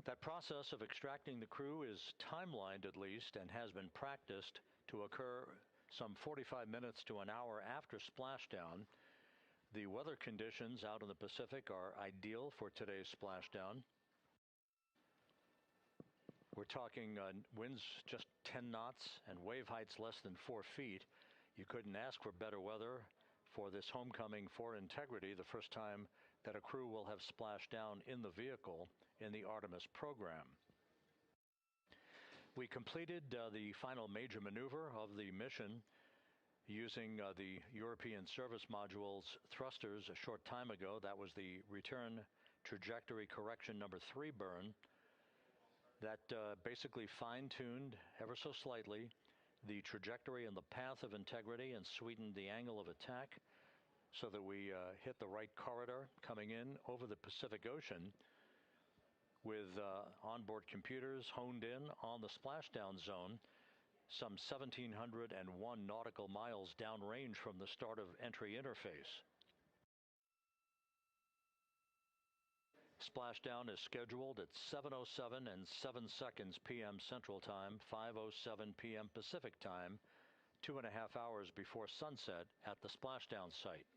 That process of extracting the crew is timelined at least and has been practiced to occur some 45 minutes to an hour after splashdown. The weather conditions out in the Pacific are ideal for today's splashdown. We're talking winds just 10 knots and wave heights less than 4 feet. You couldn't ask for better weather for this homecoming for Integrity, the first time that a crew will have splashed down in the vehicle in the Artemis program. We completed the final major maneuver of the mission using the European Service Module's thrusters a short time ago. That was the return trajectory correction number 3 burn that basically fine-tuned ever so slightly the trajectory and the path of Integrity and sweetened the angle of attack so that we hit the right corridor coming in over the Pacific Ocean with onboard computers honed in on the splashdown zone, some 1,701 nautical miles downrange from the start of entry interface. Splashdown is scheduled at 7:07 and 7 seconds p.m. Central Time, 5:07 p.m. Pacific Time, 2.5 hours before sunset at the splashdown site.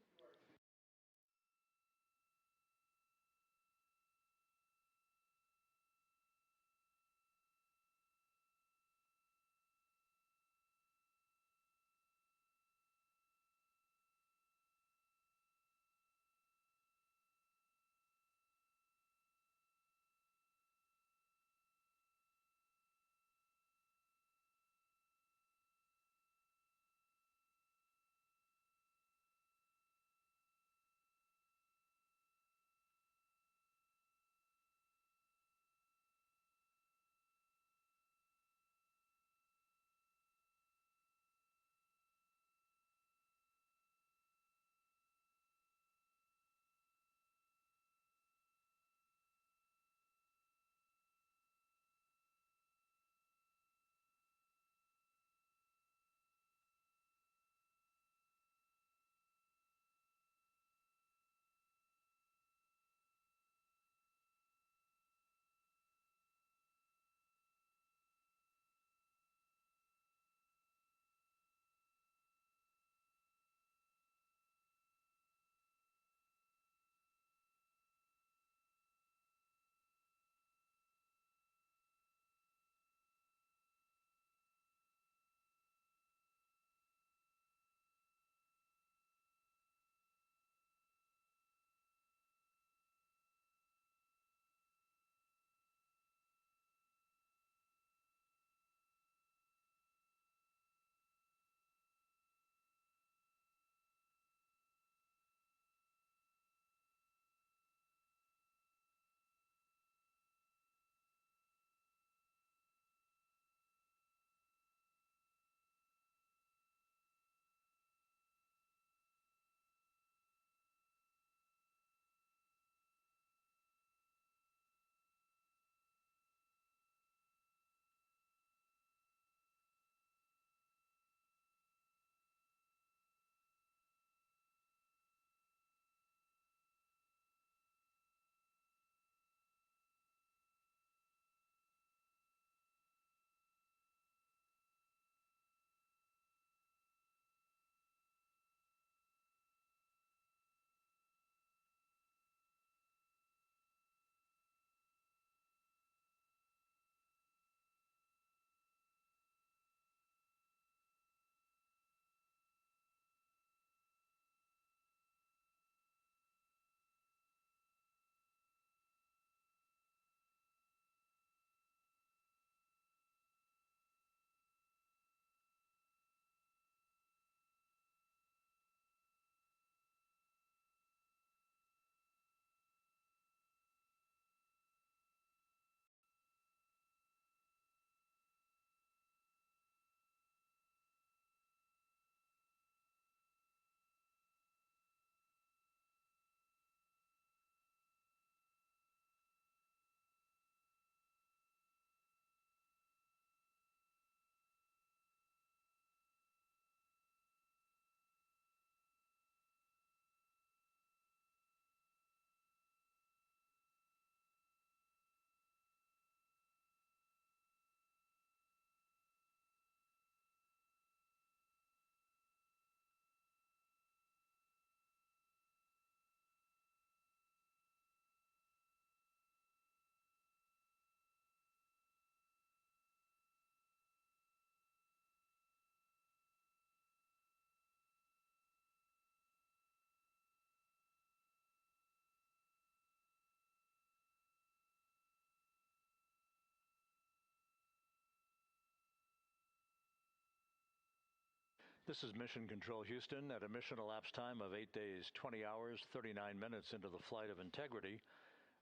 This is Mission Control Houston at a mission elapsed time of 8 days, 20 hours, 39 minutes into the flight of Integrity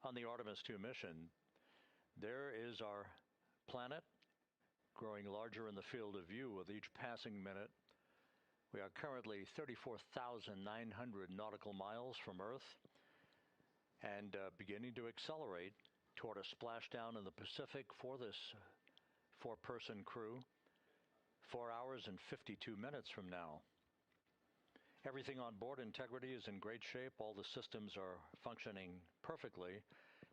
on the Artemis 2 mission. There is our planet, growing larger in the field of view with each passing minute. We are currently 34,900 nautical miles from Earth and beginning to accelerate toward a splashdown in the Pacific for this four-person crew 4 hours and 52 minutes from now. Everything on board Integrity is in great shape. All the systems are functioning perfectly.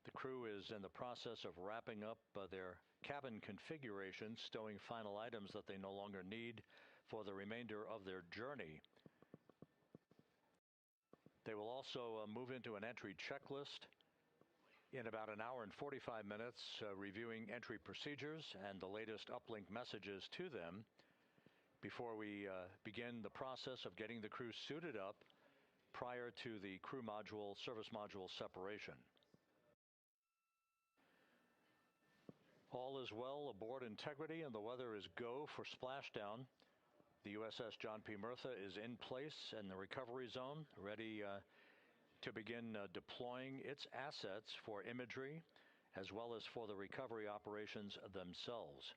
The crew is in the process of wrapping up their cabin configuration, stowing final items that they no longer need for the remainder of their journey. They will also move into an entry checklist in about an hour and 45 minutes, reviewing entry procedures and the latest uplink messages to them before we begin the process of getting the crew suited up prior to the crew module, service module separation. All is well aboard Integrity, and the weather is go for splashdown. The USS John P. Murtha is in place in the recovery zone, ready to begin deploying its assets for imagery as well as for the recovery operations themselves.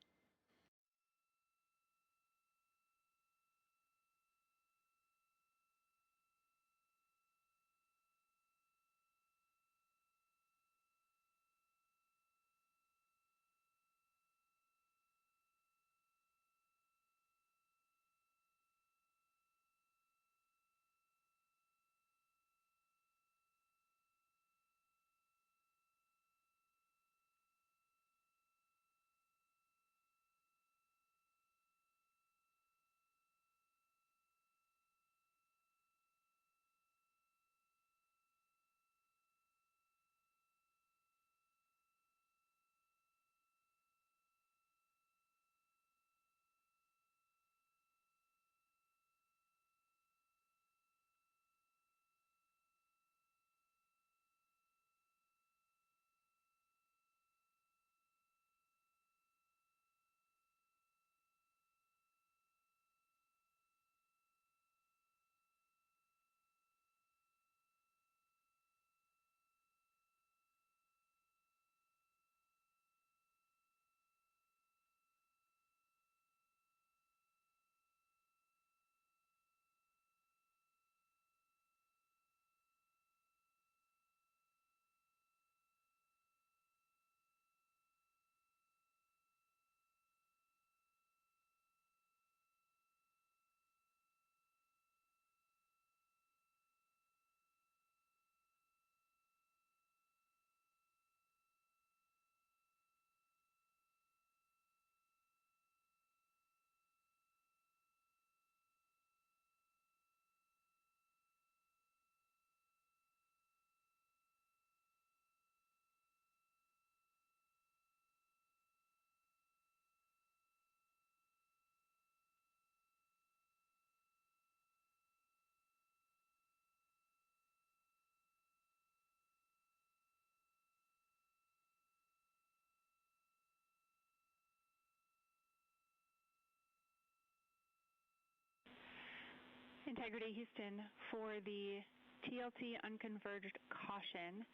Integrity Houston, for the TLT unconverged caution,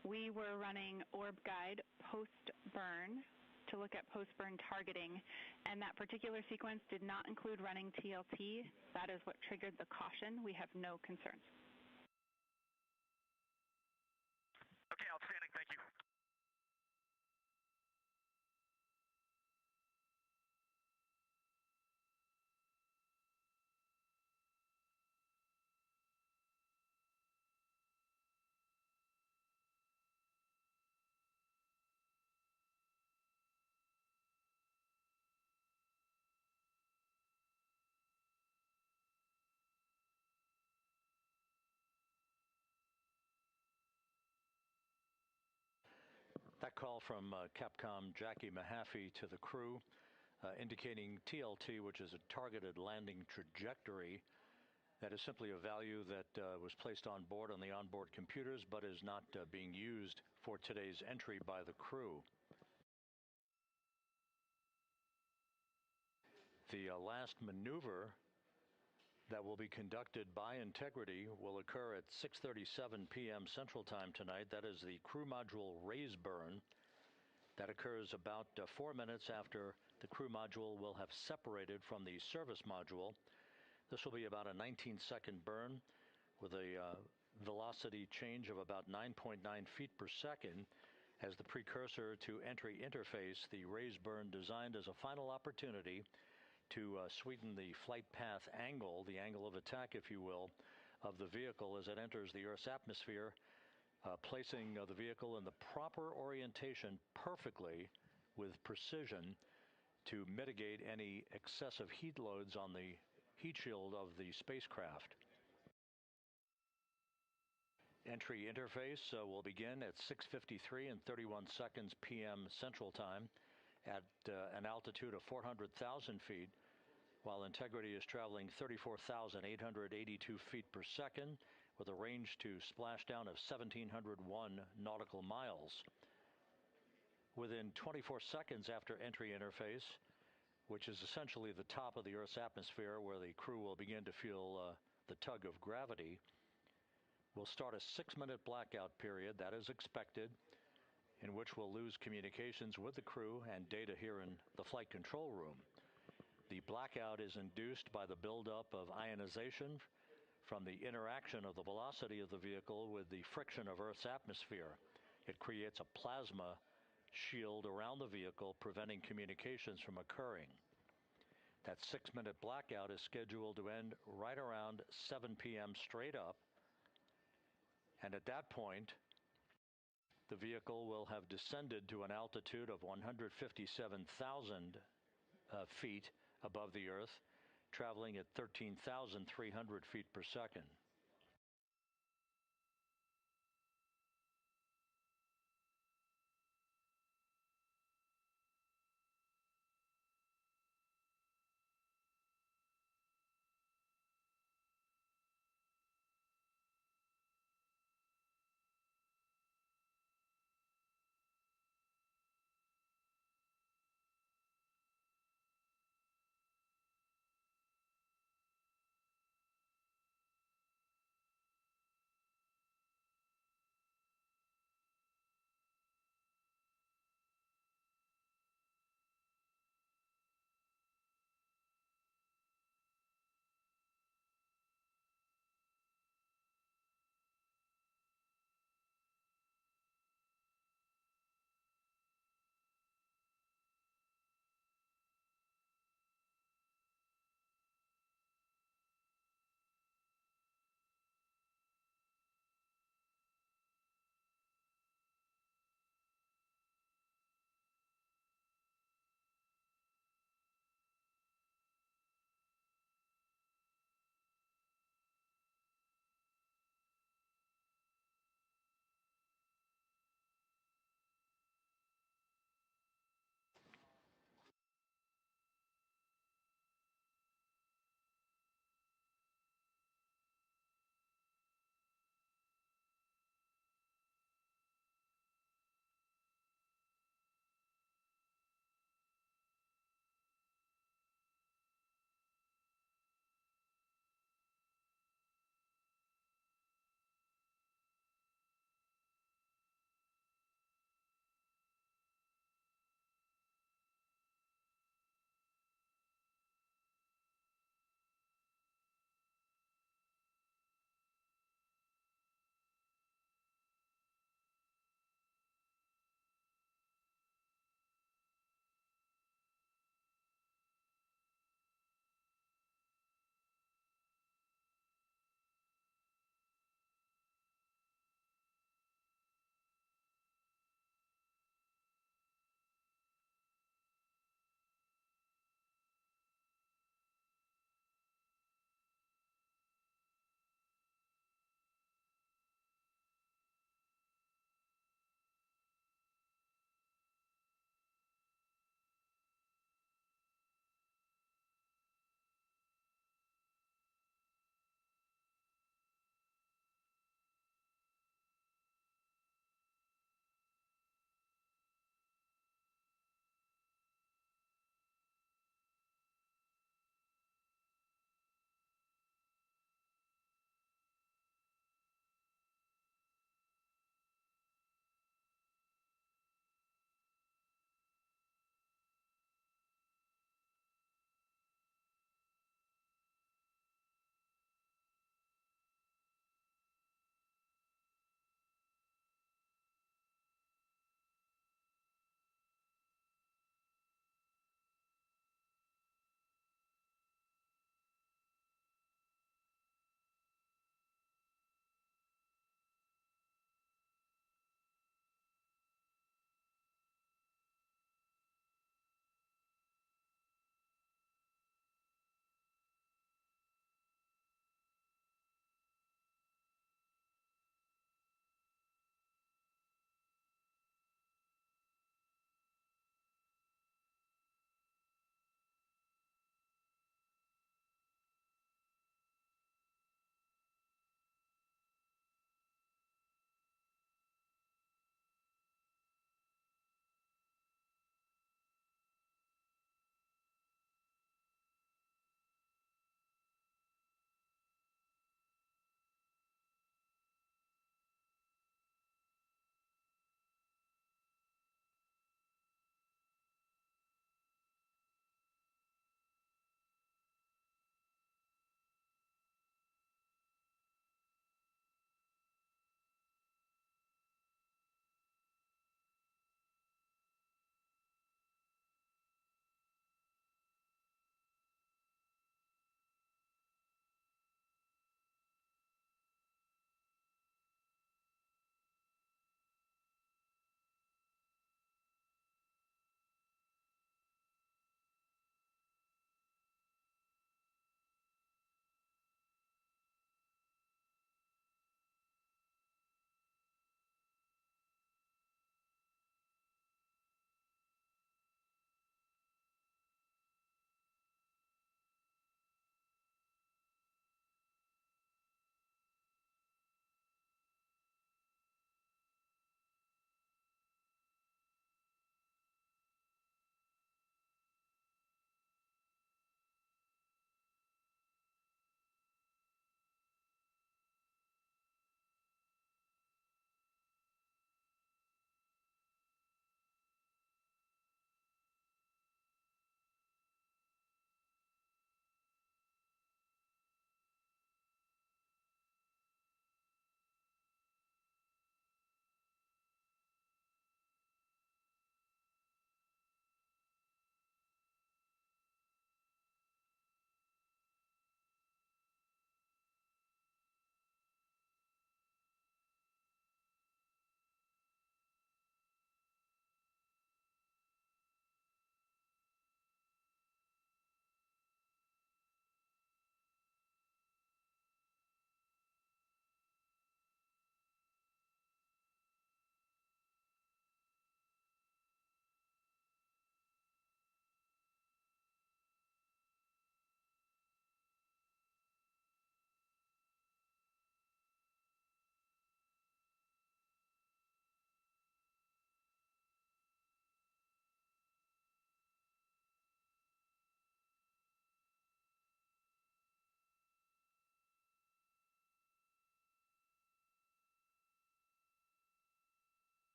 we were running orb guide post-burn to look at post-burn targeting, and that particular sequence did not include running TLT. That is what triggered the caution. We have no concerns. Okay, outstanding. Thank you. That call from Capcom Jackie Mahaffey to the crew, indicating TLT, which is a targeted landing trajectory. That is simply a value that was placed on board on the onboard computers, but is not being used for today's entry by the crew. The last maneuver that will be conducted by Integrity will occur at 6:37 p.m. Central Time tonight. That is the crew module raise burn. That occurs about 4 minutes after the crew module will have separated from the service module. This will be about a 19-second burn with a velocity change of about 9.9 feet per second as the precursor to entry interface. The raise burn designed as a final opportunity to sweeten the flight path angle, the angle of attack, if you will, of the vehicle as it enters the Earth's atmosphere, placing the vehicle in the proper orientation perfectly with precision to mitigate any excessive heat loads on the heat shield of the spacecraft. Entry interface will begin at 6:53 and 31 seconds p.m. Central Time at an altitude of 400,000 feet, while Integrity is traveling 34,882 feet per second with a range to splashdown of 1,701 nautical miles. Within 24 seconds after entry interface, which is essentially the top of the Earth's atmosphere where the crew will begin to feel the tug of gravity, we'll start a 6-minute blackout period that is expected, in which we'll lose communications with the crew and data here in the flight control room. The blackout is induced by the buildup of ionization from the interaction of the velocity of the vehicle with the friction of Earth's atmosphere. It creates a plasma shield around the vehicle, preventing communications from occurring. That 6-minute blackout is scheduled to end right around 7 p.m. straight up. And at that point, the vehicle will have descended to an altitude of 157,000 feet above the Earth, traveling at 13,300 feet per second.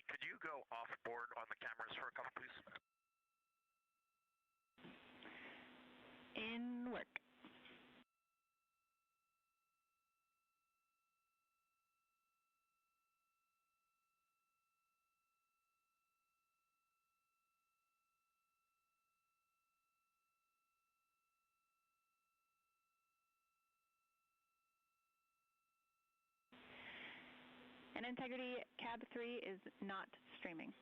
Jackie, could you go off board on the cameras for a couple, please? In work. And integrity, cab 3 is not streaming.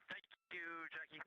Thank you, Jackie.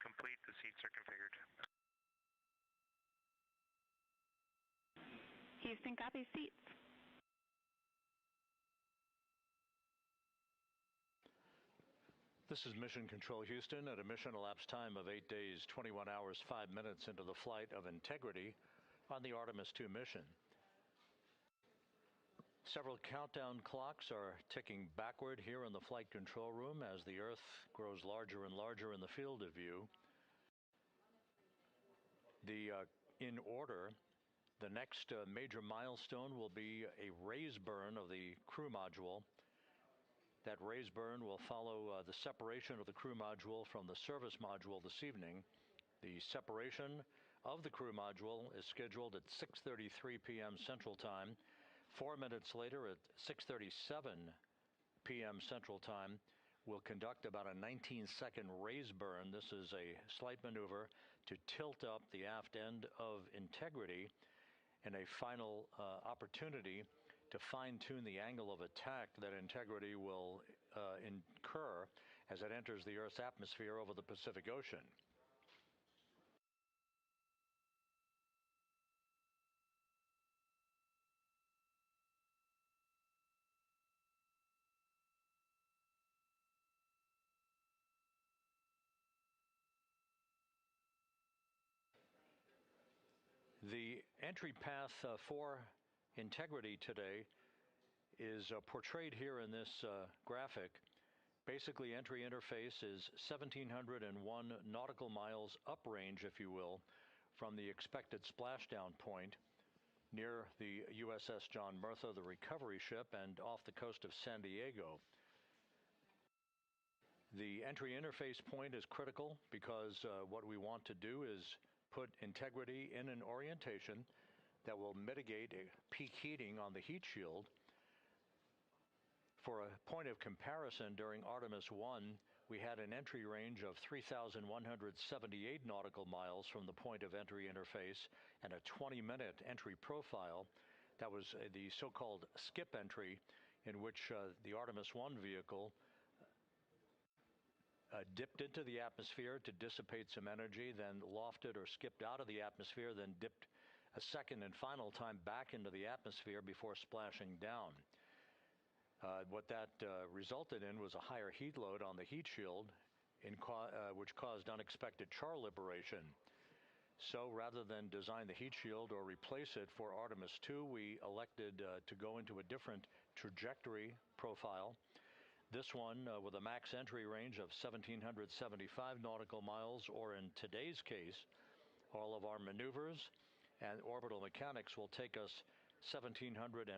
complete. The seats are configured. Houston, copy seats. This is Mission Control Houston at a mission elapsed time of 8 days, 21 hours, 5 minutes into the flight of Integrity on the Artemis II mission. Several countdown clocks are ticking backward here in the flight control room as the Earth grows larger and larger in the field of view. In order, the next major milestone will be a raise burn of the crew module. That raise burn will follow the separation of the crew module from the service module this evening. The separation of the crew module is scheduled at 6:33 p.m. Central Time. 4 minutes later, at 6:37 p.m. Central Time, we'll conduct about a 19-second raise burn. This is a slight maneuver to tilt up the aft end of Integrity in a final opportunity to fine-tune the angle of attack that Integrity will incur as it enters the Earth's atmosphere over the Pacific Ocean. The entry path for Integrity today is portrayed here in this graphic. Basically, entry interface is 1,701 nautical miles uprange, if you will, from the expected splashdown point near the USS John Murtha, the recovery ship, and off the coast of San Diego. The entry interface point is critical because what we want to do is put Integrity in an orientation that will mitigate peak heating on the heat shield. For a point of comparison, during Artemis I, we had an entry range of 3,178 nautical miles from the point of entry interface and a 20-minute entry profile. That was the so-called skip entry, in which the Artemis I vehicle dipped into the atmosphere to dissipate some energy, then lofted or skipped out of the atmosphere, then dipped a second and final time back into the atmosphere before splashing down. What that resulted in was a higher heat load on the heat shield, which caused unexpected char liberation. So rather than design the heat shield or replace it for Artemis II, we elected to go into a different trajectory profile. This one with a max entry range of 1,775 nautical miles, or in today's case, all of our maneuvers and orbital mechanics will take us 1,701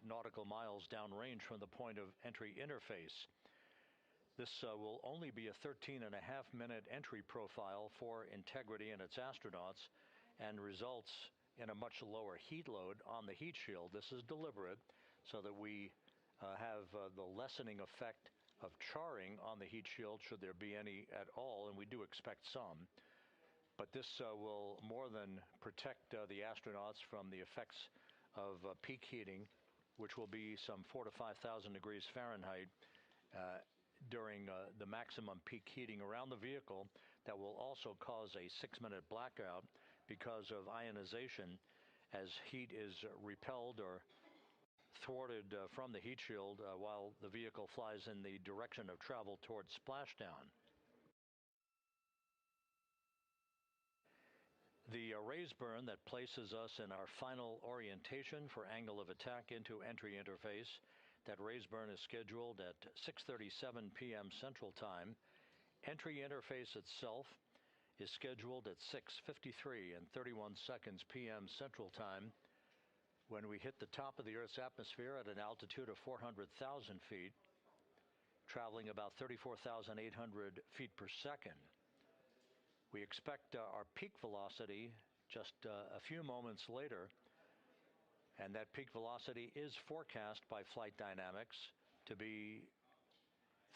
nautical miles downrange from the point of entry interface. This will only be a 13.5-minute entry profile for Integrity and its astronauts, and results in a much lower heat load on the heat shield. This is deliberate so that we have the lessening effect of charring on the heat shield, should there be any at all, and we do expect some. But this will more than protect the astronauts from the effects of peak heating, which will be some 4,000 to 5,000 degrees Fahrenheit during the maximum peak heating around the vehicle. That will also cause a 6-minute blackout because of ionization as heat is repelled or thwarted from the heat shield while the vehicle flies in the direction of travel towards splashdown. The raise burn that places us in our final orientation for angle of attack into entry interface, that raise burn is scheduled at 6:37 p.m. Central Time. Entry interface itself is scheduled at 6:53 and 31 seconds p.m. Central Time, when we hit the top of the Earth's atmosphere at an altitude of 400,000 feet, traveling about 34,800 feet per second. We expect our peak velocity just a few moments later, and that peak velocity is forecast by flight dynamics to be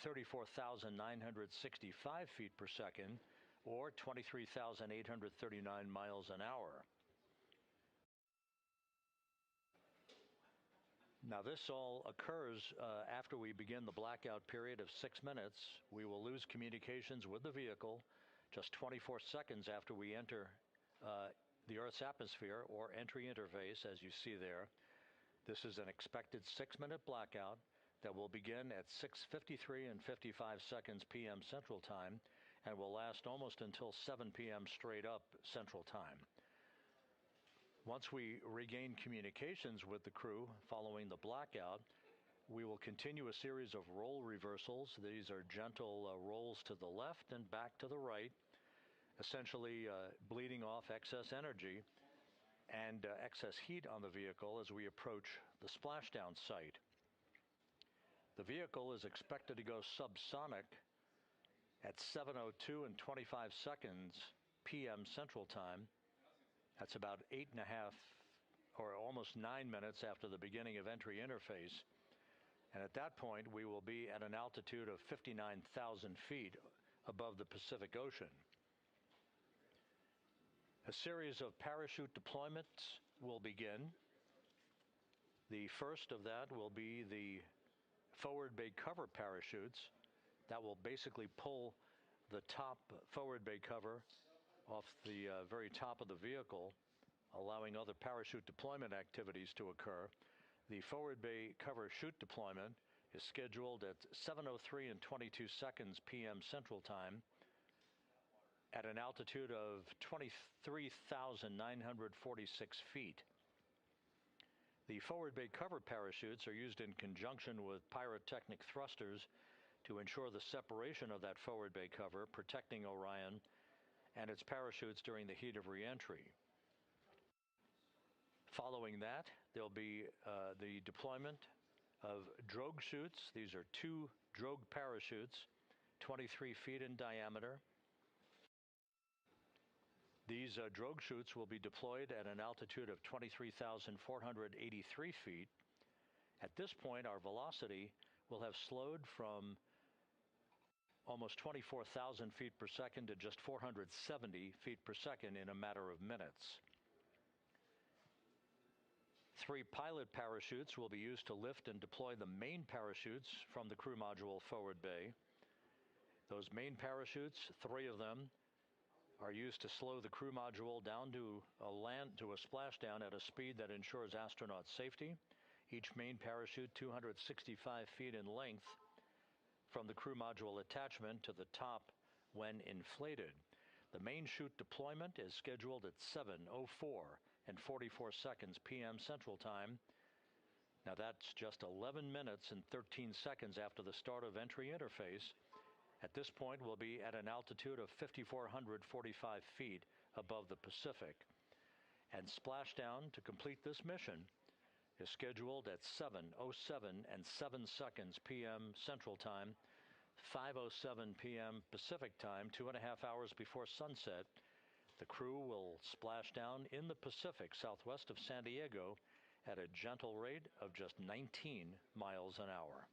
34,965 feet per second, or 23,839 miles an hour. Now, this all occurs after we begin the blackout period of 6 minutes. We will lose communications with the vehicle just 24 seconds after we enter the Earth's atmosphere or entry interface, as you see there. This is an expected 6-minute blackout that will begin at 6:53 and 55 seconds p.m. Central Time and will last almost until 7 p.m. straight up Central Time. Once we regain communications with the crew following the blackout, we will continue a series of role reversals. These are gentle rolls to the left and back to the right, essentially bleeding off excess energy and excess heat on the vehicle as we approach the splashdown site. The vehicle is expected to go subsonic at 7:02 and 25 seconds p.m. Central Time. That's about 8.5 or almost 9 minutes after the beginning of entry interface. And at that point, we will be at an altitude of 59,000 feet above the Pacific Ocean. A series of parachute deployments will begin. The first of that will be the forward bay cover parachutes that will basically pull the top forward bay cover off the very top of the vehicle, allowing other parachute deployment activities to occur. The forward bay cover chute deployment is scheduled at 7:03 and 22 seconds p.m. Central Time at an altitude of 23,946 feet. The forward bay cover parachutes are used in conjunction with pyrotechnic thrusters to ensure the separation of that forward bay cover, protecting Orion and its parachutes during the heat of reentry. Following that, there'll be the deployment of drogue chutes. These are 2 drogue parachutes, 23 feet in diameter. These drogue chutes will be deployed at an altitude of 23,483 feet. At this point, our velocity will have slowed from almost 24,000 feet per second to just 470 feet per second in a matter of minutes. 3 pilot parachutes will be used to lift and deploy the main parachutes from the crew module forward bay. Those main parachutes, 3 of them, are used to slow the crew module down to a splashdown at a speed that ensures astronaut safety. Each main parachute 265 feet in length from the crew module attachment to the top when inflated. The main chute deployment is scheduled at 7:04 and 44 seconds p.m. Central Time. Now that's just 11 minutes and 13 seconds after the start of entry interface. At this point, we'll be at an altitude of 5,445 feet above the Pacific. And splashdown to complete this mission is scheduled at 7:07 and 7 seconds p.m. Central Time, 5:07 p.m. Pacific Time, 2.5 hours before sunset. The crew will splash down in the Pacific southwest of San Diego at a gentle rate of just 19 miles an hour.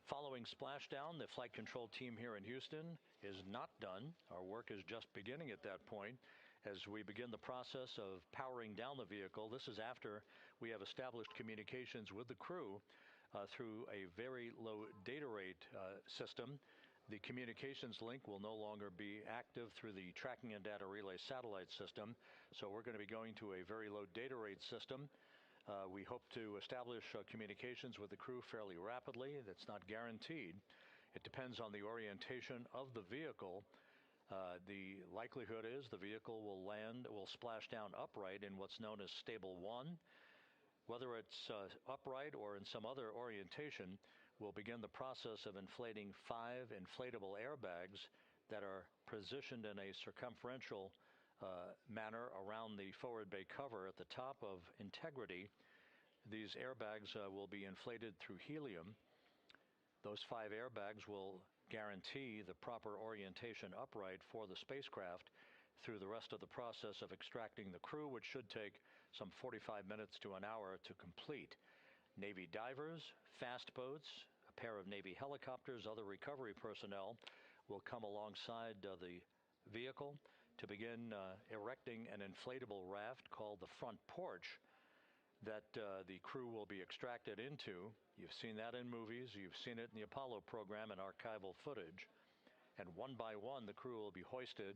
Following splashdown, the flight control team here in Houston is not done. Our work is just beginning at that point as we begin the process of powering down the vehicle. This is after we have established communications with the crew through a very low data rate system. The communications link will no longer be active through the tracking and data relay satellite system, so we're going to be going to a very low data rate system. We hope to establish communications with the crew fairly rapidly. That's not guaranteed. It depends on the orientation of the vehicle. The likelihood is the vehicle will splash down upright in what's known as stable 1. Whether it's upright or in some other orientation, we'll begin the process of inflating 5 inflatable airbags that are positioned in a circumferential manner around the forward bay cover at the top of integrity. These airbags will be inflated through helium. Those 5 airbags will guarantee the proper orientation upright for the spacecraft through the rest of the process of extracting the crew, which should take some 45 minutes to an hour to complete. Navy divers, fast boats, a pair of Navy helicopters, other recovery personnel will come alongside the vehicle to begin erecting an inflatable raft called the front porch that the crew will be extracted into. You've seen that in movies. You've seen it in the Apollo program and archival footage. And one by one, the crew will be hoisted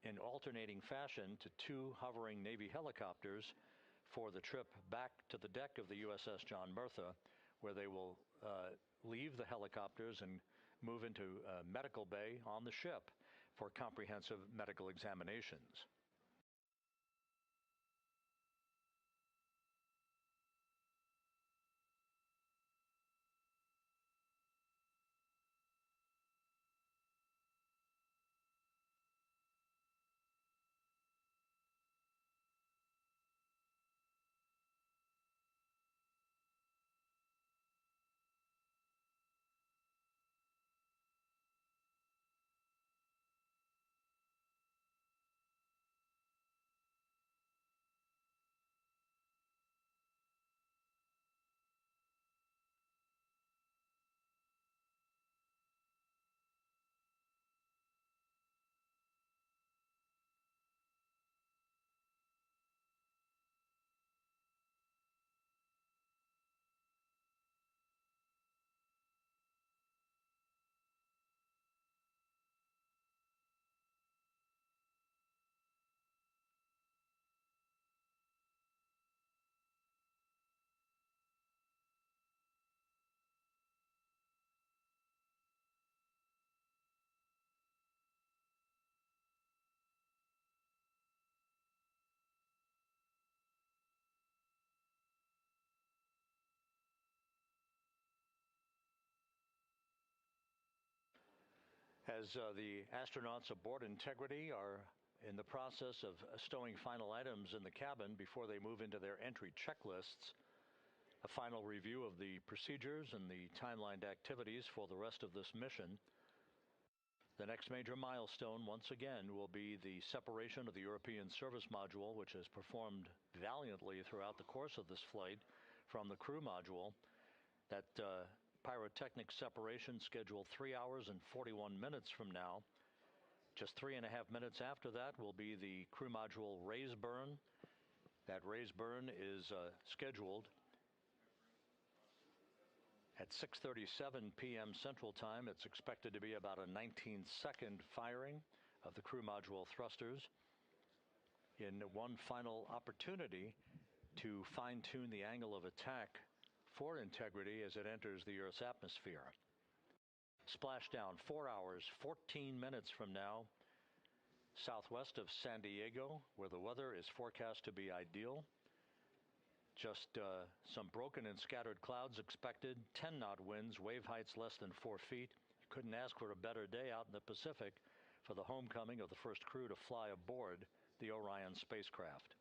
in alternating fashion to two hovering Navy helicopters for the trip back to the deck of the USS John Murtha, where they will leave the helicopters and move into medical bay on the ship for comprehensive medical examinations. As the astronauts aboard Integrity are in the process of stowing final items in the cabin before they move into their entry checklists, a final review of the procedures and the timelined activities for the rest of this mission. The next major milestone, once again, will be the separation of the European service module, which has performed valiantly throughout the course of this flight, from the crew module. That pyrotechnic separation scheduled 3 hours and 41 minutes from now. Just 3.5 minutes after that will be the crew module raise burn. That raise burn is scheduled at 6:37 p.m. Central Time. It's expected to be about a 19-second firing of the crew module thrusters in one final opportunity to fine-tune the angle of attack for Integrity as it enters the Earth's atmosphere. Splashdown 4 hours, 14 minutes from now, southwest of San Diego, where the weather is forecast to be ideal. Just some broken and scattered clouds expected, 10-knot winds, wave heights less than 4 feet. You couldn't ask for a better day out in the Pacific for the homecoming of the first crew to fly aboard the Orion spacecraft.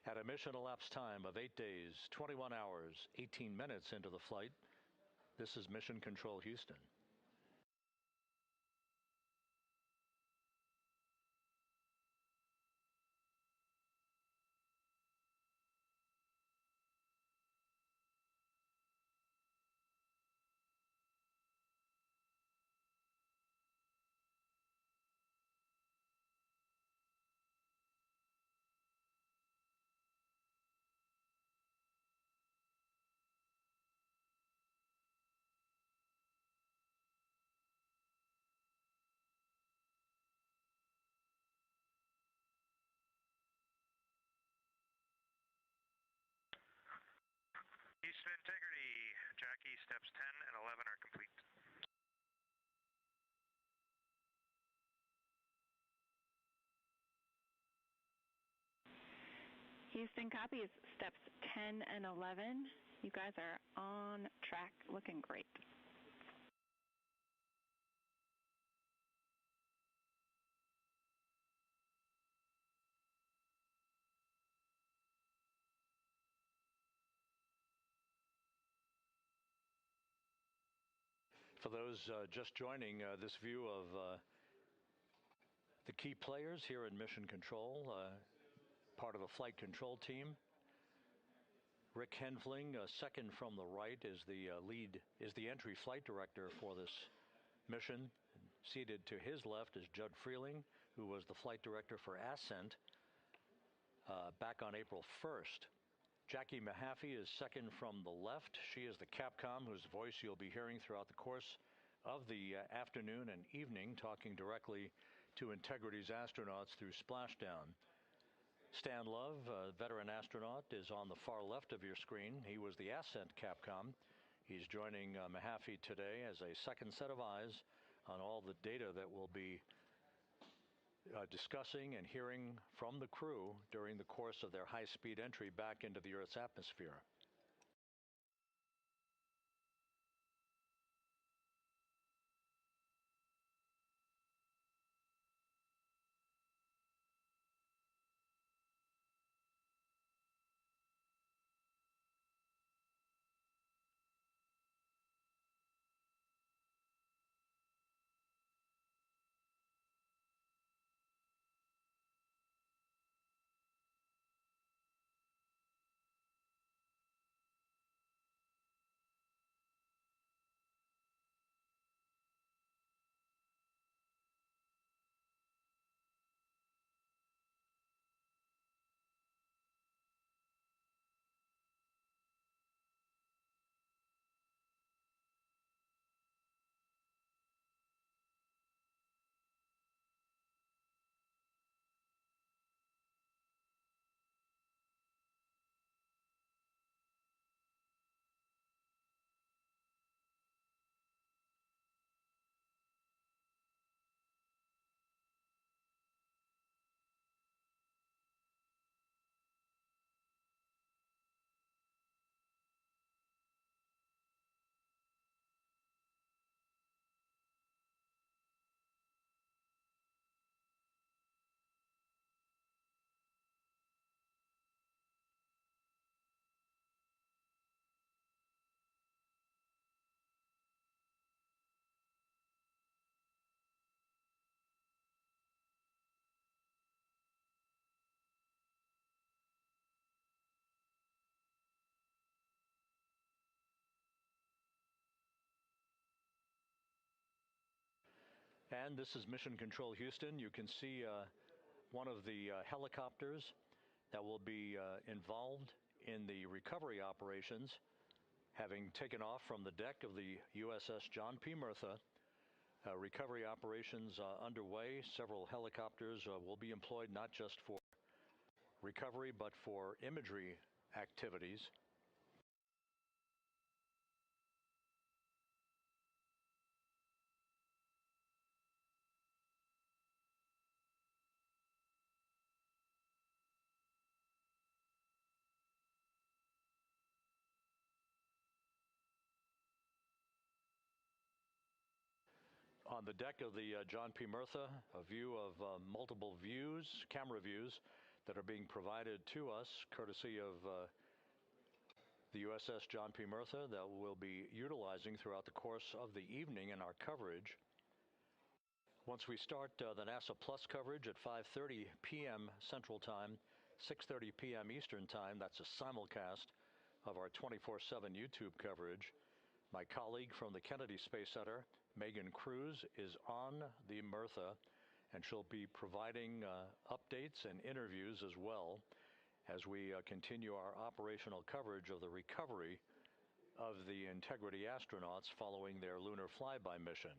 At a mission elapsed time of 8 days, 21 hours, 18 minutes into the flight, this is Mission Control Houston. Houston Integrity, Jackie, steps 10 and 11 are complete. Houston copies steps 10 and 11. You guys are on track, looking great. For those just joining this view of the key players here in Mission Control, part of the flight control team, Rick Henfling, second from the right, is the entry flight director for this mission. Seated to his left is Judd Freeling, who was the flight director for Ascent. back on April 1st. Jackie Mahaffey is second from the left. She is the Capcom whose voice you'll be hearing throughout the course of the afternoon and evening, talking directly to Integrity's astronauts through splashdown. Stan Love, a veteran astronaut, is on the far left of your screen. He was the Ascent Capcom. He's joining Mahaffey today as a second set of eyes on all the data that we'll be discussing and hearing from the crew during the course of their high-speed entry back into the Earth's atmosphere. And this is Mission Control Houston. You can see one of the helicopters that will be involved in the recovery operations, having taken off from the deck of the USS John P. Murtha. Recovery operations underway. Several helicopters will be employed not just for recovery but for imagery activities. On the deck of the John P. Murtha, a view of multiple views, camera views, that are being provided to us courtesy of the USS John P. Murtha that we'll be utilizing throughout the course of the evening in our coverage. Once we start the NASA Plus coverage at 5:30 p.m. Central Time, 6:30 p.m. Eastern Time, that's a simulcast of our 24/7 YouTube coverage. My colleague from the Kennedy Space Center, Megan Cruz, is on the Murtha, and she'll be providing updates and interviews as well as we continue our operational coverage of the recovery of the Integrity astronauts following their lunar flyby mission.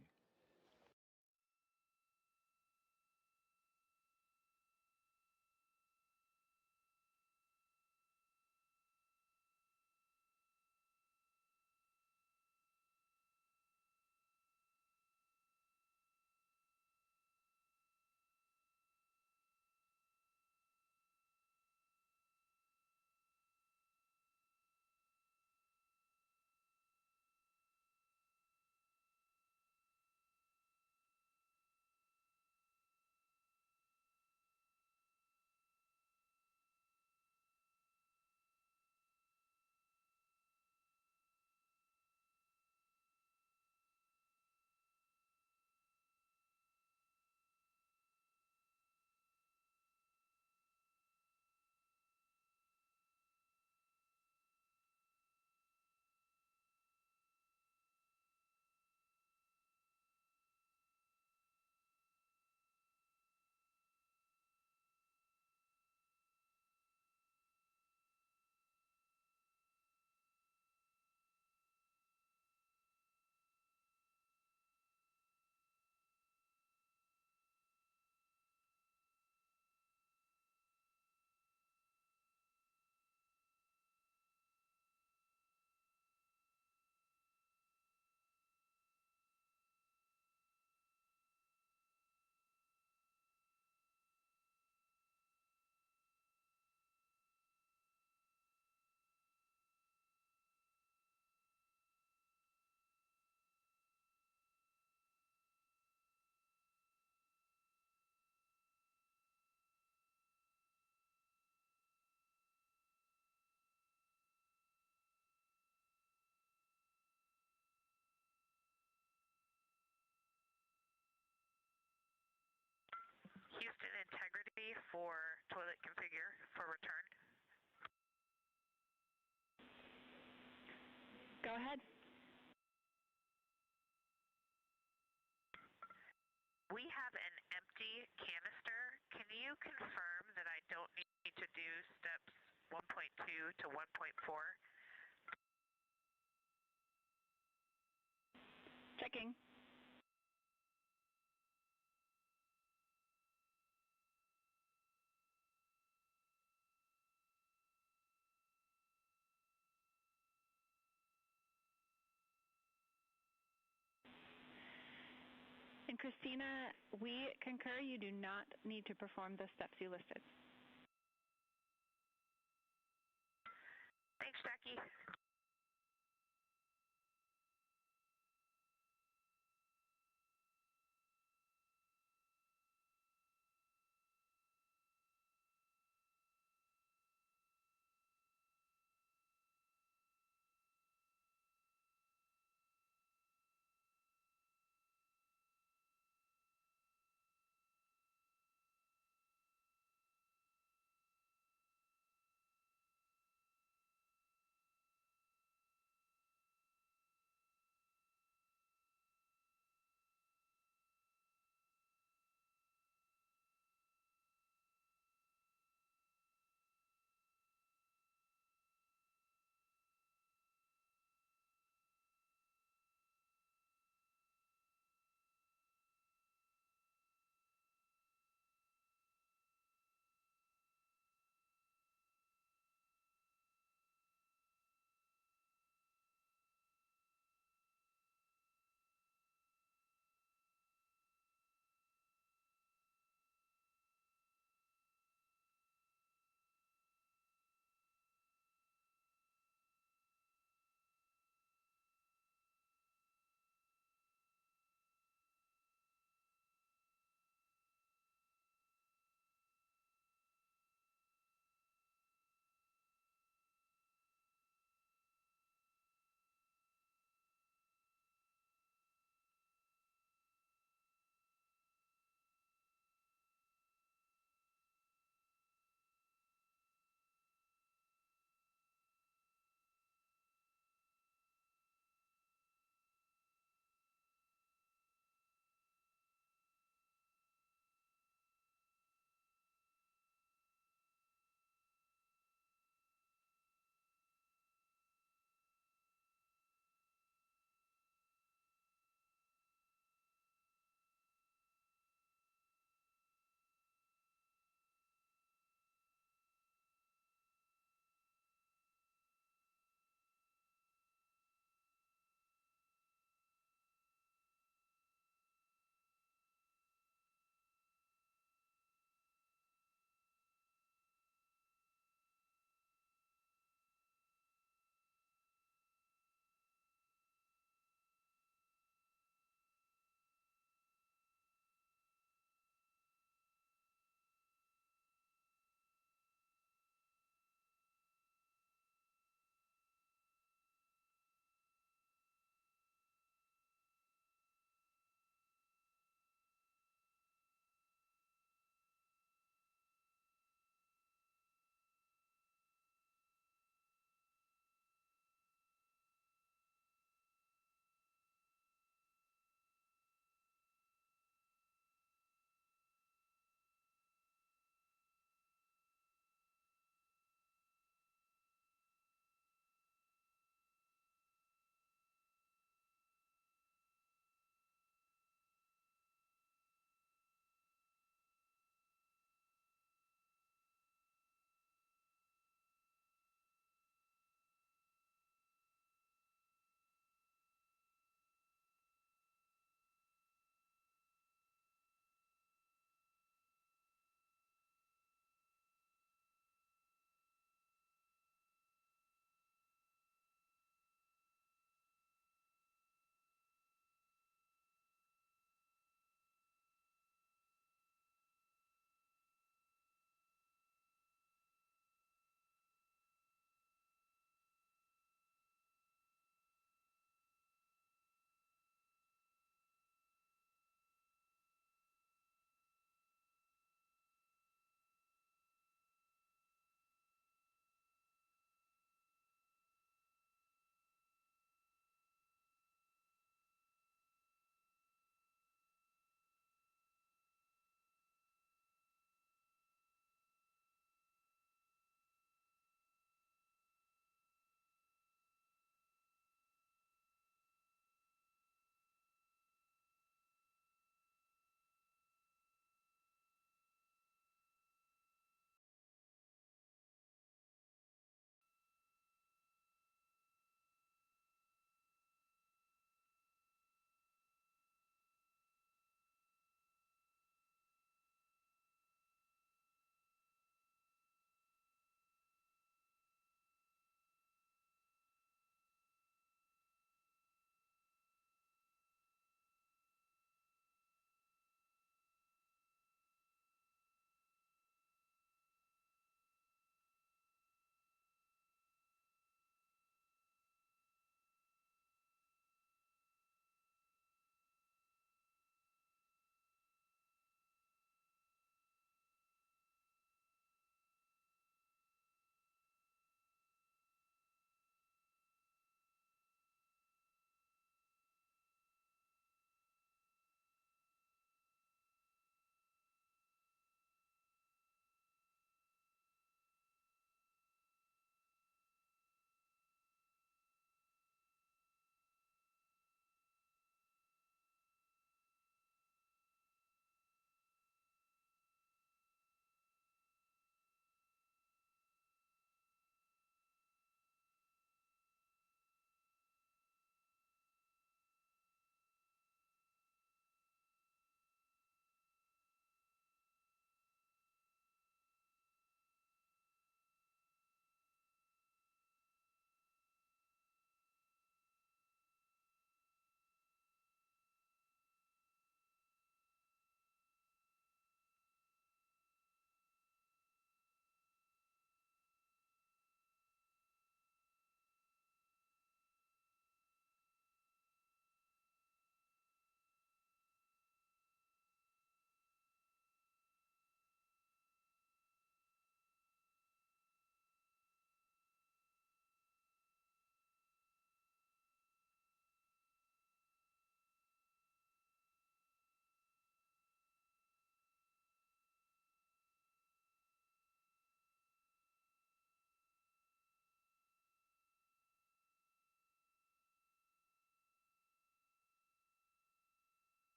for toilet configure for return. Go ahead. We have an empty canister. Can you confirm that I don't need to do steps 1.2 to 1.4? Checking. And Christina, we concur you do not need to perform the steps you listed. Thanks, Jackie.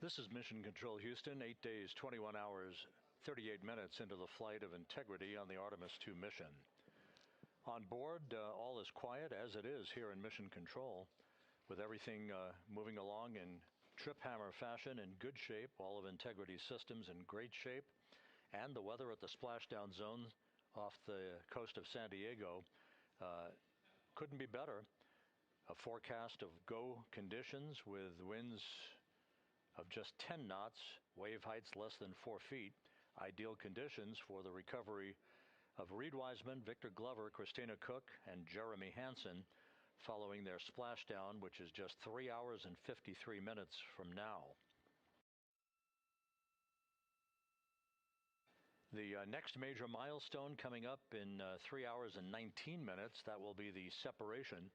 This is Mission Control Houston, 8 days, 21 hours, 38 minutes into the flight of Integrity on the Artemis II mission. On board, all is quiet, as it is here in Mission Control, with everything moving along in trip hammer fashion, in good shape, all of Integrity's systems in great shape, and the weather at the splashdown zone off the coast of San Diego couldn't be better. A forecast of go conditions with winds of just 10 knots, wave heights less than 4 feet, ideal conditions for the recovery of Reed Wiseman, Victor Glover, Christina Cook, and Jeremy Hansen following their splashdown, which is just 3 hours and 53 minutes from now. The next major milestone coming up in 3 hours and 19 minutes, that will be the separation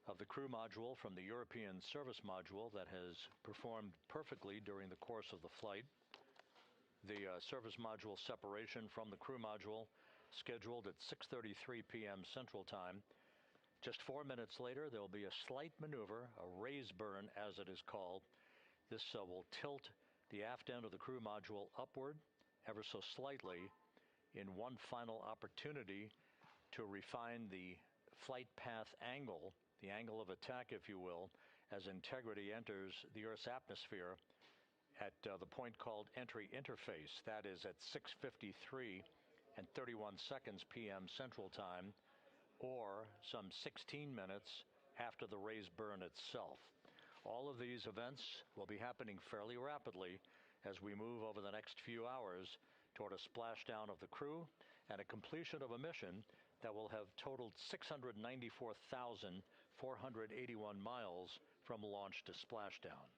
of the crew module from the European service module that has performed perfectly during the course of the flight. The service module separation from the crew module scheduled at 6:33 p.m. Central Time. Just 4 minutes later, there will be a slight maneuver, a raise burn as it is called. This will tilt the aft end of the crew module upward ever so slightly in one final opportunity to refine the flight path angle, the angle of attack, if you will, as Integrity enters the Earth's atmosphere at the point called entry interface. That is at 6:53 and 31 seconds p.m. Central Time, or some 16 minutes after the raise burn itself. All of these events will be happening fairly rapidly as we move over the next few hours toward a splashdown of the crew and a completion of a mission that will have totaled 694,481 miles from launch to splashdown.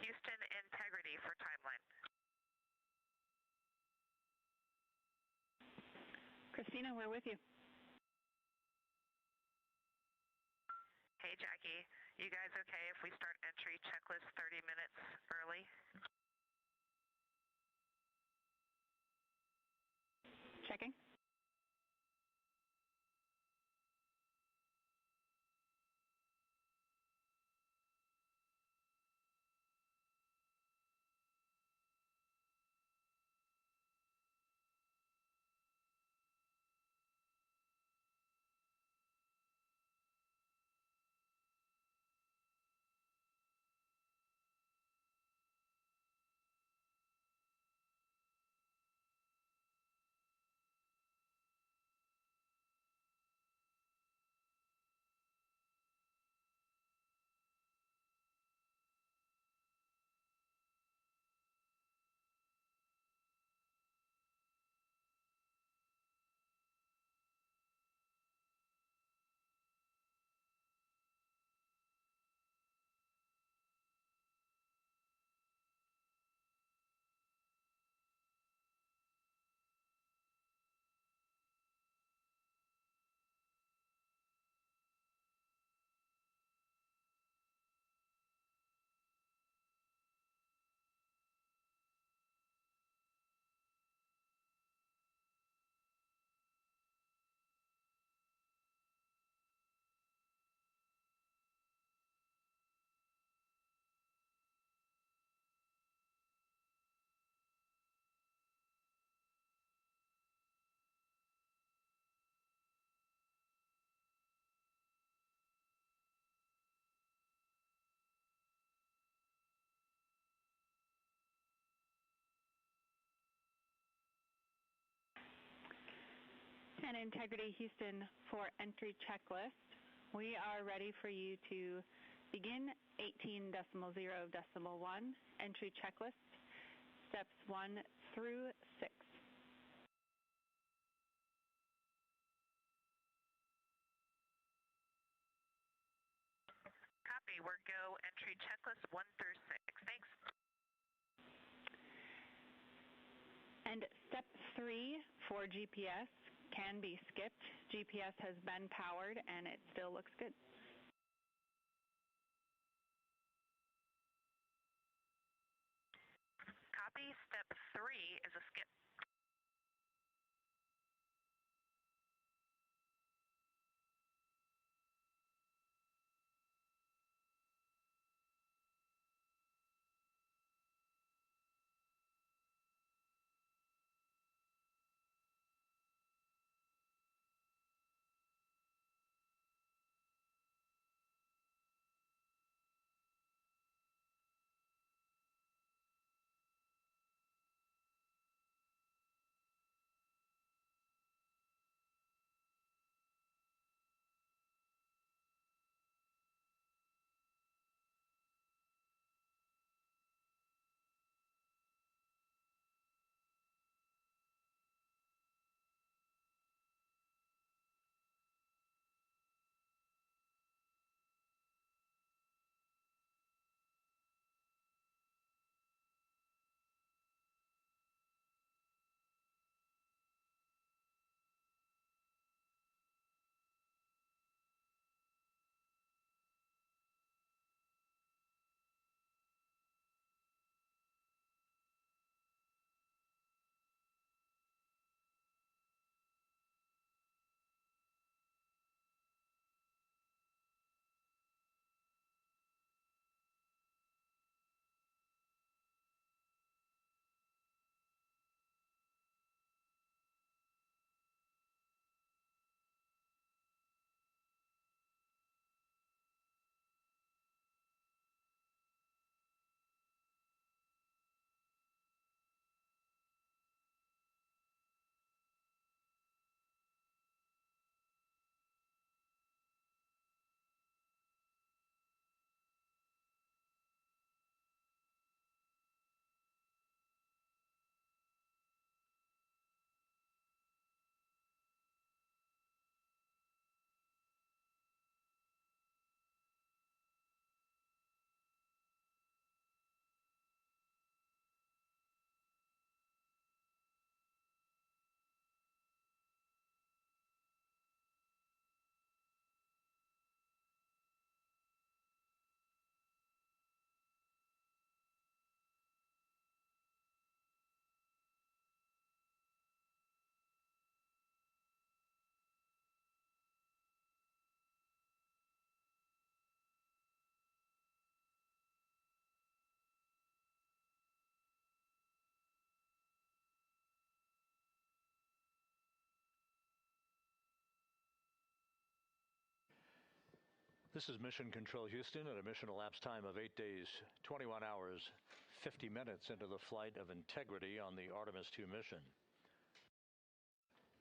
Houston, integrity for timeline. Christina, we're with you. Hey, Jackie. You guys okay if we start entry checklist 30 minutes early? Checking. And integrity Houston for entry checklist. We are ready for you to begin 18.0.1 entry checklist, steps 1 through 6. Copy. We're go entry checklist 1 through 6. Thanks. And step 3 for GPS can be skipped. GPS has been powered and it still looks good. Copy. Step 3 is a skip. This is Mission Control Houston at a mission elapsed time of 8 days, 21 hours, 50 minutes into the flight of Integrity on the Artemis II mission.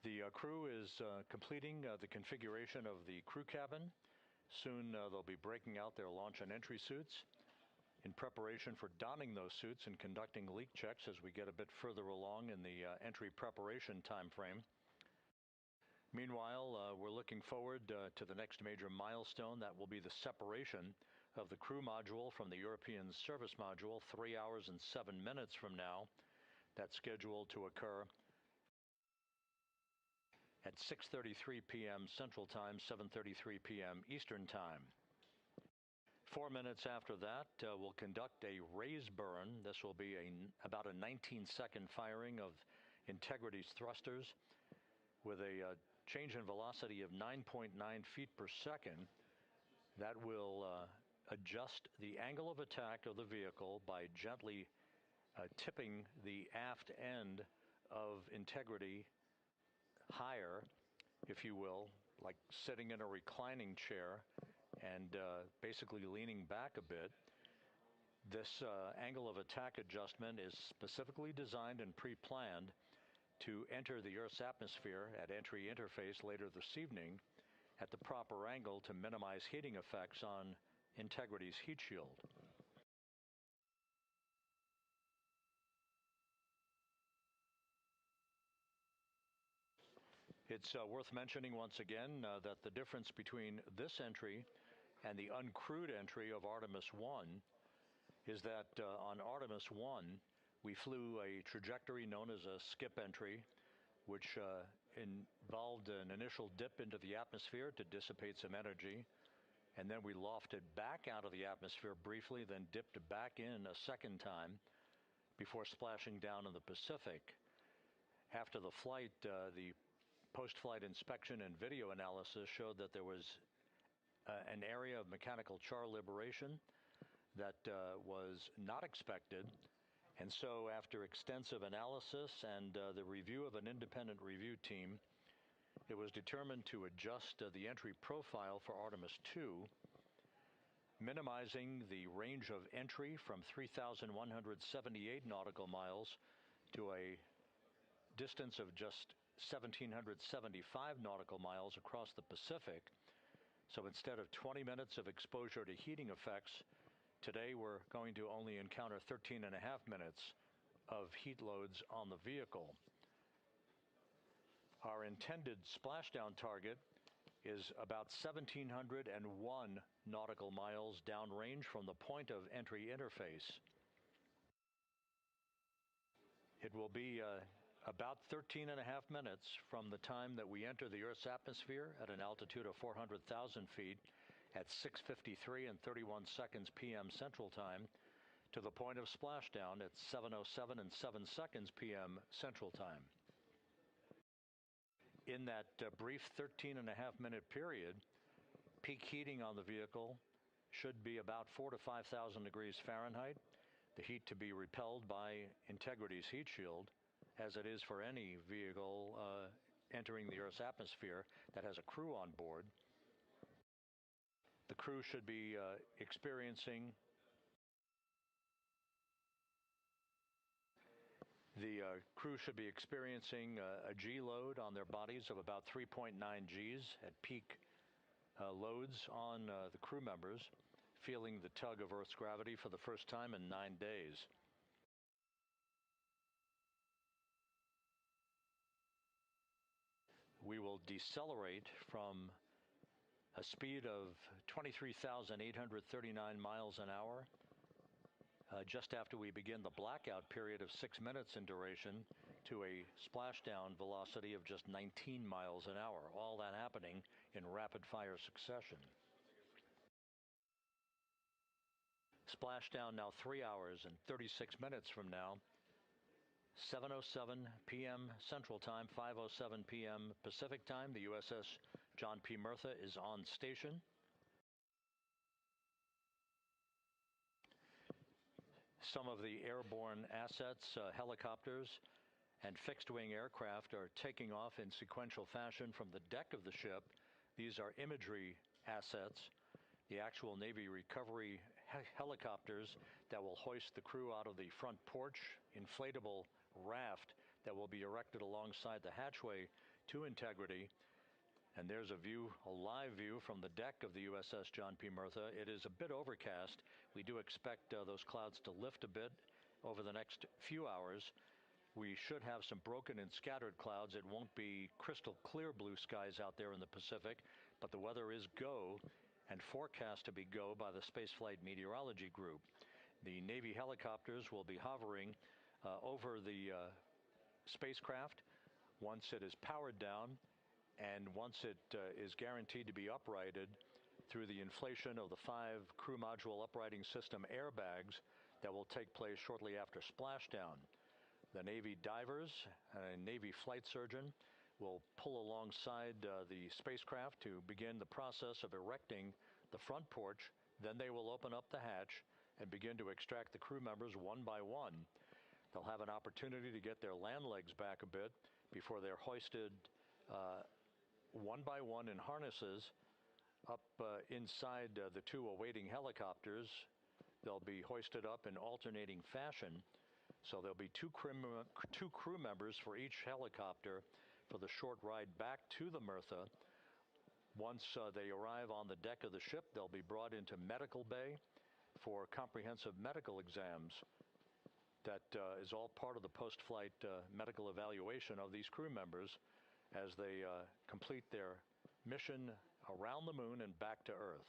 The crew is completing the configuration of the crew cabin. Soon they'll be breaking out their launch and entry suits in preparation for donning those suits and conducting leak checks as we get a bit further along in the entry preparation time frame. Meanwhile, we're looking forward to the next major milestone. That will be the separation of the crew module from the European service module 3 hours and 7 minutes from now. That's scheduled to occur at 6:33 p.m. Central Time, 7:33 p.m. Eastern Time. 4 minutes after that, we'll conduct a raise burn. This will be about a 19-second firing of Integrity's thrusters with a change in velocity of 9.9 feet per second. That will adjust the angle of attack of the vehicle by gently tipping the aft end of Integrity higher, if you will, like sitting in a reclining chair and basically leaning back a bit. This angle of attack adjustment is specifically designed and pre-planned to enter the Earth's atmosphere at entry interface later this evening at the proper angle to minimize heating effects on Integrity's heat shield. It's worth mentioning once again that the difference between this entry and the uncrewed entry of Artemis 1 is that on Artemis 1, we flew a trajectory known as a skip entry, which involved an initial dip into the atmosphere to dissipate some energy. And then we lofted back out of the atmosphere briefly, then dipped back in a second time before splashing down in the Pacific. After the flight, the post-flight inspection and video analysis showed that there was an area of mechanical char liberation that was not expected. And so after extensive analysis and the review of an independent review team, it was determined to adjust the entry profile for Artemis 2, minimizing the range of entry from 3,178 nautical miles to a distance of just 1,775 nautical miles across the Pacific. So instead of 20 minutes of exposure to heating effects, today we're going to only encounter 13.5 minutes of heat loads on the vehicle. Our intended splashdown target is about 1,701 nautical miles downrange from the point of entry interface. It will be about 13.5 minutes from the time that we enter the Earth's atmosphere at an altitude of 400,000 feet at 6:53 and 31 seconds p.m. Central Time to the point of splashdown at 7:07 and 7 seconds p.m. Central Time. In that brief 13.5 minute period, peak heating on the vehicle should be about 4,000 to 5,000 degrees Fahrenheit. The heat to be repelled by Integrity's heat shield, as it is for any vehicle entering the Earth's atmosphere that has a crew on board. The crew should be experiencing a G load on their bodies of about 3.9 Gs at peak loads on the crew members, feeling the tug of Earth's gravity for the first time in 9 days. We will decelerate from a speed of 23,839 miles an hour just after we begin the blackout period of 6 minutes in duration to a splashdown velocity of just 19 miles an hour, all that happening in rapid-fire succession. Splashdown now 3 hours and 36 minutes from now, 7:07 p.m. Central Time, 5:07 p.m. Pacific Time. The USS John P. Murtha is on station. Some of the airborne assets, helicopters and fixed-wing aircraft, are taking off in sequential fashion from the deck of the ship. These are imagery assets the actual Navy recovery helicopters that will hoist the crew out of the front porch, inflatable raft that will be erected alongside the hatchway to Integrity. And there's a view, a live view from the deck of the USS John P. Murtha. It is a bit overcast. We do expect those clouds to lift a bit over the next few hours. We should have some broken and scattered clouds. It won't be crystal clear blue skies out there in the Pacific, but the weather is go and forecast to be go by the Spaceflight Meteorology Group. The Navy helicopters will be hovering over the spacecraft once it is powered down and once it is guaranteed to be uprighted through the inflation of the 5 crew module uprighting system airbags that will take place shortly after splashdown. The Navy divers and Navy flight surgeon will pull alongside the spacecraft to begin the process of erecting the front porch. Then they will open up the hatch and begin to extract the crew members one by one. They'll have an opportunity to get their land legs back a bit before they're hoisted one by one in harnesses up inside the 2 awaiting helicopters. They'll be hoisted up in alternating fashion. So there'll be two crew members for each helicopter for the short ride back to the Murtha. Once they arrive on the deck of the ship, they'll be brought into medical bay for comprehensive medical exams. That is all part of the post-flight medical evaluation of these crew members as they complete their mission around the moon and back to Earth.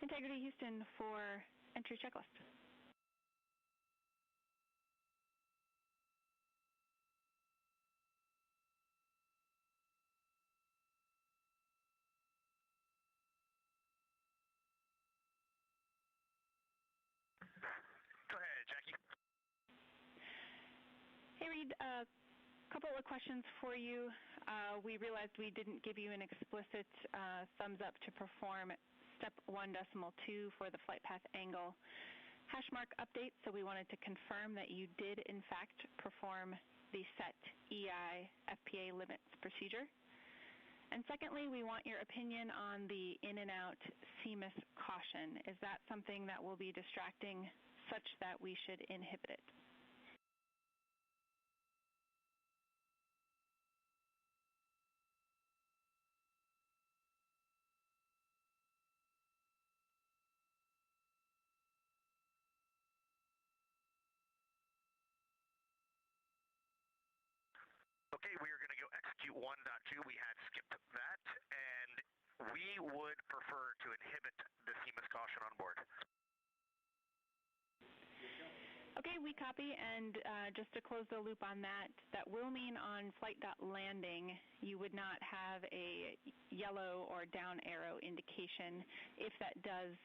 Integrity Houston for entry checklist. Go ahead, Jackie. Hey, Reed, a couple of questions for you. We realized we didn't give you an explicit thumbs up to perform step 1.2 for the flight path angle hash mark update, so we wanted to confirm that you did, in fact, perform the set EI FPA limits procedure. And secondly, we want your opinion on the in and out CMIS caution. Is that something that will be distracting such that we should inhibit it. Okay, we are going to go execute 1.2. We had skipped that, and we would prefer to inhibit the CMIS caution on board. Okay, we copy, and just to close the loop on that, that will mean on flight.landing you would not have a yellow or down arrow indication if that does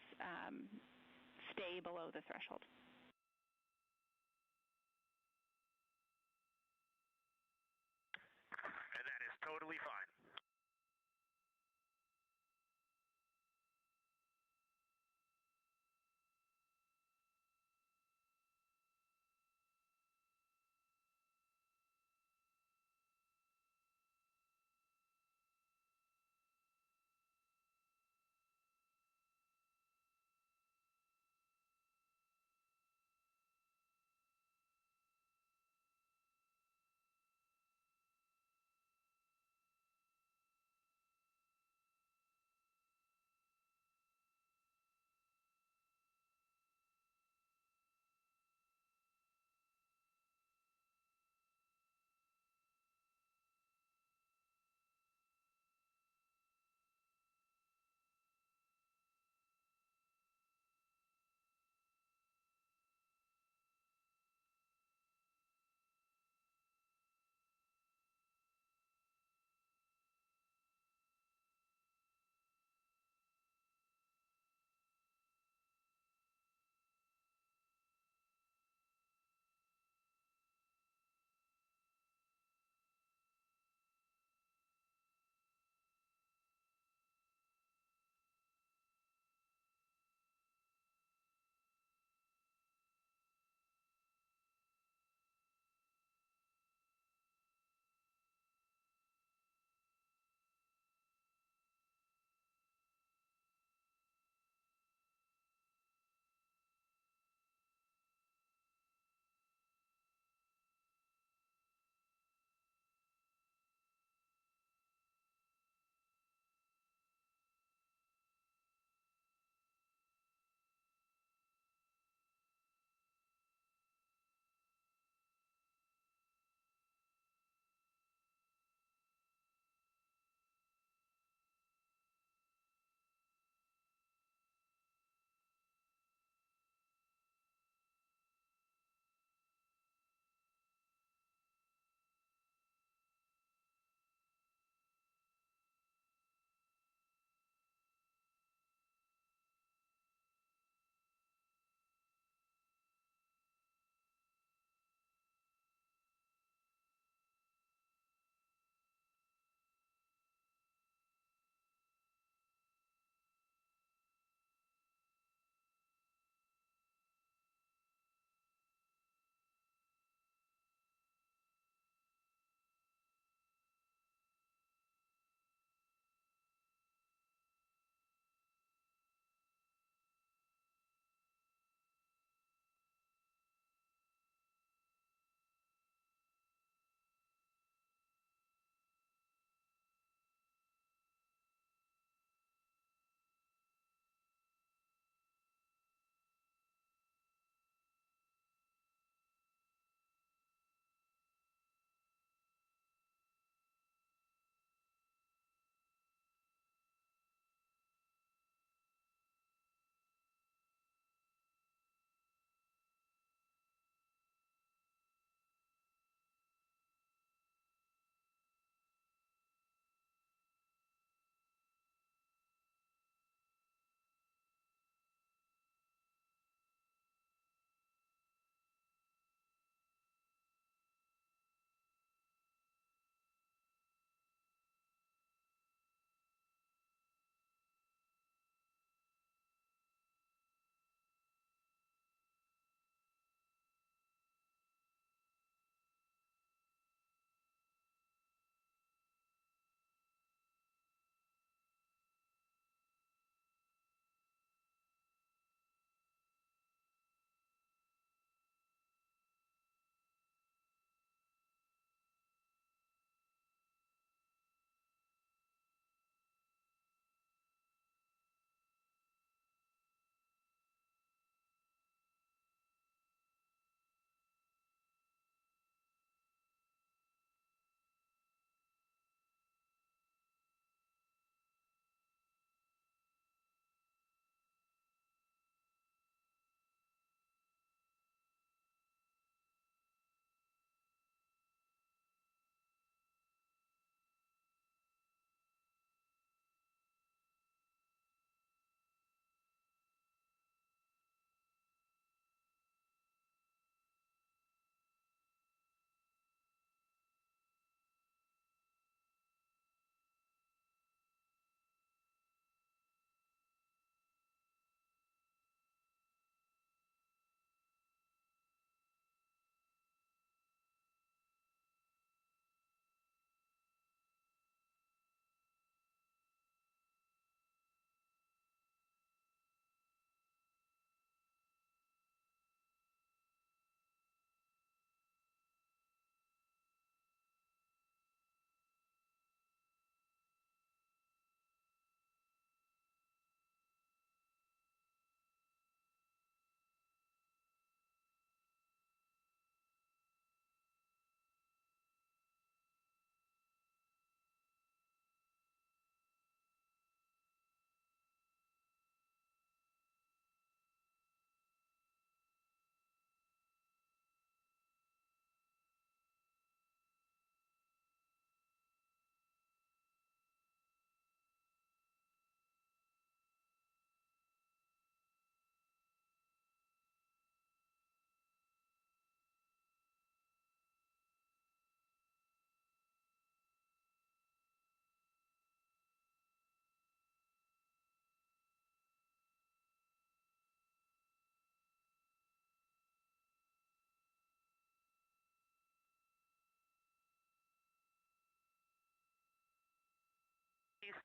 stay below the threshold. And that is totally fine.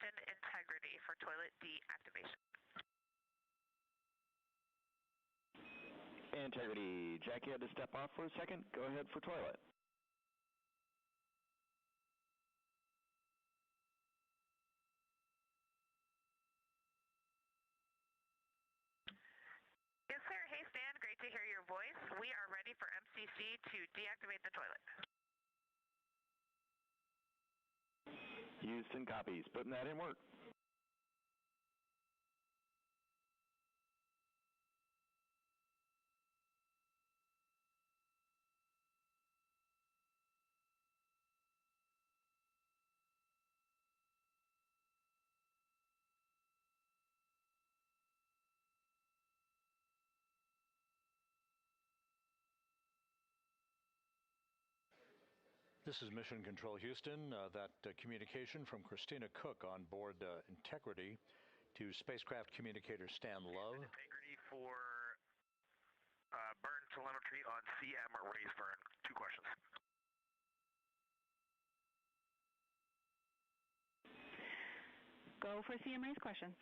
mission integrity for toilet deactivation. Integrity, Jackie had to step off for a second. Go ahead for toilet. Yes, sir. Hey, Stan. Great to hear your voice. We are ready for MCC to deactivate the toilet. Houston copies. Putting that in work. This is Mission Control Houston. That communication from Christina Cook on board Integrity to spacecraft communicator Stan Love. Integrity for burn telemetry on CM raise burn. 2 questions. Go for CM raise questions.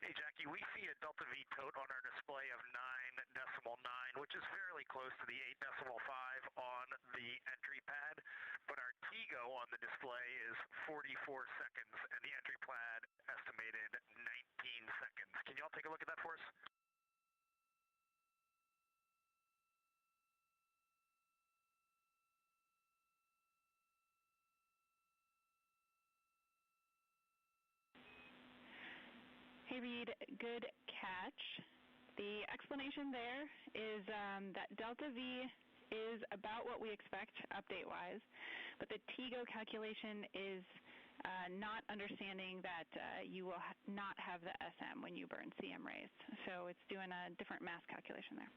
Hey, Jackie, we see a Delta V tote on our display of 9.9, which is fairly close to the 8.5 on the entry pad, but our TGO on the display is 44 seconds, and the entry pad estimated 19 seconds. Can y'all take a look at that for us? Hey, Reed, good catch. The explanation there is that Delta V is about what we expect update-wise, but the TGO calculation is not understanding that you will not have the SM when you burn CM raised. So it's doing a different mass calculation there.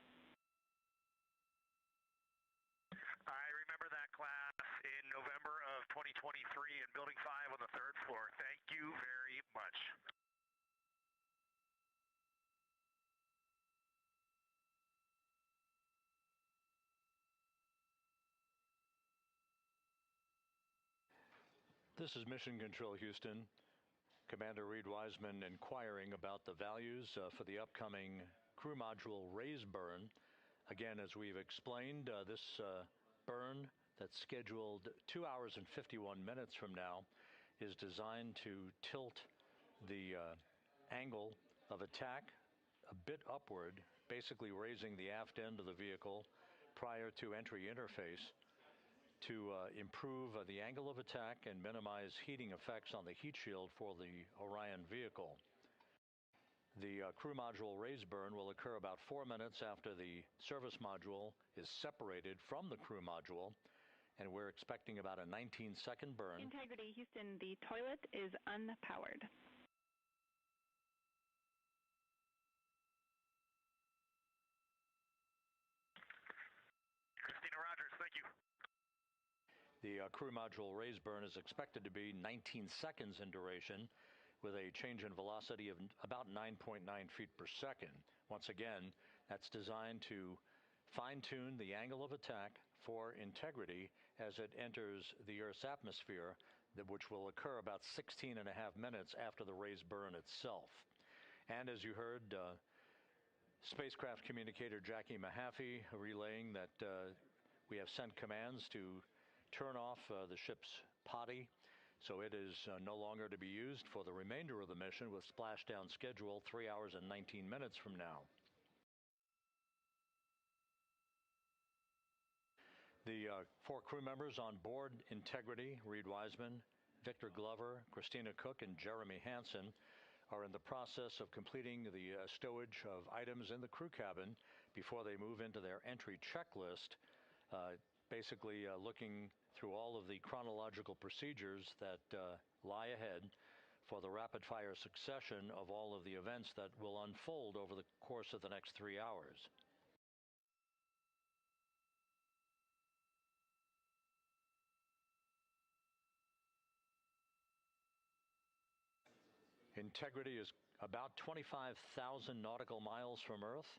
I remember that class in November of 2023 in Building 5 on the 3rd floor. Thank you very much. This is Mission Control Houston. Commander Reed Wiseman inquiring about the values for the upcoming crew module raise burn. Again, as we've explained, this burn that's scheduled 2 hours and 51 minutes from now is designed to tilt the angle of attack a bit upward, basically raising the aft end of the vehicle prior to entry interface to improve the angle of attack and minimize heating effects on the heat shield for the Orion vehicle. The crew module raise burn will occur about 4 minutes after the service module is separated from the crew module, and we're expecting about a 19-second burn. Integrity, Houston, the toilet is unpowered. Christina Rogers, thank you. The crew module raise burn is expected to be 19 seconds in duration, with a change in velocity of about 9.9 feet per second. Once again, that's designed to fine-tune the angle of attack for Integrity as it enters the Earth's atmosphere, which will occur about 16.5 minutes after the raise burn itself. And as you heard, spacecraft communicator Jackie Mahaffey relaying that we have sent commands to turn off the ship's potty, so it is no longer to be used for the remainder of the mission, with splashdown schedule 3 hours and 19 minutes from now. The 4 crew members on board Integrity, Reed Wiseman, Victor Glover, Christina Cook, and Jeremy Hansen, are in the process of completing the stowage of items in the crew cabin before they move into their entry checklist, basically looking through all of the chronological procedures that lie ahead for the rapid-fire succession of all of the events that will unfold over the course of the next 3 hours. Integrity is about 25,000 nautical miles from Earth,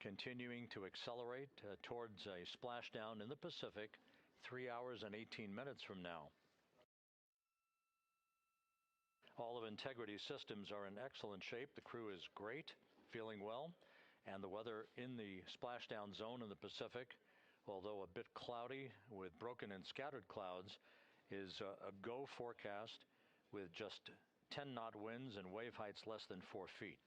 continuing to accelerate towards a splashdown in the Pacific 3 hours and 18 minutes from now. All of Integrity's systems are in excellent shape. The crew is great, feeling well, and the weather in the splashdown zone in the Pacific, although a bit cloudy with broken and scattered clouds, is a go forecast with just 10-knot winds and wave heights less than 4 feet.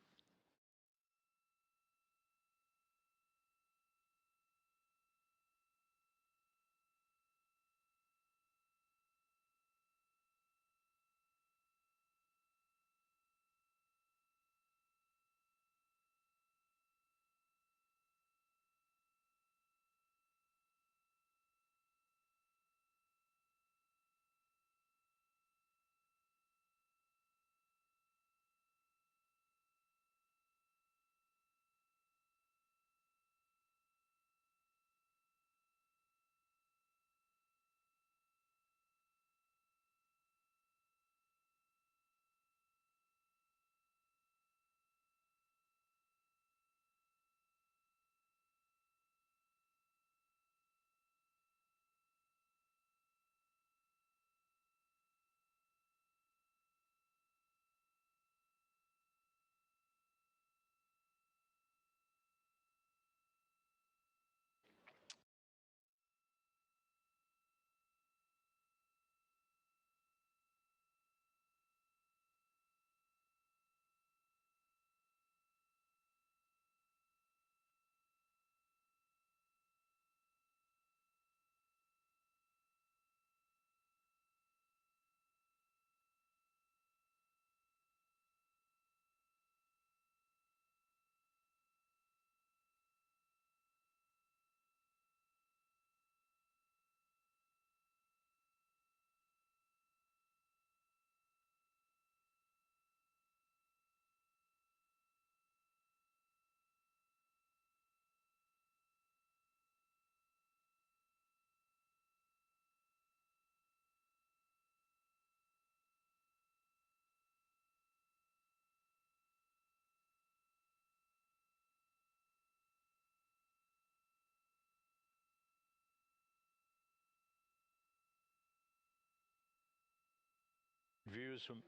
Views from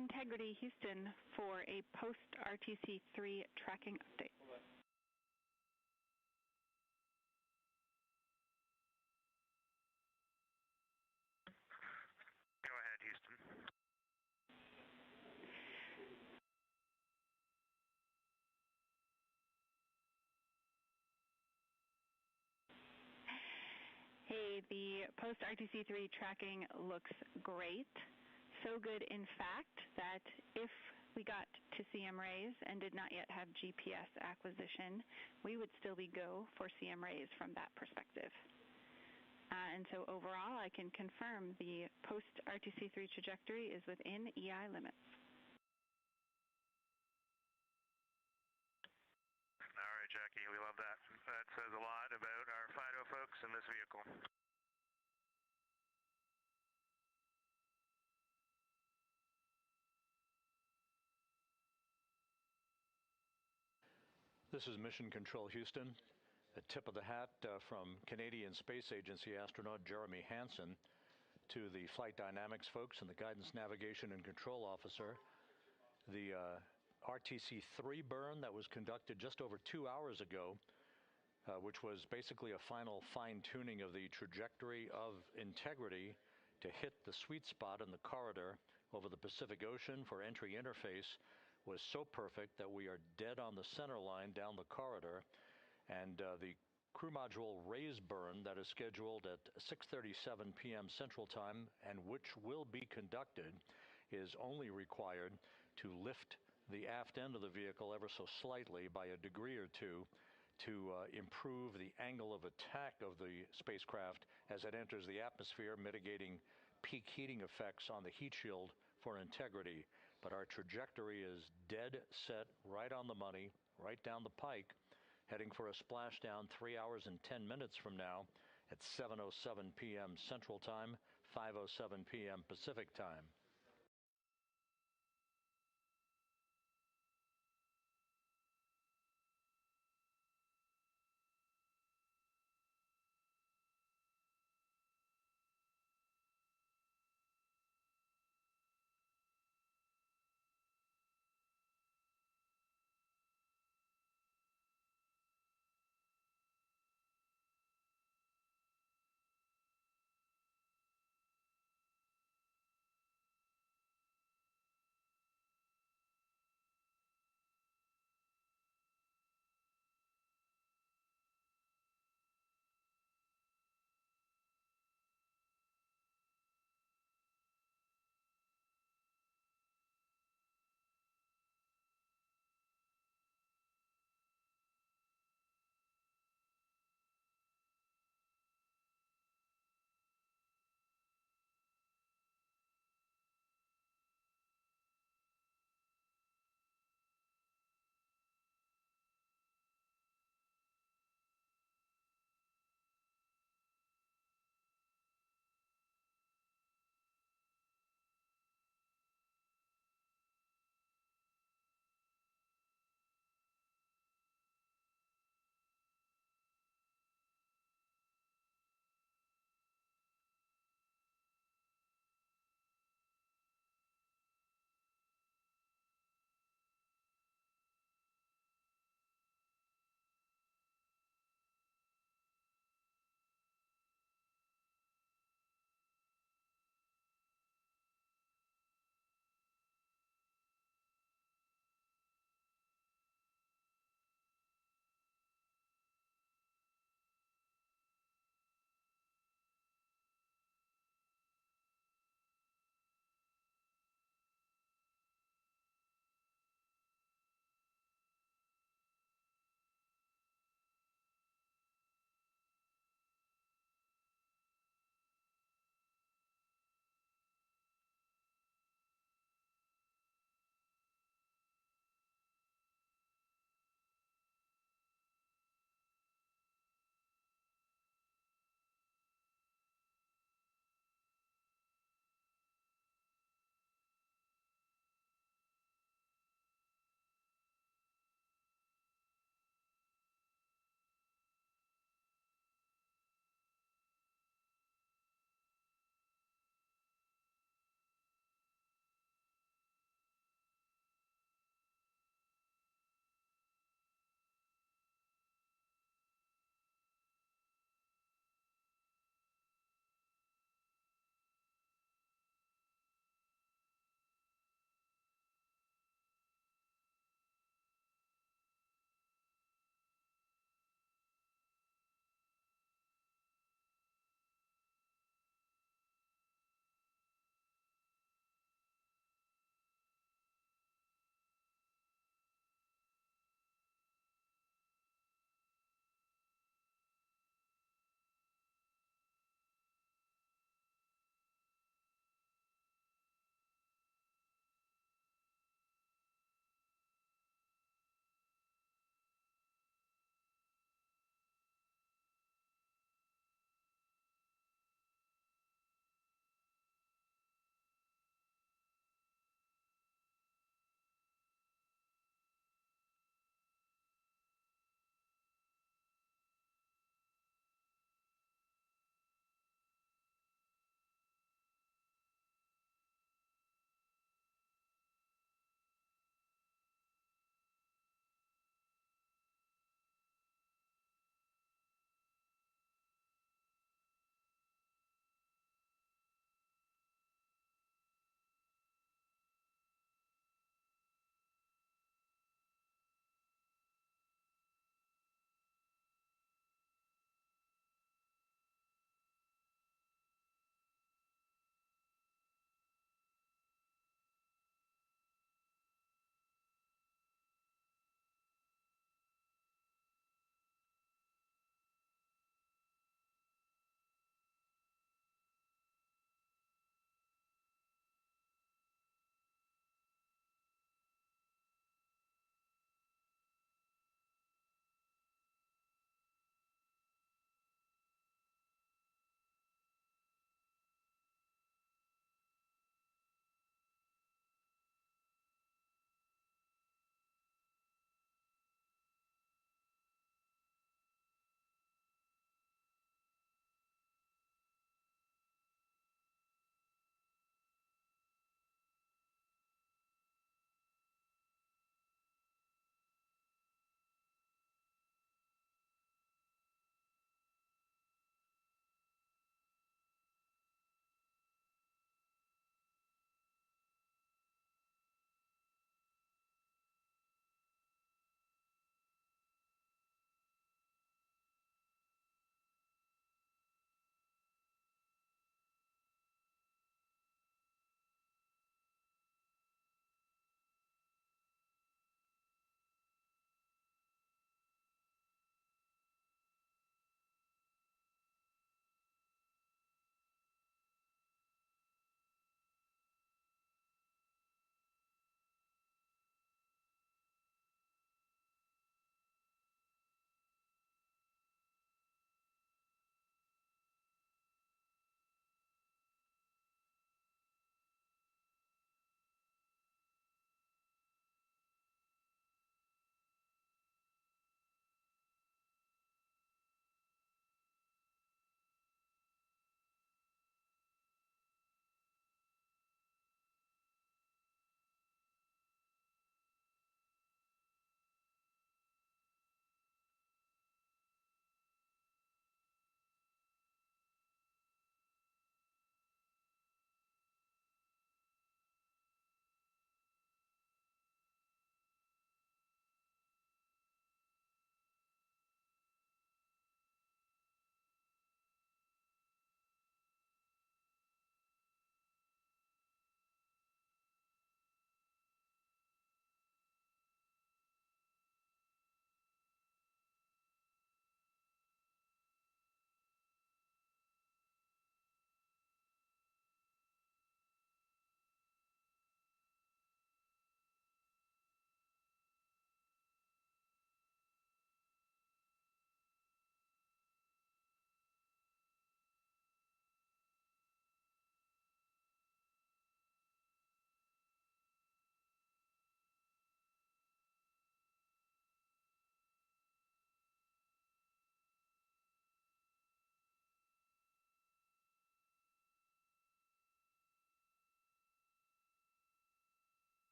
Integrity Houston for a post-RTC3 tracking update. Go ahead, Houston. Hey, the post-RTC3 tracking looks great. So good, in fact, that if we got to CM rays and did not yet have GPS acquisition, we would still be go for CM rays from that perspective. And so overall, I can confirm the post-RTC3 trajectory is within EI limits. All right, Jackie, we love that. That says a lot about our FIDO folks in this vehicle. This is Mission Control Houston. A tip of the hat from Canadian Space Agency astronaut Jeremy Hansen to the flight dynamics folks and the guidance, navigation, and control officer. The RTC-3 burn that was conducted just over 2 hours ago, which was basically a final fine-tuning of the trajectory of Integrity to hit the sweet spot in the corridor over the Pacific Ocean for entry interface, was so perfect that we are dead on the center line down the corridor. And the crew module raise burn that is scheduled at 6:37 p.m. Central Time and which will be conducted is only required to lift the aft end of the vehicle ever so slightly by a degree or two to improve the angle of attack of the spacecraft as it enters the atmosphere, mitigating peak heating effects on the heat shield for Integrity. But our trajectory is dead set, right on the money, right down the pike, heading for a splashdown 3 hours and 10 minutes from now at 7:07 p.m. Central Time, 5:07 p.m. Pacific Time.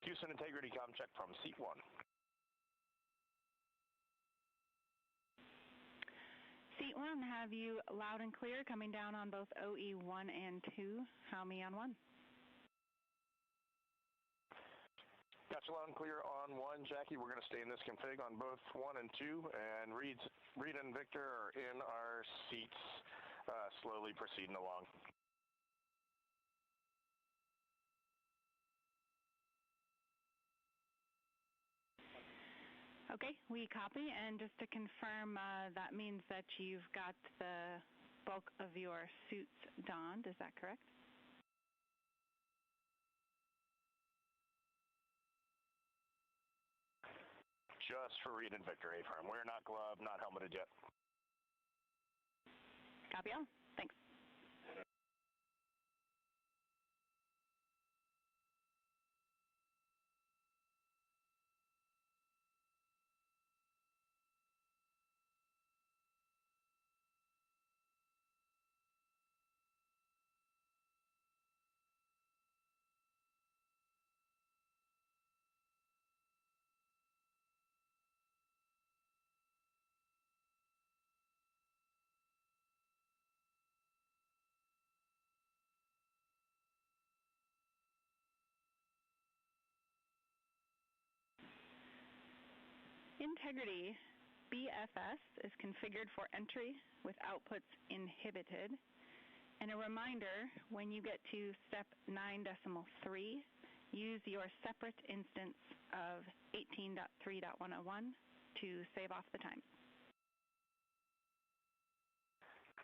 Houston integrity com check from seat 1. Seat 1, have you loud and clear coming down on both OE1 and 2. How me on 1? Got you loud and clear on 1, Jackie. We're going to stay in this config on both 1 and 2, and Reed and Victor are in our seats, slowly proceeding along. Okay, we copy, and just to confirm, that means that you've got the bulk of your suits donned, is that correct? Just for Reed and Victor, A-firm. We're not gloved, not helmeted yet. Copy all. Thanks. Integrity BFS is configured for entry with outputs inhibited. And a reminder, when you get to step 9.3, use your separate instance of 18.3.101 to save off the time.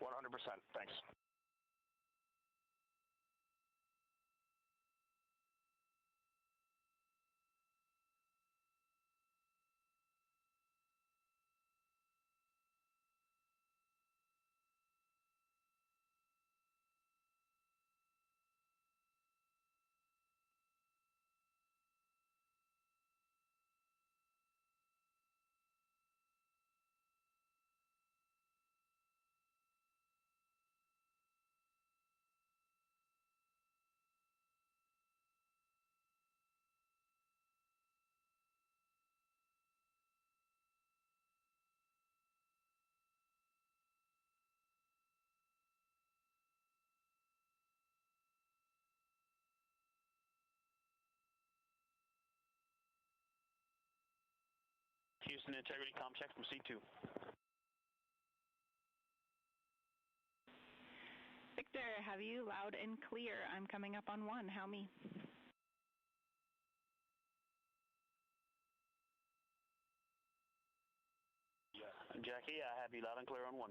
100%, thanks. Houston integrity com check from C2. Victor, have you loud and clear? I'm coming up on 1. How me? Jackie, I have you loud and clear on 1.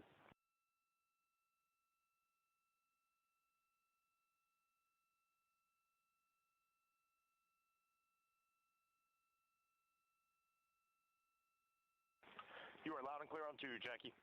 You are loud and clear on 2, Jackie.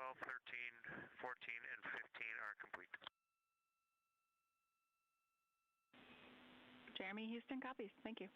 12, 13, 14, and 15 are complete. Jeremy Houston copies. Thank you.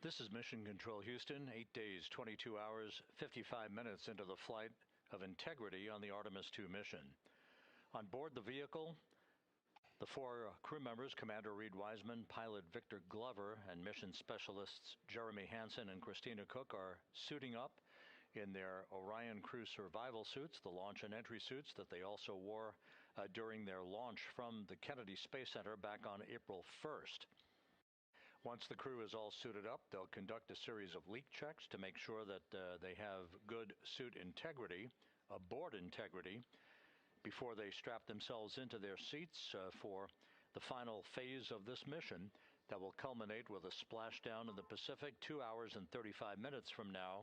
This is Mission Control Houston, 8 days, 22 hours, 55 minutes into the flight of Integrity on the Artemis II mission. On board the vehicle, the four crew members, Commander Reed Wiseman, pilot Victor Glover, and mission specialists Jeremy Hansen and Christina Cook are suiting up in their Orion crew survival suits, the launch and entry suits that they also wore during their launch from the Kennedy Space Center back on April 1st. Once the crew is all suited up, they'll conduct a series of leak checks to make sure that they have good suit integrity, aboard integrity, before they strap themselves into their seats for the final phase of this mission that will culminate with a splashdown in the Pacific 2 hours and 35 minutes from now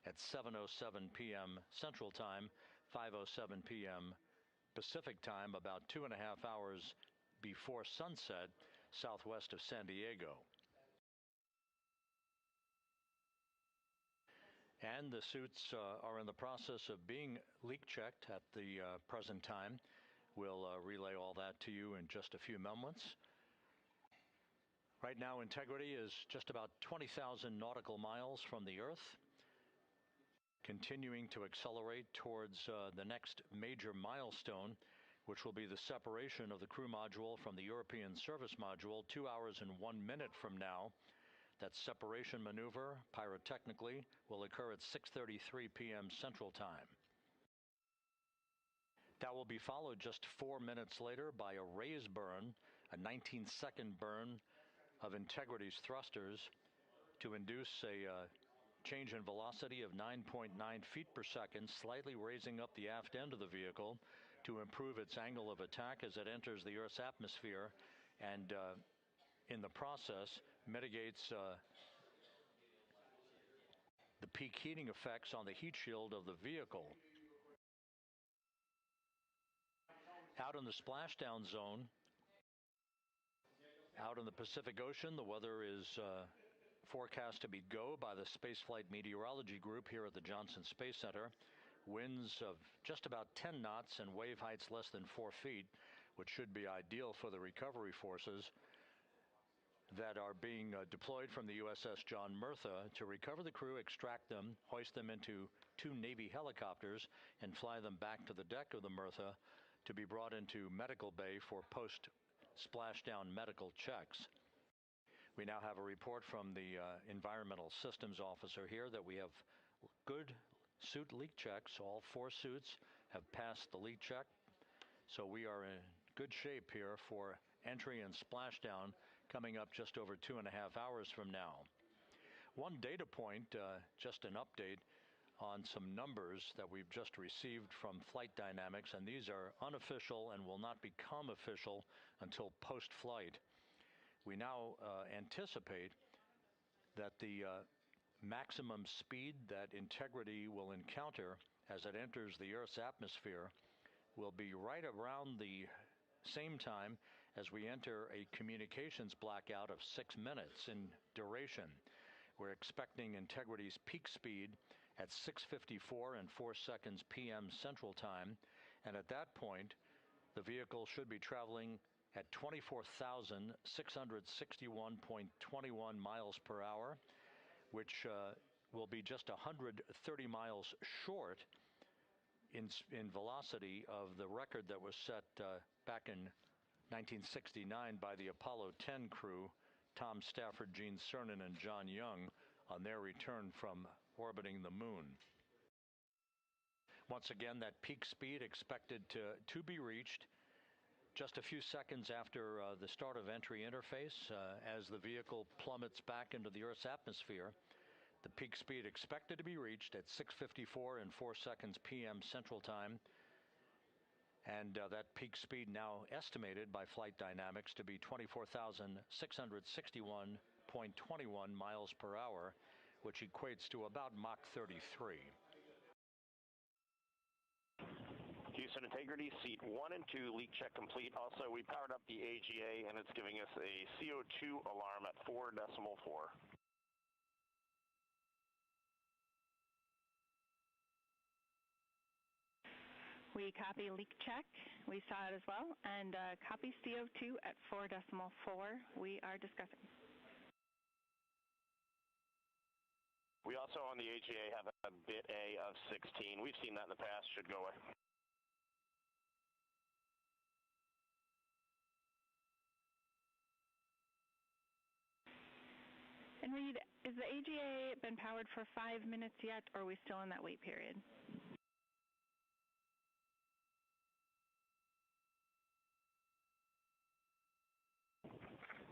at 7:07 p.m. Central Time, 5:07 p.m. Pacific Time, about 2.5 hours before sunset southwest of San Diego. And the suits are in the process of being leak checked at the present time. We'll relay all that to you in just a few moments. Right now, Integrity is just about 20,000 nautical miles from the Earth, continuing to accelerate towards the next major milestone, which will be the separation of the crew module from the European service module 2 hours and 1 minute from now. That separation maneuver, pyrotechnically, will occur at 6:33 p.m. Central Time. That will be followed just 4 minutes later by a raise burn, a 19-second burn of Integrity's thrusters to induce a change in velocity of 9.9 feet per second, slightly raising up the aft end of the vehicle to improve its angle of attack as it enters the Earth's atmosphere, and in the process mitigates the peak heating effects on the heat shield of the vehicle. Out in the splashdown zone, out in the Pacific Ocean, the weather is forecast to be go by the Spaceflight Meteorology Group here at the Johnson Space Center. Winds of just about 10 knots and wave heights less than 4 feet, which should be ideal for the recovery forces that are being deployed from the USS John Murtha to recover the crew, extract them, hoist them into 2 Navy helicopters, and fly them back to the deck of the Murtha to be brought into medical bay for post-splashdown medical checks. We now have a report from the environmental systems officer here that we have good suit leak checks. All 4 suits have passed the leak check, so we are in good shape here for entry and splashdown coming up just over 2.5 hours from now. One data point, just an update on some numbers that we've just received from Flight Dynamics, and these are unofficial and will not become official until post-flight. We now anticipate that the maximum speed that Integrity will encounter as it enters the Earth's atmosphere will be right around the same time as we enter a communications blackout of 6 minutes in duration. We're expecting Integrity's peak speed at 6:54 and 4 seconds p.m. Central Time, and at that point, the vehicle should be traveling at 24,661.21 miles per hour, which will be just 130 miles short in velocity of the record that was set back in 1969 by the Apollo 10 crew, Tom Stafford, Gene Cernan, and John Young, on their return from orbiting the moon. Once again, that peak speed expected to be reached just a few seconds after the start of entry interface as the vehicle plummets back into the Earth's atmosphere. The peak speed expected to be reached at 6:54 and 4 seconds p.m. Central Time. And that peak speed now estimated by Flight Dynamics to be 24,661.21 miles per hour, which equates to about Mach 33. Houston Integrity, seat 1 and 2, leak check complete. Also, we powered up the AGA, and it's giving us a CO2 alarm at 4.4. We copy leak check. We saw it as well. And copy CO2 at 4.4. We are discussing. We also on the AGA have a bit A of 16. We've seen that in the past. Should go away. And Reed, is the AGA been powered for 5 minutes yet, or are we still in that wait period?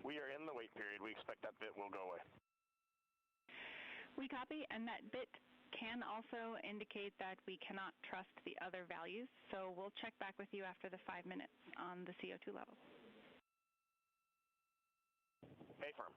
We are in the wait period. We expect that bit will go away. We copy, and that bit can also indicate that we cannot trust the other values, so we'll check back with you after the 5 minutes on the CO2 level. A-firm.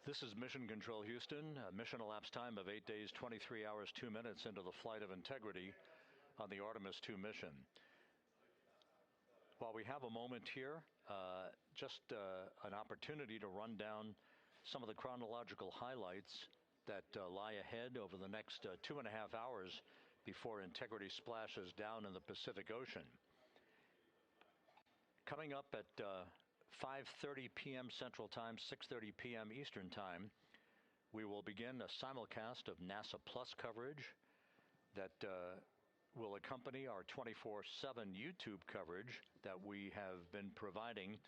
This is Mission Control Houston. Mission elapsed time of 8 days, 23 hours, 2 minutes into the flight of Integrity on the Artemis 2 mission. While we have a moment here, just an opportunity to run down some of the chronological highlights that lie ahead over the next 2.5 hours before Integrity splashes down in the Pacific Ocean. Coming up at 5:30 p.m. Central Time, 6:30 p.m. Eastern Time, we will begin a simulcast of NASA Plus coverage that will accompany our 24/7 YouTube coverage that we have been providing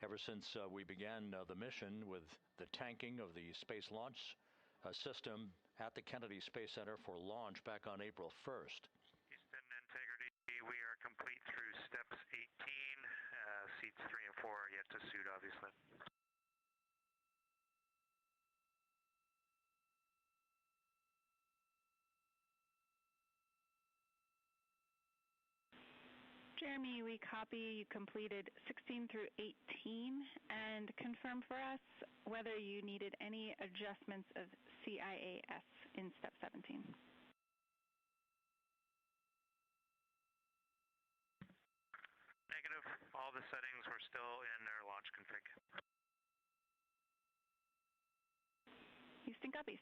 ever since we began the mission with the tanking of the Space Launch System at the Kennedy Space Center for launch back on April 1st. Houston, Integrity, we are complete through steps 18. Seats 3 and 4 are yet to suit, obviously. Jeremy, we copy you completed 16 through 18, and confirm for us whether you needed any adjustments of CIAS in step 17. Negative. All the settings were still in their launch config. Houston copies.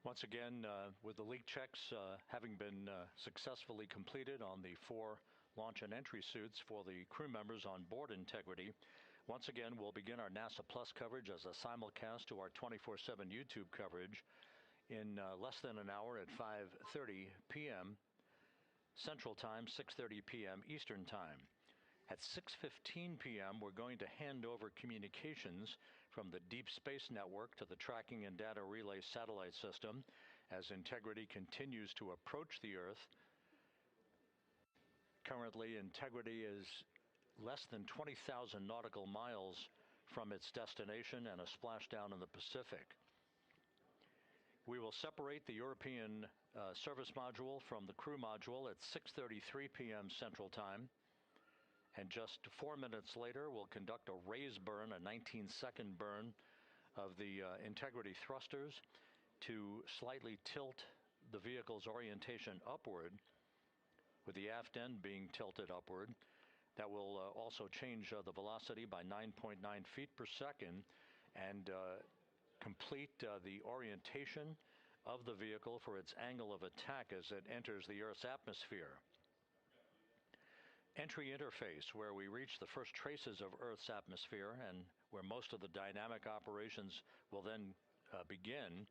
Once again, with the leak checks having been successfully completed on the 4 launch and entry suits for the crew members on board Integrity, once again we'll begin our NASA Plus coverage as a simulcast to our 24/7 YouTube coverage in less than an hour at 5:30 p.m. Central Time, 6:30 p.m. Eastern Time. At 6:15 p.m., we're going to hand over communications from the Deep Space Network to the Tracking and Data Relay Satellite System as Integrity continues to approach the Earth. Currently, Integrity is less than 20,000 nautical miles from its destination and a splashdown in the Pacific. We will separate the European service module from the crew module at 6:33 p.m. Central Time. And just 4 minutes later, we'll conduct a raise burn, a 19-second burn of the Integrity thrusters to slightly tilt the vehicle's orientation upward, with the aft end being tilted upward. That will also change the velocity by 9.9 feet per second and complete the orientation of the vehicle for its angle of attack as it enters the Earth's atmosphere. Entry interface, where we reach the first traces of Earth's atmosphere and where most of the dynamic operations will then begin.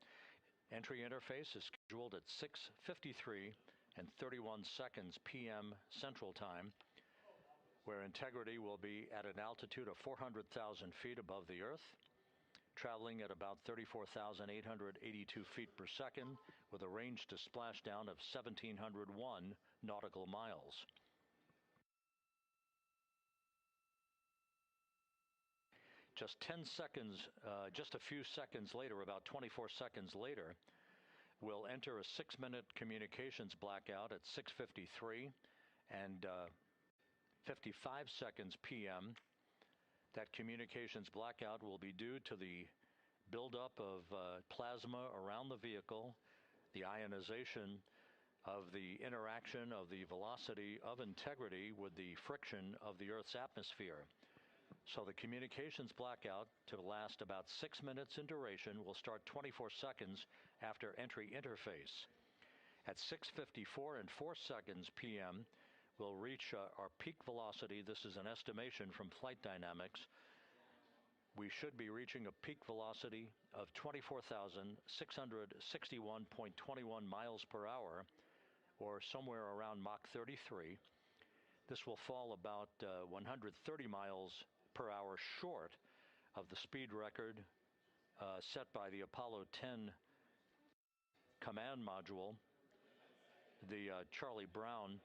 Entry interface is scheduled at 6:53 and 31 seconds p.m. Central Time, where Integrity will be at an altitude of 400,000 feet above the Earth, traveling at about 34,882 feet per second with a range to splashdown of 1,701 nautical miles. Just 10 seconds, just a few seconds later, about 24 seconds later, we'll enter a 6-minute communications blackout at 6:53 and 55 seconds p.m. That communications blackout will be due to the buildup of plasma around the vehicle, the ionization of the interaction of the velocity of Integrity with the friction of the Earth's atmosphere. So the communications blackout, to last about 6 minutes in duration, will start 24 seconds after entry interface. At 6:54 and 4 seconds p.m., we'll reach our peak velocity. This is an estimation from Flight Dynamics. We should be reaching a peak velocity of 24,661.21 miles per hour, or somewhere around Mach 33. This will fall about 130 miles per hour short of the speed record set by the Apollo 10 command module, the Charlie Brown,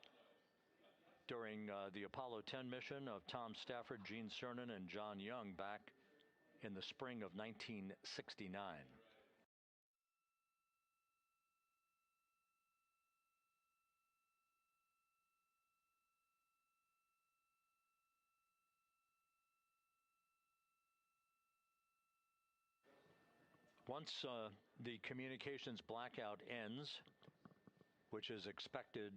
during the Apollo 10 mission of Tom Stafford, Gene Cernan, and John Young back in the spring of 1969. Once the communications blackout ends, which is expected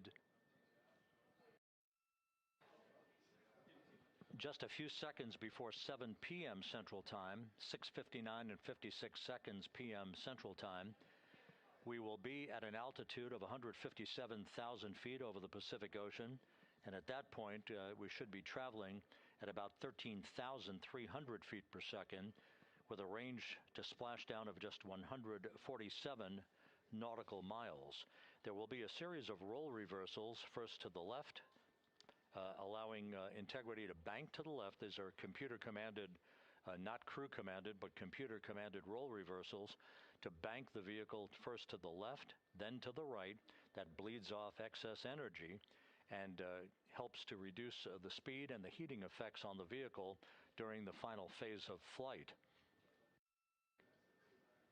just a few seconds before 7 p.m. Central Time, 6:59 and 56 seconds p.m. Central Time, we will be at an altitude of 157,000 feet over the Pacific Ocean, and at that point we should be traveling at about 13,300 feet per second, with a range to splashdown of just 147 nautical miles. There will be a series of roll reversals, first to the left, allowing Integrity to bank to the left. These are computer-commanded, not crew-commanded, but computer-commanded roll reversals to bank the vehicle first to the left, then to the right. That bleeds off excess energy and helps to reduce the speed and the heating effects on the vehicle during the final phase of flight.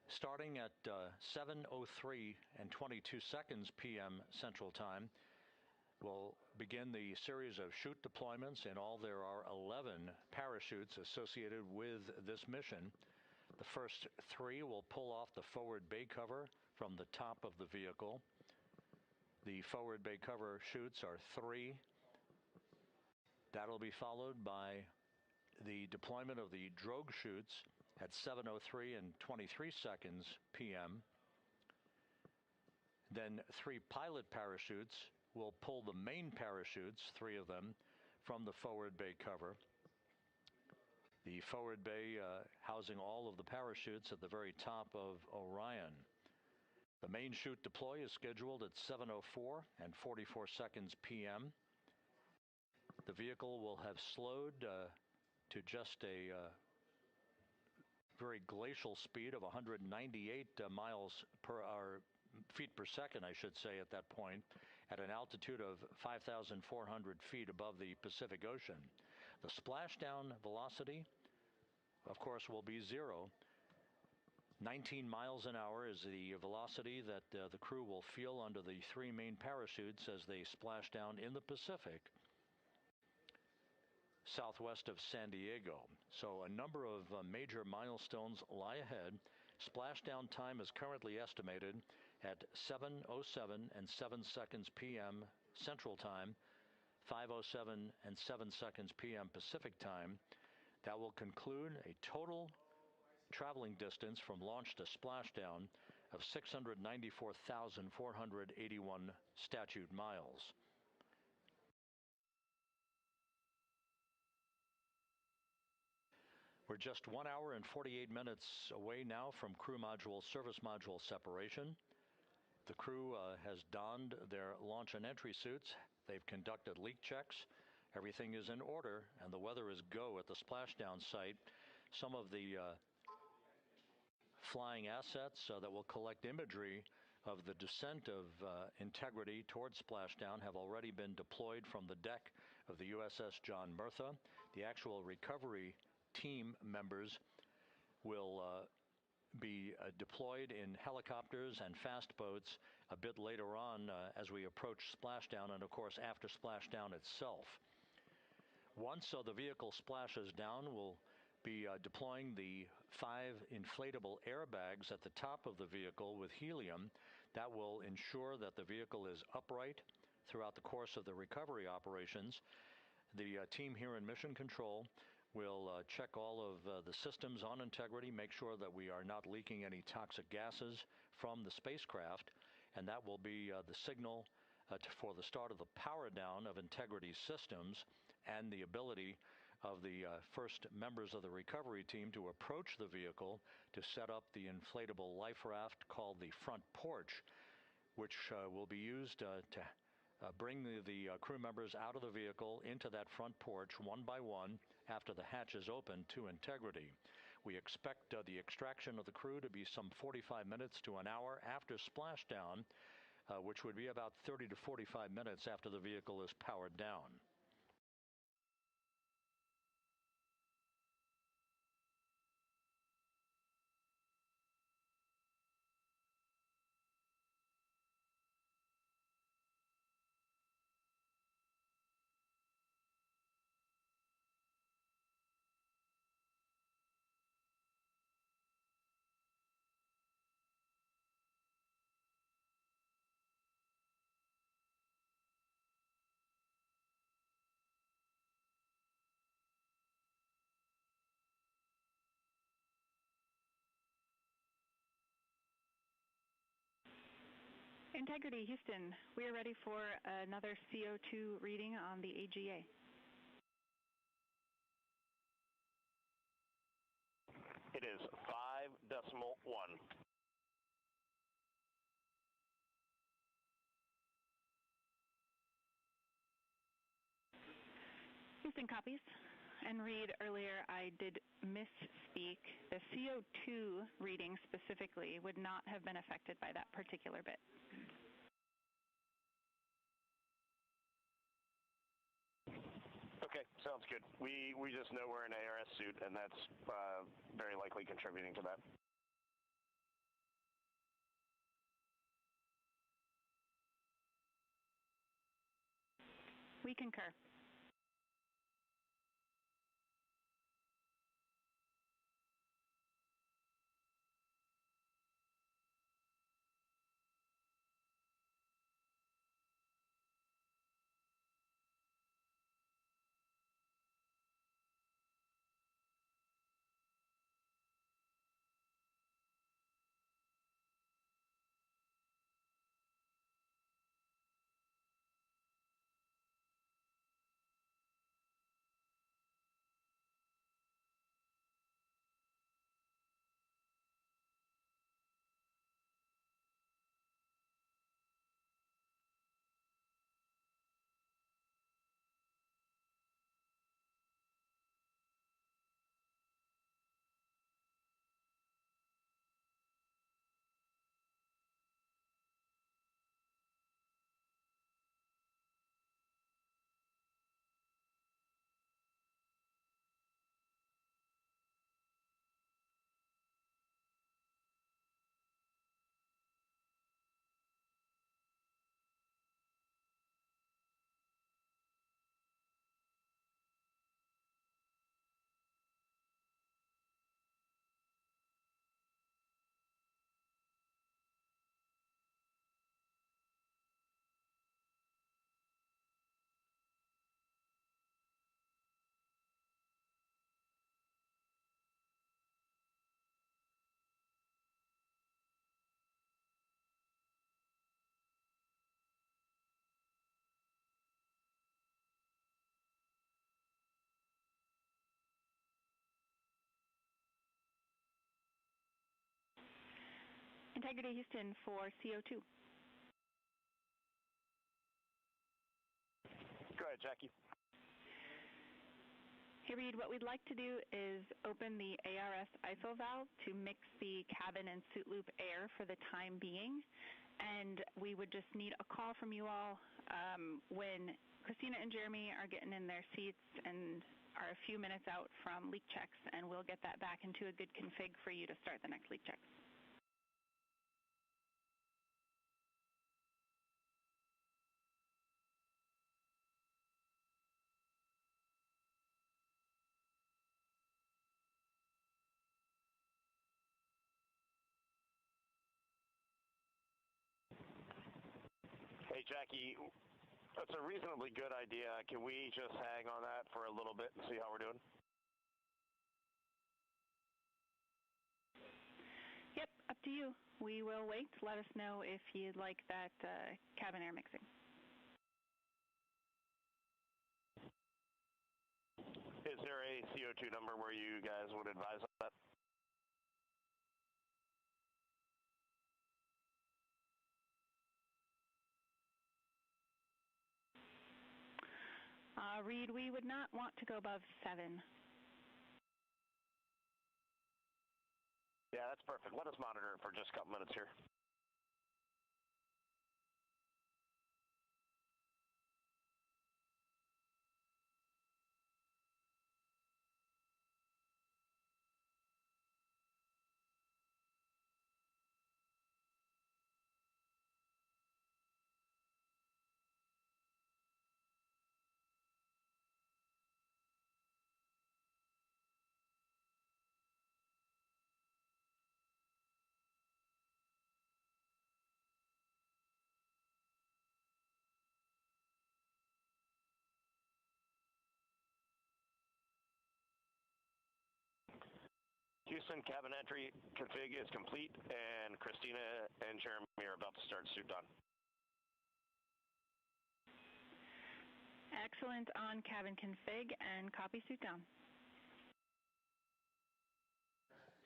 Starting at 7:03 and 22 seconds p.m. Central Time, we'll begin the series of chute deployments. In all, there are 11 parachutes associated with this mission. The first 3 will pull off the forward bay cover from the top of the vehicle. The forward bay cover chutes are 3. That'll be followed by the deployment of the drogue chutes at 7:03 and 23 seconds p.m. Then 3 pilot parachutes will pull the main parachutes, 3 of them, from the forward bay cover. The forward bay housing all of the parachutes at the very top of Orion. The main chute deploy is scheduled at 7:04 and 44 seconds p.m. The vehicle will have slowed to just a very glacial speed of 198 miles per hour, feet per second, I should say, at that point, at an altitude of 5,400 feet above the Pacific Ocean. The splashdown velocity, of course, will be 0. 19 miles an hour is the velocity that the crew will feel under the 3 main parachutes as they splash down in the Pacific, southwest of San Diego. So a number of major milestones lie ahead. Splashdown time is currently estimated at 7:07 and 7 seconds p.m. Central Time, 5:07 and 7 seconds p.m. Pacific Time. That will conclude a total traveling distance from launch to splashdown of 694,481 statute miles. We're just 1 hour and 48 minutes away now from crew module service module separation. The crew has donned their launch and entry suits. They've conducted leak checks. Everything is in order, and the weather is go at the splashdown site. Some of the flying assets that will collect imagery of the descent of Integrity towards splashdown have already been deployed from the deck of the USS John Murtha. The actual recovery team members will be deployed in helicopters and fast boats a bit later on as we approach splashdown, and of course after splashdown itself. Once the vehicle splashes down, we'll be deploying the 5 inflatable airbags at the top of the vehicle with helium. That will ensure that the vehicle is upright throughout the course of the recovery operations. The team here in Mission Control will check all of the systems on Integrity, make sure that we are not leaking any toxic gases from the spacecraft, and that will be the signal for the start of the power down of Integrity systems and the ability of the first members of the recovery team to approach the vehicle to set up the inflatable life raft called the front porch, which will be used to bring the crew members out of the vehicle into that front porch one by one after the hatch is open to Integrity. We expect the extraction of the crew to be some 45 minutes to an hour after splashdown, which would be about 30 to 45 minutes after the vehicle is powered down. Integrity, Houston, we are ready for another CO2 reading on the AGA. It is 5.1. Houston copies. And Reed, earlier I did misspeak. The CO2 reading specifically would not have been affected by that particular bit. Okay, sounds good. We just know we're in an ARS suit, and that's very likely contributing to that. We concur. Integrity, Houston, for CO2. Go ahead, Jackie. Hey, Reed, what we'd like to do is open the ARS ISO valve to mix the cabin and suit loop air for the time being. And we would just need a call from you all when Christina and Jeremy are getting in their seats and are a few minutes out from leak checks, and we'll get that back into a good config for you to start the next leak check. Hey, Jackie, that's a reasonably good idea. Can we just hang on that for a little bit and see how we're doing? Yep, up to you. We will wait. Let us know if you'd like that cabin air mixing. Is there a CO2 number where you guys would advise on that? Reed, we would not want to go above 7. Yeah, that's perfect. Let us monitor it for just a couple minutes here. Houston, cabin entry config is complete, and Christina and Jeremy are about to start suit on. Excellent on cabin config and copy suit down.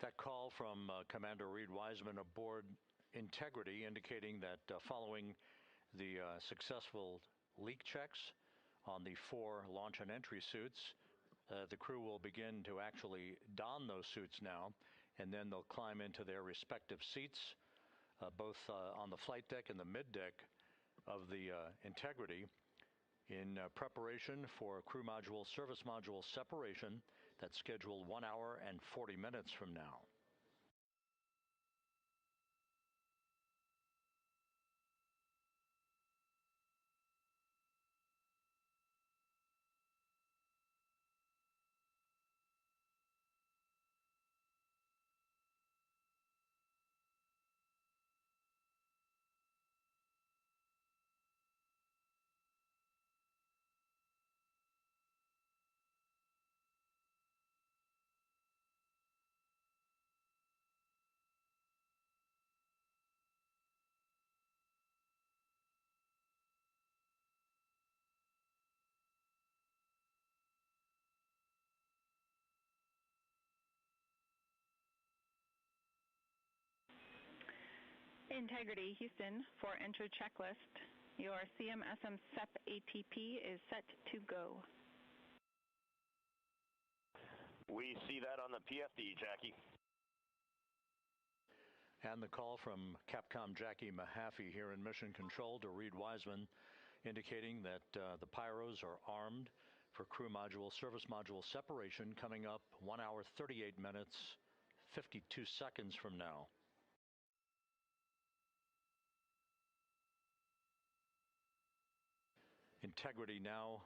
That call from Commander Reed Wiseman aboard Integrity indicating that following the successful leak checks on the 4 launch and entry suits, the crew will begin to actually don those suits now, and then they'll climb into their respective seats, both on the flight deck and the mid deck of the Integrity, in preparation for crew module service module separation that's scheduled 1 hour and 40 minutes from now. Integrity, Houston, for entry checklist. Your CMSM SEP ATP is set to go. We see that on the PFD, Jackie. And the call from Capcom Jackie Mahaffey here in Mission Control to Reed Wiseman, indicating that the pyros are armed for crew module, service module separation coming up 1 hour, 38 minutes, 52 seconds from now. Integrity now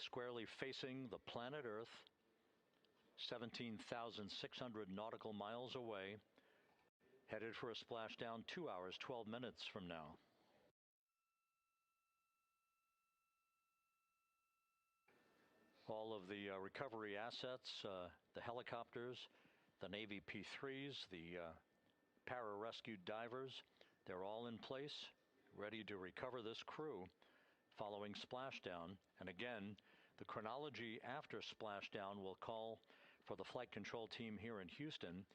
squarely facing the planet Earth, 17,600 nautical miles away, headed for a splashdown 2 hours, 12 minutes from now. All of the recovery assets, the helicopters, the Navy P-3s, the pararescue divers, they're all in place, ready to recover this crew following splashdown. And again, the chronology after splashdown will call for the flight control team here in Houston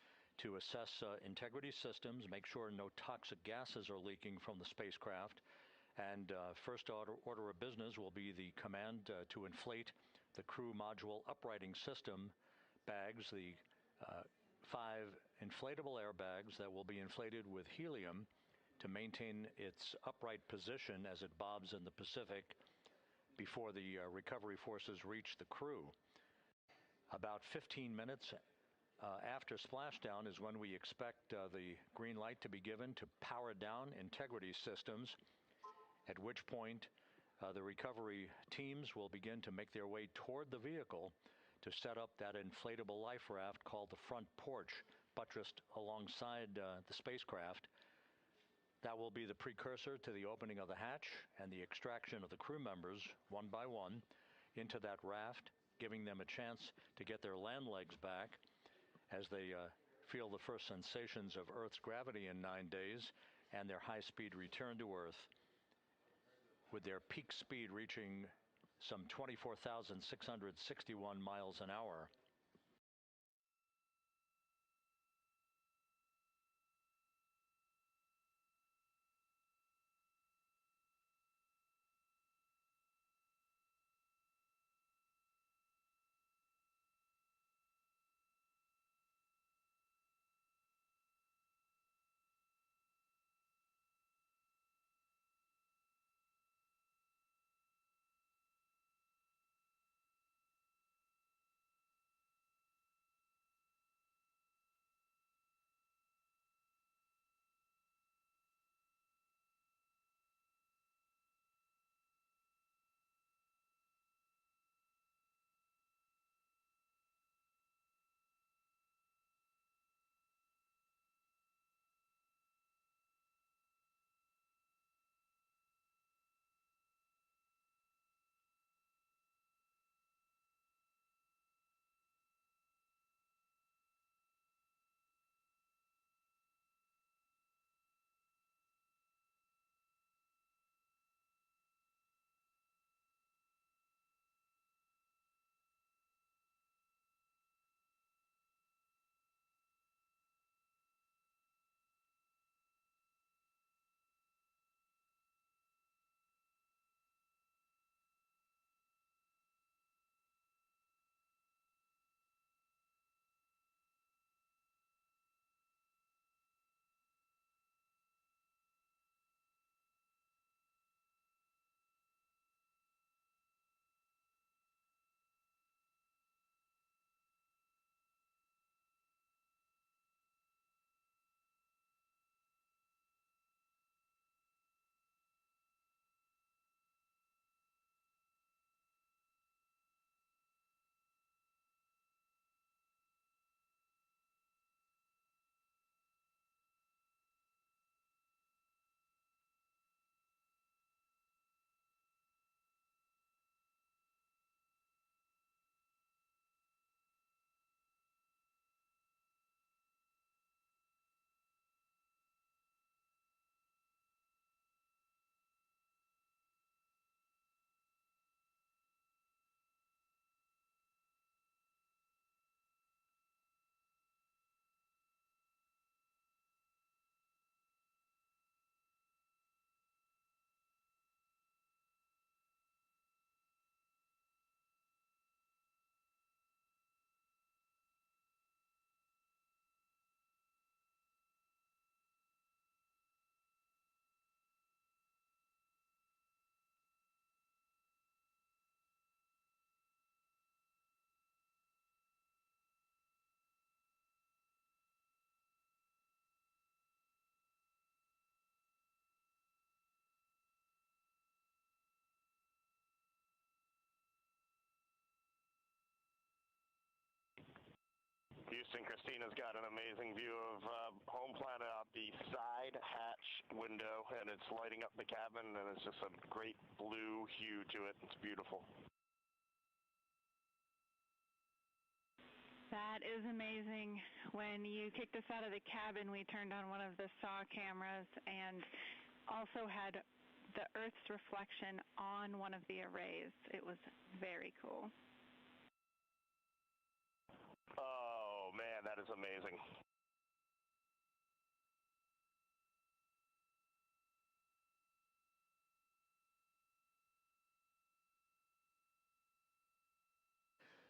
to assess integrity systems, make sure no toxic gases are leaking from the spacecraft. And first order of business will be the command to inflate the crew module uprighting system bags, the 5 inflatable airbags that will be inflated with helium to maintain its upright position as it bobs in the Pacific before the recovery forces reach the crew. About 15 minutes after splashdown is when we expect the green light to be given to power down integrity systems, at which point the recovery teams will begin to make their way toward the vehicle to set up that inflatable life raft called the front porch, buttressed alongside the spacecraft. That will be the precursor to the opening of the hatch and the extraction of the crew members, one by one, into that raft, giving them a chance to get their land legs back as they feel the first sensations of Earth's gravity in 9 days and their high-speed return to Earth, with their peak speed reaching some 24,661 miles an hour. Houston. Christina's got an amazing view of home planet out the side hatch window, and it's lighting up the cabin, and it's just a great blue hue to it. It's beautiful. That is amazing. When you kicked us out of the cabin, we turned on one of the SAW cameras and also had the Earth's reflection on one of the arrays. It was very cool. Oh, man, that is amazing.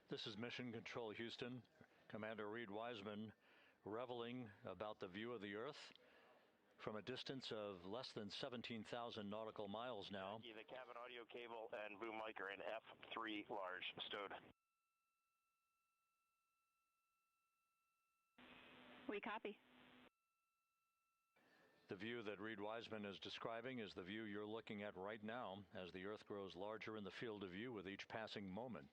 This is Mission Control Houston. Commander Reed Wiseman reveling about the view of the Earth from a distance of less than 17,000 nautical miles now. The cabin audio cable and boom mic are in F3 large stowed. We copy. The view that Reed Wiseman is describing is the view you're looking at right now as the Earth grows larger in the field of view with each passing moment.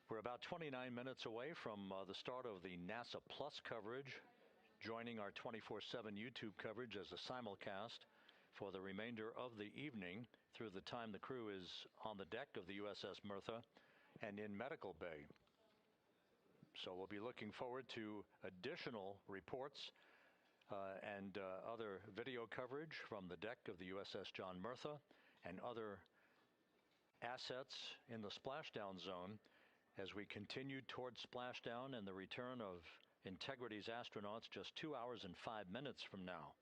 We're about 29 minutes away from the start of the NASA Plus coverage, joining our 24/7 YouTube coverage as a simulcast for the remainder of the evening through the time the crew is on the deck of the USS Mertha and in medical bay. So we'll be looking forward to additional reports and other video coverage from the deck of the USS John Mertha and other assets in the splashdown zone as we continue toward splashdown and the return of Integrity's astronauts just 2 hours and 5 minutes from now.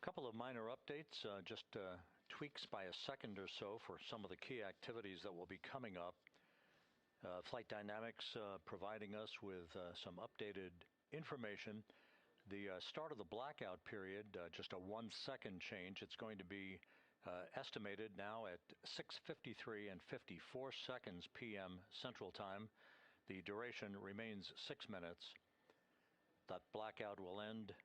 Couple of minor updates, just tweaks by a second or so for some of the key activities that will be coming up. Flight Dynamics providing us with some updated information. The start of the blackout period, just a 1 second change. It's going to be estimated now at 6:53 and 54 seconds p.m. Central Time. The duration remains 6 minutes. That blackout will end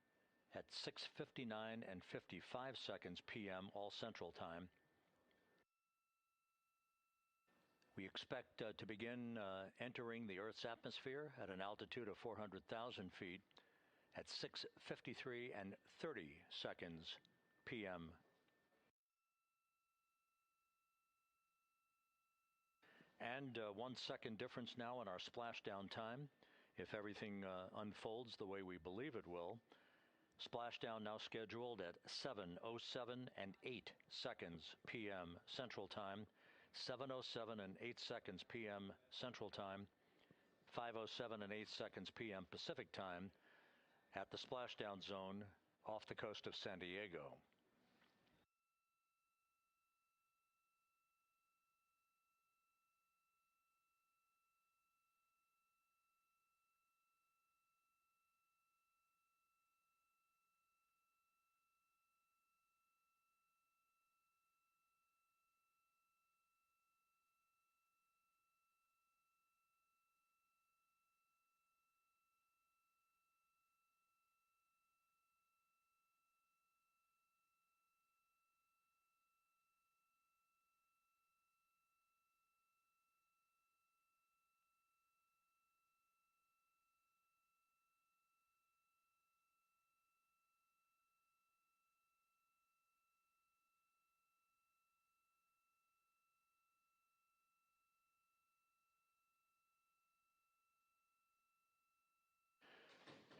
at 6:59 and 55 seconds p.m. all Central Time. We expect to begin entering the Earth's atmosphere at an altitude of 400,000 feet at 6:53 and 30 seconds p.m. And 1 second difference now in our splashdown time, if everything unfolds the way we believe it will. Splashdown now scheduled at 7:07 and 8 seconds p.m. Central Time, 7:07 and 8 seconds p.m. Central Time, 5:07 and 8 seconds p.m. Pacific Time at the splashdown zone off the coast of San Diego.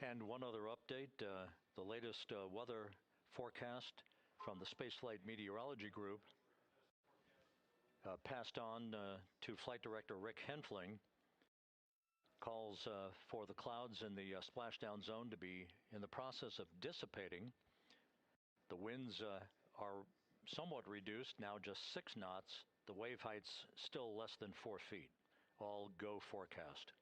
And one other update, the latest weather forecast from the Spaceflight Meteorology Group passed on to Flight Director Rick Henfling, calls for the clouds in the splashdown zone to be in the process of dissipating. The winds are somewhat reduced, now just 6 knots. The wave height's still less than 4 feet. All go forecast.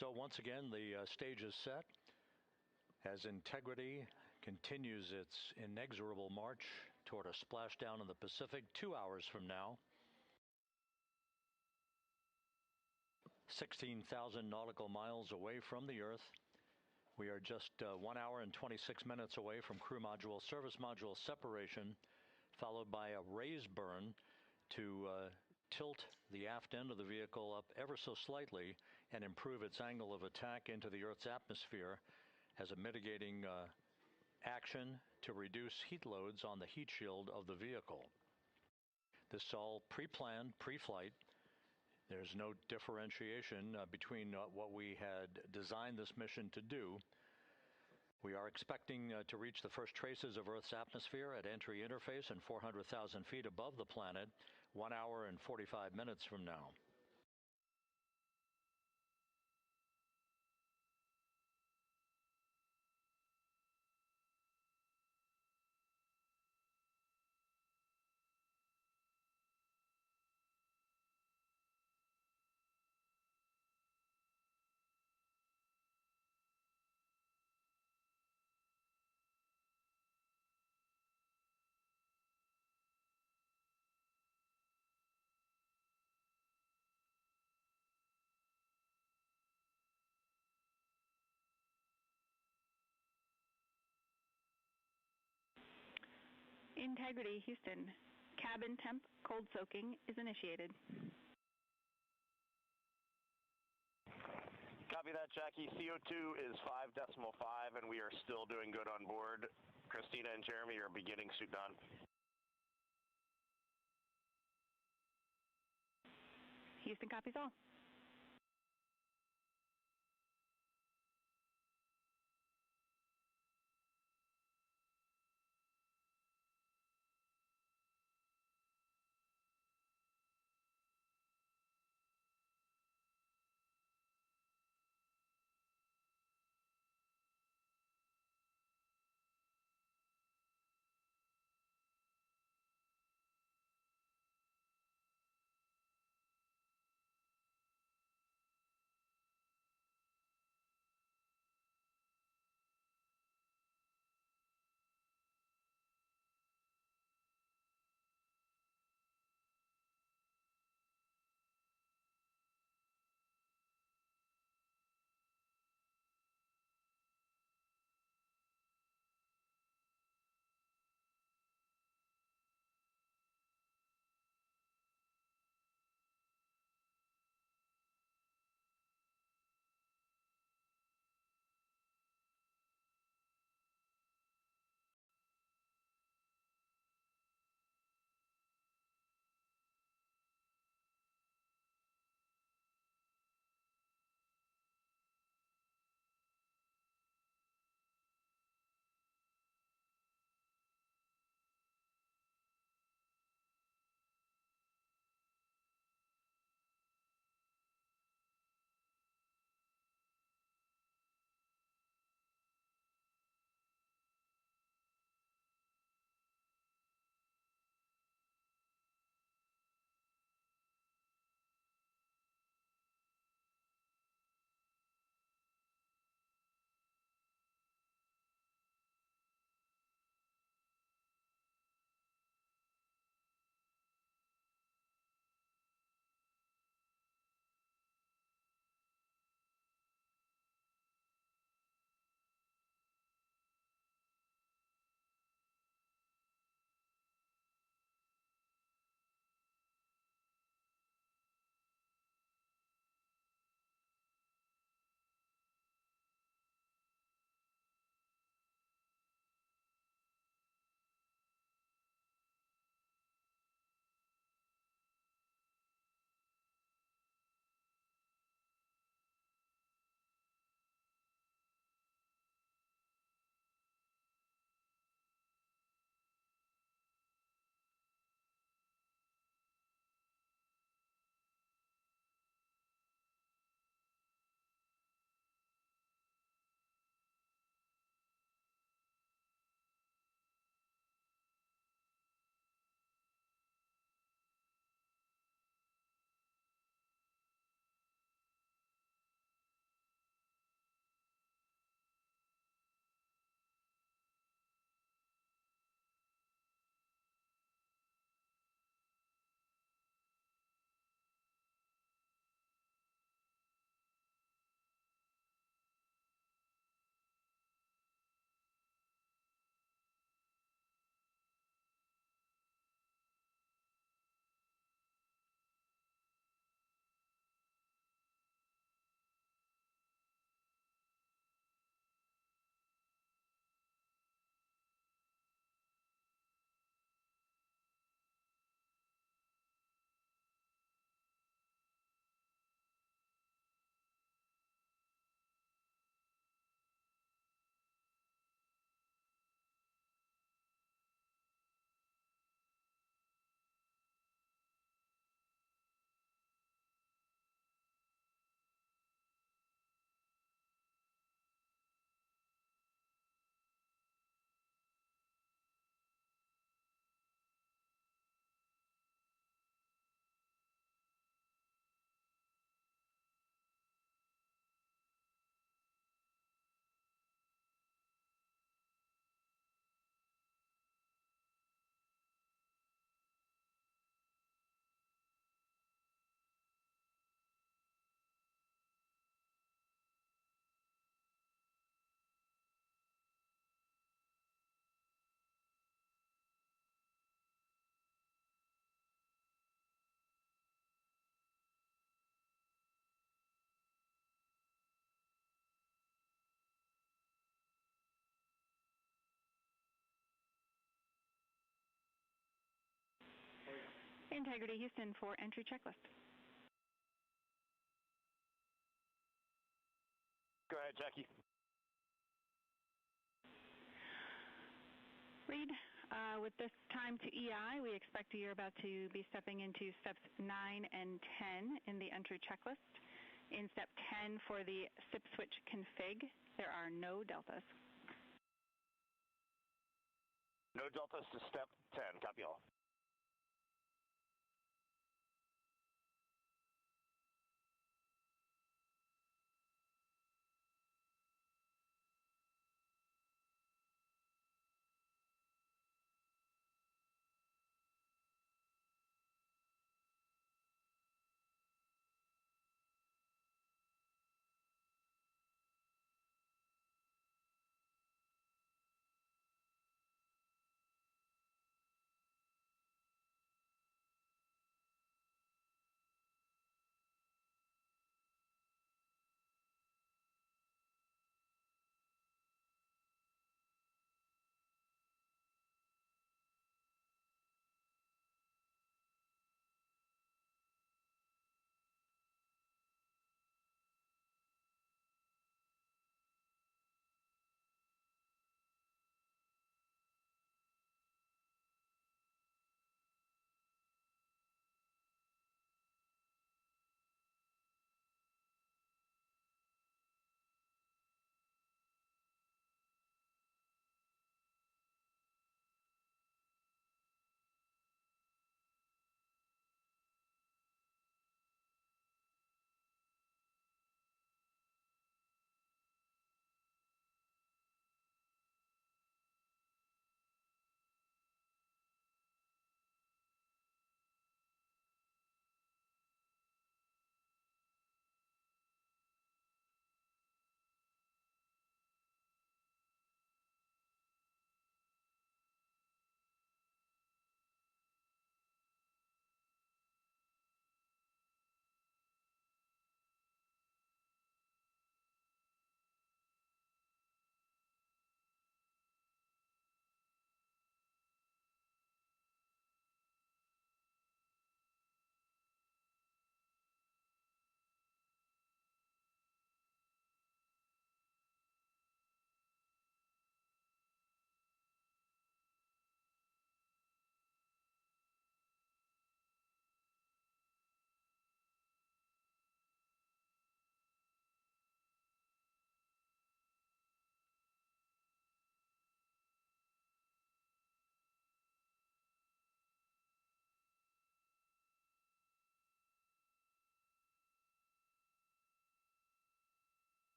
So once again, the stage is set as Integrity continues its inexorable march toward a splashdown in the Pacific 2 hours from now. 16,000 nautical miles away from the Earth. We are just 1 hour and 26 minutes away from crew module, service module separation, followed by a raise burn to tilt the aft end of the vehicle up ever so slightly and improve its angle of attack into the Earth's atmosphere as a mitigating action to reduce heat loads on the heat shield of the vehicle. This is all pre-planned, pre-flight. There's no differentiation between what we had designed this mission to do. We are expecting to reach the first traces of Earth's atmosphere at entry interface and 400,000 feet above the planet 1 hour and 45 minutes from now. Integrity, Houston. Cabin temp cold soaking is initiated. Copy that, Jackie. CO2 is 5.5, and we are still doing good on board. Christina and Jeremy are beginning suit down. Houston copies all. Integrity Houston for entry checklist. Go ahead, Jackie. Reed, with this time to EI, we expect you're about to be stepping into steps 9 and 10 in the entry checklist. In step 10 for the SIP switch config, there are no deltas. No deltas to step 10. Copy all.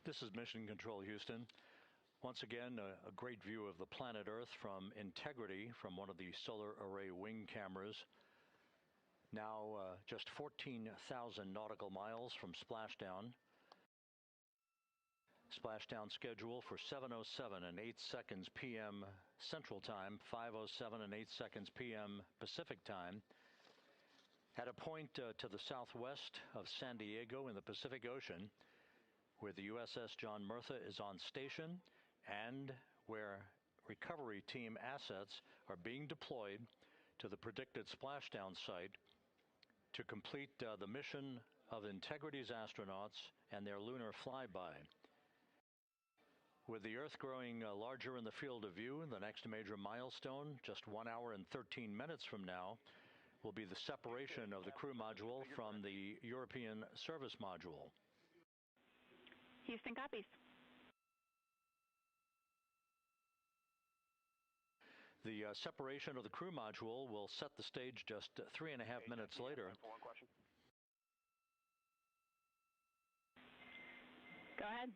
This is Mission Control, Houston. Once again, a great view of the planet Earth from Integrity from one of the solar array wing cameras. Now just 14,000 nautical miles from splashdown. Splashdown schedule for 7:07 and 8 seconds p.m. Central Time, 5:07 and 8 seconds p.m. Pacific Time. At a point to the southwest of San Diego in the Pacific Ocean, where the USS John Murtha is on station and where recovery team assets are being deployed to the predicted splashdown site to complete the mission of Integrity's astronauts and their lunar flyby. With the Earth growing larger in the field of view, the next major milestone, just 1 hour and 13 minutes from now, will be the separation of the crew module from the European service module. Houston copies. The separation of the crew module will set the stage just 3.5 minutes later. One question. Go ahead.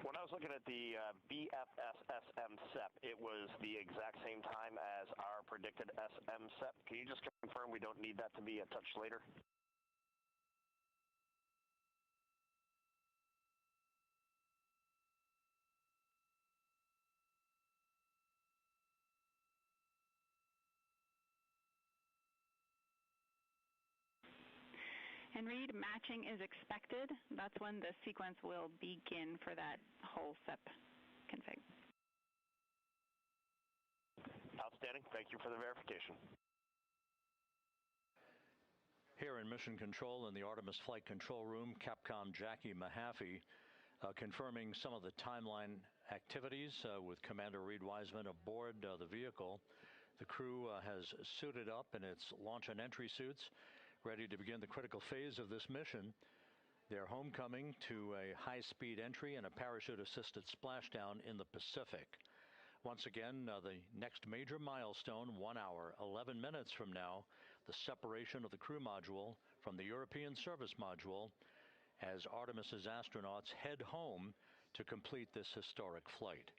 When I was looking at the BFS-SM SEP, it was the exact same time as our predicted SM SEP. Can you just confirm we don't need that to be a touch later? And Reed, matching is expected. That's when the sequence will begin for that whole SEP config. Outstanding. Thank you for the verification. Here in Mission Control in the Artemis Flight Control Room, Capcom Jackie Mahaffey confirming some of the timeline activities with Commander Reed Wiseman aboard the vehicle. The crew has suited up in its launch and entry suits, ready to begin the critical phase of this mission. Their homecoming to a high-speed entry and a parachute-assisted splashdown in the Pacific. Once again, the next major milestone, 1 hour, 11 minutes from now, the separation of the crew module from the European service module as Artemis's astronauts head home to complete this historic flight.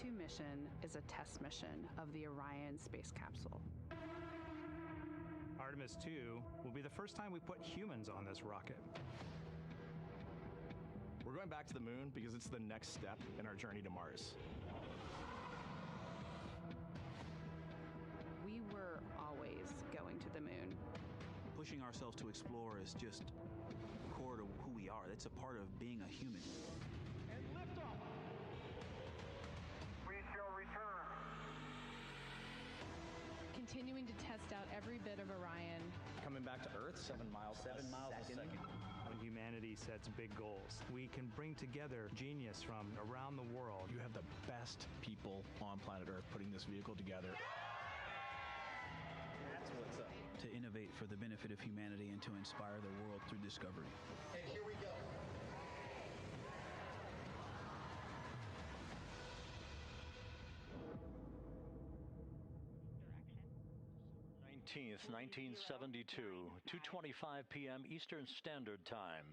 2 mission is a test mission of the Orion space capsule. Artemis 2 will be the first time we put humans on this rocket. We're going back to the moon because it's the next step in our journey to Mars. We were always going to the moon. Pushing ourselves to explore is just core to who we are. That's a part of being a human. And liftoff. We shall return. Continuing to test out every bit of Orion. Coming back to Earth, 7 miles a second. When humanity sets big goals, we can bring together genius from around the world. You have the best people on planet Earth putting this vehicle together. That's what's up. To innovate for the benefit of humanity and to inspire the world through discovery. And here we go. Direction. 19th, 1972, 2:25 p.m. Eastern Standard Time.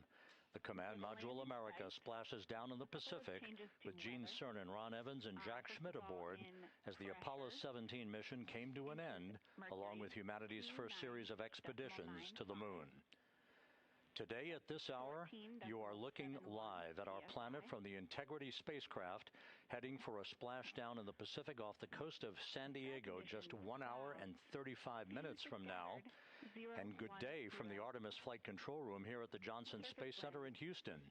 The Command Module America splashes down in the Pacific with Gene Cernan, Ron Evans, and Jack Schmidt aboard as the Apollo 17 mission came to an end, along with humanity's first series of expeditions to the moon. Today at this hour, you are looking live at our planet from the Integrity spacecraft, heading for a splashdown in the Pacific off the coast of San Diego just 1 hour and 35 minutes from now. And good day from the Artemis Flight Control Room here at the Johnson Space Center in Houston,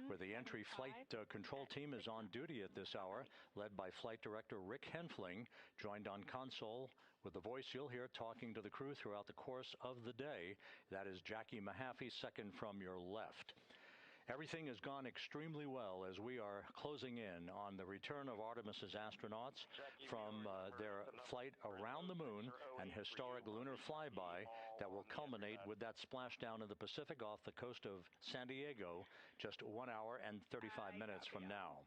where the entry flight control team is on duty at this hour, led by Flight Director Rick Henfling, joined on console with the voice you'll hear talking to the crew throughout the course of the day. That is Jackie Mahaffey, second from your left. Everything has gone extremely well as we are closing in on the return of Artemis's astronauts from their flight around the moon and historic lunar flyby that will culminate with that splashdown in the Pacific off the coast of San Diego just 1 hour and 35 minutes from now.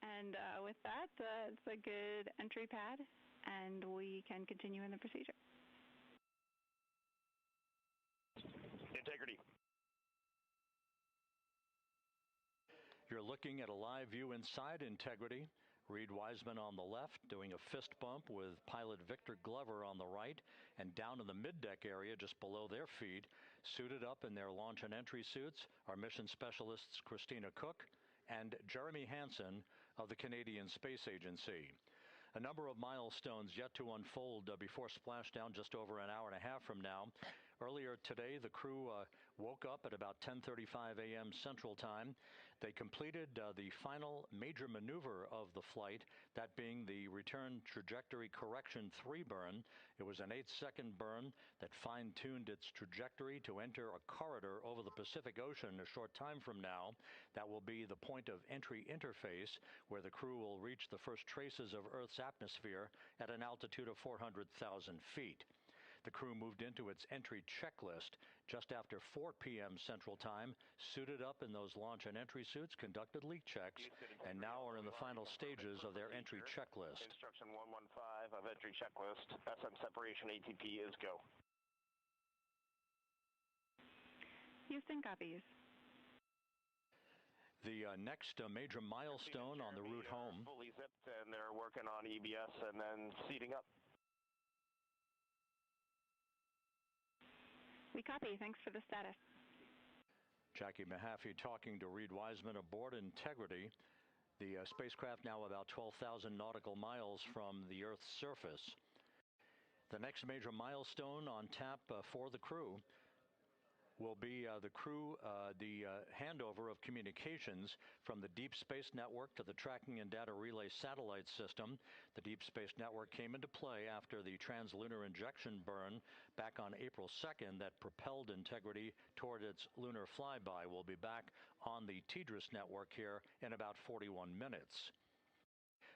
And with that, it's a good entry pad, and we can continue in the procedure. Integrity. You're looking at a live view inside Integrity. Reed Wiseman on the left doing a fist bump with pilot Victor Glover on the right, and down in the middeck area just below their feet, suited up in their launch and entry suits, are mission specialists Christina Cook and Jeremy Hansen of the Canadian Space Agency. A number of milestones yet to unfold before splashdown just over an hour and a half from now. Earlier today, the crew woke up at about 10:35 a.m. Central Time. They completed the final major maneuver of the flight, that being the return trajectory correction 3 burn. It was an 8-second burn that fine-tuned its trajectory to enter a corridor over the Pacific Ocean a short time from now. That will be the point of entry interface, where the crew will reach the first traces of Earth's atmosphere at an altitude of 400,000 feet. The crew moved into its entry checklist just after 4 p.m. Central Time, suited up in those launch and entry suits, conducted leak checks, and now are in the final stages of their entry checklist. Instruction 115 of entry checklist. SM separation ATP is go. Houston copies. The next major milestone on the route home. Fully zipped, and they're working on EBS and then seating up. We copy. Thanks for the status. Jackie Mahaffey talking to Reed Wiseman aboard Integrity. The spacecraft now about 12,000 nautical miles from the Earth's surface. The next major milestone on tap for the crew will be the handover of communications from the Deep Space Network to the Tracking and Data Relay Satellite System. The Deep Space Network came into play after the translunar injection burn back on April 2nd that propelled Integrity toward its lunar flyby. We'll be back on the TDRS network here in about 41 minutes.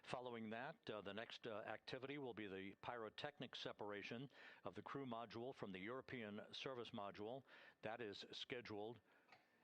Following that, the next activity will be the pyrotechnic separation of the crew module from the European service module. That is scheduled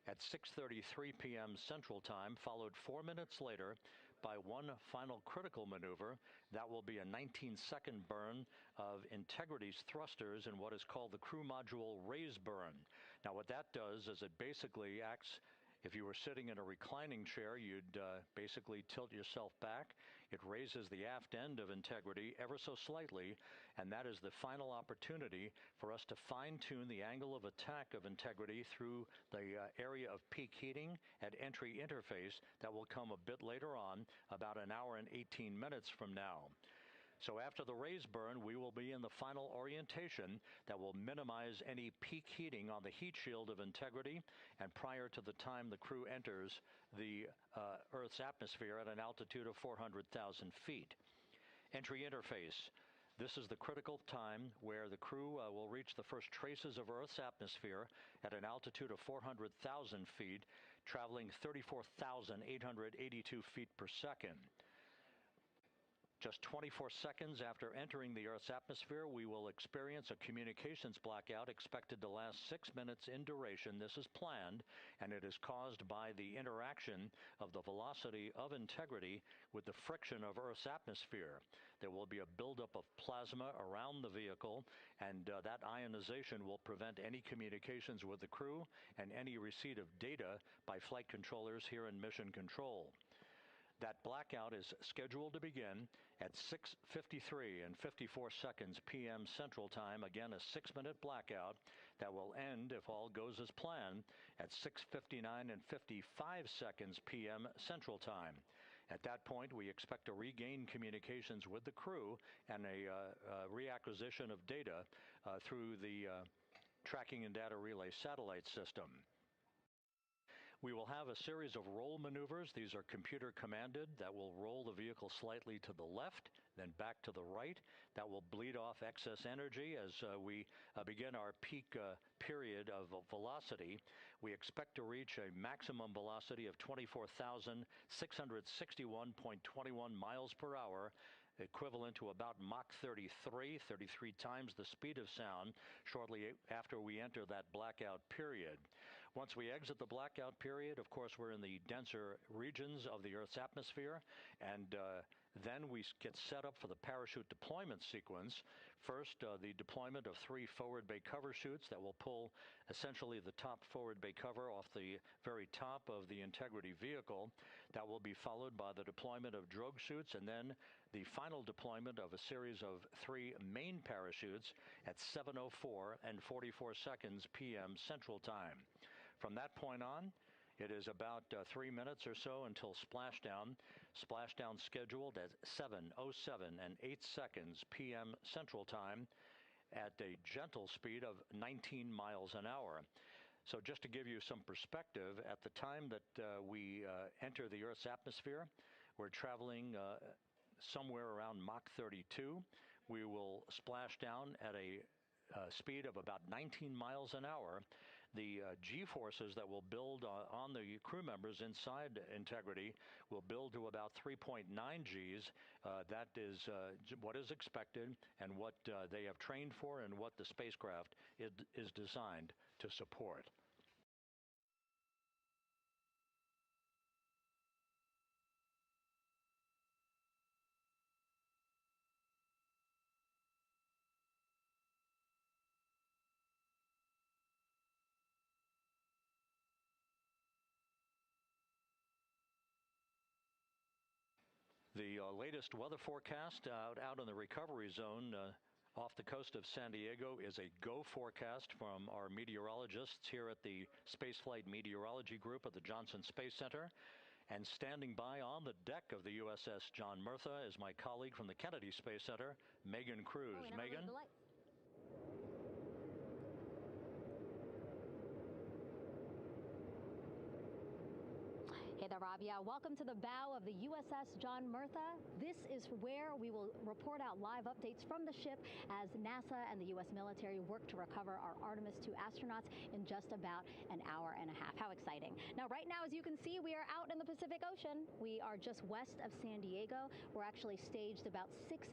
at 6:33 p.m. Central Time, followed 4 minutes later by one final critical maneuver. That will be a 19-second burn of Integrity's thrusters in what is called the crew module raise burn. Now, what that does is it basically acts If you were sitting in a reclining chair, you'd basically tilt yourself back. It raises the aft end of Integrity ever so slightly, and that is the final opportunity for us to fine-tune the angle of attack of Integrity through the area of peak heating at entry interface that will come a bit later on, about an hour and 18 minutes from now. So after the raise burn, we will be in the final orientation that will minimize any peak heating on the heat shield of Integrity and prior to the time the crew enters the Earth's atmosphere at an altitude of 400,000 feet. Entry interface. This is the critical time where the crew will reach the first traces of Earth's atmosphere at an altitude of 400,000 feet, traveling 34,882 feet per second. Just 24 seconds after entering the Earth's atmosphere, we will experience a communications blackout expected to last 6 minutes in duration. This is planned, and it is caused by the interaction of the velocity of Integrity with the friction of Earth's atmosphere. There will be a buildup of plasma around the vehicle, and that ionization will prevent any communications with the crew and any receipt of data by flight controllers here in Mission Control. That blackout is scheduled to begin at 6:53 and 54 seconds p.m. Central Time. Again, a 6-minute blackout that will end, if all goes as planned, at 6:59 and 55 seconds p.m. Central Time. At that point, we expect to regain communications with the crew and a reacquisition of data through the Tracking and Data Relay satellite system. We will have a series of roll maneuvers. These are computer commanded that will roll the vehicle slightly to the left, then back to the right. That will bleed off excess energy as we begin our peak period of velocity. We expect to reach a maximum velocity of 24,661.21 miles per hour, equivalent to about Mach 33 times the speed of sound, shortly after we enter that blackout period. Once we exit the blackout period, of course, we're in the denser regions of the Earth's atmosphere, and then we get set up for the parachute deployment sequence. First, the deployment of 3 forward bay cover chutes that will pull essentially the top forward bay cover off the very top of the Integrity vehicle. That will be followed by the deployment of drogue chutes, and then the final deployment of a series of 3 main parachutes at 7:04 and 44 seconds p.m. Central Time. From that point on, it is about 3 minutes or so until splashdown. Splashdown scheduled at 7:07 and 8 seconds p.m. Central Time at a gentle speed of 19 miles an hour. So just to give you some perspective, at the time that we enter the Earth's atmosphere, we're traveling somewhere around Mach 32. We will splash down at a speed of about 19 miles an hour. The G-forces that will build on the crew members inside Integrity will build to about 3.9 Gs. That is what is expected and what they have trained for and what the spacecraft is designed to support. The latest weather forecast out in the recovery zone off the coast of San Diego is a go forecast from our meteorologists here at the Spaceflight Meteorology Group at the Johnson Space Center. And standing by on the deck of the USS John Murtha is my colleague from the Kennedy Space Center, Megan Cruz. Megan? Hey there, Rob. Yeah, welcome to the bow of the USS John Murtha. This is where we will report out live updates from the ship as NASA and the U.S. military work to recover our Artemis 2 astronauts in just about an hour and a half. How exciting. Now, right now, as you can see, we are out in the Pacific Ocean. We are just west of San Diego. We're actually staged about 6.5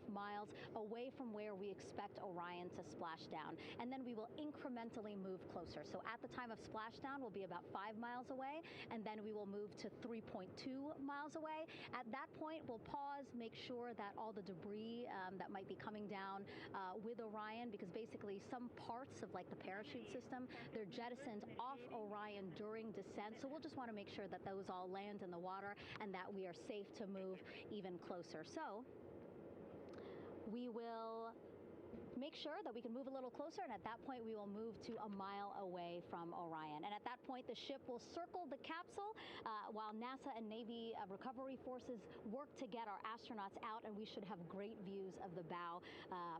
miles away from where we expect Orion to splash down. And then we will incrementally move closer. So at the time of splashdown, we'll be about 5 miles away, and then we will move move to 3.2 miles away. At that point, we'll pause, make sure that all the debris that might be coming down with Orion, because basically some parts of like the parachute system, they're jettisoned off Orion during descent. So we'll just want to make sure that those all land in the water and that we are safe to move even closer. So we will make sure that we can move a little closer, and at that point we will move to a mile away from Orion. And at that point the ship will circle the capsule while NASA and Navy recovery forces work to get our astronauts out, and we should have great views of the bow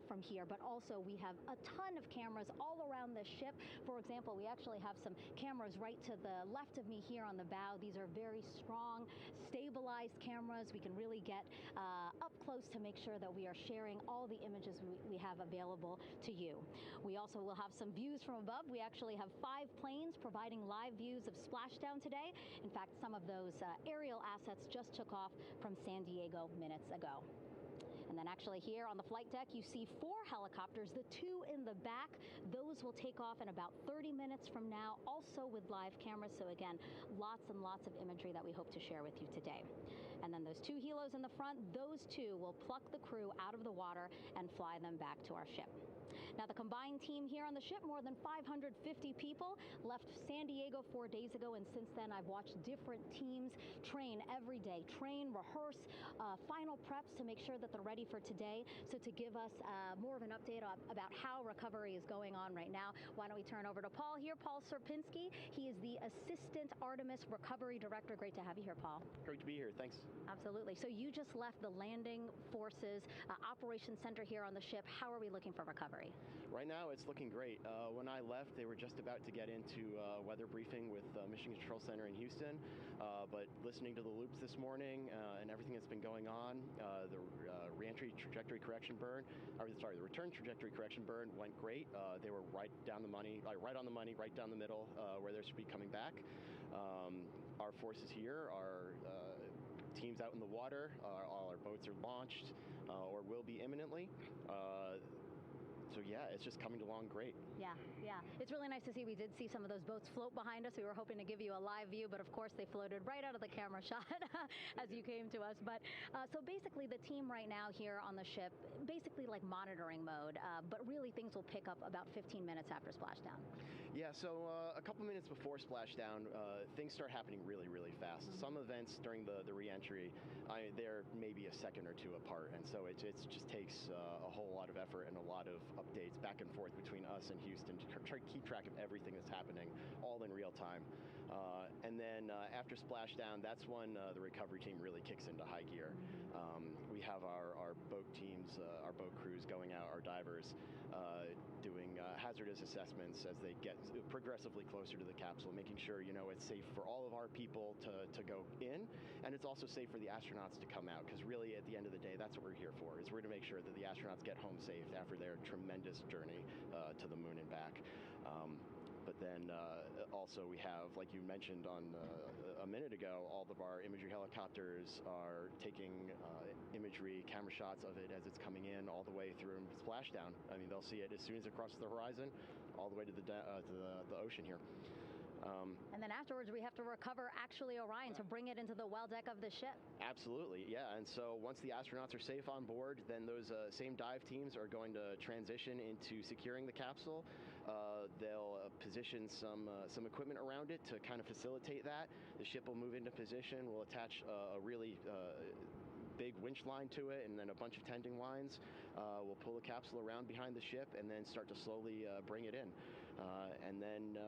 from here. But also we have a ton of cameras all around the ship. For example, we actually have some cameras right to the left of me here on the bow. These are very strong, stabilized cameras. We can really get up close to make sure that we are sharing all the images we have available to you. We also will have some views from above. We actually have 5 planes providing live views of splashdown today. In fact, some of those aerial assets just took off from San Diego minutes ago. And then actually here on the flight deck, you see 4 helicopters, the 2 in the back. Those will take off in about 30 minutes from now, also with live cameras. So again, lots and lots of imagery that we hope to share with you today. And then those 2 helos in the front, those 2 will pluck the crew out of the water and fly them back to our ship. Now, the combined team here on the ship, more than 550 people, left San Diego 4 days ago, and since then I've watched different teams train every day, rehearse, final preps to make sure that they're ready for today. So to give us more of an update about how recovery is going on right now, why don't we turn over to Paul here, Paul Serpinski. He is the Assistant Artemis Recovery Director. Great to have you here, Paul. Great to be here. Thanks. Absolutely. So you just left the landing forces operations center here on the ship. How are we looking for recovery? Right now, it's looking great. When I left, they were just about to get into weather briefing with Mission Control Center in Houston. But listening to the loops this morning and everything that's been going on, the reentry trajectory correction burn, the return trajectory correction burn went great. They were right down the money, right on the money, right down the middle where they should be coming back. Our forces here are teams out in the water. All our boats are launched or will be imminently. So yeah, it's just coming along great. Yeah. It's really nice to see. We did see some of those boats float behind us. We were hoping to give you a live view, but of course they floated right out of the camera shot as you came to us. But so basically the team right now here on the ship, basically like monitoring mode, but really things will pick up about 15 minutes after splashdown. Yeah, so a couple minutes before splashdown, things start happening really, really fast. Mm-hmm. Some events during the reentry, they're maybe a second or 2 apart, and so it just takes a whole lot of effort and a lot of updates back and forth between us and Houston to try to keep track of everything that's happening, all in real time. And then after splashdown, that's when the recovery team really kicks into high gear. We have our boat teams, our boat crews going out, our divers doing hazardous assessments as they get progressively closer to the capsule, making sure it's safe for all of our people to go in, and it's also safe for the astronauts to come out, because really at the end of the day, that's what we're here for, is we're to make sure that the astronauts get home safe after their tremendous journey to the moon and back. But then also we have, like you mentioned on a minute ago, all of our imagery helicopters are taking imagery, camera shots of it as it's coming in all the way through splashdown. I mean, they'll see it as soon as it crosses the horizon, all the way to the ocean here. And then afterwards, we have to recover actually Orion to bring it into the well deck of the ship. Absolutely, yeah. And so once the astronauts are safe on board, then those same dive teams are going to transition into securing the capsule. They'll position some equipment around it to kind of facilitate that. The ship will move into position. We'll attach a really big winch line to it, and then a bunch of tending lines. We'll pull the capsule around behind the ship and then start to slowly bring it in. And then,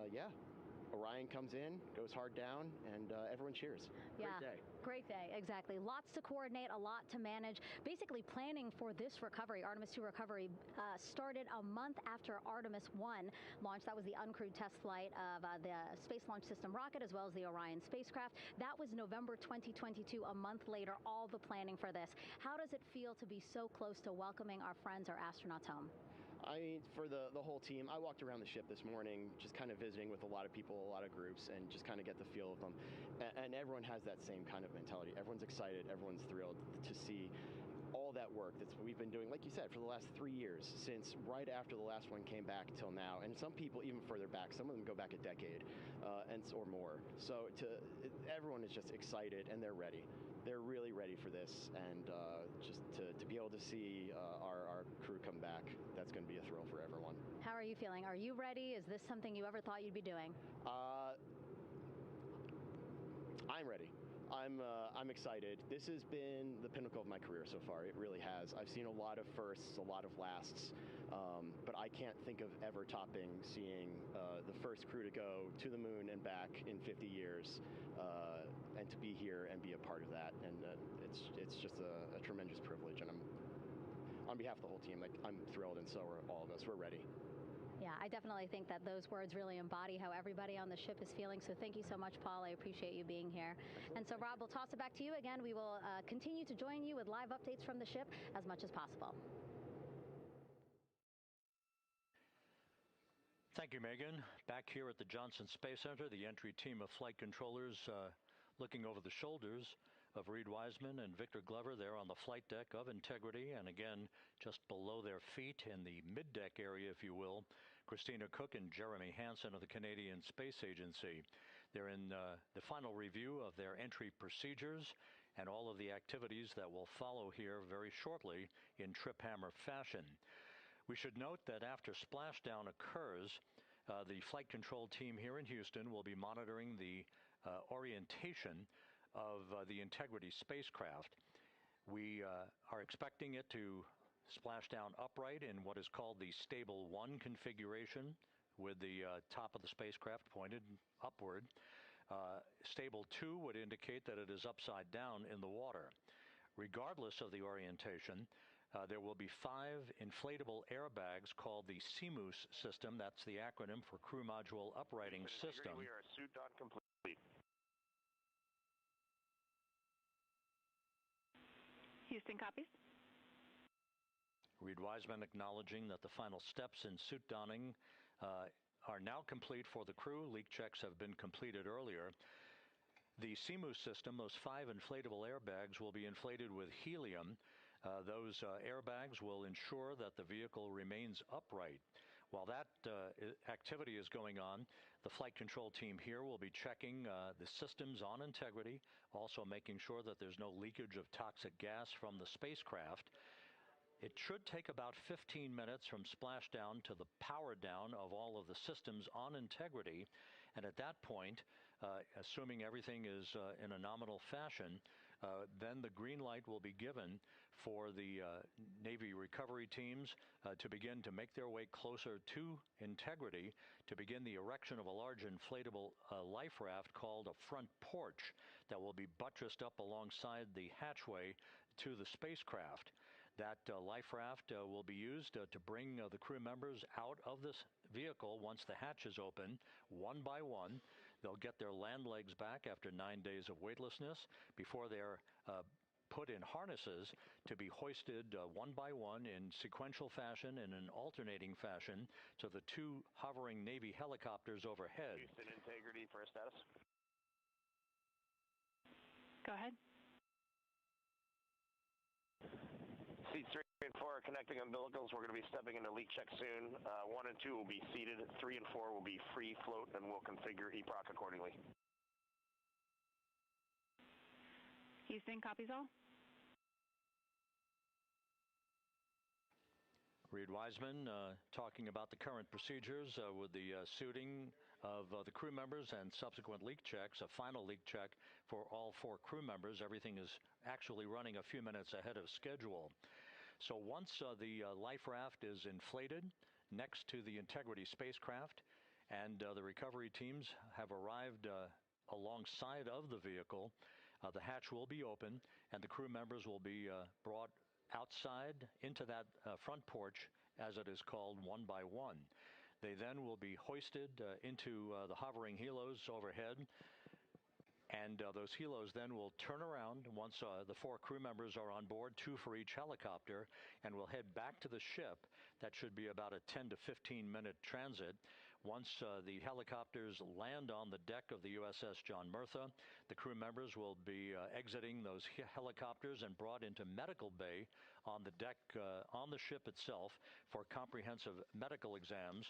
Orion comes in, goes hard down, and everyone cheers. Yeah, great day. Great day, exactly. Lots to coordinate, a lot to manage. Basically planning for this recovery, Artemis 2 recovery, started a month after Artemis 1 launched. That was the uncrewed test flight of the Space Launch System rocket, as well as the Orion spacecraft. That was November 2022, a month later, all the planning for this. How does it feel to be so close to welcoming our friends, our astronauts home? I mean, for the whole team, I walked around the ship this morning just kind of visiting with a lot of people, a lot of groups, and just kind of get the feel of them. And everyone has that same kind of mentality. Everyone's excited. Everyone's thrilled to see all that work that we've been doing, like you said, for the last 3 years, since right after the last one came back till now, and some people even further back, some of them go back a decade or more. So everyone is just excited and they're ready. They're really ready for this, and just to be able to see our crew come back, that's going to be a thrill for everyone. How are you feeling? Are you ready? Is this something you ever thought you'd be doing? I'm ready. I'm excited. This has been the pinnacle of my career so far. It really has. I've seen a lot of firsts, a lot of lasts, but I can't think of ever topping seeing the first crew to go to the moon and back in 50 years, and to be here and be a part of that. And it's just a tremendous privilege. And on behalf of the whole team, I'm thrilled, and so are all of us. We're ready. Yeah, I definitely think that those words really embody how everybody on the ship is feeling. So thank you so much, Paul. I appreciate you being here. And so, Rob, we'll toss it back to you again. We will continue to join you with live updates from the ship as much as possible. Thank you, Megan. Back here at the Johnson Space Center, the entry team of flight controllers looking over the shoulders of Reed Wiseman and Victor Glover there on the flight deck of Integrity, and again, just below their feet in the mid-deck area, if you will, Christina Cook and Jeremy Hansen of the Canadian Space Agency. They're in the final review of their entry procedures and all of the activities that will follow here very shortly in trip hammer fashion. We should note that after splashdown occurs, the flight control team here in Houston will be monitoring the orientation of the Integrity spacecraft. We are expecting it to splash down upright in what is called the Stable 1 configuration, with the top of the spacecraft pointed upward. Stable 2 would indicate that it is upside down in the water. Regardless of the orientation, there will be 5 inflatable airbags called the CMOOS system. That's the acronym for Crew Module Uprighting System. We are suit on complete. Houston copies. Reed Wiseman acknowledging that the final steps in suit donning are now complete for the crew. Leak checks have been completed earlier. The CMOOS system, those 5 inflatable airbags, will be inflated with helium. Those airbags will ensure that the vehicle remains upright. While that activity is going on, the flight control team here will be checking the systems on Integrity, also making sure that there's no leakage of toxic gas from the spacecraft. It should take about 15 minutes from splashdown to the power down of all of the systems on Integrity. And at that point, assuming everything is in a nominal fashion, then the green light will be given for the Navy recovery teams to begin to make their way closer to Integrity to begin the erection of a large inflatable life raft called a front porch that will be buttressed up alongside the hatchway to the spacecraft. That life raft will be used to bring the crew members out of this vehicle once the hatch is open, one by one. They'll get their land legs back after 9 days of weightlessness before they're put in harnesses to be hoisted one by one in sequential fashion and in alternating fashion to the 2 hovering Navy helicopters overhead. Houston Integrity for a status. Go ahead. Seats 3 and 4 are connecting umbilicals. We're going to be stepping into leak check soon. 1 and 2 will be seated. 3 and 4 will be free float, and we'll configure EPROC accordingly. Houston, copies all. Reed Wiseman talking about the current procedures with the suiting of the crew members and subsequent leak checks, a final leak check for all 4 crew members. Everything is actually running a few minutes ahead of schedule. So once the life raft is inflated next to the Integrity spacecraft and the recovery teams have arrived alongside of the vehicle, the hatch will be open and the crew members will be brought outside into that front porch, as it is called, one by one. They then will be hoisted into the hovering helos overhead, and those helos then will turn around once the 4 crew members are on board, 2 for each helicopter, and will head back to the ship. That should be about a 10 to 15 minute transit, Once the helicopters land on the deck of the USS John Murtha, the crew members will be exiting those helicopters and brought into medical bay on the deck on the ship itself for comprehensive medical exams.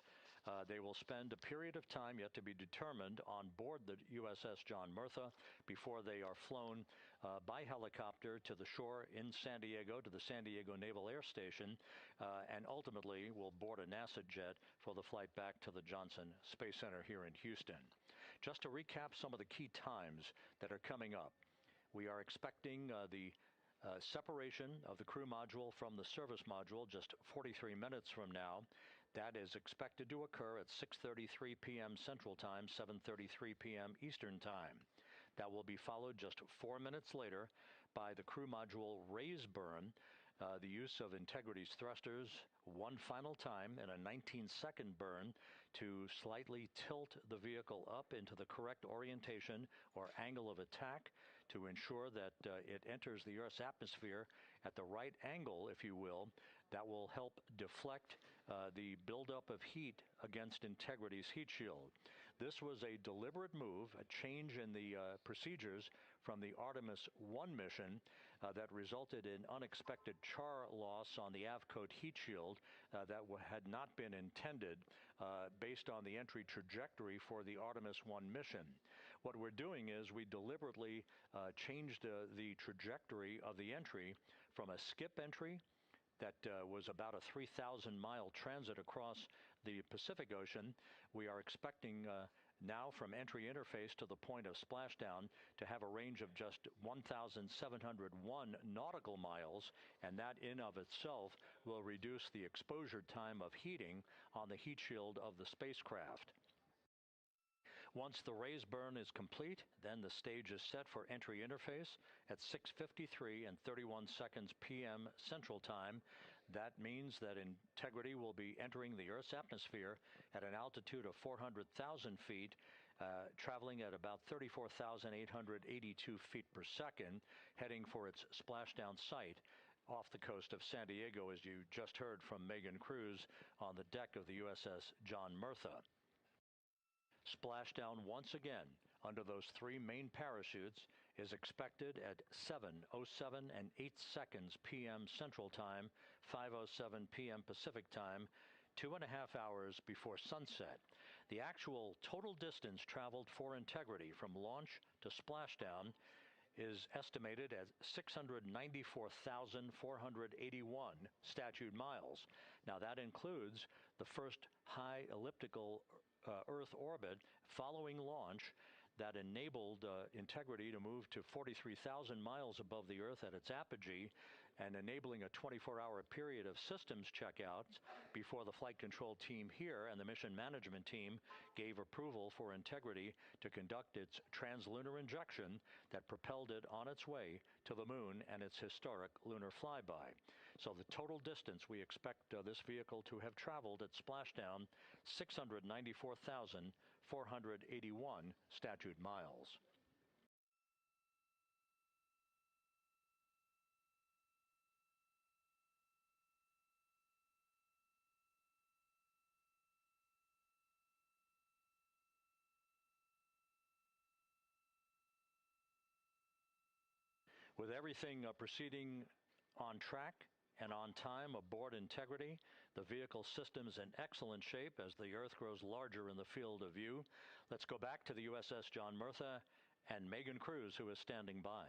They will spend a period of time yet to be determined on board the USS John Murtha before they are flown by helicopter to the shore in San Diego, to the San Diego Naval Air Station, and ultimately will board a NASA jet for the flight back to the Johnson Space Center here in Houston. Just to recap some of the key times that are coming up, we are expecting the separation of the crew module from the service module just 43 minutes from now. That is expected to occur at 6:33 p.m. Central Time, 7:33 p.m. Eastern Time. That will be followed just 4 minutes later by the crew module raise burn, the use of Integrity's thrusters one final time in a 19-second burn to slightly tilt the vehicle up into the correct orientation or angle of attack to ensure that it enters the Earth's atmosphere at the right angle, if you will. That will help deflect the buildup of heat against Integrity's heat shield. This was a deliberate move, a change in the procedures from the Artemis 1 mission that resulted in unexpected char loss on the Avcode heat shield that had not been intended based on the entry trajectory for the Artemis 1 mission. What we're doing is we deliberately changed the trajectory of the entry from a skip entry that was about a 3,000-mile transit across the Pacific Ocean. We are expecting now from entry interface to the point of splashdown to have a range of just 1,701 nautical miles, and that in of itself will reduce the exposure time of heating on the heat shield of the spacecraft. Once the raise burn is complete, then the stage is set for entry interface at 6:53 and 31 seconds p.m. Central Time. That means that Integrity will be entering the Earth's atmosphere at an altitude of 400,000 feet, traveling at about 34,882 feet per second, heading for its splashdown site off the coast of San Diego, as you just heard from Megan Cruz on the deck of the USS John Murtha. Splashdown once again under those three main parachutes is expected at 7:07 and 8 seconds p.m. Central Time, 5:07 p.m. Pacific Time, 2.5 hours before sunset. The actual total distance traveled for Integrity from launch to splashdown is estimated at 694,481 statute miles. Now that includes the first high elliptical Earth orbit following launch that enabled Integrity to move to 43,000 miles above the Earth at its apogee and enabling a 24-hour period of systems checkouts before the flight control team here and the mission management team gave approval for Integrity to conduct its translunar injection that propelled it on its way to the moon and its historic lunar flyby. So the total distance we expect this vehicle to have traveled at splashdown, 694,481 statute miles. With everything proceeding on track and on time aboard Integrity, the vehicle system's in excellent shape as the Earth grows larger in the field of view. Let's go back to the USS John Murtha and Megan Cruz, who is standing by.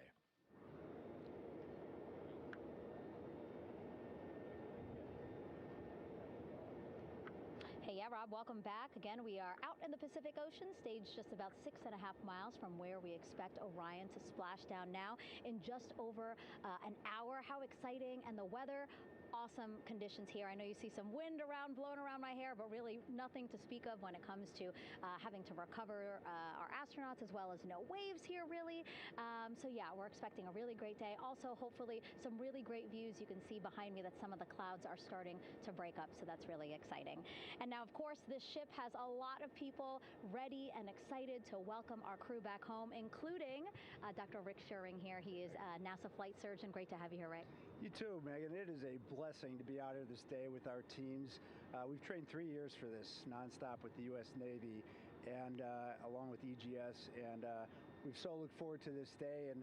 Hey, yeah, Rob, welcome back. Again, we are out in the Pacific Ocean, staged just about 6.5 miles from where we expect Orion to splash down now in just over an hour. How exciting. And the weather, awesome conditions here. I know you see some wind blowing around my hair, but really nothing to speak of when it comes to having to recover our astronauts, as well as no waves here, really. So yeah, we're expecting a really great day. Also, hopefully, some really great views. You can see behind me that some of the clouds are starting to break up, so that's really exciting. And now, of course, this ship has a lot of people ready and excited to welcome our crew back home, including Dr. Rick Schuring here. He is a NASA flight surgeon. Great to have you here, Rick. You too, Megan. It is a blessing to be out here this day with our teams. We've trained 3 years for this nonstop with the U.S. Navy and along with EGS, and we've so looked forward to this day. And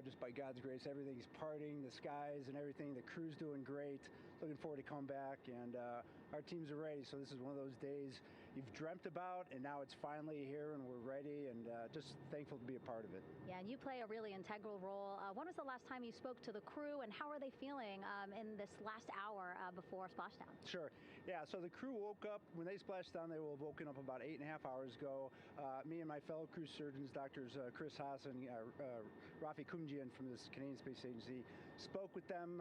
just by God's grace, everything's parting, the skies and everything. The crew's doing great. Looking forward to coming back, and our teams are ready. So this is one of those days you've dreamt about, and now it's finally here, and we're ready, and just thankful to be a part of it. Yeah, and you play a really integral role. When was the last time you spoke to the crew, and how are they feeling in this last hour before splashdown? Sure. Yeah, so the crew woke up. When they splashed down, they were woken up about 8.5 hours ago. Me and my fellow crew surgeons, Doctors Chris Haas and Rafi Kumjian from the Canadian Space Agency, spoke with them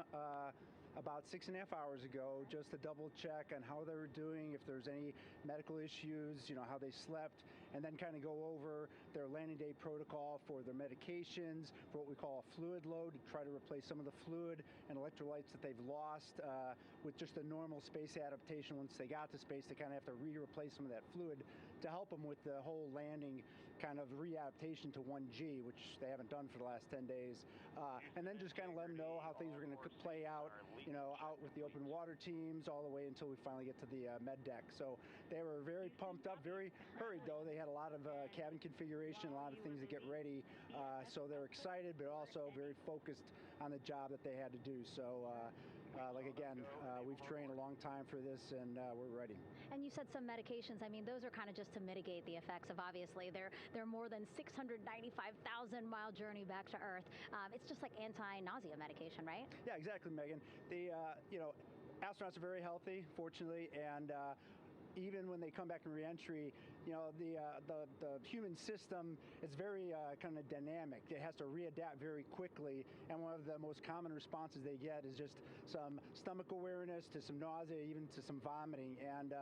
about 6.5 hours ago, just to double check on how they were doing, if there's any medical issues, how they slept, and then kind of go over their landing day protocol for their medications, for what we call a fluid load, to try to replace some of the fluid and electrolytes that they've lost with just a normal space adaptation. Once they got to space, they kind of have to replace some of that fluid to help them with the whole landing kind of readaptation to 1G, which they haven't done for the last 10 days. And then just kind of let them know how things are going to play out, out with the open water teams all the way until we finally get to the med deck. So they were very pumped up, very hurried though. They had a lot of cabin configuration, a lot of things to get ready. So they're excited, but also very focused on the job that they had to do. So we've trained a long time for this, and we're ready. And you said some medications. I mean, those are kind of just to mitigate the effects of, obviously, their more than 695,000-mile journey back to Earth. It's just like anti-nausea medication, right? Yeah, exactly, Megan. The astronauts are very healthy, fortunately, and even when they come back in reentry, the human system is very kind of dynamic. It has to readapt very quickly, and one of the most common responses they get is just some stomach awareness, to some nausea, even to some vomiting. And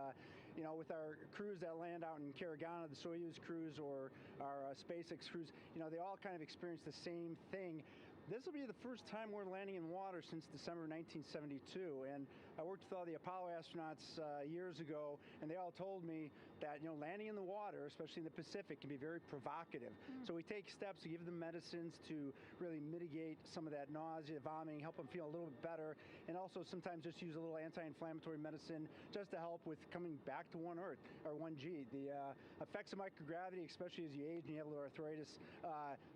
with our crews that land out in Karagana, the Soyuz crews or our SpaceX crews, they all kind of experience the same thing. This will be the first time we're landing in water since December 1972, and I worked with all the Apollo astronauts years ago, and they all told me that landing in the water, especially in the Pacific, can be very provocative. So we take steps to give them medicines to really mitigate some of that nausea, vomiting, help them feel a little bit better, and also sometimes just use a little anti-inflammatory medicine just to help with coming back to 1 Earth or 1G. The effects of microgravity, especially as you age and you have a little arthritis,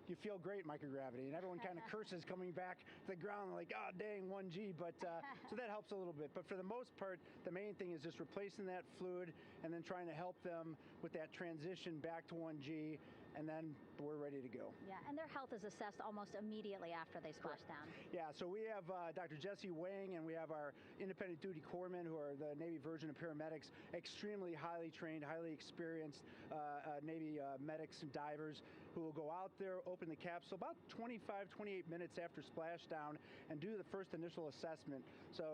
you feel great in microgravity, and everyone kind of curses coming back to the ground like, oh, dang, 1G, but so that helps a little bit. But for the most part, the main thing is just replacing that fluid and then trying to help them with that transition back to 1G, and then we're ready to go. Yeah, and their health is assessed almost immediately after they splash down. Yeah, so we have Dr. Jesse Wang, and we have our independent duty corpsmen, who are the Navy version of paramedics, extremely highly trained, highly experienced Navy medics and divers who will go out there, open the capsule about 25, 28 minutes after splashdown and do the first initial assessment. So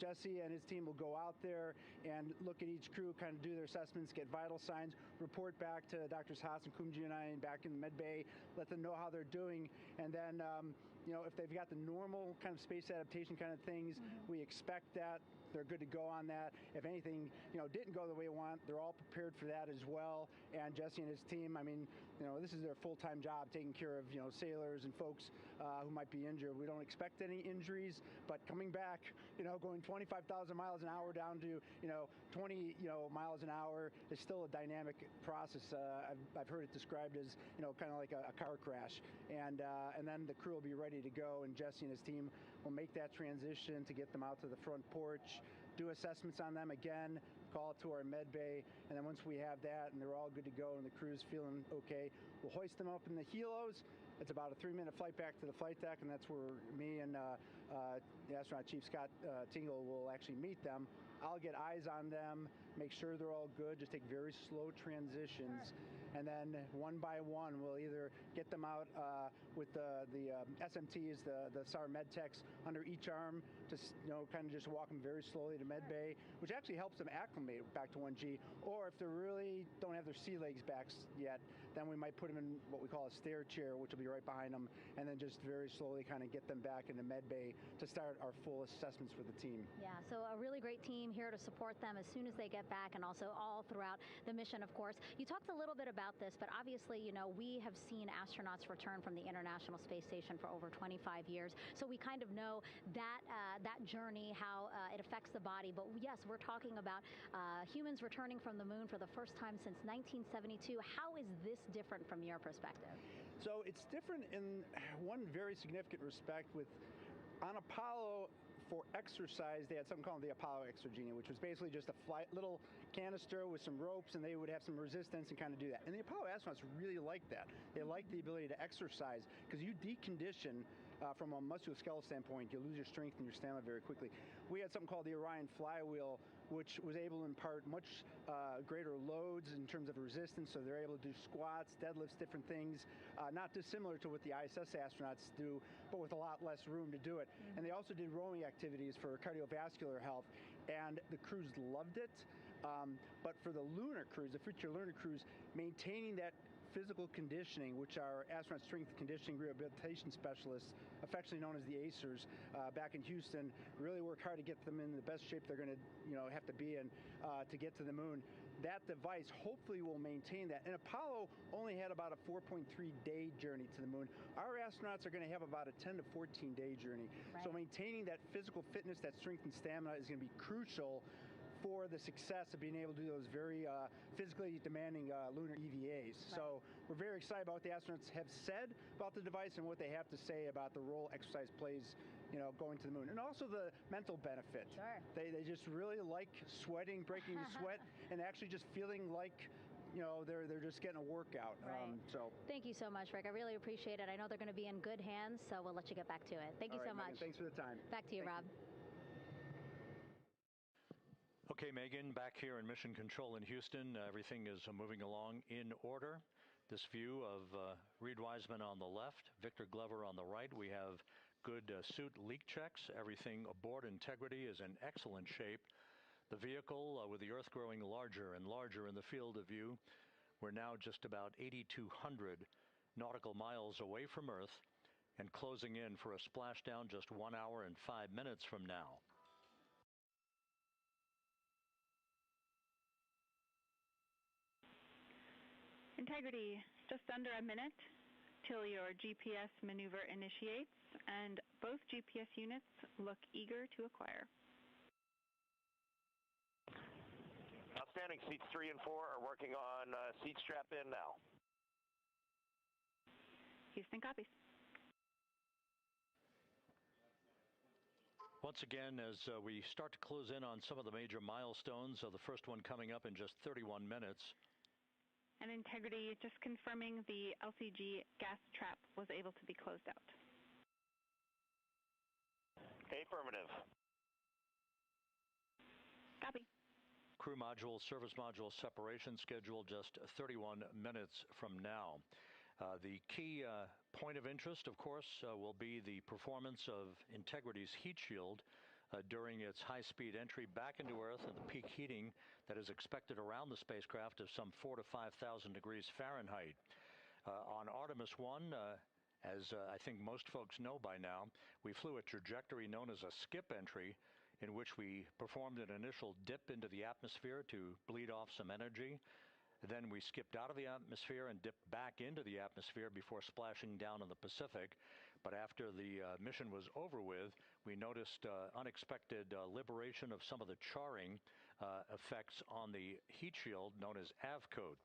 Jesse and his team will go out there and look at each crew, kind of do their assessments, get vital signs, report back to Drs. Haas and Kumji and I back in the med bay, let them know how they're doing, and then if they've got the normal kind of space adaptation kind of things, we expect that. They're good to go on that. If anything, didn't go the way we want, they're all prepared for that as well. And Jesse and his team, I mean, this is their full-time job, taking care of, sailors and folks who might be injured. We don't expect any injuries, but coming back, going 25,000 miles an hour down to, 20, miles an hour is still a dynamic process. I've heard it described as, kind of like a car crash. And then the crew will be ready to go, and Jesse and his team will make that transition to get them out to the front porch, do assessments on them again, call it to our med bay, and then once we have that and they're all good to go and the crew's feeling okay, we'll hoist them up in the helos. It's about a 3-minute flight back to the flight deck, and that's where me and the astronaut chief, Scott Tingle, will actually meet them. I'll get eyes on them, make sure they're all good, just take very slow transitions, and then one by one we'll either get them out with the SMTs, the SAR med techs, under each arm, just kind of just walk them very slowly to med bay, which actually helps them acclimate back to 1G. Or if they really don't have their sea legs back yet, Then we might put them in what we call a stair chair, which will be right behind them, and then just very slowly kind of get them back into med bay to start our full assessments with the team. Yeah, so a really great team here to support them as soon as they get back, and also all throughout the mission, of course. You talked a little bit about this, but obviously, you know, we have seen astronauts return from the International Space Station for over 25 years, so we kind of know that that journey, how it affects the body. But yes, we're talking about humans returning from the moon for the first time since 1972. How is this different from your perspective? So it's different in one very significant respect. With on Apollo, for exercise, they had something called the Apollo Exergenia, which was basically just a little canister with some ropes, and they would have some resistance and kind of do that. And the Apollo astronauts really liked that. They liked the ability to exercise, because you decondition from a musculoskeletal standpoint, you lose your strength and your stamina very quickly. We had something called the Orion flywheel, which was able to impart much greater loads in terms of resistance, so they're able to do squats, deadlifts, different things, not dissimilar to what the ISS astronauts do, but with a lot less room to do it. And they also did rowing activities for cardiovascular health, and the crews loved it. But for the lunar crews, the future lunar crews, maintaining that physical conditioning, which our astronaut strength conditioning rehabilitation specialists, affectionately known as the ACERs, back in Houston, really work hard to get them in the best shape they're going to, have to be in to get to the moon. That device hopefully will maintain that. And Apollo only had about a 4.3-day journey to the moon. Our astronauts are going to have about a 10 to 14-day journey. Right. So maintaining that physical fitness, that strength and stamina is going to be crucial for the success of being able to do those very physically demanding lunar EVAs. Right. So we're very excited about what the astronauts have said about the device and what they have to say about the role exercise plays, going to the moon. And also the mental benefit. Sure. They just really like sweating, breaking the sweat, and actually just feeling like they're just getting a workout. Right. Thank you so much, Rick. I really appreciate it. I know they're going to be in good hands, so we'll let you get back to it. Thank you so much. Megan, thanks for the time. Back to you, Rob. Okay, Megan, back here in Mission Control in Houston. Everything is moving along in order. This view of Reed Wiseman on the left, Victor Glover on the right. We have good suit leak checks. Everything aboard Integrity is in excellent shape. The vehicle, with the Earth growing larger and larger in the field of view, we're now just about 8,200 nautical miles away from Earth and closing in for a splashdown just 1 hour and 5 minutes from now. Integrity, just under a minute till your GPS maneuver initiates, and both GPS units look eager to acquire. Outstanding. Seats 3 and 4 are working on seat strap in now. Houston copies. Once again, as we start to close in on some of the major milestones, the first one coming up in just 31 minutes. And Integrity, just confirming the LCG gas trap was able to be closed out. Affirmative. Copy. Crew module, service module separation scheduled just 31 minutes from now. The key point of interest, of course, will be the performance of Integrity's heat shield during its high-speed entry back into Earth, and the peak heating that is expected around the spacecraft of some 4,000 to 5,000 degrees Fahrenheit. On Artemis 1, as I think most folks know by now, we flew a trajectory known as a skip entry, in which we performed an initial dip into the atmosphere to bleed off some energy. Then we skipped out of the atmosphere and dipped back into the atmosphere before splashing down in the Pacific. But after the mission was over with, we noticed unexpected liberation of some of the charring effects on the heat shield known as AVCOAT.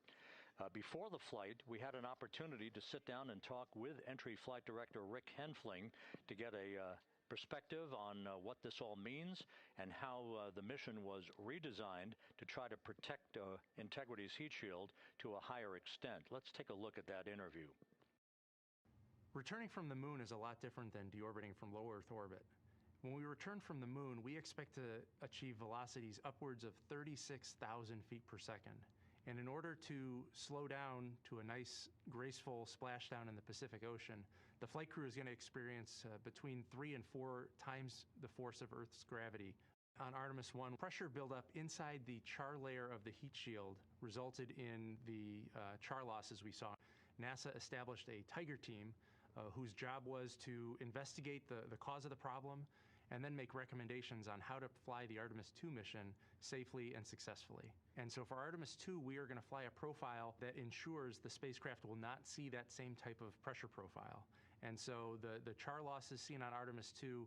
Before the flight, we had an opportunity to sit down and talk with Entry Flight Director Rick Henfling to get a perspective on what this all means and how the mission was redesigned to try to protect Integrity's heat shield to a higher extent. Let's take a look at that interview. Returning from the moon is a lot different than deorbiting from low Earth orbit. When we return from the moon, we expect to achieve velocities upwards of 36,000 feet per second. And in order to slow down to a nice, graceful splashdown in the Pacific Ocean, the flight crew is going to experience between 3 and 4 times the force of Earth's gravity. On Artemis 1, pressure buildup inside the char layer of the heat shield resulted in the char losses we saw. NASA established a Tiger team whose job was to investigate the cause of the problem and then make recommendations on how to fly the Artemis 2 mission safely and successfully. And so for Artemis 2, we are going to fly a profile that ensures the spacecraft will not see that same type of pressure profile. And so the char losses seen on Artemis 2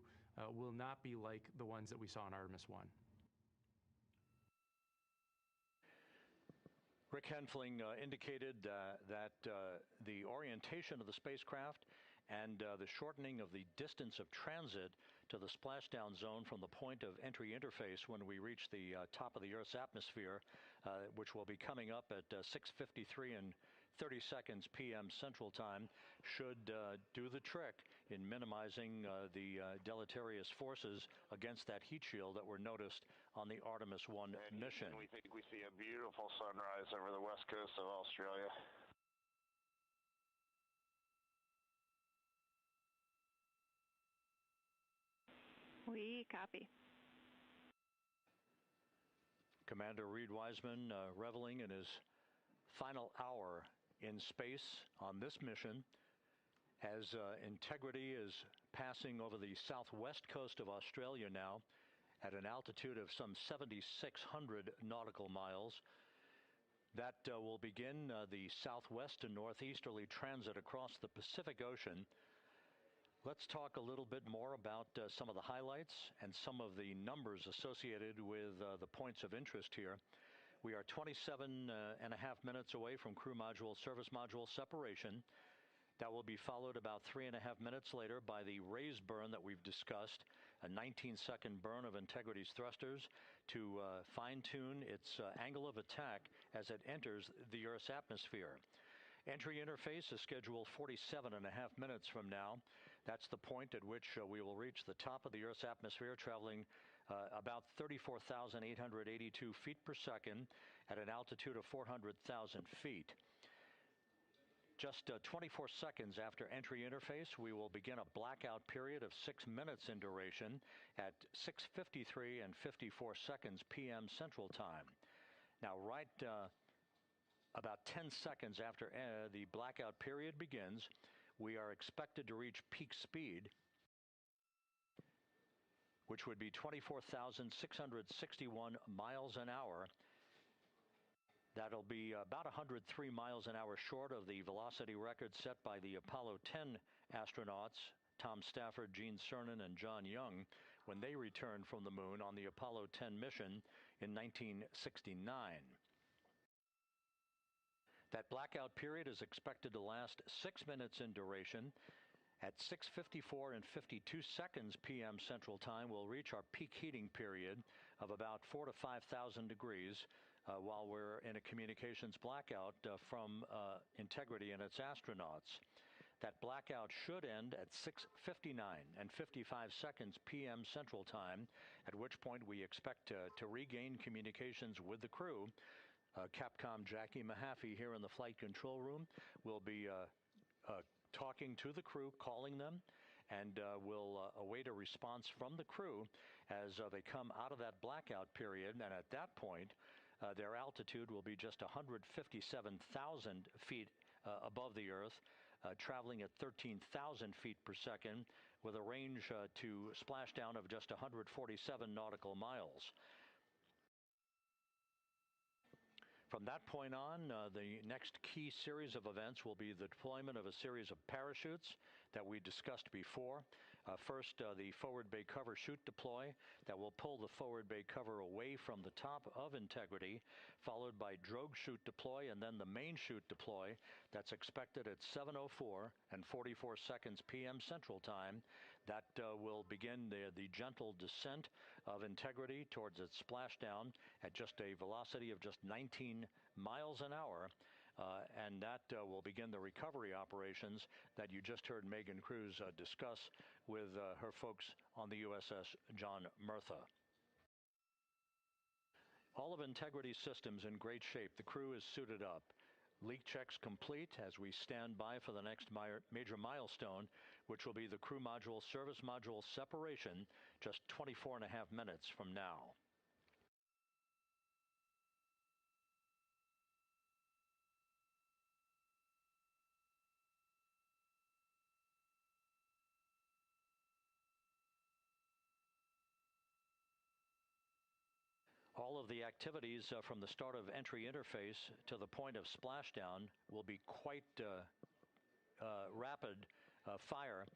will not be like the ones that we saw on Artemis 1. Rick Henfling indicated that the orientation of the spacecraft and the shortening of the distance of transit to the splashdown zone from the point of entry interface when we reach the top of the Earth's atmosphere, which will be coming up at 6:53 and 30 seconds p.m. Central Time, should do the trick in minimizing the deleterious forces against that heat shield that were noticed on the Artemis 1 mission. And we think we see a beautiful sunrise over the west coast of Australia. We copy. Commander Reed Wiseman reveling in his final hour in space on this mission as Integrity is passing over the southwest coast of Australia now at an altitude of some 7,600 nautical miles. That will begin the southwest and northeasterly transit across the Pacific Ocean. Let's talk a little bit more about some of the highlights and some of the numbers associated with the points of interest here. We are 27 and a half minutes away from crew module, service module separation. That will be followed about 3.5 minutes later by the raise burn that we've discussed, a 19-second burn of Integrity's thrusters to fine-tune its angle of attack as it enters the Earth's atmosphere. Entry interface is scheduled 47 and a half minutes from now. That's the point at which we will reach the top of the Earth's atmosphere, traveling about 34,882 feet per second at an altitude of 400,000 feet. Just 24 seconds after entry interface, we will begin a blackout period of 6 minutes in duration at 6:53 and 54 seconds p.m. Central Time. Now, right about 10 seconds after the blackout period begins, we are expected to reach peak speed, which would be 24,661 miles an hour. That'll be about 103 miles an hour short of the velocity record set by the Apollo 10 astronauts, Tom Stafford, Gene Cernan, and John Young, when they returned from the moon on the Apollo 10 mission in 1969. That blackout period is expected to last 6 minutes in duration. At 6:54 and 52 seconds p.m. Central Time, we'll reach our peak heating period of about 4,000 to 5,000 degrees while we're in a communications blackout from Integrity and its astronauts. That blackout should end at 6:59 and 55 seconds p.m. Central Time, at which point we expect to regain communications with the crew. Capcom Jackie Mahaffey here in the flight control room will be talking to the crew, calling them, and we'll await a response from the crew as they come out of that blackout period. And at that point, their altitude will be just 157,000 feet above the Earth, traveling at 13,000 feet per second with a range to splashdown of just 147 nautical miles. From that point on, the next key series of events will be the deployment of a series of parachutes that we discussed before. First, the forward bay cover chute deploy that will pull the forward bay cover away from the top of Integrity, followed by drogue chute deploy and then the main chute deploy that's expected at 7:04 and 44 seconds p.m. Central Time. That will begin the gentle descent of Integrity towards its splashdown at just a velocity of just 19 miles an hour. And that will begin the recovery operations that you just heard Megan Cruz discuss with her folks on the USS John Murtha. All of Integrity's systems in great shape. The crew is suited up. Leak checks complete as we stand by for the next major milestone, which will be the crew module service module separation just 24 and a half minutes from now. All of the activities from the start of entry interface to the point of splashdown will be quite rapid fire,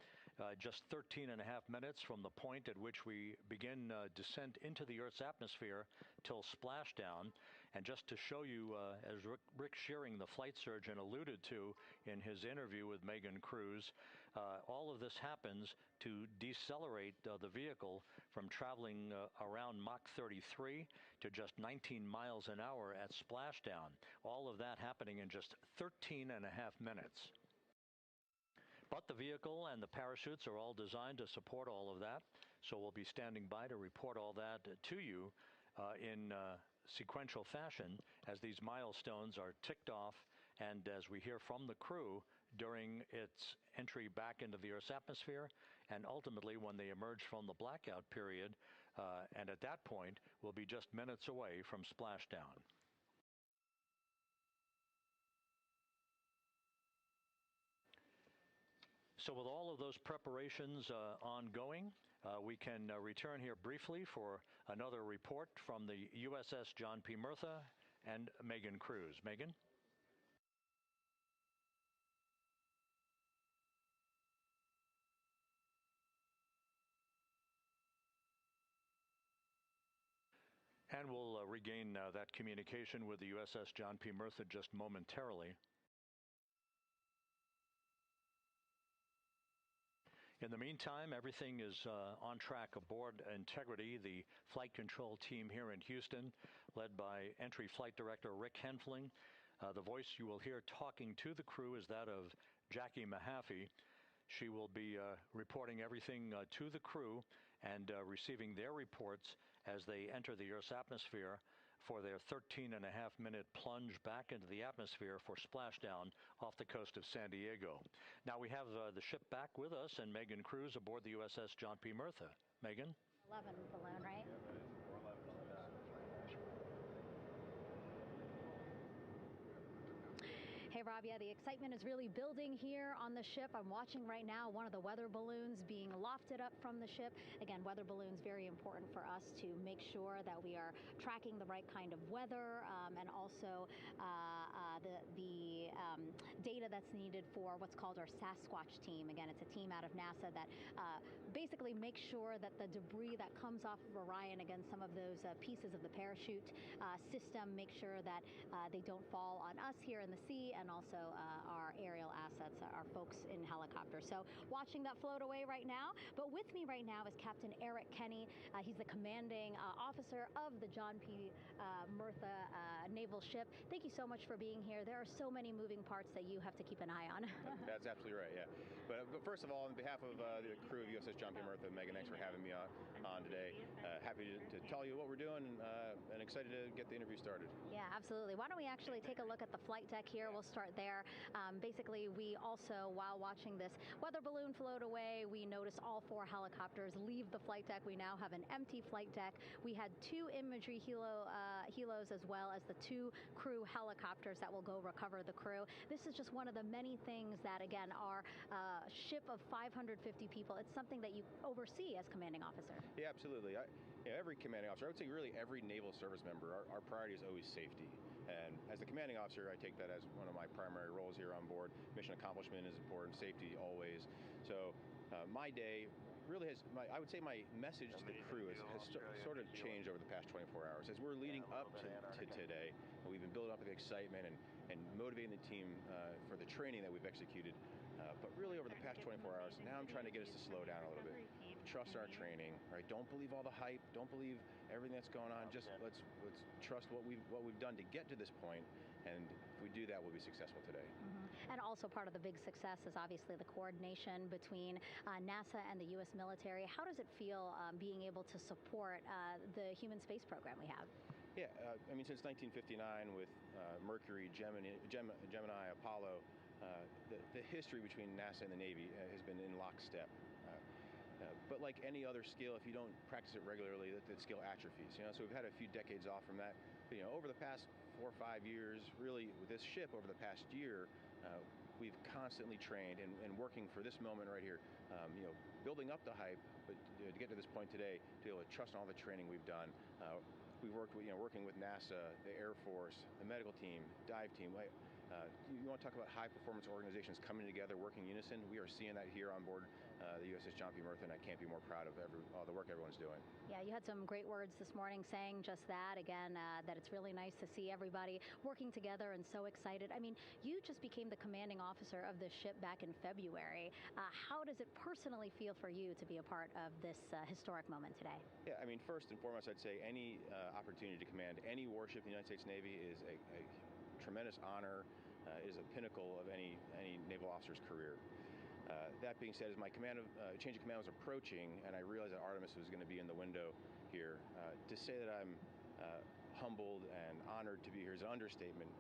just 13 and a half minutes from the point at which we begin descent into the Earth's atmosphere till splashdown. And just to show you, as Rick Shearing, the flight surgeon, alluded to in his interview with Megan Cruz, all of this happens to decelerate the vehicle from traveling around Mach 33 to just 19 miles an hour at splashdown. All of that happening in just 13 and a half minutes. But the vehicle and the parachutes are all designed to support all of that, so we'll be standing by to report all that to you in sequential fashion as these milestones are ticked off and as we hear from the crew during its entry back into the Earth's atmosphere and ultimately when they emerge from the blackout period, and at that point we'll be just minutes away from splashdown. So with all of those preparations ongoing, we can return here briefly for another report from the USS John P. Murtha and Megan Cruz. Megan? And we'll regain that communication with the USS John P. Murtha just momentarily. In the meantime, everything is on track aboard Integrity, the flight control team here in Houston, led by Entry Flight Director Rick Henfling. The voice you will hear talking to the crew is that of Jackie Mahaffey. She will be reporting everything to the crew and receiving their reports as they enter the Earth's atmosphere for their 13-and-a-half-minute plunge back into the atmosphere for splashdown off the coast of San Diego. Now we have the ship back with us and Megan Cruz aboard the USS John P. Murtha. Megan? 11 balloon, right? Hey, Rob, yeah, the excitement is really building here on the ship. I'm watching right now one of the weather balloons being lofted up from the ship. Again, weather balloons, very important for us to make sure that we are tracking the right kind of weather and also the data that's needed for what's called our Sasquatch team. Again, it's a team out of NASA that basically makes sure that the debris that comes off of Orion, again, some of those pieces of the parachute system, make sure that they don't fall on us here in the sea, and also our aerial assets, our folks in helicopters. So watching that float away right now. But with me right now is Captain Eric Kenny. He's the commanding officer of the John P. Murtha naval ship. Thank you so much for being here. There are so many moving parts that you have to keep an eye on. That's absolutely right, yeah. But first of all, on behalf of the crew of USS John P. Murtha, Megan, thanks for having me on today. Happy to tell you what we're doing and excited to get the interview started. Yeah, absolutely. Why don't we actually take a look at the flight deck here? We'll start there. Basically, we also, while watching this weather balloon float away, we noticed all 4 helicopters leave the flight deck. We now have an empty flight deck. We had 2 imagery helos as well as the 2 crew helicopters that will go recover the crew. This is just one of the many things that, again, our ship of 550 people, it's something that you oversee as commanding officer. Yeah, absolutely. Every commanding officer, I would say really every naval service member, our priority is always safety. And as the commanding officer, I take that as one of my primary roles here on board. Mission accomplishment is important, safety always. So my day really has, I would say my message to the crew has sort of changed over the past 24 hours. As we're leading up to today, we've been building up the excitement and motivating the team for the training that we've executed. But really over the past 24 hours, now I'm trying to get us to slow down a little bit. Trust our training, right? Don't believe all the hype. Don't believe everything that's going on. Just let's trust what we've done to get to this point. And if we do that, we'll be successful today. Mm-hmm. And also part of the big success is obviously the coordination between NASA and the U.S. military. How does it feel being able to support the human space program we have? Yeah, I mean, since 1959 with Mercury, Gemini, Apollo, the history between NASA and the Navy has been in lockstep. But like any other skill, if you don't practice it regularly, that skill atrophies. So we've had a few decades off from that. But, over the past 4 or 5 years, really with this ship over the past year, we've constantly trained and working for this moment right here. Building up the hype, but to get to this point today, to be able to trust all the training we've done. we've working with NASA, the Air Force, the medical team, dive team. You want to talk about high-performance organizations coming together, working in unison? We are seeing that here on board the USS John P. Murtha, and I can't be more proud of all the work everyone's doing. Yeah, you had some great words this morning saying just that, again, that it's really nice to see everybody working together and so excited. I mean, you just became the commanding officer of this ship back in February. How does it personally feel for you to be a part of this historic moment today? Yeah, I mean, first and foremost, I'd say any opportunity to command any warship in the United States Navy is a tremendous honor, is a pinnacle of any naval officer's career. That being said, as my change of command was approaching, and I realized that Artemis was going to be in the window here, to say that I'm humbled and honored to be here is an understatement.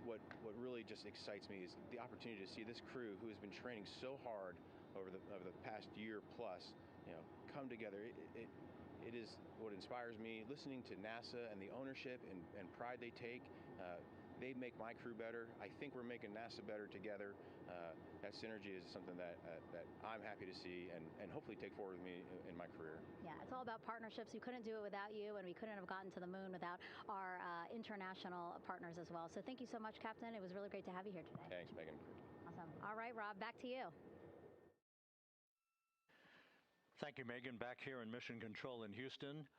What really just excites me is the opportunity to see this crew, who has been training so hard over the past year plus, come together. It is what inspires me. Listening to NASA and the ownership and pride they take. They make my crew better. I think we're making NASA better together. That synergy is something that I'm happy to see and hopefully take forward with me in my career. Yeah, it's all about partnerships. We couldn't do it without you, and we couldn't have gotten to the moon without our international partners as well. So thank you so much, Captain. It was really great to have you here today. Thanks, Megan. Awesome. All right, Rob, back to you. Thank you, Megan. Back here in Mission Control in Houston.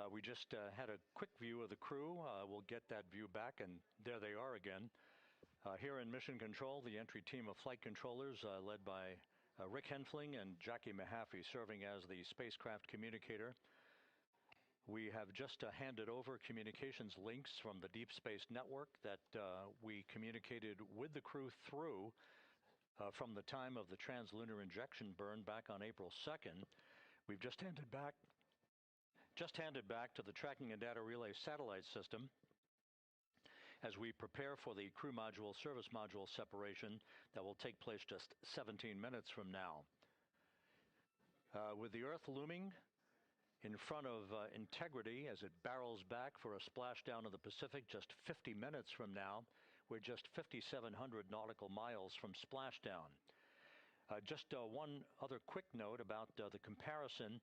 We just had a quick view of the crew. We'll get that view back, and there they are again. Here in Mission Control, the entry team of flight controllers led by Rick Henfling and Jackie Mahaffey serving as the spacecraft communicator. We have just handed over communications links from the Deep Space Network that we communicated with the crew through from the time of the translunar injection burn back on April 2nd. We've just handed back to the Tracking and Data Relay satellite system as we prepare for the crew module service module separation that will take place just 17 minutes from now. With the Earth looming in front of Integrity as it barrels back for a splashdown of the Pacific just 50 minutes from now, we're just 5,700 nautical miles from splashdown. Just one other quick note about the comparison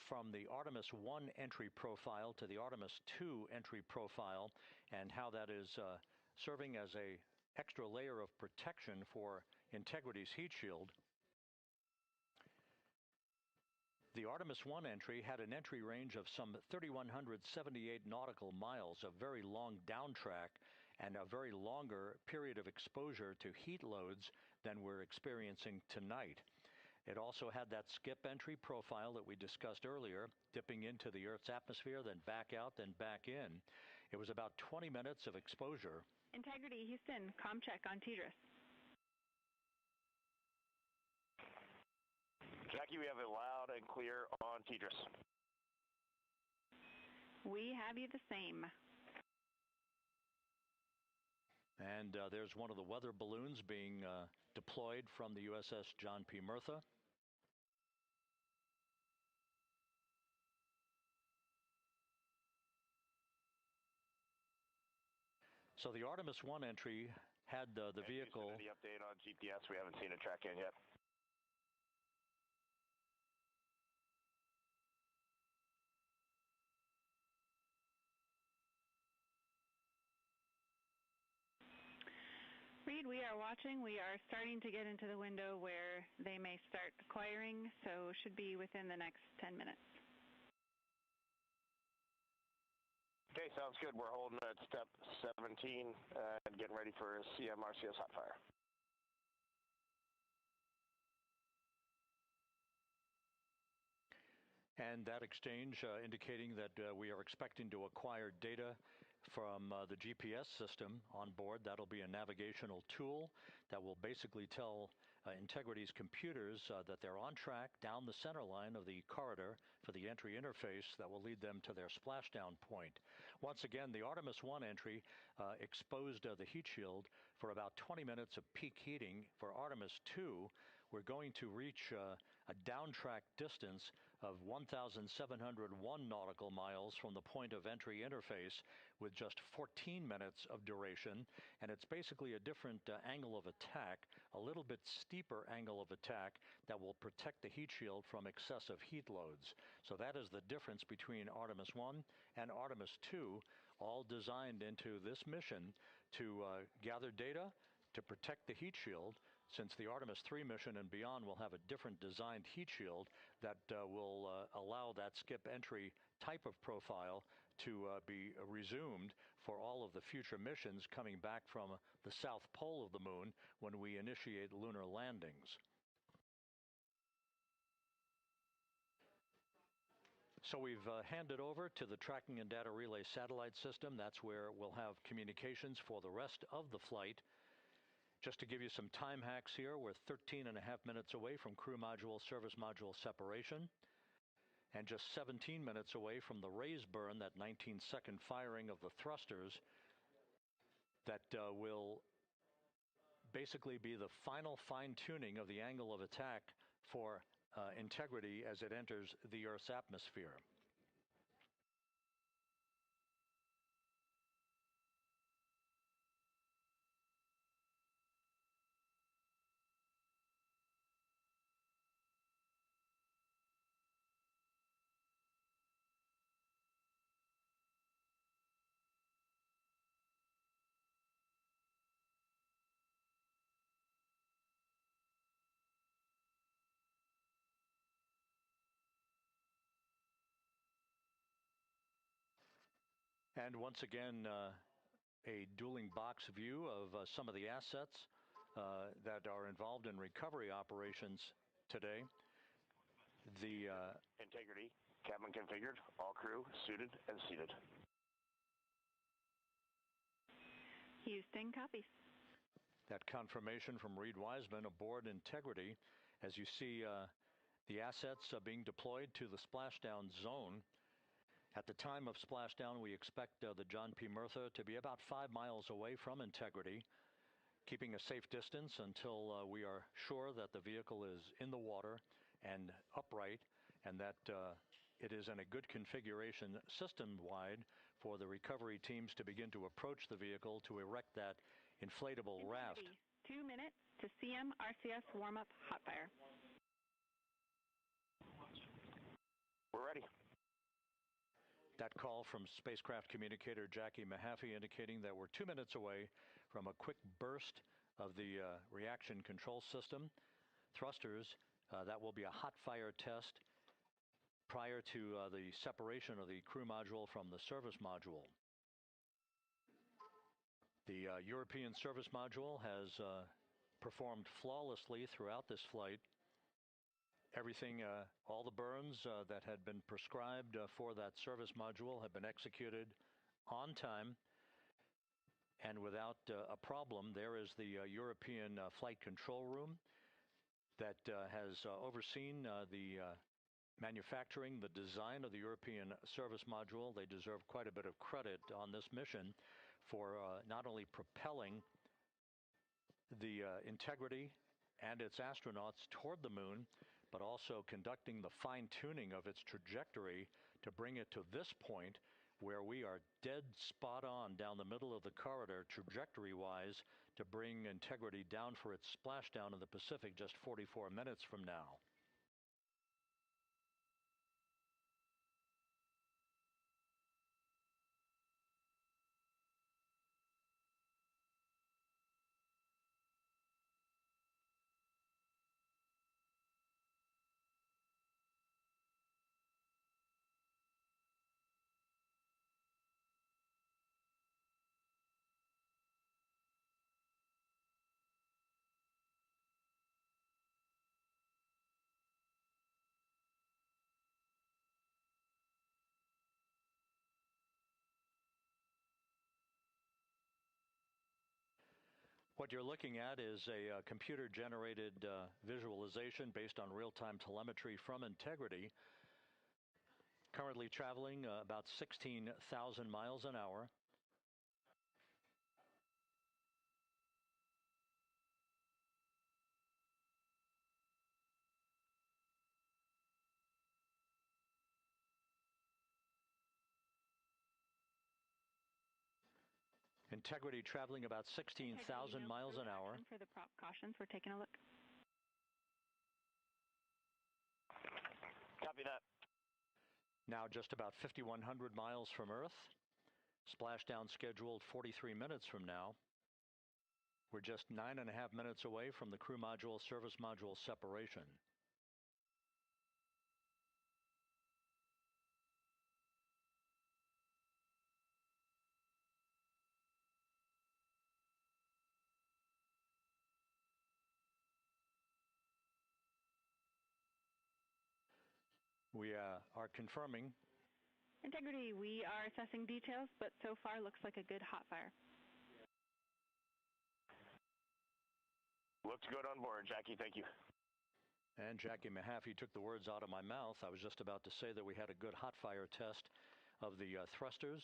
from the Artemis 1 entry profile to the Artemis 2 entry profile and how that is serving as an extra layer of protection for Integrity's heat shield. The Artemis 1 entry had an entry range of some 3,178 nautical miles, a very long downtrack and a very longer period of exposure to heat loads than we're experiencing tonight. It also had that skip entry profile that we discussed earlier, dipping into the Earth's atmosphere, then back out, then back in. It was about 20 minutes of exposure. Integrity, Houston, comm check on TDRS. Jackie, we have it loud and clear on TDRS. We have you the same. And there's one of the weather balloons being deployed from the USS John P. Murtha. So the Artemis 1 entry had the vehicle. Any update on GPS? We haven't seen it track in yet. Reed, we are watching. We are starting to get into the window where they may start acquiring, so should be within the next 10 minutes. Okay, sounds good. We're holding at step 17 and getting ready for CM/RCS hot fire. And that exchange indicating that we are expecting to acquire data from the GPS system on board. That'll be a navigational tool that will basically tell Integrity's computers that they're on track down the center line of the corridor for the entry interface that will lead them to their splashdown point. Once again, the Artemis 1 entry exposed the heat shield for about 20 minutes of peak heating. For Artemis 2, we're going to reach a downtrack distance of 1,701 nautical miles from the point of entry interface with just 14 minutes of duration. And it's basically a different angle of attack, a little bit steeper angle of attack that will protect the heat shield from excessive heat loads. So that is the difference between Artemis 1 and Artemis 2, all designed into this mission to gather data, to protect the heat shield, since the Artemis 3 mission and beyond will have a different designed heat shield that will allow that skip entry type of profile to be resumed for all of the future missions coming back from the south pole of the moon when we initiate lunar landings. So we've handed over to the Tracking and Data Relay Satellite System. That's where we'll have communications for the rest of the flight. Just to give you some time hacks here, we're 13 and a half minutes away from crew module, service module separation, and just 17 minutes away from the raise burn, that 19-second firing of the thrusters that will basically be the final fine-tuning of the angle of attack for integrity as it enters the Earth's atmosphere. And once again, a dueling box view of some of the assets that are involved in recovery operations today. The integrity, cabin configured, all crew suited and seated. Houston, copies. That confirmation from Reed Wiseman aboard Integrity, as you see the assets being deployed to the splashdown zone. At the time of splashdown, we expect the John P. Murtha to be about 5 miles away from Integrity, keeping a safe distance until we are sure that the vehicle is in the water and upright, and that it is in a good configuration system-wide for the recovery teams to begin to approach the vehicle to erect that inflatable raft. 2 minutes to CM RCS warm-up hot fire. We're ready. That call from spacecraft communicator Jackie Mahaffey indicating that we're 2 minutes away from a quick burst of the reaction control system. Thrusters, that will be a hot fire test prior to the separation of the crew module from the service module. The European service module has performed flawlessly throughout this flight. Everything, all the burns that had been prescribed for that service module have been executed on time and without a problem. There is the European flight control room that has overseen the manufacturing, the design of the European service module. They deserve quite a bit of credit on this mission for not only propelling the Integrity and its astronauts toward the moon, but also conducting the fine-tuning of its trajectory to bring it to this point where we are dead spot on down the middle of the corridor trajectory-wise to bring Integrity down for its splashdown in the Pacific just 44 minutes from now. What you're looking at is a computer-generated visualization based on real-time telemetry from Integrity, currently traveling about 16,000 miles an hour. Integrity traveling about 16,000 miles an hour. For the prop cautions, we're taking a look. Copy that. Now just about 5,100 miles from Earth. Splashdown scheduled 43 minutes from now. We're just 9.5 minutes away from the crew module service module separation. We are confirming. Integrity, we are assessing details, but so far looks like a good hot fire. Looks good on board, Jackie. Thank you. And Jackie Mahaffey took the words out of my mouth. I was just about to say that we had a good hot fire test of the thrusters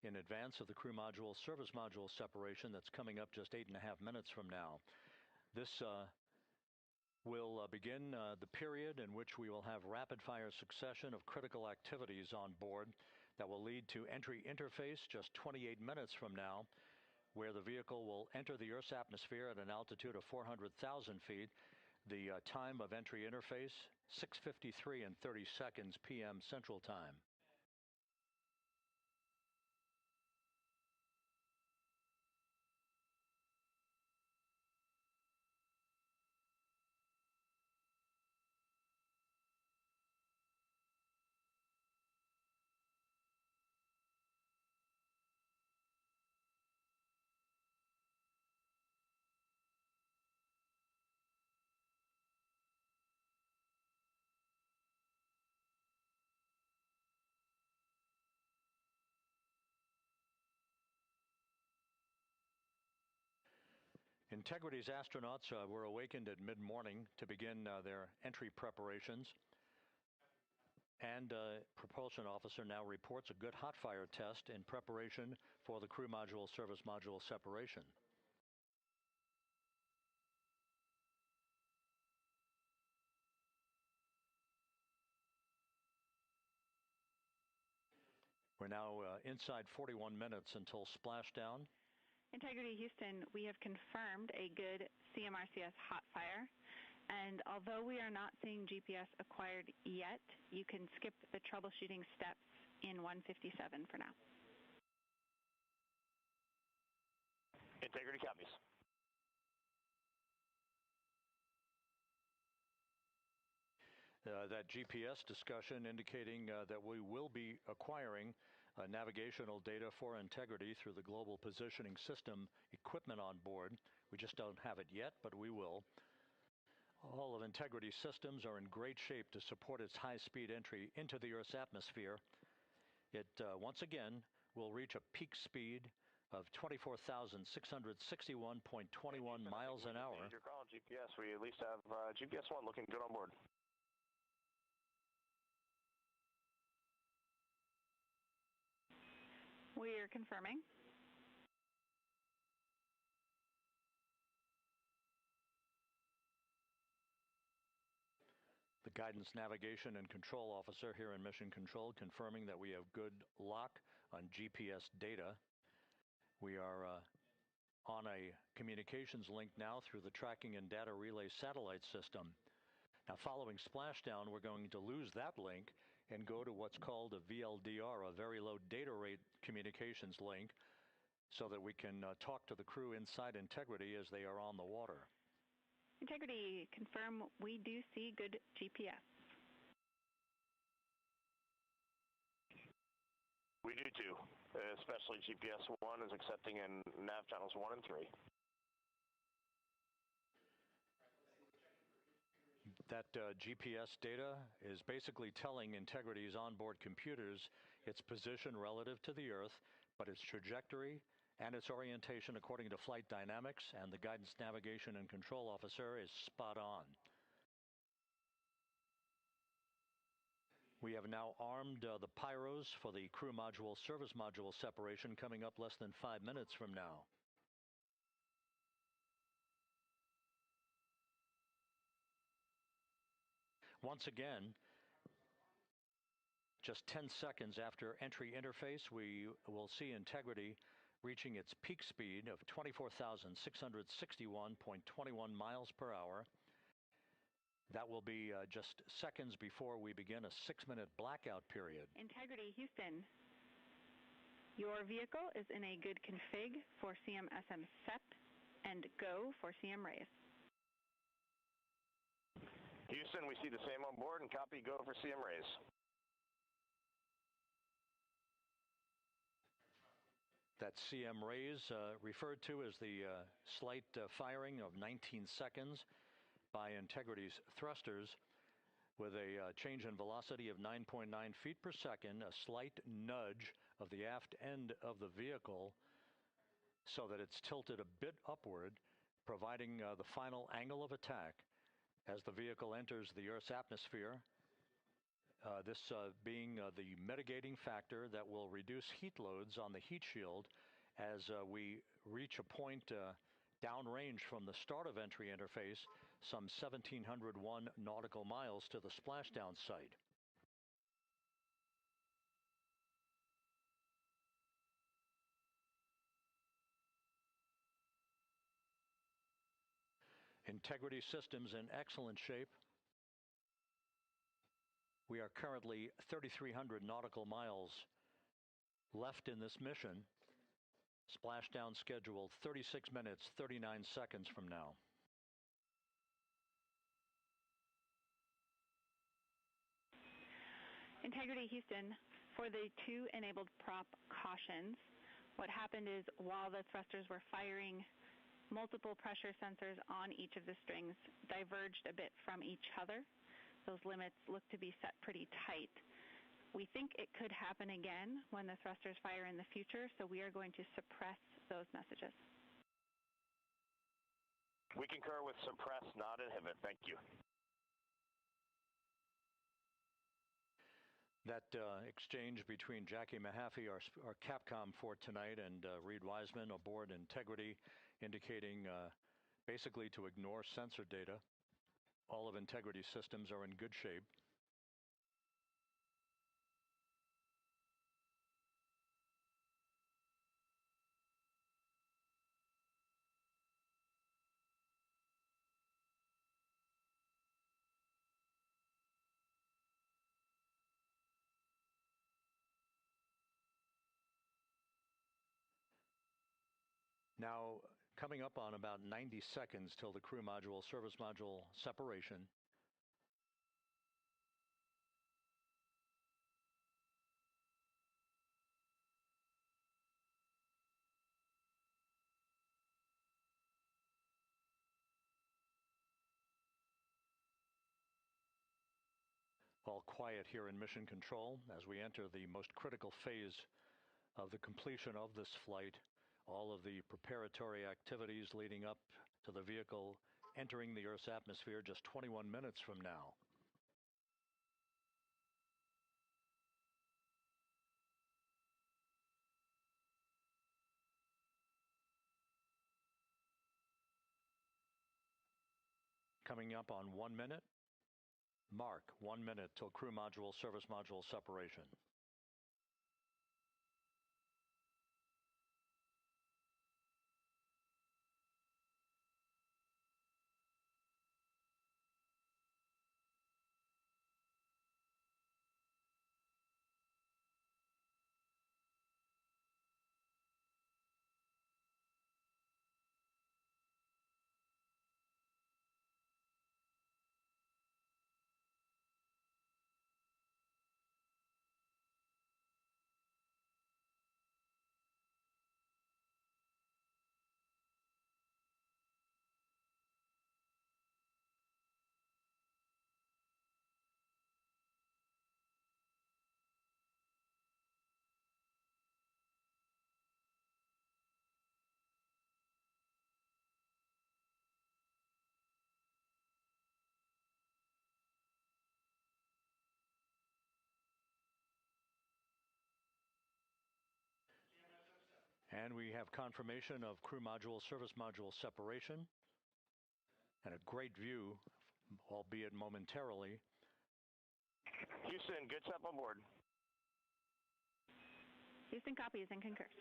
in advance of the crew module service module separation that's coming up just 8.5 minutes from now. This will begin the period in which we will have rapid-fire succession of critical activities on board that will lead to entry interface just 28 minutes from now, where the vehicle will enter the Earth's atmosphere at an altitude of 400,000 feet. The time of entry interface, 6:53 and 30 seconds p.m. Central Time. Integrity's astronauts were awakened at mid-morning to begin their entry preparations. And propulsion officer now reports a good hot fire test in preparation for the crew module service module separation. We're now inside 41 minutes until splashdown. Integrity Houston, we have confirmed a good CMRCS hot fire. And although we are not seeing GPS acquired yet, you can skip the troubleshooting steps in 157 for now. Integrity copies. That GPS discussion indicating that we will be acquiring navigational data for Integrity through the Global Positioning System equipment on board. We just don't have it yet, but we will. All of Integrity's systems are in great shape to support its high-speed entry into the Earth's atmosphere. It, once again, will reach a peak speed of 24,661.21 miles an hour. Your call, GPS. We at least have GPS 1 looking good on board. We are confirming. The Guidance Navigation and Control Officer here in Mission Control confirming that we have good lock on GPS data. We are on a communications link now through the Tracking and Data Relay satellite system. Now, following splashdown, we're going to lose that link and go to what's called a VLDR, a very low data rate communications link, so that we can talk to the crew inside Integrity as they are on the water. Integrity, confirm we do see good GPS. We do too, especially GPS 1 is accepting in nav channels 1 and 3. That GPS data is basically telling Integrity's onboard computers its position relative to the Earth, but its trajectory and its orientation according to flight dynamics, and the Guidance Navigation and Control Officer is spot on. We have now armed the pyros for the crew module service module separation coming up less than 5 minutes from now. Once again, just 10 seconds after entry interface, we will see Integrity reaching its peak speed of 24,661.21 miles per hour. That will be just seconds before we begin a 6-minute blackout period. Integrity Houston. Your vehicle is in a good config for CM-SM SEP and go for CM raise. Houston, we see the same on board and copy go for CM raise. That CM raise referred to as the slight firing of 19 seconds by Integrity's thrusters with a change in velocity of 9.9 feet per second, a slight nudge of the aft end of the vehicle so that it's tilted a bit upward, providing the final angle of attack as the vehicle enters the Earth's atmosphere. This being the mitigating factor that will reduce heat loads on the heat shield as we reach a point downrange from the start of entry interface, some 1,701 nautical miles to the splashdown site. Integrity systems in excellent shape. We are currently 3,300 nautical miles left in this mission. Splashdown scheduled 36 minutes, 39 seconds from now. Integrity Houston, for the 2 enabled prop cautions, what happened is while the thrusters were firing, multiple pressure sensors on each of the strings diverged a bit from each other. Those limits look to be set pretty tight. We think it could happen again when the thrusters fire in the future, so we are going to suppress those messages. We concur with suppress, not inhibit. Thank you. That exchange between Jackie Mahaffey, our Capcom for tonight, and Reed Wiseman aboard Integrity, indicating basically to ignore sensor data. All of Integrity systems are in good shape. Now, coming up on about 90 seconds till the crew module, service module separation. All quiet here in Mission Control as we enter the most critical phase of the completion of this flight. All of the preparatory activities leading up to the vehicle entering the Earth's atmosphere just 21 minutes from now. Coming up on 1 minute. Mark 1 minute till crew module, service module separation. And we have confirmation of crew module, service module separation, and a great view, albeit momentarily. Houston, good step on board. Houston copies and concurs.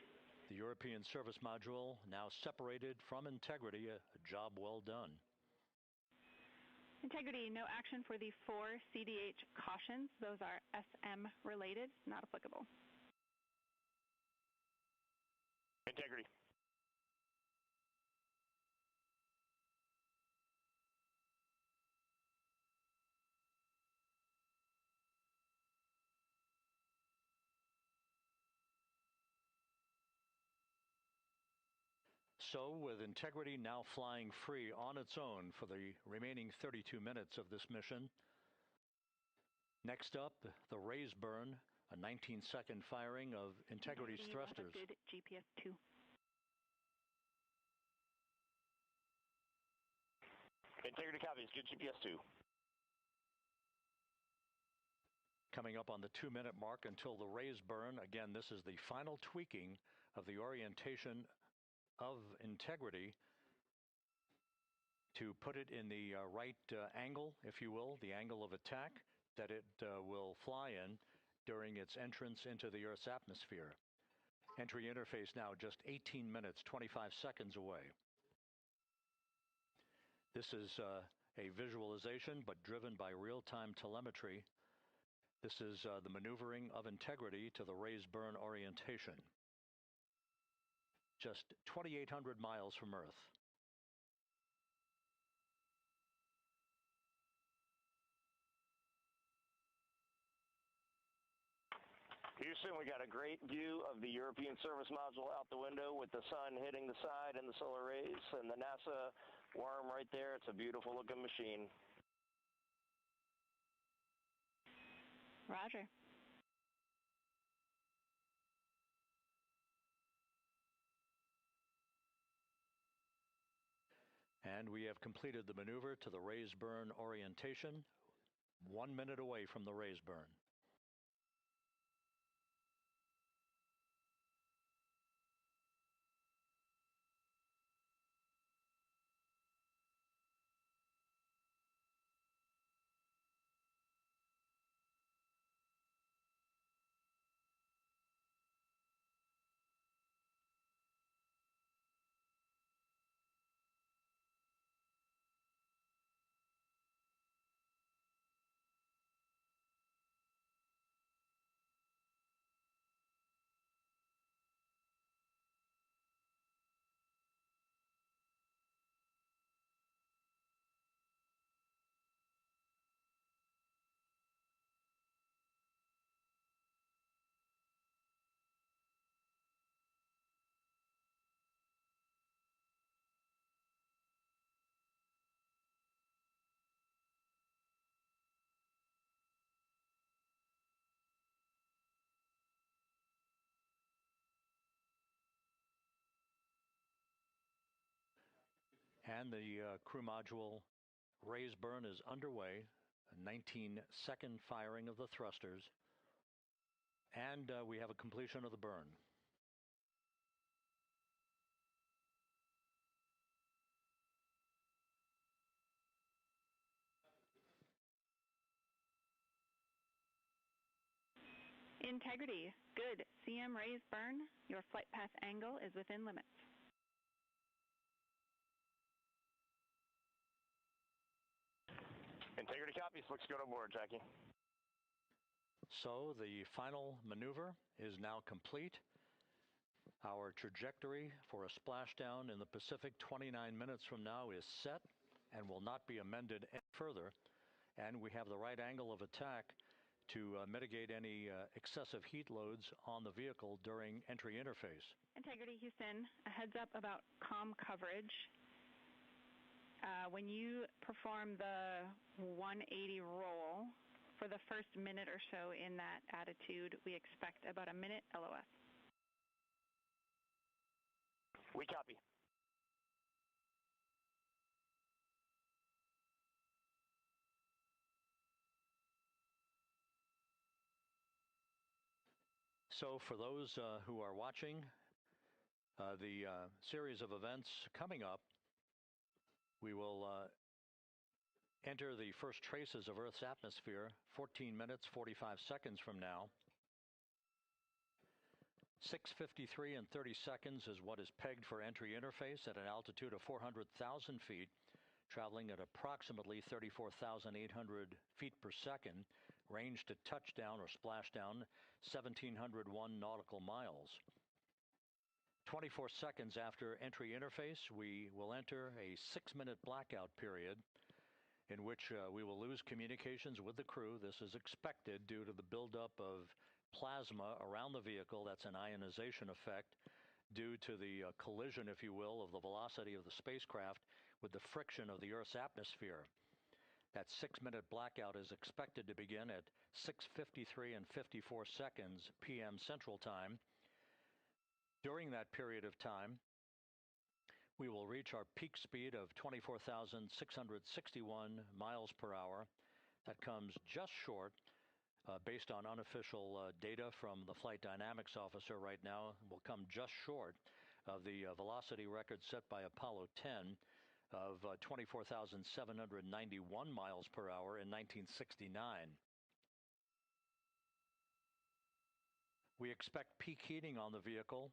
The European service module now separated from Integrity. A job well done. Integrity, no action for the 4 CDH cautions. Those are SM related, not applicable. Integrity. So, with Integrity now flying free on its own for the remaining 32 minutes of this mission, next up, the raise burn, a 19-second firing of Integrity's thrusters. GPS 2. Integrity copies. Good GPS 2. Coming up on the 2-minute mark until the raise burn. Again, this is the final tweaking of the orientation of Integrity to put it in the right angle, if you will, the angle of attack that it will fly in during its entrance into the Earth's atmosphere. Entry interface now just 18 minutes, 25 seconds away. This is a visualization, but driven by real-time telemetry. This is the maneuvering of Integrity to the raise burn orientation. Just 2,800 miles from Earth. Houston, we got a great view of the European service module out the window with the sun hitting the side and the solar rays and the NASA worm right there. It's a beautiful looking machine. Roger. And we have completed the maneuver to the raise burn orientation, 1 minute away from the raise burn. And the crew module raise burn is underway, a 19-second firing of the thrusters, and we have a completion of the burn. Integrity, good. CM raise burn. Your flight path angle is within limits. Integrity copies. Looks good on board, Jackie. So the final maneuver is now complete. Our trajectory for a splashdown in the Pacific 29 minutes from now is set and will not be amended any further. And we have the right angle of attack to mitigate any excessive heat loads on the vehicle during entry interface. Integrity Houston, a heads up about comm coverage. When you perform the 180 roll, for the first minute or so in that attitude, we expect about a minute LOS. We copy. So for those who are watching the series of events coming up, we will enter the first traces of Earth's atmosphere 14 minutes, 45 seconds from now. 6:53 and 30 seconds is what is pegged for entry interface at an altitude of 400,000 feet, traveling at approximately 34,800 feet per second, range to touchdown or splashdown 1,701 nautical miles. 24 seconds after entry interface, we will enter a 6-minute blackout period in which we will lose communications with the crew. This is expected due to the buildup of plasma around the vehicle. That's an ionization effect due to the collision, if you will, of the velocity of the spacecraft with the friction of the Earth's atmosphere. That 6-minute blackout is expected to begin at 6:53 and 54 seconds p.m. Central Time. During that period of time, we will reach our peak speed of 24,661 miles per hour. That comes just short, based on unofficial data from the flight dynamics officer right now, will come just short of the velocity record set by Apollo 10 of 24,791 miles per hour in 1969. We expect peak heating on the vehicle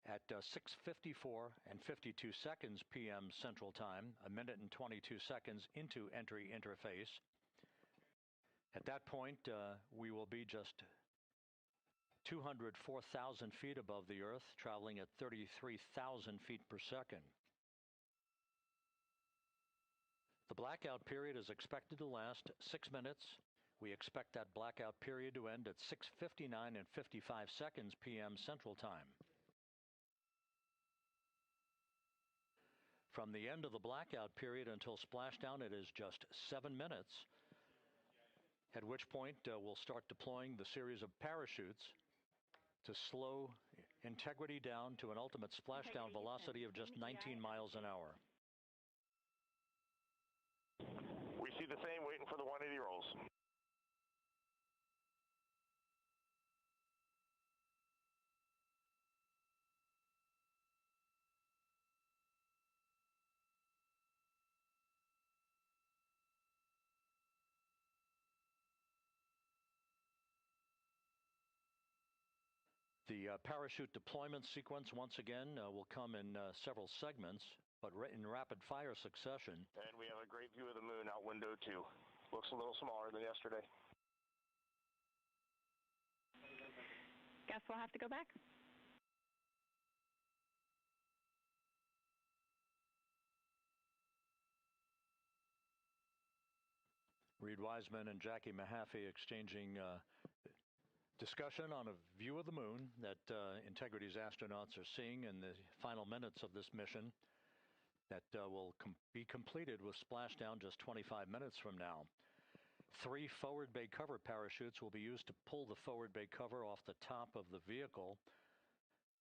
at 6:54 and 52 seconds p.m. Central Time, a minute and 22 seconds into entry interface. At that point, we will be just 204,000 feet above the Earth, traveling at 33,000 feet per second. The blackout period is expected to last 6 minutes. We expect that blackout period to end at 6:59 and 55 seconds p.m. Central Time. From the end of the blackout period until splashdown, it is just 7 minutes, at which point we'll start deploying the series of parachutes to slow integrity down to an ultimate splashdown velocity of just 19 miles an hour. We see the same, waiting for the 180 rolls. The parachute deployment sequence, once again, will come in several segments, but in rapid fire succession. And we have a great view of the moon out window 2. Looks a little smaller than yesterday. Guess we'll have to go back. Reed Wiseman and Jackie Mahaffey exchanging discussion on a view of the moon that Integrity's astronauts are seeing in the final minutes of this mission that will be completed with splashdown just 25 minutes from now. 3 forward bay cover parachutes will be used to pull the forward bay cover off the top of the vehicle.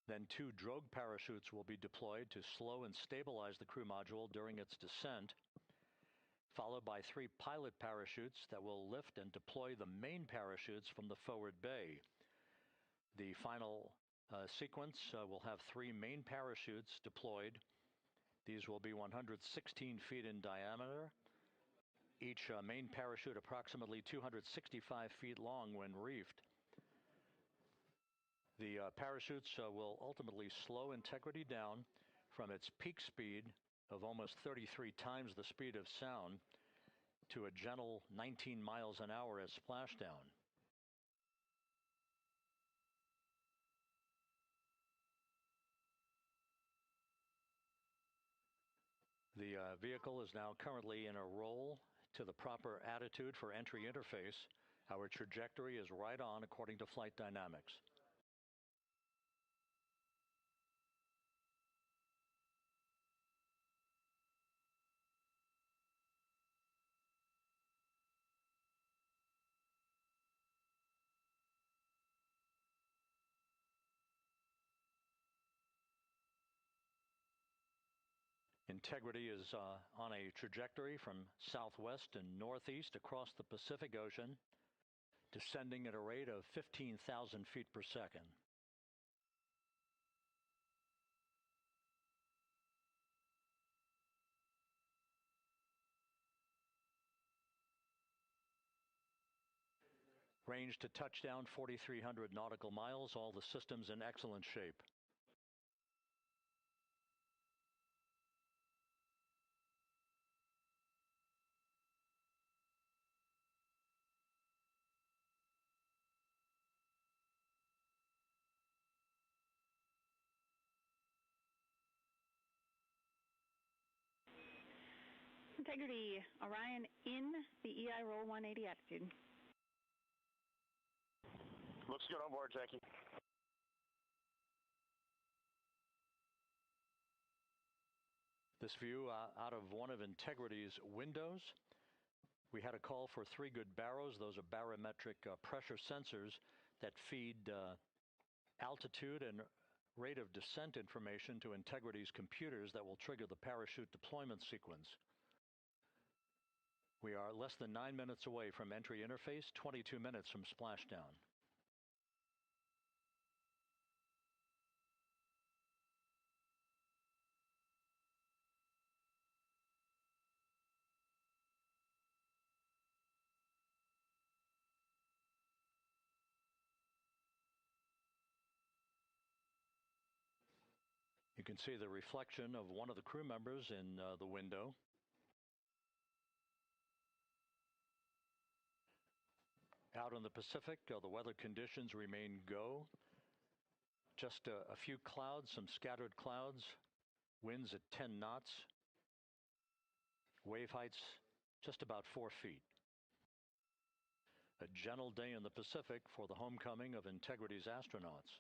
Then 2 drogue parachutes will be deployed to slow and stabilize the crew module during its descent, followed by 3 pilot parachutes that will lift and deploy the main parachutes from the forward bay. The final sequence will have 3 main parachutes deployed. These will be 116 feet in diameter, each main parachute approximately 265 feet long when reefed. The parachutes will ultimately slow Integrity down from its peak speed of almost 33 times the speed of sound to a gentle 19 miles an hour at splashdown. The vehicle is now currently in a roll to the proper attitude for entry interface. Our trajectory is right on according to flight dynamics. Integrity is on a trajectory from southwest and northeast across the Pacific Ocean, descending at a rate of 15,000 feet per second. Range to touchdown 4,300 nautical miles, all the systems in excellent shape. Integrity, Orion in the EI roll 180 attitude. Looks good on board, Jackie. This view out of one of Integrity's windows. We had a call for 3 good baros. Those are barometric pressure sensors that feed altitude and rate of descent information to Integrity's computers that will trigger the parachute deployment sequence. We are less than 9 minutes away from entry interface, 22 minutes from splashdown. You can see the reflection of one of the crew members in the window. Out in the Pacific, the weather conditions remain go. Just a few clouds, some scattered clouds, winds at 10 knots, wave heights just about 4 feet. A gentle day in the Pacific for the homecoming of Integrity's astronauts.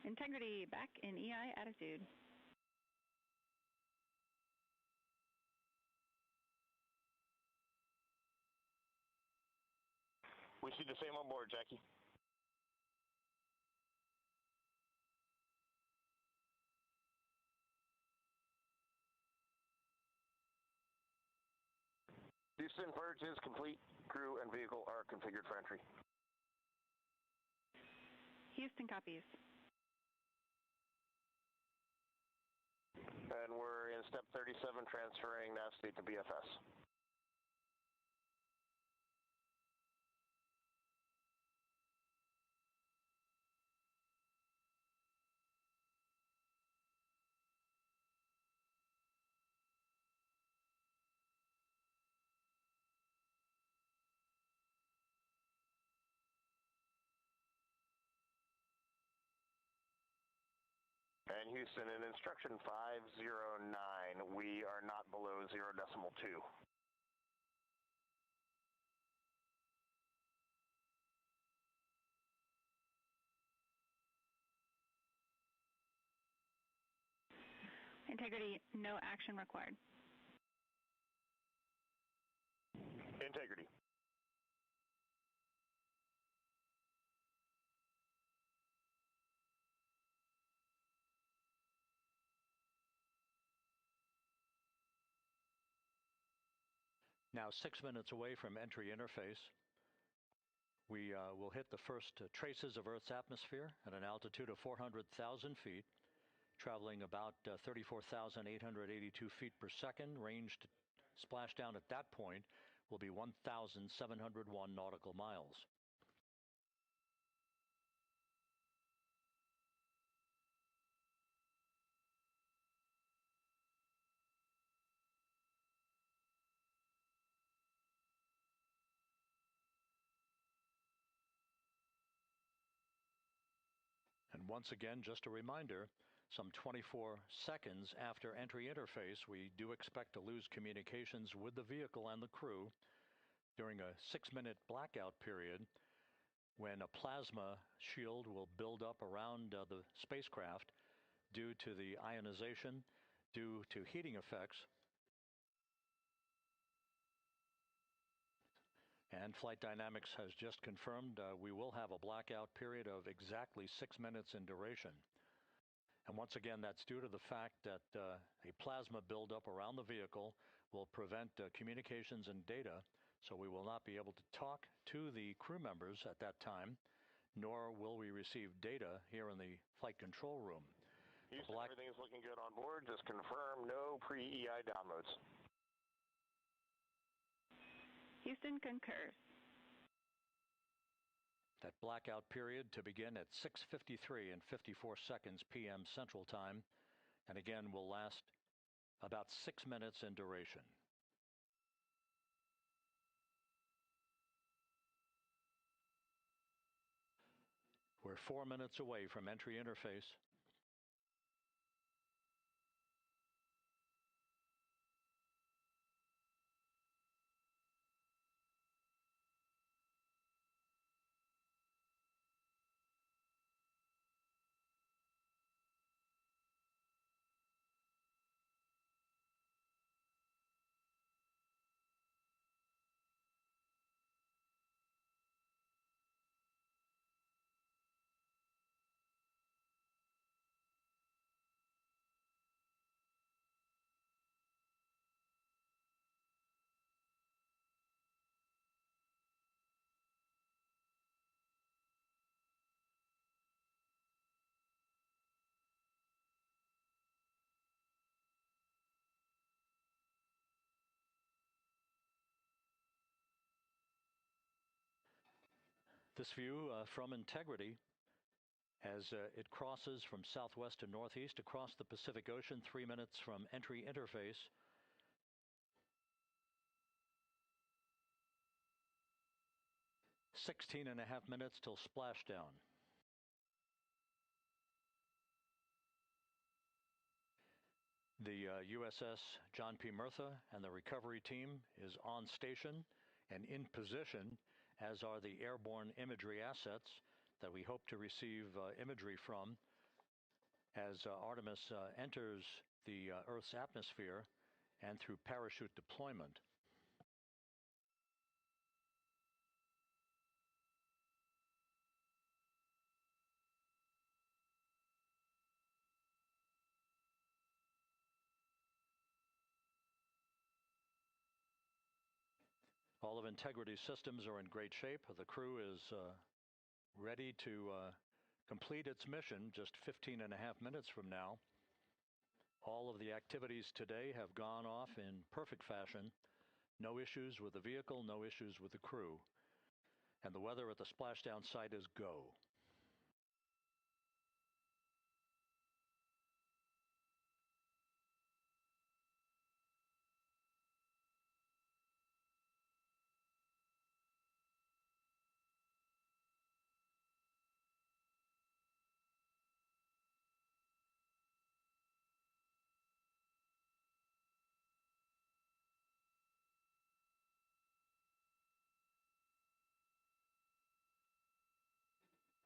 Integrity back in EI attitude. We see the same on board, Jackie. Houston, purge is complete. Crew and vehicle are configured for entry. Houston copies. And we're in step 37, transferring nav state to BFS. And Houston, in instruction 509, we are not below 0.2. Integrity, no action required. Integrity. Now 6 minutes away from entry interface. We will hit the first traces of Earth's atmosphere at an altitude of 400,000 feet, traveling about 34,882 feet per second. Range to splashdown at that point will be 1,701 nautical miles. And once again, just a reminder, some 24 seconds after entry interface, we do expect to lose communications with the vehicle and the crew during a 6-minute blackout period when a plasma shield will build up around the spacecraft due to the ionization, due to heating effects. And Flight Dynamics has just confirmed we will have a blackout period of exactly 6 minutes in duration. And once again, that's due to the fact that a plasma buildup around the vehicle will prevent communications and data, so we will not be able to talk to the crew members at that time, nor will we receive data here in the flight control room. Houston, everything is looking good on board. Just confirm no pre-EI downloads. Houston concurs. That blackout period to begin at 6:53 and 54 seconds p.m. Central Time, and again will last about 6 minutes in duration. We're 4 minutes away from entry interface. This view from Integrity as it crosses from southwest to northeast across the Pacific Ocean, 3 minutes from entry interface. "16.5 minutes till splashdown." The USS John P. Murtha and the recovery team is on station and in position, as are the airborne imagery assets that we hope to receive imagery from as Artemis enters the Earth's atmosphere and through parachute deployment. All of Integrity's systems are in great shape. The crew is ready to complete its mission just 15.5 minutes from now. All of the activities today have gone off in perfect fashion. No issues with the vehicle, no issues with the crew. And the weather at the splashdown site is go.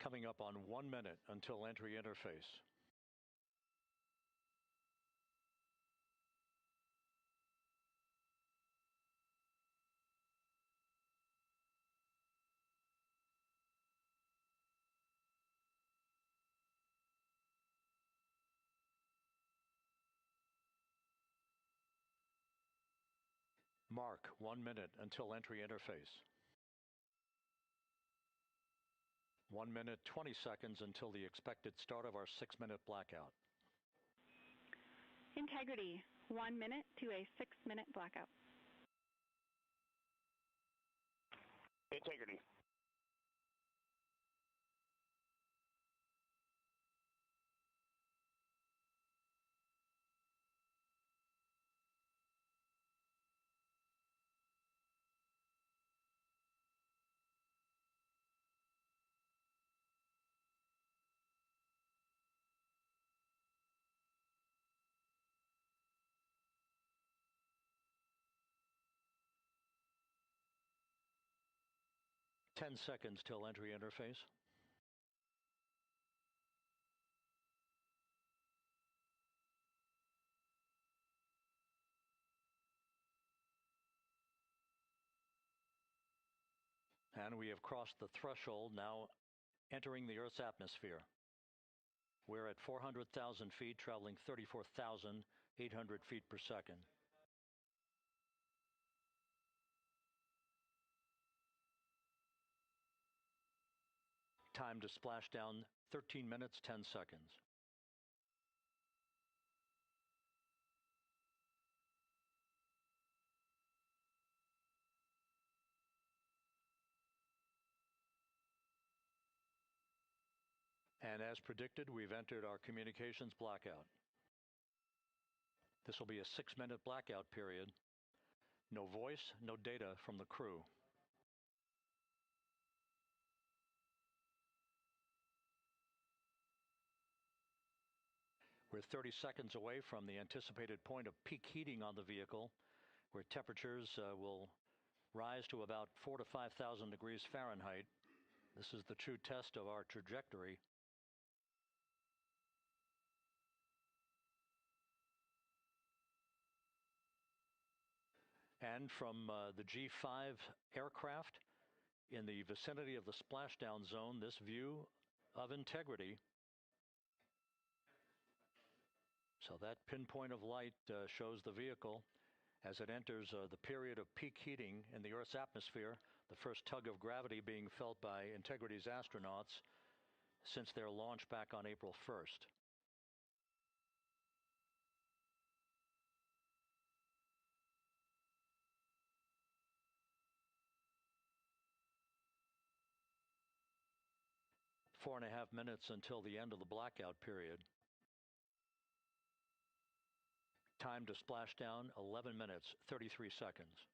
Coming up on 1 minute until entry interface. Mark 1 minute until entry interface. 1 minute 20 seconds until the expected start of our 6-minute blackout. Integrity, 1 minute to a 6-minute blackout. Integrity. Ten seconds till entry interface. And we have crossed the threshold, now entering the Earth's atmosphere. We're at 400,000 feet, traveling 34,800 feet per second. Time to splashdown, 13 minutes, 10 seconds. And as predicted, we've entered our communications blackout. This will be a 6-minute blackout period. No voice, no data from the crew. We're 30 seconds away from the anticipated point of peak heating on the vehicle, where temperatures will rise to about 4,000 to 5,000 degrees Fahrenheit. This is the true test of our trajectory. And from the G5 aircraft in the vicinity of the splashdown zone, this view of integrity. So that pinpoint of light shows the vehicle as it enters the period of peak heating in the Earth's atmosphere, the first tug of gravity being felt by Integrity's astronauts since their launch back on April 1st. Four and a half minutes until the end of the blackout period. Time to splashdown, 11 minutes, 33 seconds.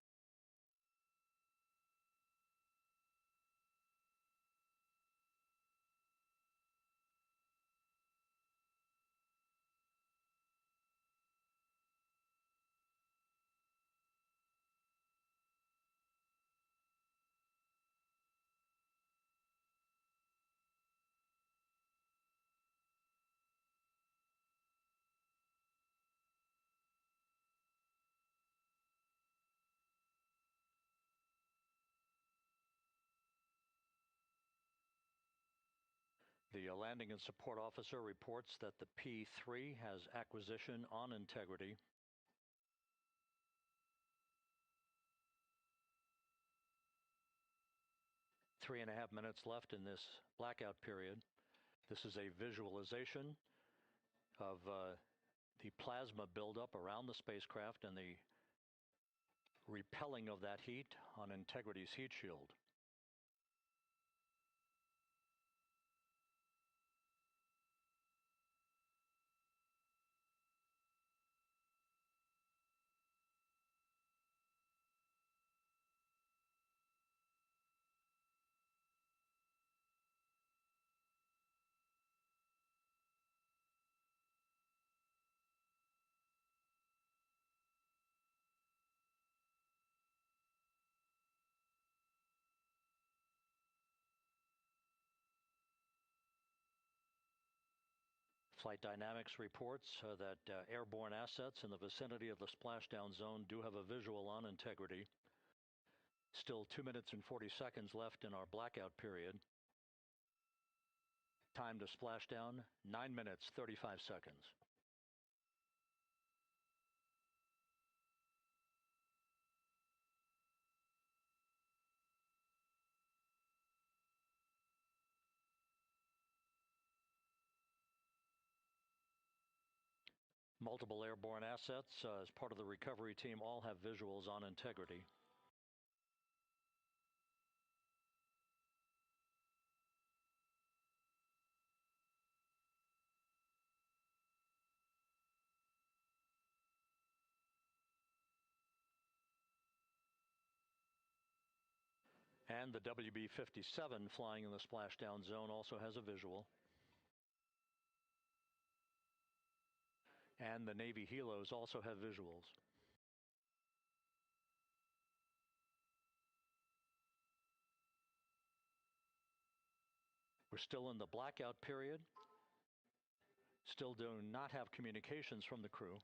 The landing and support officer reports that the P-3 has acquisition on Integrity. Three and a half minutes left in this blackout period. This is a visualization of the plasma buildup around the spacecraft and the repelling of that heat on Integrity's heat shield. Flight Dynamics reports that airborne assets in the vicinity of the splashdown zone do have a visual on Integrity. Still 2 minutes and 40 seconds left in our blackout period. Time to splashdown, 9 minutes, 35 seconds. Multiple airborne assets as part of the recovery team all have visuals on Integrity. And the WB-57 flying in the splashdown zone also has a visual. And the Navy helos also have visuals. We're still in the blackout period. Still do not have communications from the crew.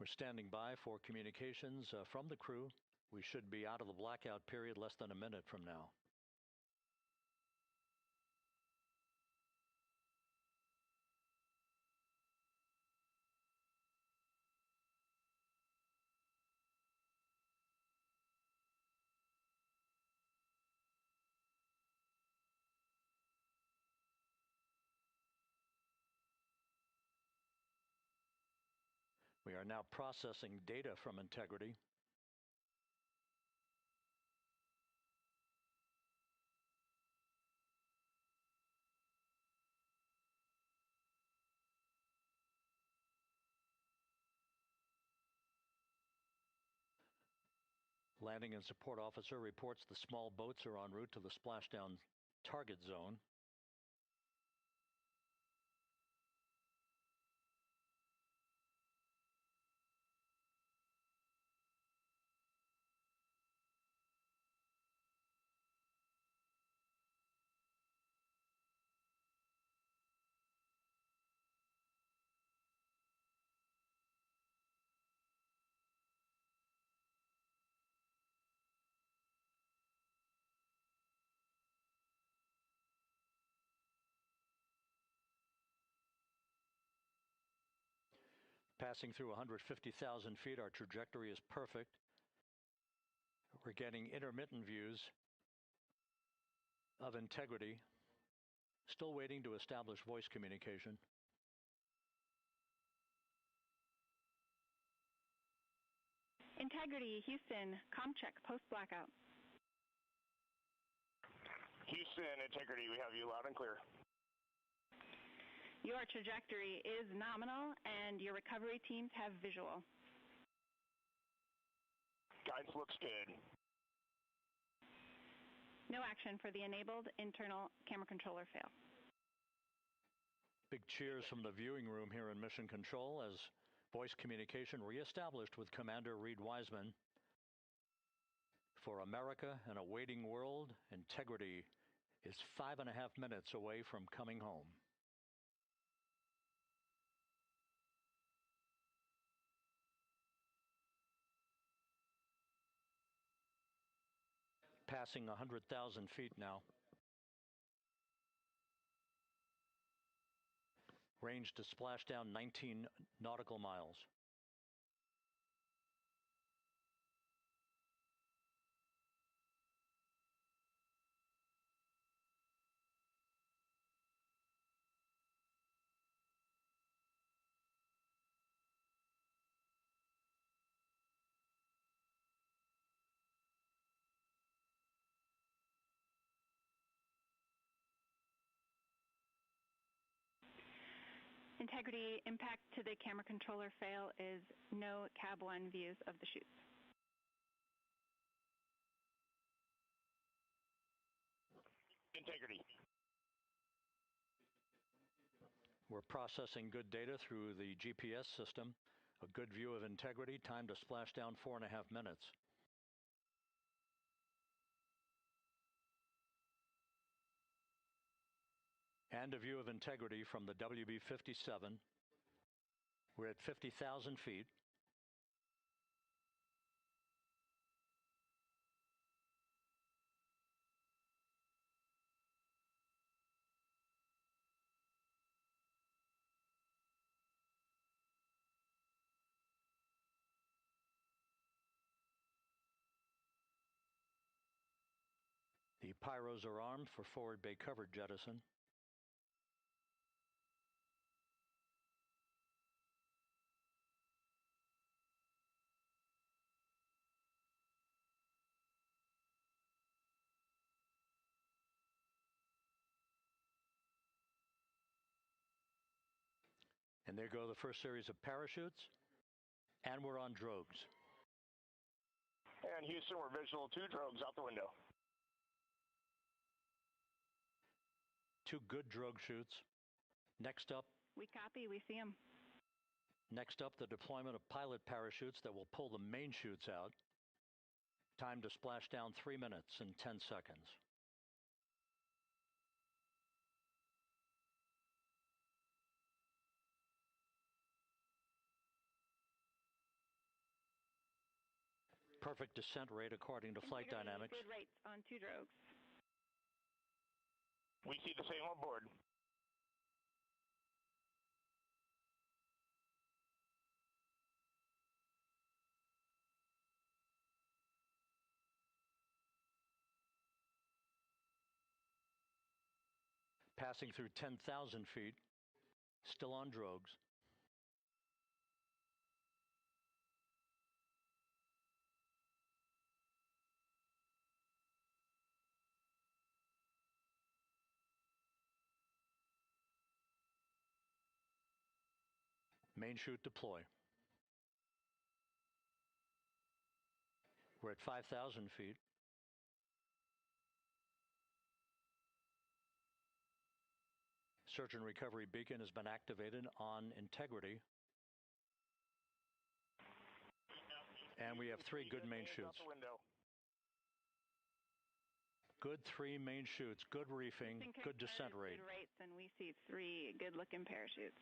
We're standing by for communications from the crew. We should be out of the blackout period less than a minute from now. We are now processing data from integrity. Landing and support officer reports the small boats are en route to the splashdown target zone. Passing through 150,000 feet, our trajectory is perfect. We're getting intermittent views of integrity. Still waiting to establish voice communication. Integrity, Houston, comm check, post blackout. Houston, Integrity, we have you loud and clear. Your trajectory is nominal and your recovery teams have visual. Guidance looks good. No action for the enabled internal camera controller fail. Big cheers from the viewing room here in Mission Control as voice communication reestablished with Commander Reed Wiseman. For America and a waiting world, Integrity is 5.5 minutes away from coming home. Passing 100,000 feet now. Range to splashdown 19 nautical miles. Integrity impact to the camera controller fail is no cab 1 views of the chutes. Integrity. We're processing good data through the GPS system. A good view of Integrity, time to splashdown 4.5 minutes. And a view of Integrity from the WB-57. We're at 50,000 feet. The pyros are armed for forward bay cover jettison. And there go the first series of parachutes. And we're on drogues. And Houston, we're visual 2 drogues out the window. 2 good drogue shoots. Next up. We copy, we see them. Next up, the deployment of pilot parachutes that will pull the main chutes out. Time to splash down 3 minutes and 10 seconds. Perfect descent rate according to flight dynamics. Good rates on 2 drogues. We see the same on board. Passing through 10,000 feet, still on drogues. Main chute deploy. We're at 5,000 feet. Search and recovery beacon has been activated on integrity. And we have 3 good main chutes. Good 3 main chutes, good reefing, good descent rate. Good rates, and we see 3 good-looking parachutes.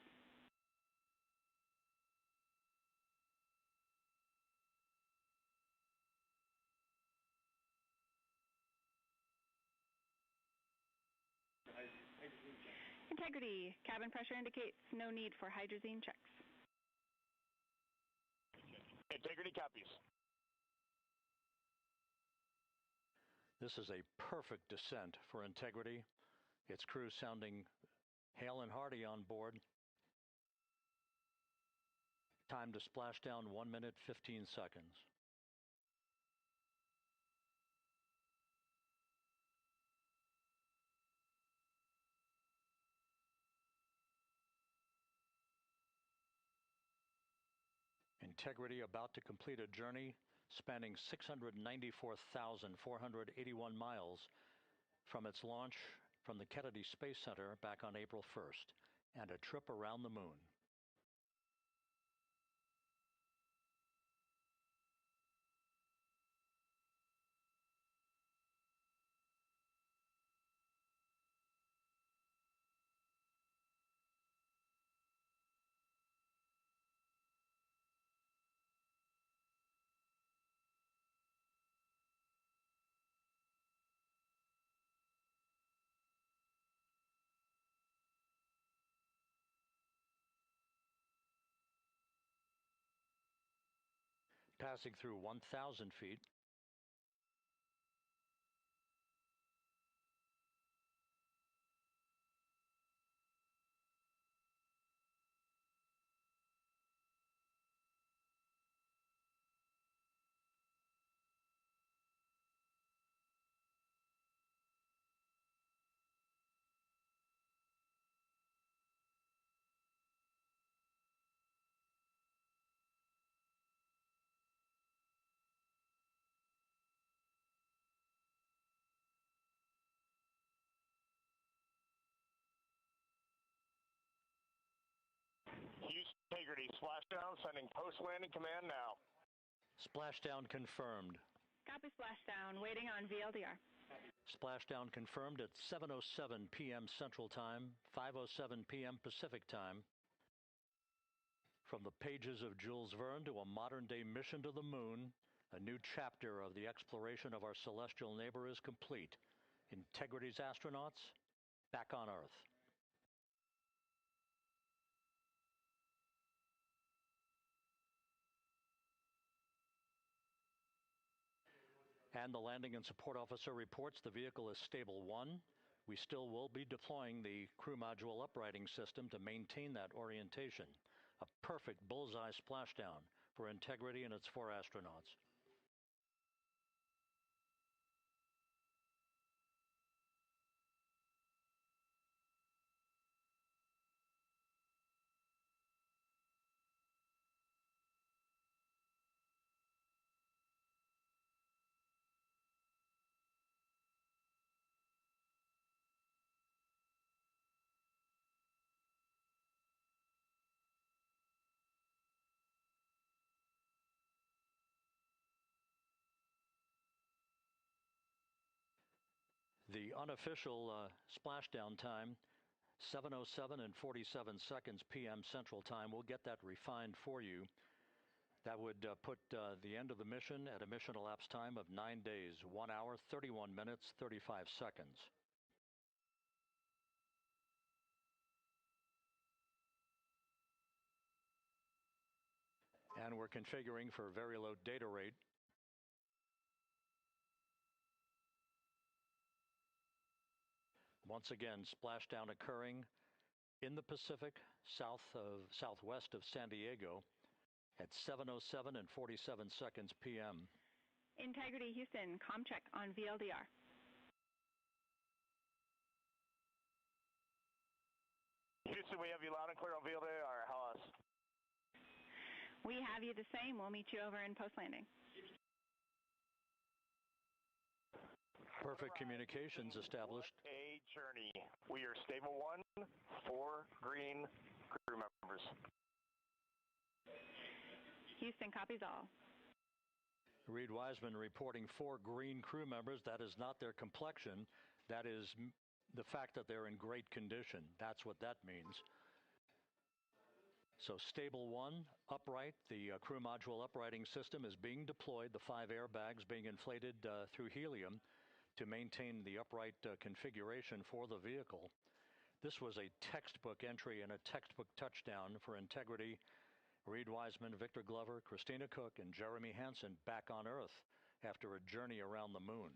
Integrity. Cabin pressure indicates no need for hydrazine checks. Integrity copies. This is a perfect descent for Integrity. Its crew sounding hale and hearty on board. Time to splash down 1 minute, 15 seconds. Integrity about to complete a journey spanning 694,481 miles from its launch from the Kennedy Space Center back on April 1st, and a trip around the moon. Passing through 1,000 feet. Integrity, splashdown, sending post-landing command now. Splashdown confirmed. Copy splashdown, waiting on VLDR. Splashdown confirmed at 7:07 p.m. Central Time, 5:07 p.m. Pacific Time. From the pages of Jules Verne to a modern-day mission to the moon, a new chapter of the exploration of our celestial neighbor is complete. Integrity's astronauts back on Earth. And the landing and support officer reports the vehicle is stable 1. We still will be deploying the crew module uprighting system to maintain that orientation. A perfect bullseye splashdown for Integrity and its 4 astronauts. The unofficial splashdown time, 7:07 and 47 seconds p.m. Central Time. We'll get that refined for you. That would put the end of the mission at a mission elapsed time of 9 days, 1 hour, 31 minutes, 35 seconds. And we're configuring for very low data rate. Once again, splashdown occurring in the Pacific, southwest of San Diego at 7:07 and 47 seconds p.m. Integrity Houston, comm check on VLDR. Houston, we have you loud and clear on VLDR. How else? We have you the same. We'll meet you over in post-landing. Perfect communications established. What a journey. We are stable 1, 4 green crew members. Houston copies all. Reed Wiseman reporting 4 green crew members. That is not their complexion. That is the fact that they're in great condition. That's what that means. So stable 1, upright. The crew module uprighting system is being deployed. The 5 airbags being inflated through helium to maintain the upright configuration for the vehicle. This was a textbook entry and a textbook touchdown for Integrity. Reed Wiseman, Victor Glover, Christina Cook, and Jeremy Hansen back on Earth after a journey around the moon.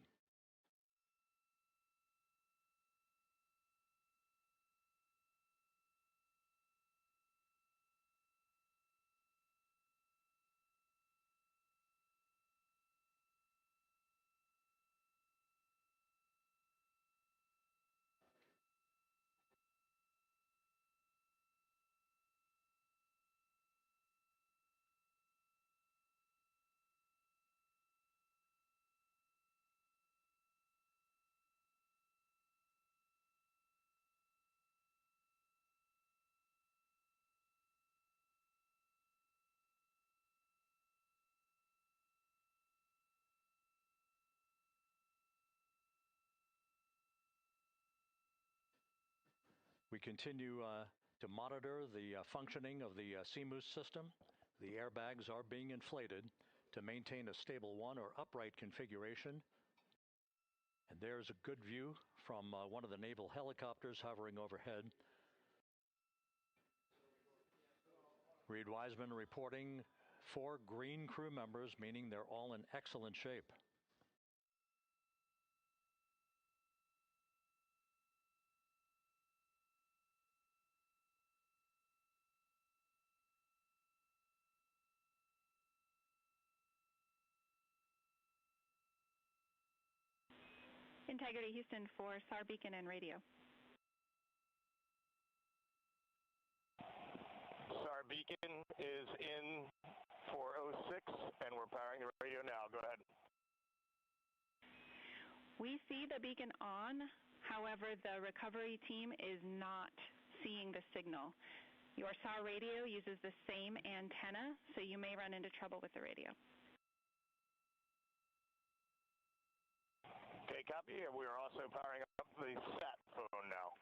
We continue to monitor the functioning of the CMOOS system. The airbags are being inflated to maintain a stable 1 or upright configuration. And there's a good view from one of the naval helicopters hovering overhead. Reed Wiseman reporting 4 green crew members, meaning they're all in excellent shape. Integrity Houston for SAR beacon and radio. SAR beacon is in for 06, and we're powering the radio now. Go ahead. We see the beacon on. However, the recovery team is not seeing the signal. Your SAR radio uses the same antenna, so you may run into trouble with the radio. Okay, copy. And we are also powering up the sat phone now.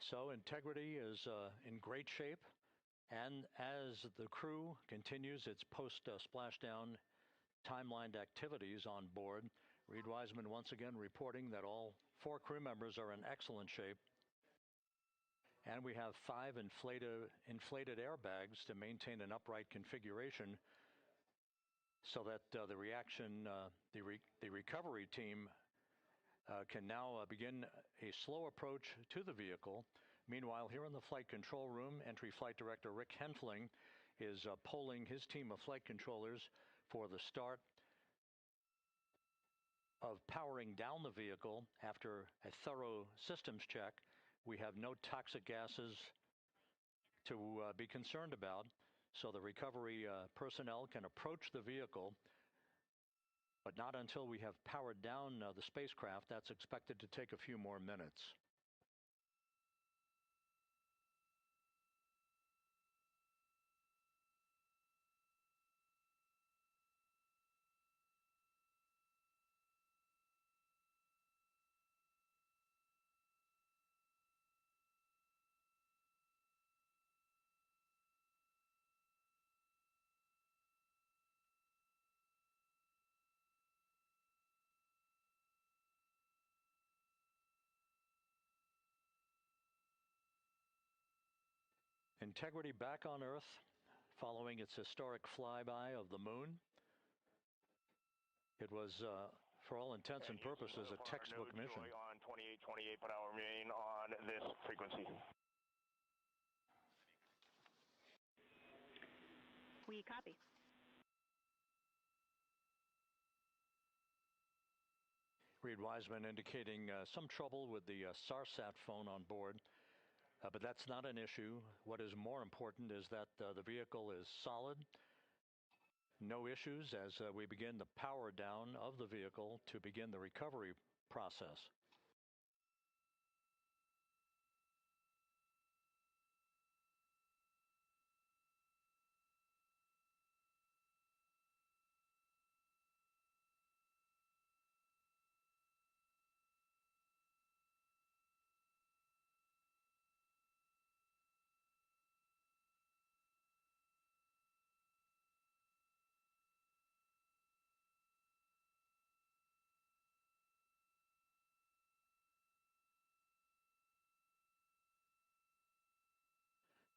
So Integrity is in great shape. And as the crew continues its post-splashdown timelined activities on board, Reed Wiseman once again reporting that all 4 crew members are in excellent shape. And we have 5 inflated airbags to maintain an upright configuration so that the recovery team can now begin a slow approach to the vehicle. Meanwhile, here in the flight control room, Entry Flight Director Rick Henfling is polling his team of flight controllers for the start of powering down the vehicle after a thorough systems check. We have no toxic gases to be concerned about, so the recovery personnel can approach the vehicle, but not until we have powered down the spacecraft. That's expected to take a few more minutes. Integrity back on Earth following its historic flyby of the moon. It was, for all intents and purposes, a textbook mission. On 2828, but I'll remain on this frequency. We copy. Reed Wiseman indicating some trouble with the SARSAT phone on board, but that's not an issue. What is more important is that the vehicle is solid. No issues as we begin the power down of the vehicle to begin the recovery process.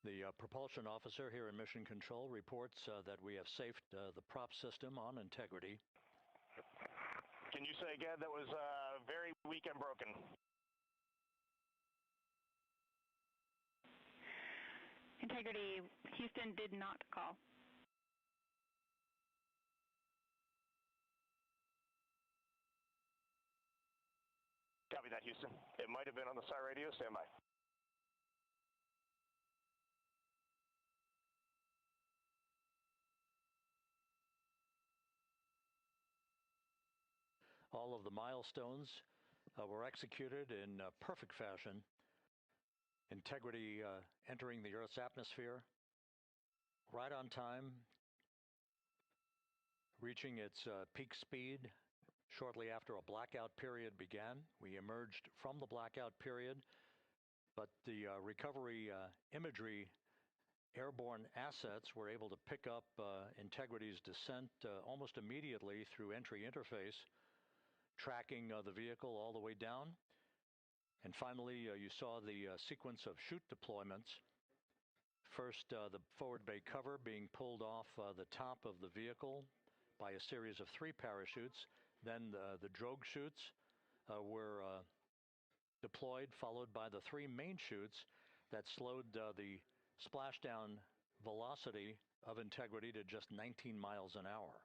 The propulsion officer here in Mission Control reports that we have safed the prop system on Integrity. Can you say again that was very weak and broken? Integrity, Houston did not call. Copy that, Houston. It might have been on the SAR radio. Stand by. All of the milestones were executed in perfect fashion. Integrity entering the Earth's atmosphere right on time, reaching its peak speed shortly after a blackout period began. We emerged from the blackout period, but the recovery imagery airborne assets were able to pick up Integrity's descent almost immediately through entry interface, tracking the vehicle all the way down. And finally, you saw the sequence of chute deployments. First, the forward bay cover being pulled off the top of the vehicle by a series of 3 parachutes. Then the drogue chutes were deployed, followed by the 3 main chutes that slowed the splashdown velocity of Integrity to just 19 miles an hour.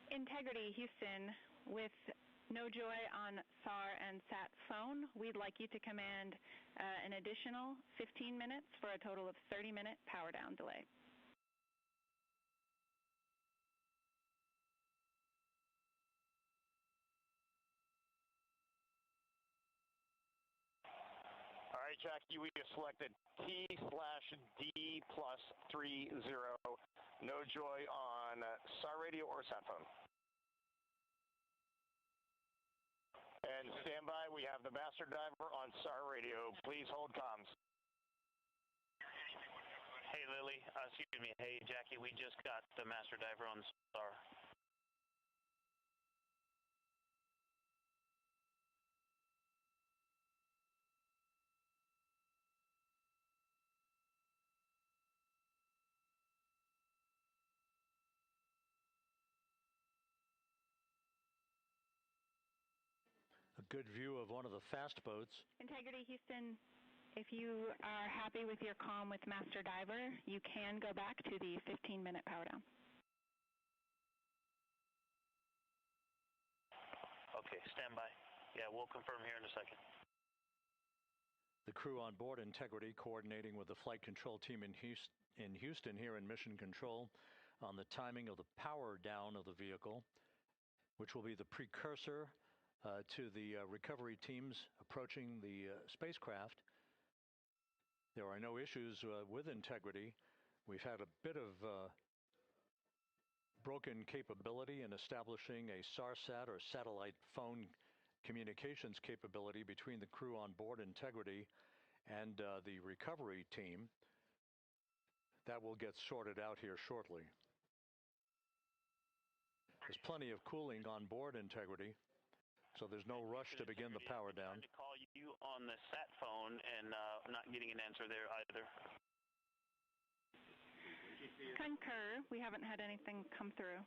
Integrity, Houston, with no joy on SAR and SAT phone, we'd like you to command an additional 15 minutes for a total of 30-minute power down delay. All right, Jackie, we have selected T/D plus 30. No joy on SAR radio or SAT phone. And stand by, we have the master diver on SAR radio. Please hold comms. Hey, Lily. Excuse me. Hey, Jackie, we just got the master diver on SAR. A good view of one of the fast boats. Integrity, Houston, if you are happy with your comm with Master Diver, you can go back to the 15-minute power down. Okay, stand by. Yeah, we'll confirm here in a second. The crew on board Integrity coordinating with the flight control team in Houston here in Mission Control on the timing of the power down of the vehicle, which will be the precursor to the recovery teams approaching the spacecraft. There are no issues with integrity. We've had a bit of broken capability in establishing a SARSAT or satellite phone communications capability between the crew on board Integrity and the recovery team. That will get sorted out here shortly. There's plenty of cooling on board Integrity, so there's no rush to begin the power down. To call you on the sat phone and not getting an answer there either. Concur. We haven't had anything come through.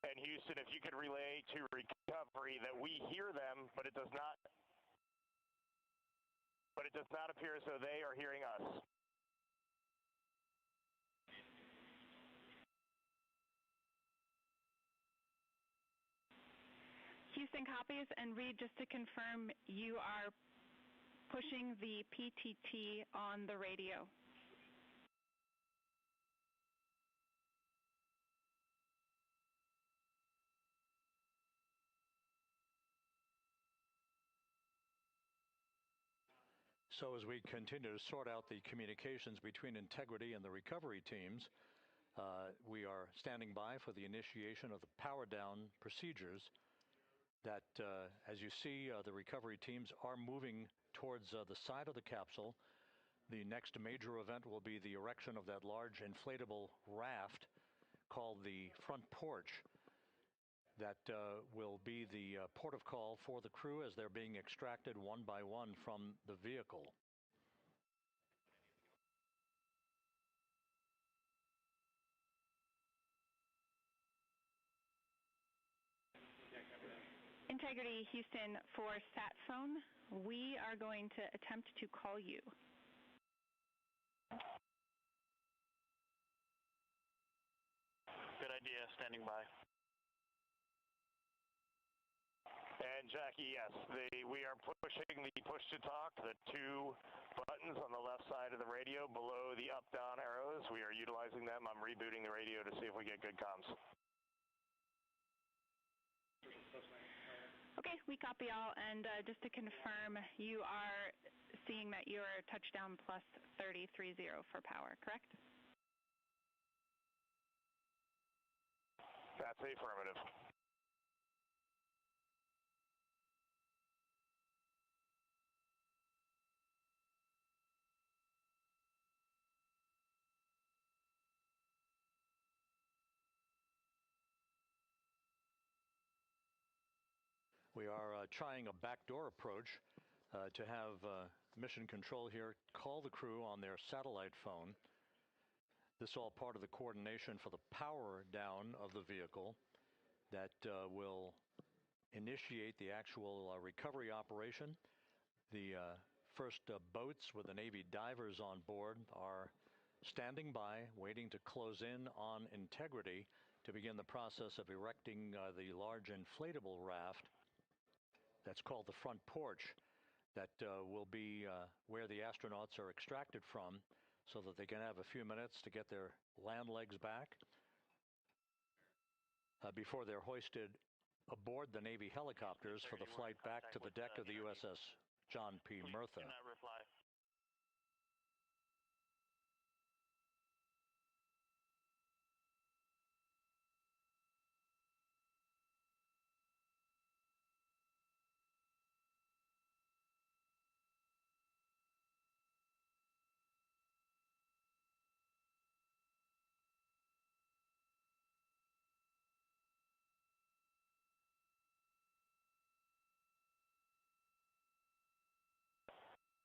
And Houston, if you could relay to recovery that we hear them, but it does not appear as though they are hearing us. Houston copies, and Reed, just to confirm, you are pushing the PTT on the radio. So as we continue to sort out the communications between Integrity and the recovery teams, we are standing by for the initiation of the power down procedures that, as you see, the recovery teams are moving towards the side of the capsule. The next major event will be the erection of that large inflatable raft called the front porch. That will be the port of call for the crew as they're being extracted one by one from the vehicle. Integrity Houston, for sat phone, we are going to attempt to call you. Good idea, standing by. And Jackie, yes, we are pushing the push to talk, the two buttons on the left side of the radio below the up-down arrows. We are utilizing them. I'm rebooting the radio to see if we get good comms. Okay, we copy all, and just to confirm, you are seeing that you're touchdown plus 3030 for power, correct? That's affirmative. We are trying a backdoor approach to have Mission Control here call the crew on their satellite phone. This all part of the coordination for the power down of the vehicle that will initiate the actual recovery operation. The first boats with the Navy divers on board are standing by, waiting to close in on Integrity to begin the process of erecting the large inflatable raft that's called the front porch that will be where the astronauts are extracted from so that they can have a few minutes to get their land legs back before they're hoisted aboard the Navy helicopters for the flight back to the deck of the USS John P. Murtha. Cannot reply.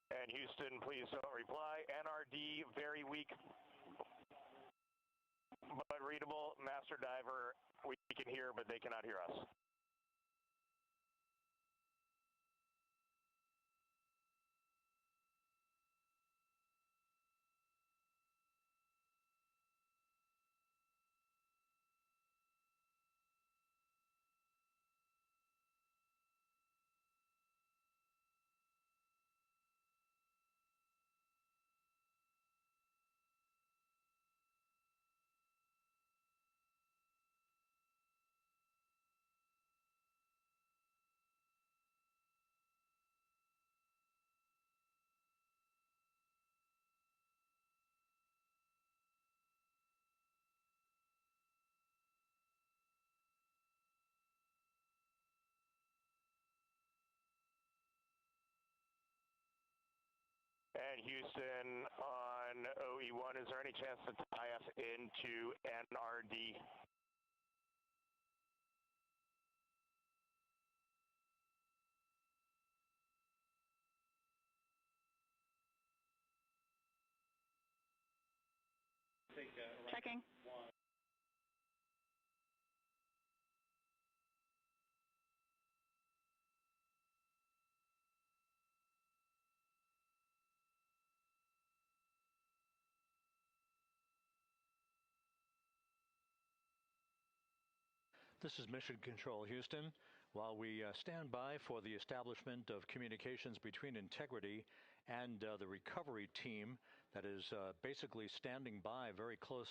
And Houston, please don't reply. NRD, very weak, but readable. Master Diver, we can hear, but they cannot hear us. And Houston on OE1, is there any chance to tie us into NRD? Checking. This is Mission Control Houston. While we stand by for the establishment of communications between Integrity and the recovery team that is basically standing by very close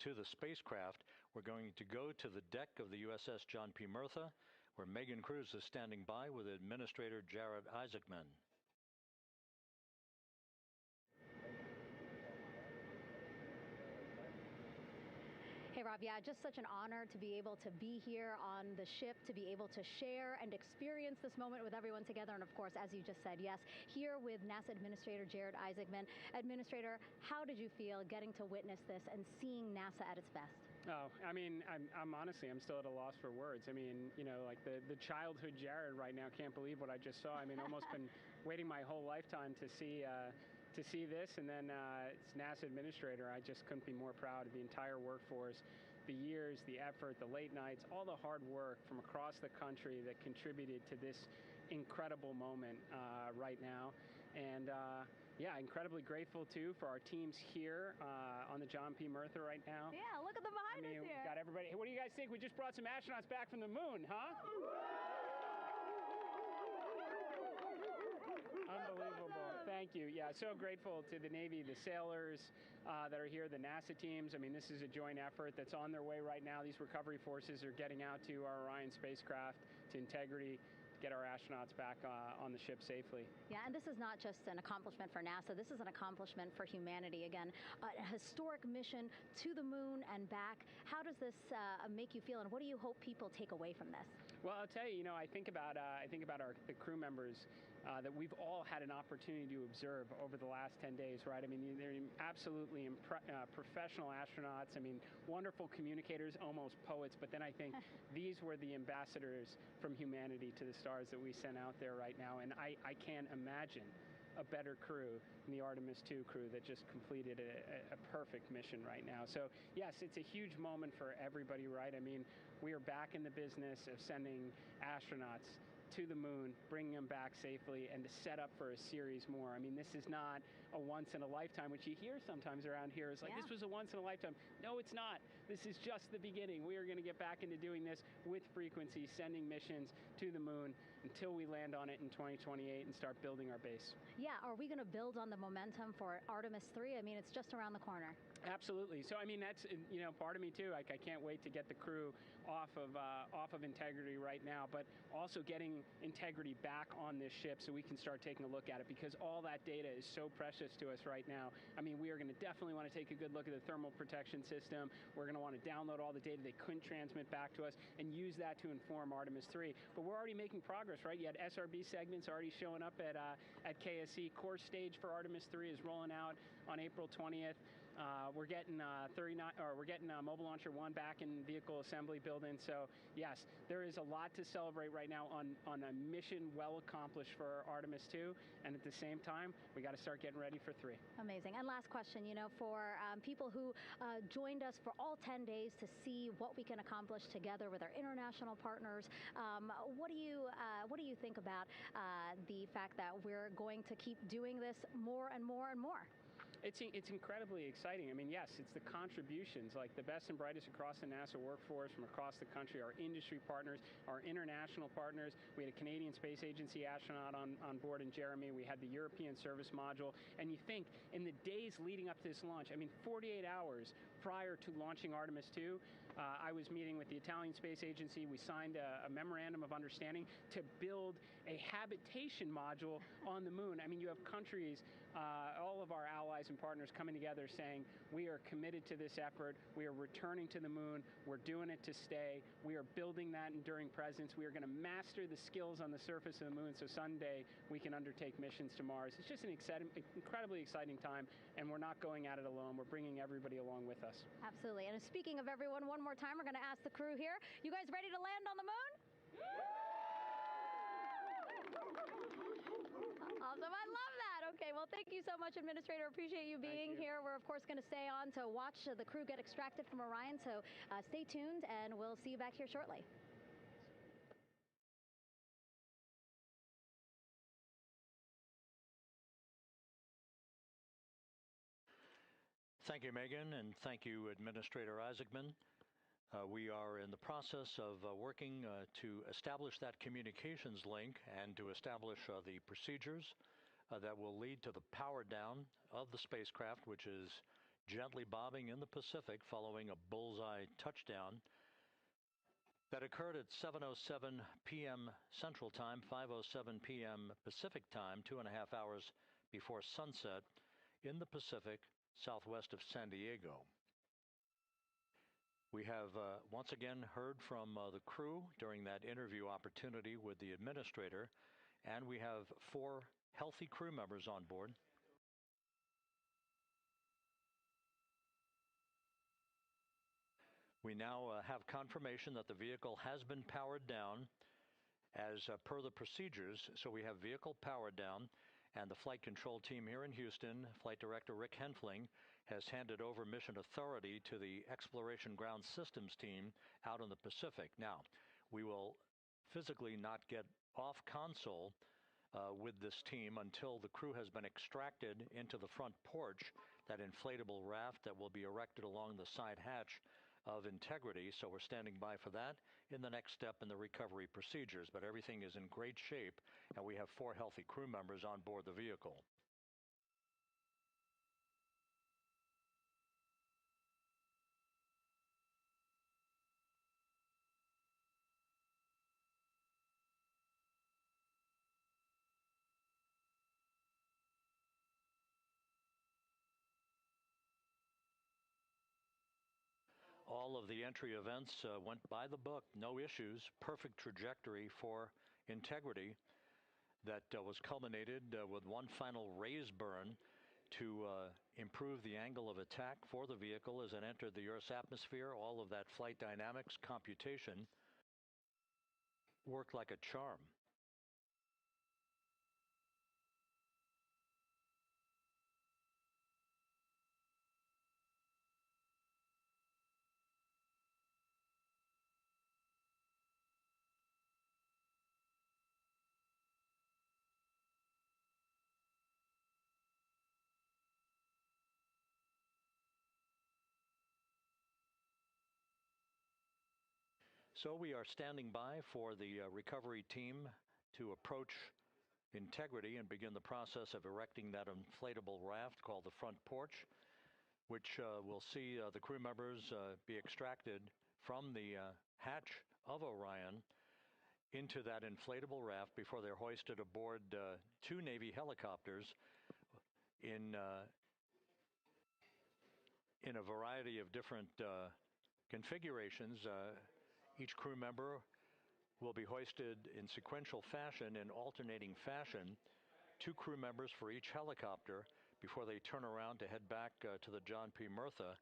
to the spacecraft, we're going to go to the deck of the USS John P. Murtha, where Megan Cruz is standing by with Administrator Jared Isaacman. Hey, Rob, yeah, just such an honor to be able to be here on the ship, to be able to share and experience this moment with everyone together. And of course, as you just said, yes, here with NASA Administrator Jared Isaacman. Administrator, how did you feel getting to witness this and seeing NASA at its best? Oh, I mean, I'm honestly, I'm still at a loss for words. I mean, you know, like the childhood Jared right now can't believe what I just saw. I mean, almost been waiting my whole lifetime to see this, and then it's NASA Administrator. I just couldn't be more proud of the entire workforce, the years, the effort, the late nights, all the hard work from across the country that contributed to this incredible moment right now. And yeah, incredibly grateful too for our teams here on the John P. Murtha right now. Yeah, look at the behind us here. Got everybody. Hey, what do you guys think? We just brought some astronauts back from the moon, huh? Unbelievable. Thank you. Yeah, so grateful to the Navy, the sailors that are here, the NASA teams. I mean, this is a joint effort that's on their way right now. These recovery forces are getting out to our Orion spacecraft, to Integrity, get our astronauts back on the ship safely. Yeah, and this is not just an accomplishment for NASA. This is an accomplishment for humanity. Again, a historic mission to the moon and back. How does this make you feel, and what do you hope people take away from this? Well, I'll tell you, you know, I think about the crew members that we've all had an opportunity to observe over the last 10 days, right? I mean, they're absolutely professional astronauts. I mean, wonderful communicators, almost poets. But then I think these were the ambassadors from humanity to the stars that we sent out there right now. And I can't imagine a better crew than the Artemis II crew that just completed a perfect mission right now. So yes, it's a huge moment for everybody, right? I mean, we are back in the business of sending astronauts to the moon, bringing them back safely, and to set up for a series more. I mean, this is not a once in a lifetime, which you hear sometimes around here. It's like, this was a once in a lifetime. No, it's not. This is just the beginning. We are going to get back into doing this with frequency, sending missions to the moon until we land on it in 2028 and start building our base. Yeah, are we going to build on the momentum for Artemis 3? I mean, it's just around the corner. Absolutely. So, I mean, that's, you know, part of me too. Like, I can't wait to get the crew off of Integrity right now, but also getting Integrity back on this ship so we can start taking a look at it, because all that data is so precious to us right now. I mean, we are going to definitely want to take a good look at the thermal protection system. We're going to want to download all the data they couldn't transmit back to us and use that to inform Artemis 3. But we're already making progress, right? You had SRB segments already showing up at KSC. Core stage for Artemis 3 is rolling out on April 20th. We're getting Mobile Launcher 1 back in vehicle assembly building. So yes, there is a lot to celebrate right now on a mission well accomplished for Artemis 2, and at the same time, we got to start getting ready for 3. Amazing. And last question, you know, for people who joined us for all 10 days to see what we can accomplish together with our international partners, what do you think about the fact that we're going to keep doing this more and more and more? It's incredibly exciting. I mean, yes, it's the contributions, like the best and brightest across the NASA workforce from across the country, our industry partners, our international partners. We had a Canadian Space Agency astronaut on board in Jeremy. We had the European Service Module. And you think, in the days leading up to this launch, I mean, 48 hours prior to launching Artemis 2, I was meeting with the Italian Space Agency. We signed a memorandum of understanding to build a habitation module on the moon. I mean, you have countries, all of our allies and partners coming together saying, we are committed to this effort. We are returning to the moon. We're doing it to stay. We are building that enduring presence. We are going to master the skills on the surface of the moon so someday we can undertake missions to Mars. It's just an incredibly exciting time, and we're not going at it alone. We're bringing everybody along with us. Absolutely. And speaking of everyone, one more time, we're going to ask the crew here, you guys ready to land on the moon? Awesome. I love that. Okay, well, thank you so much, Administrator. Appreciate you being here. We're, of course, going to stay on to watch the crew get extracted from Orion, so stay tuned, and we'll see you back here shortly. Thank you, Megan, and thank you, Administrator Isaacman. We are in the process of working to establish that communications link and to establish the procedures that will lead to the power down of the spacecraft, which is gently bobbing in the Pacific following a bullseye touchdown that occurred at 7:07 p.m. Central Time, 5:07 p.m. Pacific Time, 2.5 hours before sunset in the Pacific, southwest of San Diego. We have once again heard from the crew during that interview opportunity with the administrator, and we have 4 healthy crew members on board. We now have confirmation that the vehicle has been powered down as per the procedures. So we have vehicle powered down, and the flight control team here in Houston, Flight Director Rick Henfling, has handed over mission authority to the Exploration Ground Systems team out in the Pacific. Now, we will physically not get off console with this team until the crew has been extracted into the front porch, that inflatable raft that will be erected along the side hatch of Integrity. So we're standing by for that in the next step in the recovery procedures. But everything is in great shape, and we have 4 healthy crew members on board the vehicle. All of the entry events went by the book, no issues, perfect trajectory for Integrity that was culminated with one final raise burn to improve the angle of attack for the vehicle as it entered the Earth's atmosphere. All of that flight dynamics computation worked like a charm. So we are standing by for the recovery team to approach Integrity and begin the process of erecting that inflatable raft called the front porch, which will see the crew members be extracted from the hatch of Orion into that inflatable raft before they're hoisted aboard 2 Navy helicopters in a variety of different configurations. Each crew member will be hoisted in sequential fashion, in alternating fashion, 2 crew members for each helicopter before they turn around to head back to the John P. Murtha.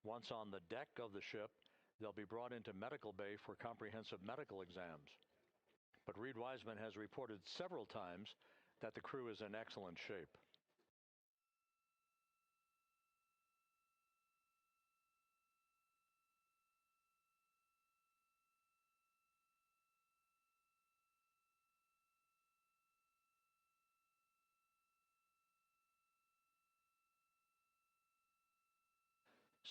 Once on the deck of the ship, they'll be brought into medical bay for comprehensive medical exams. But Reed Wiseman has reported several times that the crew is in excellent shape.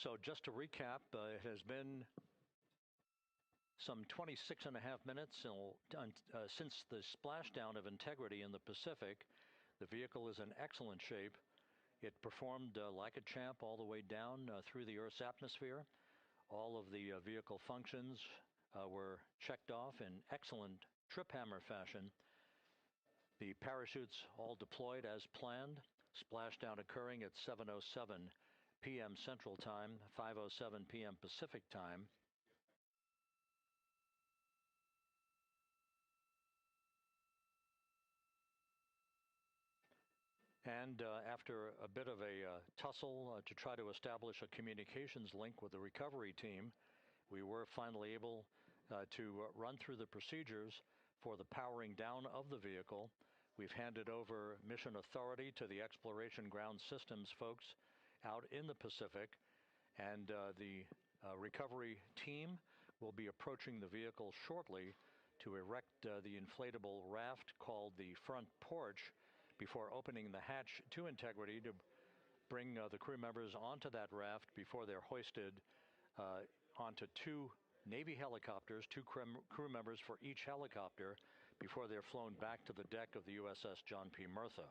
So just to recap, it has been some 26 and a half minutes since the splashdown of Integrity in the Pacific. The vehicle is in excellent shape. It performed like a champ all the way down through the Earth's atmosphere. All of the vehicle functions were checked off in excellent trip hammer fashion. The parachutes all deployed as planned. Splashdown occurring at 7:07 p.m. Central Time, 5:07 p.m. Pacific Time. And after a bit of a tussle to try to establish a communications link with the recovery team, we were finally able to run through the procedures for the powering down of the vehicle. We've handed over mission authority to the Exploration Ground Systems folks out in the Pacific, and the recovery team will be approaching the vehicle shortly to erect the inflatable raft called the front porch before opening the hatch to integrity to bring the crew members onto that raft before they're hoisted onto two Navy helicopters, two crew members for each helicopter, before they're flown back to the deck of the USS John P. Murtha.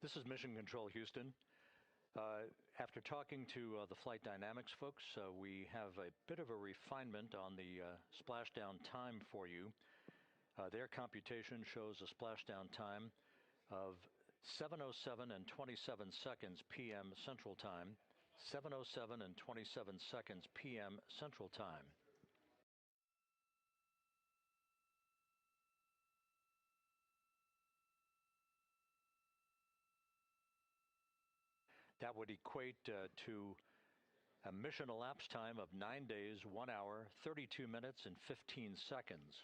This is Mission Control Houston. After talking to the flight dynamics folks, we have a bit of a refinement on the splashdown time for you. Their computation shows a splashdown time of 7:07 and 27 seconds p.m. Central Time, 7:07 and 27 seconds p.m. Central Time. That would equate to a mission elapsed time of 9 days, 1 hour, 32 minutes, and 15 seconds.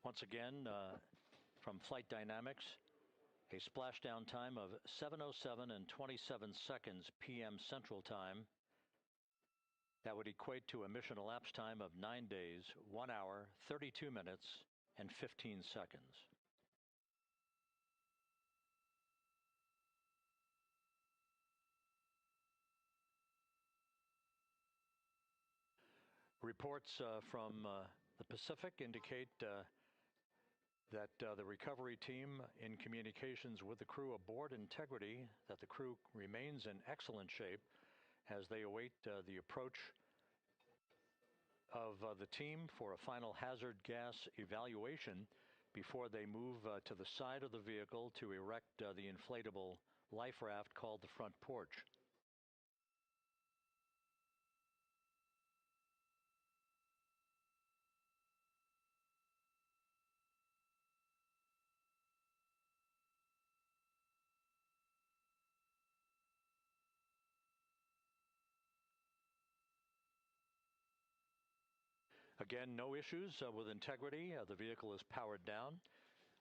Once again, from Flight Dynamics, a splashdown time of 7:07 and 27 seconds p.m. Central Time. That would equate to a mission elapsed time of 9 days, 1 hour, 32 minutes, and 15 seconds. Reports from the Pacific indicate that the recovery team, in communications with the crew aboard Integrity, that the crew remains in excellent shape as they await the approach of the team for a final hazard gas evaluation before they move to the side of the vehicle to erect the inflatable life raft called the front porch. Again, no issues with Integrity. The vehicle is powered down.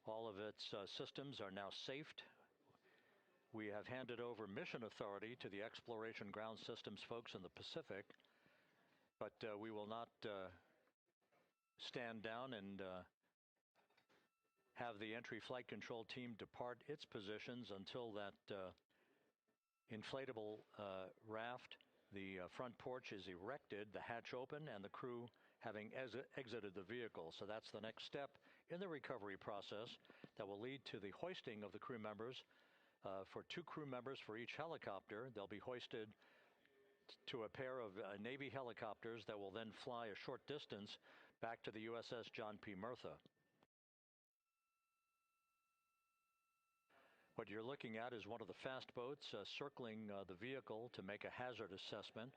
All of its systems are now safed. We have handed over mission authority to the Exploration Ground Systems folks in the Pacific, but we will not stand down and have the entry flight control team depart its positions until that inflatable raft, the front porch, is erected, the hatch open, and the crew having exited the vehicle. So that's the next step in the recovery process that will lead to the hoisting of the crew members. For 2 crew members for each helicopter, they'll be hoisted to a pair of Navy helicopters that will then fly a short distance back to the USS John P. Murtha. What you're looking at is one of the fast boats circling the vehicle to make a hazard assessment.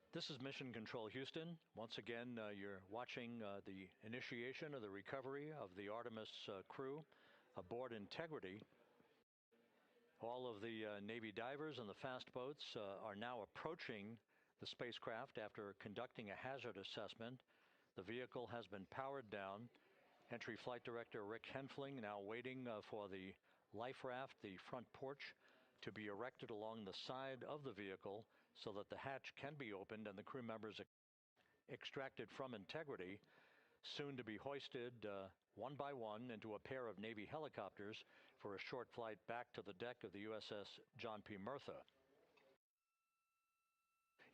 This is Mission Control Houston. Once again, you're watching the initiation of the recovery of the Artemis crew aboard Integrity. All of the Navy divers and the fast boats are now approaching the spacecraft after conducting a hazard assessment. The vehicle has been powered down. Entry Flight Director Rick Henfling now waiting for the life raft, the front porch, to be erected along the side of the vehicle so that the hatch can be opened and the crew members extracted from Integrity, soon to be hoisted one by one into a pair of Navy helicopters for a short flight back to the deck of the USS John P. Murtha.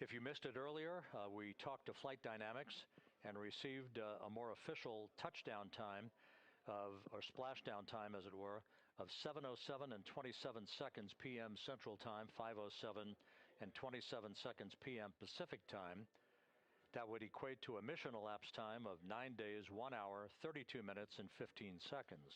If you missed it earlier, we talked to Flight Dynamics and received a more official touchdown time or splashdown time, as it were, of 7:07 and 27 seconds p.m. Central Time, 5:07 and 27 seconds p.m. Pacific Time. That would equate to a mission elapsed time of 9 days, 1 hour, 32 minutes, and 15 seconds.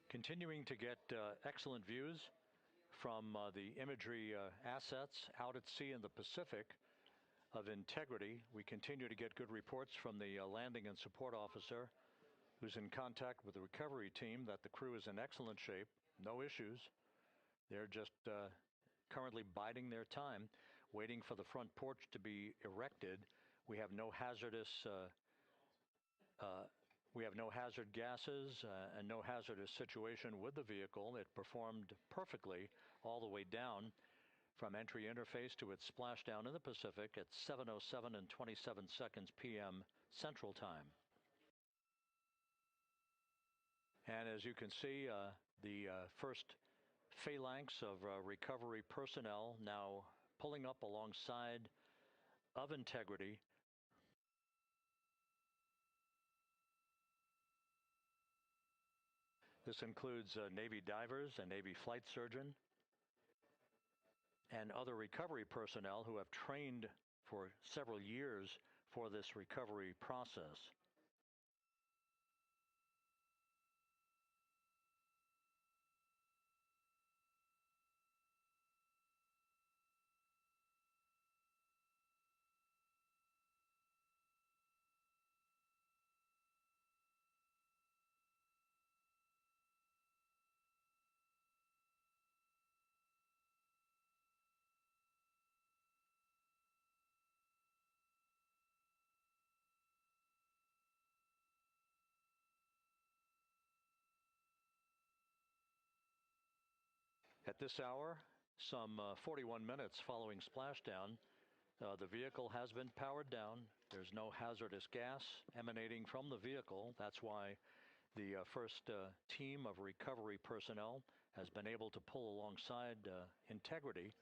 Continuing to get excellent views from the imagery assets out at sea in the Pacific of Integrity. We continue to get good reports from the landing and support officer, who's in contact with the recovery team, that the crew is in excellent shape, no issues. They're just currently biding their time, waiting for the front porch to be erected. We have no hazard gases and no hazardous situation with the vehicle. It performed perfectly all the way down from entry interface to its splashdown in the Pacific at 7:07 and 27 seconds p.m. Central Time. And as you can see, the first phalanx of recovery personnel now pulling up alongside of Integrity. This includes Navy divers and Navy flight surgeon and other recovery personnel who have trained for several years for this recovery process. At this hour, some 41 minutes following splashdown, the vehicle has been powered down. There's no hazardous gas emanating from the vehicle. That's why the first team of recovery personnel has been able to pull alongside Integrity.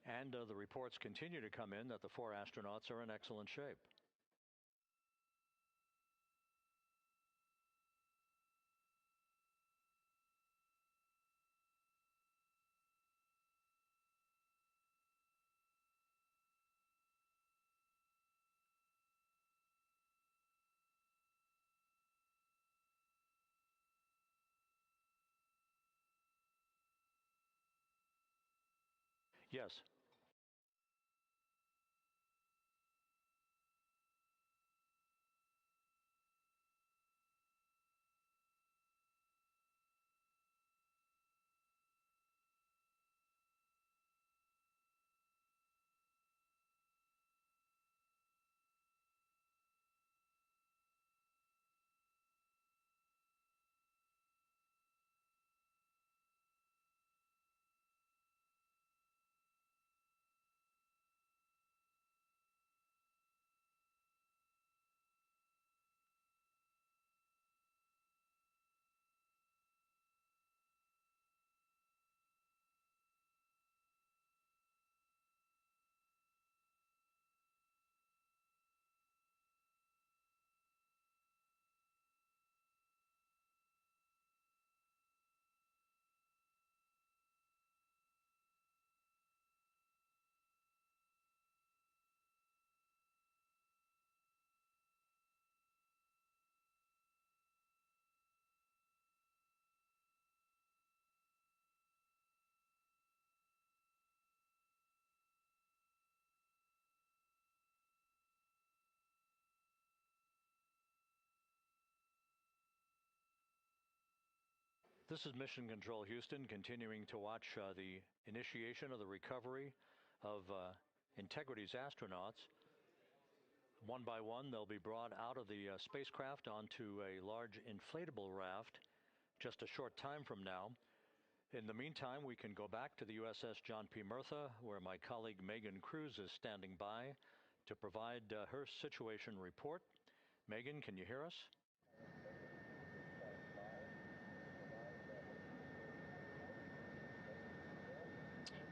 And the reports continue to come in that the 4 astronauts are in excellent shape. Yes. This is Mission Control Houston, continuing to watch the initiation of the recovery of Integrity's astronauts. One by one, they'll be brought out of the spacecraft onto a large inflatable raft just a short time from now. In the meantime, we can go back to the USS John P. Murtha, where my colleague Megan Cruz is standing by to provide her situation report. Megan, can you hear us?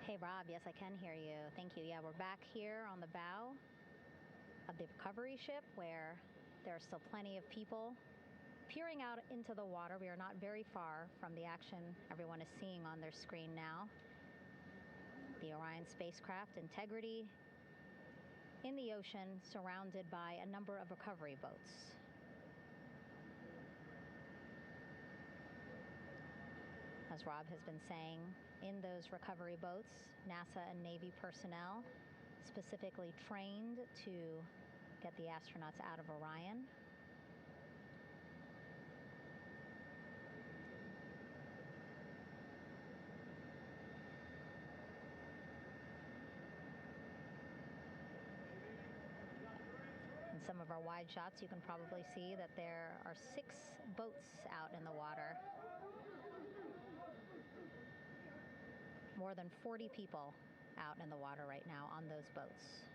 Hey, Rob. Yes, I can hear you. Thank you. Yeah, we're back here on the bow of the recovery ship where there are still plenty of people peering out into the water. We are not very far from the action everyone is seeing on their screen now. The Orion spacecraft Integrity in the ocean, surrounded by a number of recovery boats. As Rob has been saying, in those recovery boats, NASA and Navy personnel specifically trained to get the astronauts out of Orion. In some of our wide shots, you can probably see that there are 6 boats out in the water. More than 40 people out in the water right now on those boats.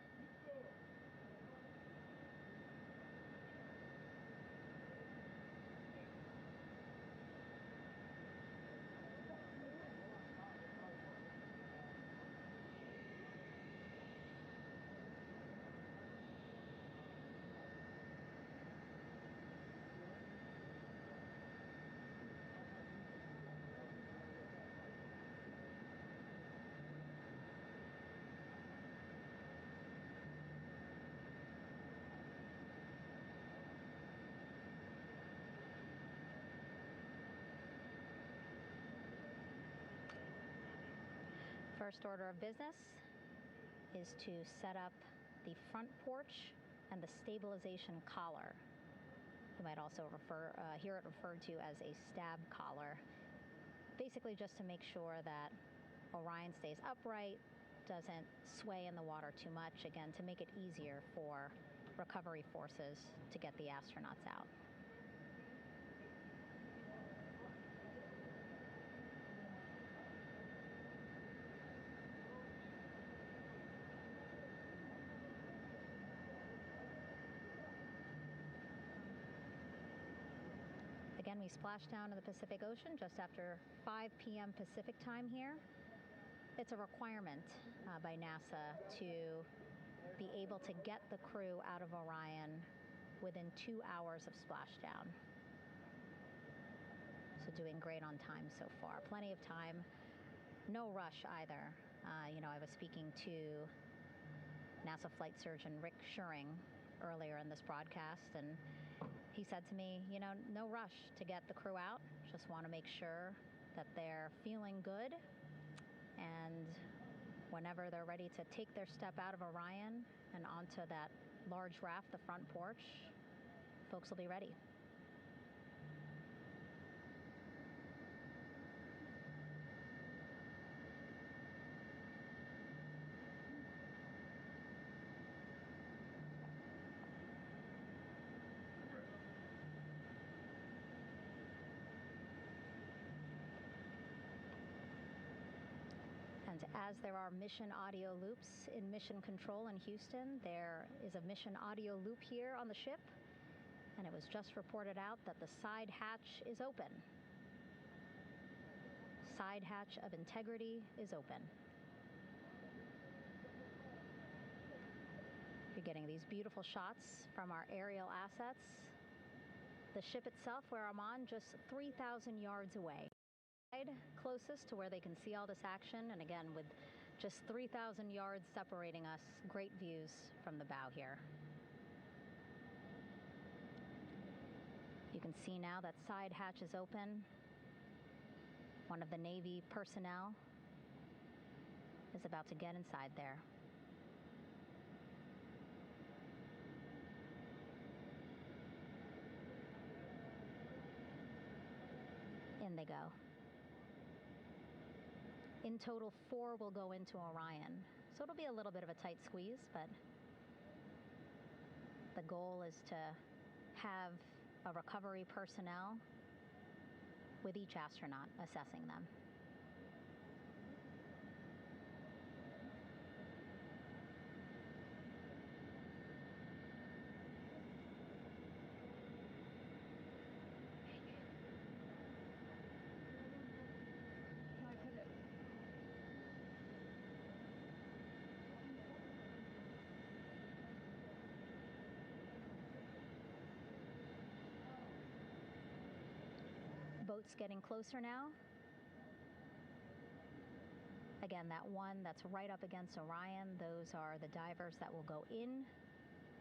First order of business is to set up the front porch and the stabilization collar. You might also hear it referred to as a stab collar. Basically just to make sure that Orion stays upright, doesn't sway in the water too much, again, to make it easier for recovery forces to get the astronauts out. Again, we splashed down in the Pacific Ocean just after 5 p.m. Pacific time here. It's a requirement by NASA to be able to get the crew out of Orion within 2 hours of splashdown. So doing great on time so far. Plenty of time. No rush either. I was speaking to NASA flight surgeon Rick Schuring earlier in this broadcast, and he said to me, no rush to get the crew out. Just want to make sure that they're feeling good, and whenever they're ready to take their step out of Orion and onto that large raft, the front porch, folks will be ready. And as there are mission audio loops in Mission Control in Houston, there is a mission audio loop here on the ship, and it was just reported out that the side hatch is open. Side hatch of integrity is open. You're getting these beautiful shots from our aerial assets. The ship itself, where I'm on, just 3,000 yards away. Closest to where they can see all this action, and again, with just 3,000 yards separating us, great views from the bow here. You can see now that side hatch is open. One of the Navy personnel is about to get inside there. In they go. In total, 4 will go into Orion. So it'll be a little bit of a tight squeeze, but the goal is to have a recovery personnel with each astronaut assessing them. Boats getting closer now. Again, that one that's right up against Orion, those are the divers that will go in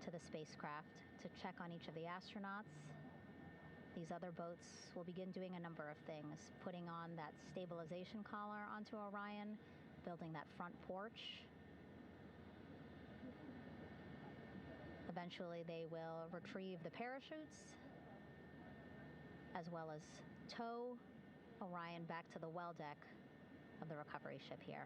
to the spacecraft to check on each of the astronauts. These other boats will begin doing a number of things, putting on that stabilization collar onto Orion, building that front porch. Eventually, they will retrieve the parachutes, as well as tow Orion back to the well deck of the recovery ship here.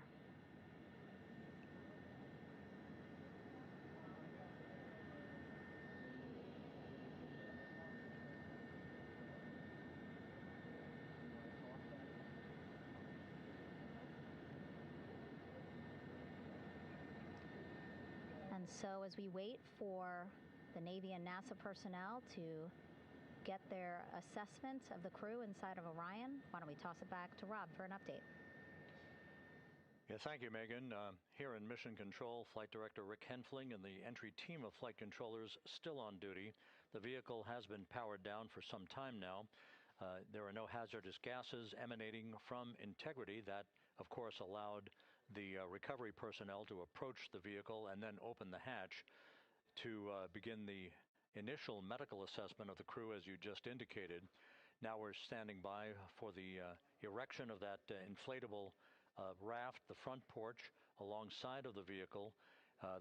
And so as we wait for the Navy and NASA personnel to get their assessment of the crew inside of Orion, why don't we toss it back to Rob for an update? Yeah, thank you, Megan. Here in Mission Control, Flight Director Rick Henfling and the entry team of flight controllers still on duty. The vehicle has been powered down for some time now. There are no hazardous gases emanating from integrity. That, of course, allowed the recovery personnel to approach the vehicle and then open the hatch to begin the initial medical assessment of the crew, as you just indicated. Now we're standing by for the erection of that inflatable raft, the front porch, alongside of the vehicle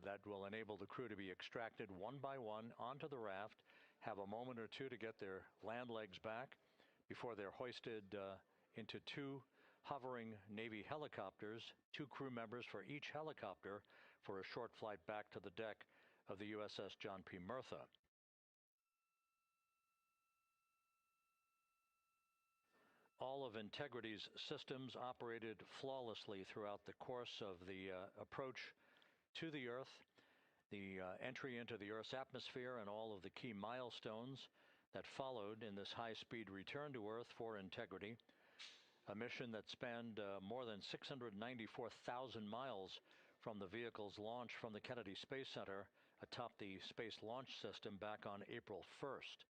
that will enable the crew to be extracted one by one onto the raft, have a moment or two to get their land legs back before they're hoisted into 2 hovering Navy helicopters, 2 crew members for each helicopter, for a short flight back to the deck of the USS John P. Murtha. All of Integrity's systems operated flawlessly throughout the course of the approach to the Earth, the entry into the Earth's atmosphere, and all of the key milestones that followed in this high-speed return to Earth for integrity, a mission that spanned more than 694,000 miles from the vehicle's launch from the Kennedy Space Center atop the Space Launch System back on April 1st.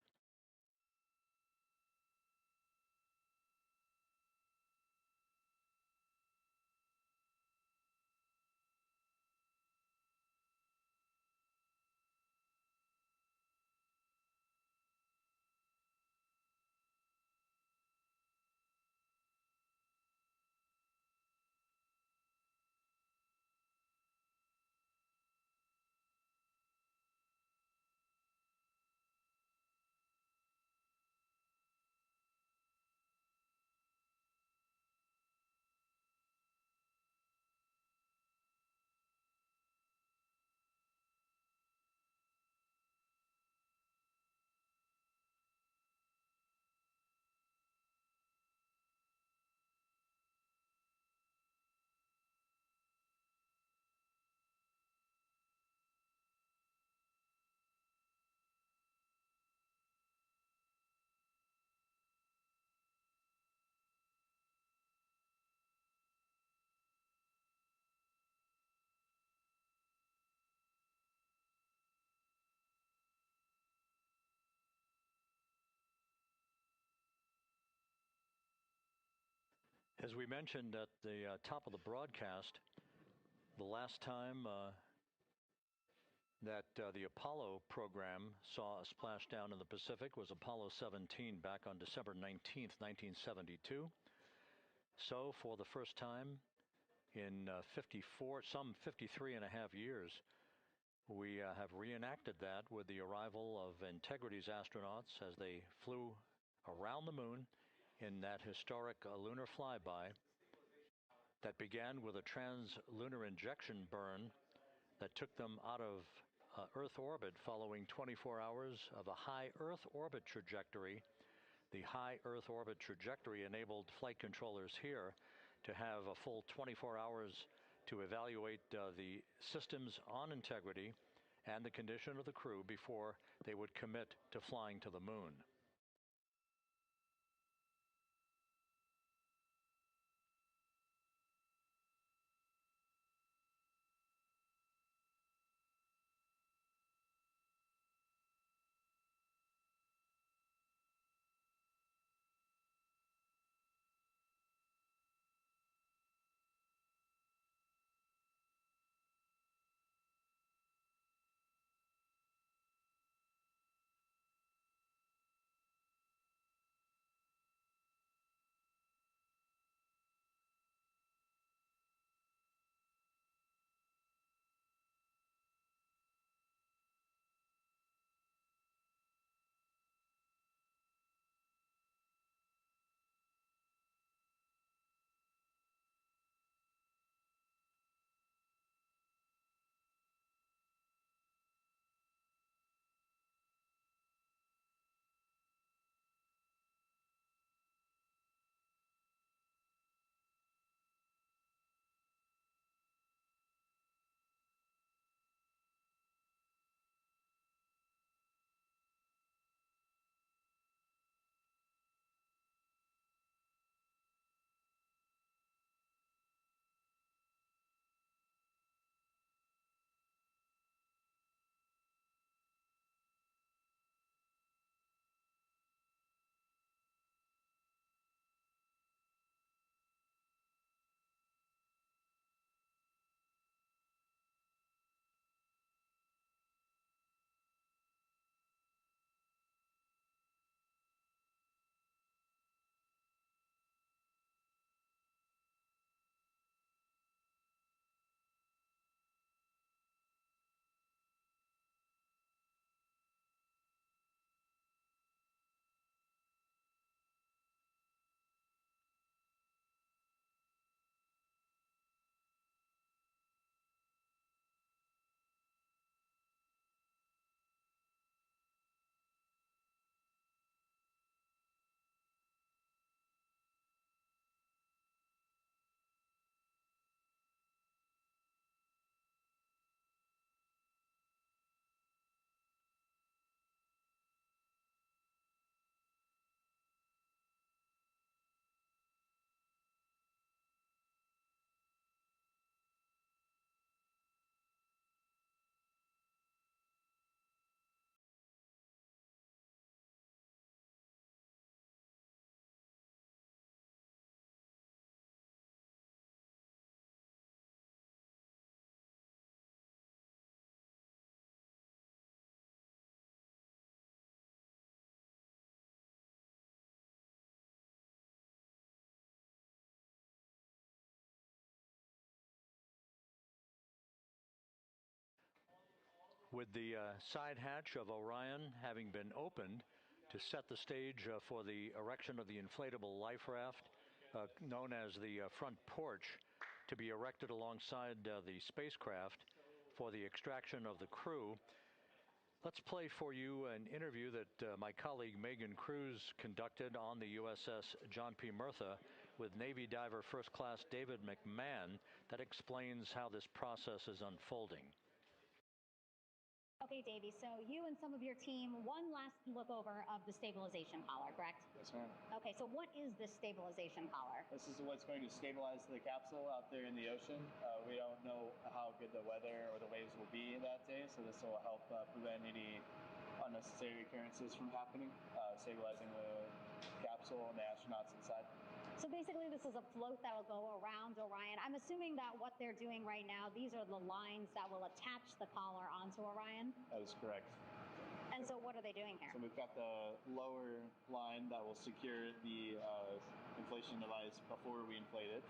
As we mentioned at the top of the broadcast, the last time that the Apollo program saw a splashdown in the Pacific was Apollo 17 back on December 19th, 1972. So for the first time in 53 and a half years, we have reenacted that with the arrival of Integrity's astronauts as they flew around the moon in that historic lunar flyby that began with a trans-lunar injection burn that took them out of Earth orbit following 24 hours of a high Earth orbit trajectory. The high Earth orbit trajectory enabled flight controllers here to have a full 24 hours to evaluate the systems on Integrity and the condition of the crew before they would commit to flying to the moon. With the side hatch of Orion having been opened to set the stage for the erection of the inflatable life raft, known as the front porch, to be erected alongside the spacecraft for the extraction of the crew. Let's play for you an interview that my colleague Megan Cruz conducted on the USS John P. Murtha with Navy diver First Class David McMahon that explains how this process is unfolding. Okay, Davey, so you and some of your team, one last look over of the stabilization collar, correct? Yes, ma'am. Okay, so what is this stabilization collar? This is what's going to stabilize the capsule out there in the ocean. We don't know how good the weather or the waves will be that day, so this will help prevent any unnecessary occurrences from happening, stabilizing the capsule and the astronauts inside. So basically this is a float that will go around Orion. I'm assuming that what they're doing right now, these are the lines that will attach the collar onto Orion? That is correct. And so what are they doing here? So we've got the lower line that will secure the inflation device before we inflate it.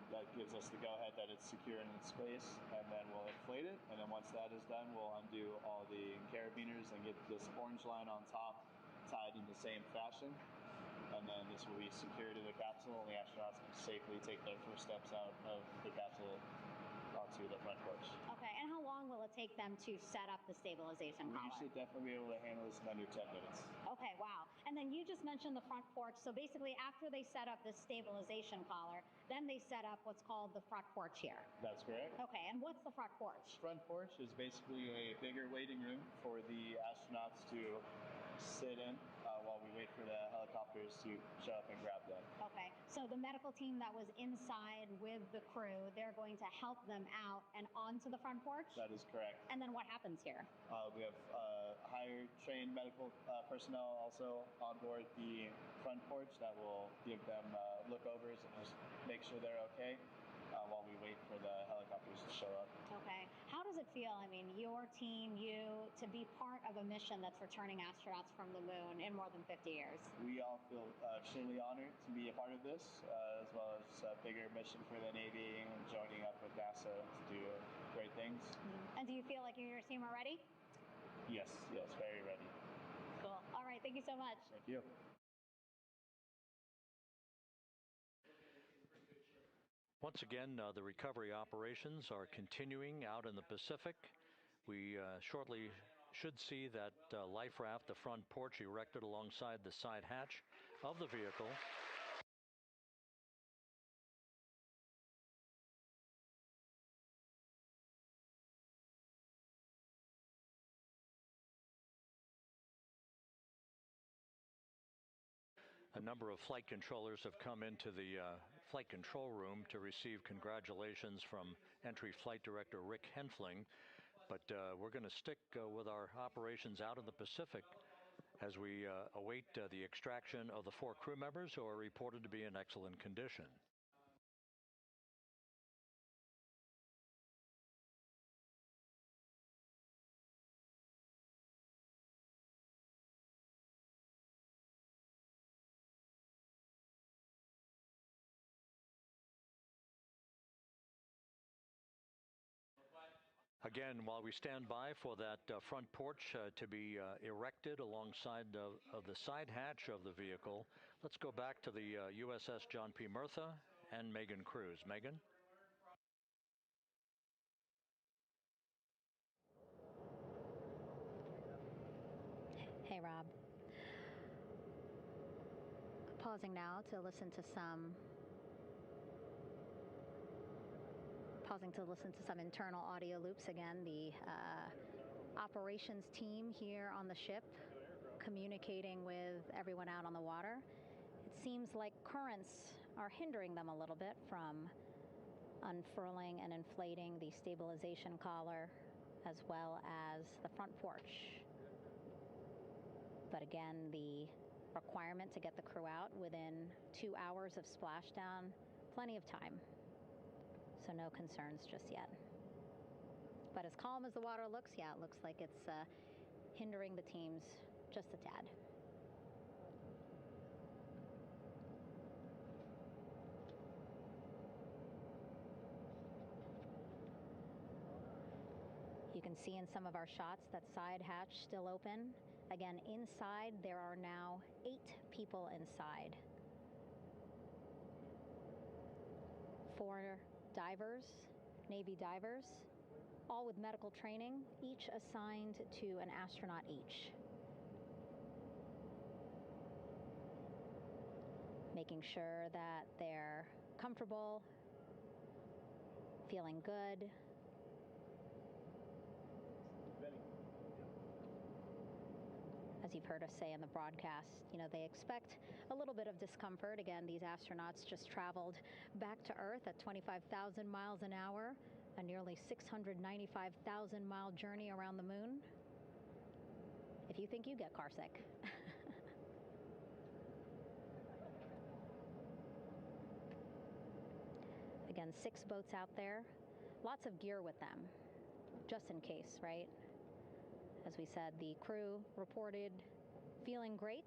That gives us the go-ahead that it's secure in its space, and then we'll inflate it. And then once that is done, we'll undo all the carabiners and get this orange line on top tied in the same fashion. And then this will be secured to the capsule, and the astronauts can safely take their first steps out of the capsule onto the front porch. Okay, and how long will it take them to set up the stabilization collar? We should definitely be able to handle this in under 10 minutes. Okay, wow. And then you just mentioned the front porch. So basically after they set up this stabilization collar, then they set up what's called the front porch here. That's correct. Okay, and what's the front porch? Front porch is basically a bigger waiting room for the astronauts to sit in while we wait for the helicopters to show up and grab them. Okay, so the medical team that was inside with the crew, they're going to help them out and onto the front porch? That is correct. And then what happens here? We have higher trained medical personnel also on board the front porch that will give them lookovers and just make sure they're okay while we wait for the helicopters to show up. Okay. How does it feel, I mean, your team, you, to be part of a mission that's returning astronauts from the moon in more than 50 years? We all feel extremely honored to be a part of this, as well as a bigger mission for the Navy and joining up with NASA to do great things. Mm-hmm. And do you feel like you and your team are ready? Yes, very ready. Cool. All right, thank you so much. Thank you. Once again, the recovery operations are continuing out in the Pacific. We shortly should see that life raft, the front porch, erected alongside the side hatch of the vehicle. A number of flight controllers have come into the flight control room to receive congratulations from Entry Flight Director Rick Henfling. But we're going to stick with our operations out in the Pacific as we await the extraction of the 4 crew members who are reported to be in excellent condition. Again, while we stand by for that front porch to be erected alongside of the side hatch of the vehicle, let's go back to the USS John P. Murtha and Megan Cruz. Megan? Hey, Rob. Pausing now to listen to some internal audio loops. Again, the operations team here on the ship communicating with everyone out on the water. It seems like currents are hindering them a little bit from unfurling and inflating the stabilization collar as well as the front porch. But again, the requirement to get the crew out within 2 hours of splashdown, plenty of time. So no concerns just yet. But as calm as the water looks, yeah, it looks like it's hindering the teams just a tad. You can see in some of our shots that side hatch still open. Again, inside there are now 8 people inside. 4 divers, Navy divers, all with medical training, each assigned to an astronaut each. Making sure that they're comfortable, feeling good. As you've heard us say in the broadcast, they expect a little bit of discomfort. Again, these astronauts just traveled back to Earth at 25,000 miles an hour, a nearly 695,000-mile journey around the moon. If you think you get carsick. Again, 6 boats out there, lots of gear with them, just in case, right? As we said, the crew reported feeling great.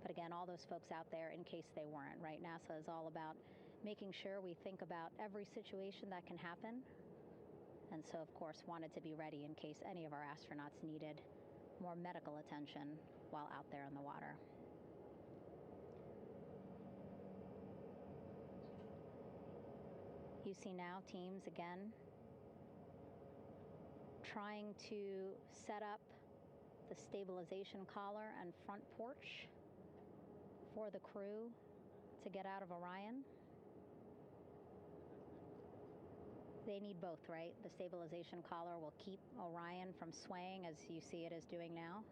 But again, all those folks out there in case they weren't, right? NASA is all about making sure we think about every situation that can happen. And so, of course, wanted to be ready in case any of our astronauts needed more medical attention while out there in the water. You see now teams, again, trying to set up the stabilization collar and front porch for the crew to get out of Orion. They need both, right? The stabilization collar will keep Orion from swaying as you see it is doing now.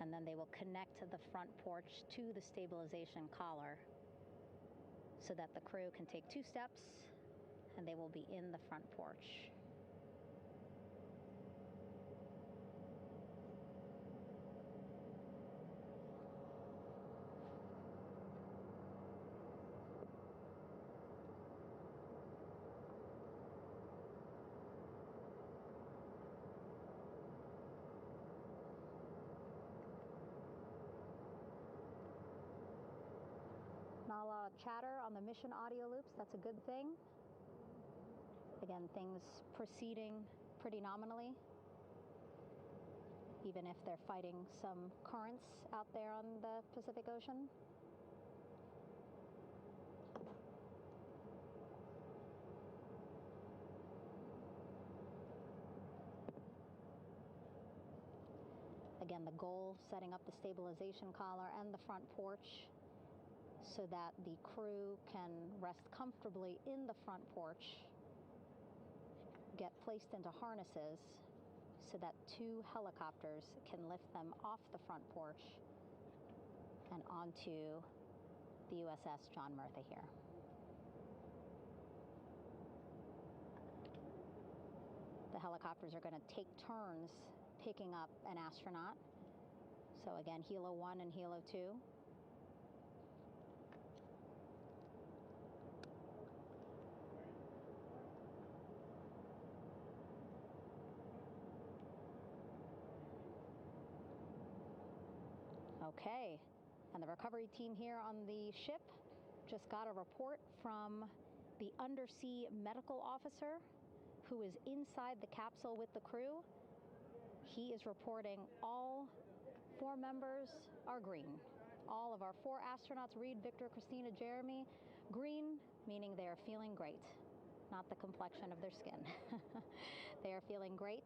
And then they will connect the front porch to the stabilization collar so that the crew can take 2 steps and they will be in the front porch. Not a lot of chatter on the mission audio loops. That's a good thing. Again, things proceeding pretty nominally, even if they're fighting some currents out there on the Pacific Ocean. Again, the goal, setting up the stabilization collar and the front porch so that the crew can rest comfortably in the front porch, get placed into harnesses so that 2 helicopters can lift them off the front porch and onto the USS John Murtha here. The helicopters are going to take turns picking up an astronaut. So again, Helo 1 and Helo 2. Okay, and the recovery team here on the ship just got a report from the undersea medical officer who is inside the capsule with the crew. He is reporting all 4 members are green. All of our 4 astronauts, Reed, Victor, Christina, Jeremy, green, meaning they are feeling great, not the complexion of their skin. They are feeling great,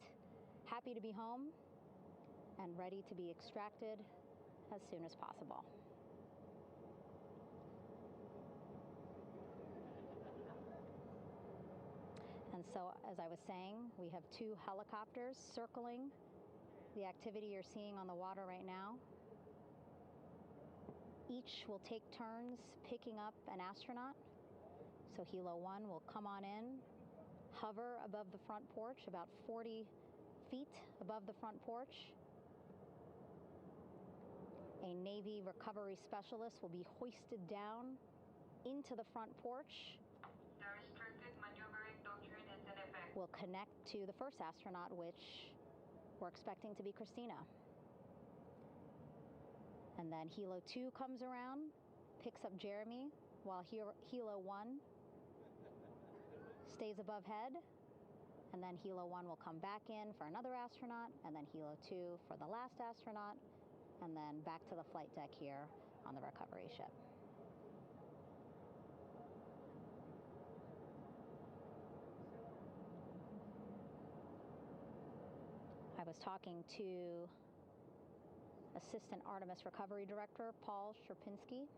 happy to be home, and ready to be extracted as soon as possible. And so, as I was saying, we have 2 helicopters circling the activity you're seeing on the water right now. Each will take turns picking up an astronaut. So Helo 1 will come on in, hover above the front porch, about 40 feet above the front porch. A Navy recovery specialist will be hoisted down into the front porch. The restricted maneuvering doctrine is in effect. Will connect to the first astronaut, which we're expecting to be Christina. And then Helo 2 comes around, picks up Jeremy, while Helo 1 stays above head, and then Helo 1 will come back in for another astronaut, and then Helo 2 for the last astronaut, and then back to the flight deck here on the recovery ship. I was talking to Assistant Artemis Recovery Director Paul Sierpinski.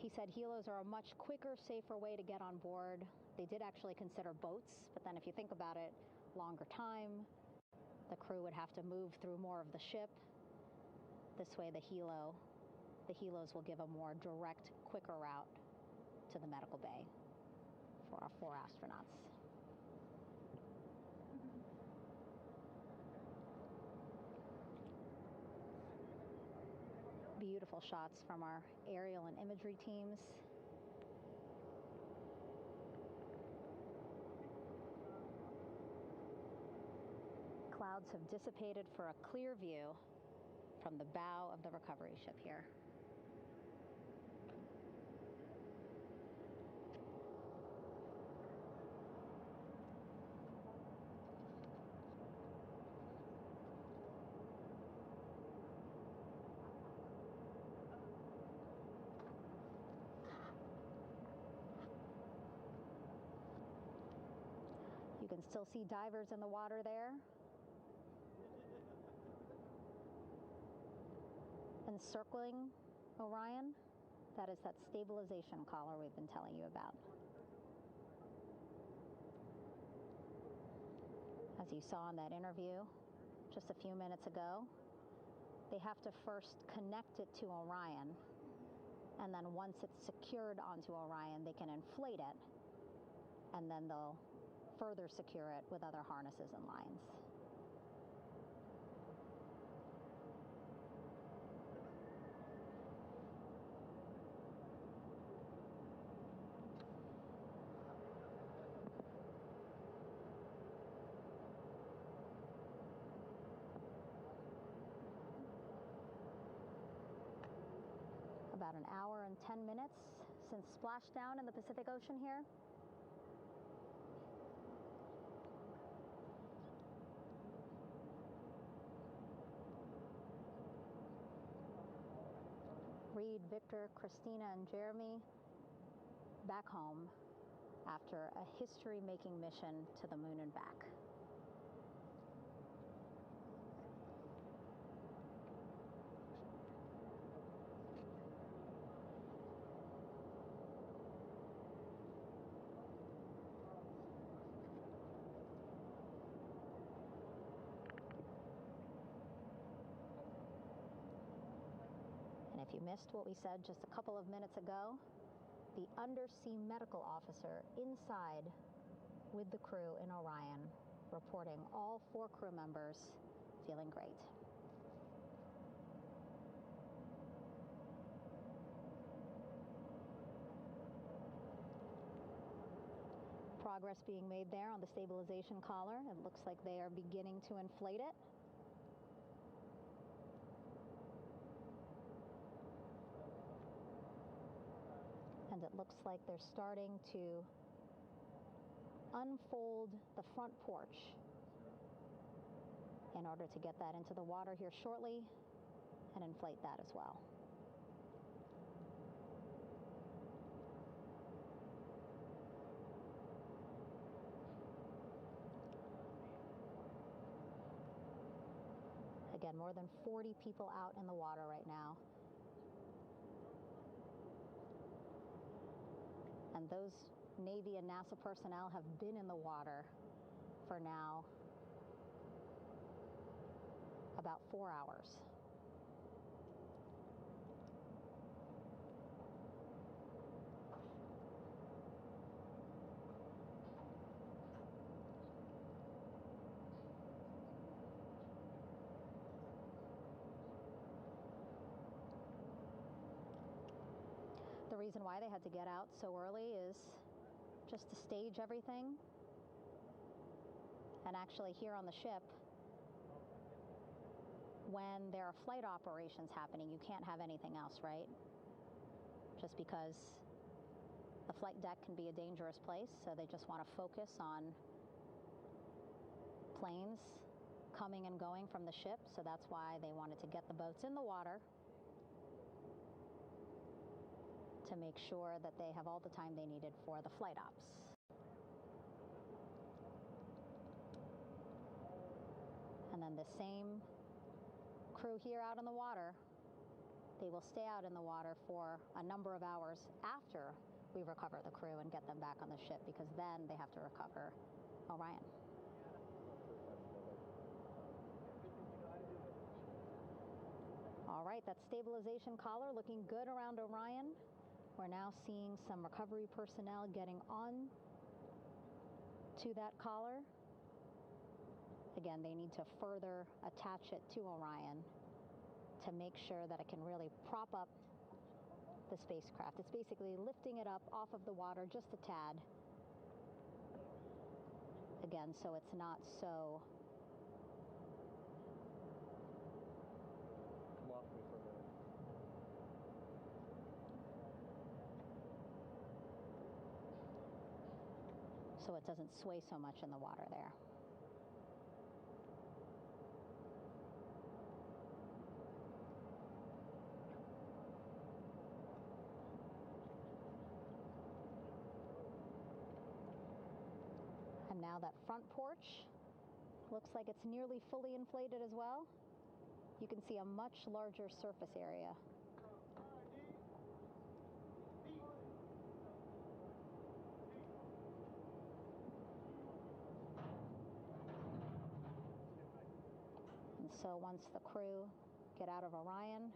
He said helos are a much quicker, safer way to get on board. They did actually consider boats, but then if you think about it, longer time, the crew would have to move through more of the ship. This way the helos will give a more direct, quicker route to the medical bay for our 4 astronauts. Beautiful shots from our aerial and imagery teams. Clouds have dissipated for a clear view from the bow of the recovery ship here. You can still see divers in the water there. Encircling Orion, that is that stabilization collar we've been telling you about. As you saw in that interview just a few minutes ago, they have to first connect it to Orion, and then once it's secured onto Orion, they can inflate it, and then they'll further secure it with other harnesses and lines. About an hour and 10 minutes since splashdown in the Pacific Ocean here. Reed, Victor, Christina, and Jeremy back home after a history-making mission to the moon and back. And if you missed what we said just a couple of minutes ago, the undersea medical officer inside with the crew in Orion, reporting all 4 crew members feeling great. Progress being made there on the stabilization collar. It looks like they are beginning to inflate it. And it looks like they're starting to unfold the front porch in order to get that into the water here shortly and inflate that as well. Again, more than 40 people out in the water right now. And those Navy and NASA personnel have been in the water for now about 4 hours. The reason why they had to get out so early is just to stage everything. And actually here on the ship, when there are flight operations happening, you can't have anything else, right? Just because the flight deck can be a dangerous place, so they just want to focus on planes coming and going from the ship, so that's why they wanted to get the boats in the water to make sure that they have all the time they needed for the flight ops. And then the same crew here out in the water, they will stay out in the water for a number of hours after we recover the crew and get them back on the ship, because then they have to recover Orion. All right, that stabilization collar looking good around Orion. We're now seeing some recovery personnel getting on to that collar. Again, they need to further attach it to Orion to make sure that it can really prop up the spacecraft. It's basically lifting it up off of the water just a tad. Again, so it's not so so it doesn't sway so much in the water there. And now that front porch looks like it's nearly fully inflated as well. You can see a much larger surface area. And so once the crew get out of Orion,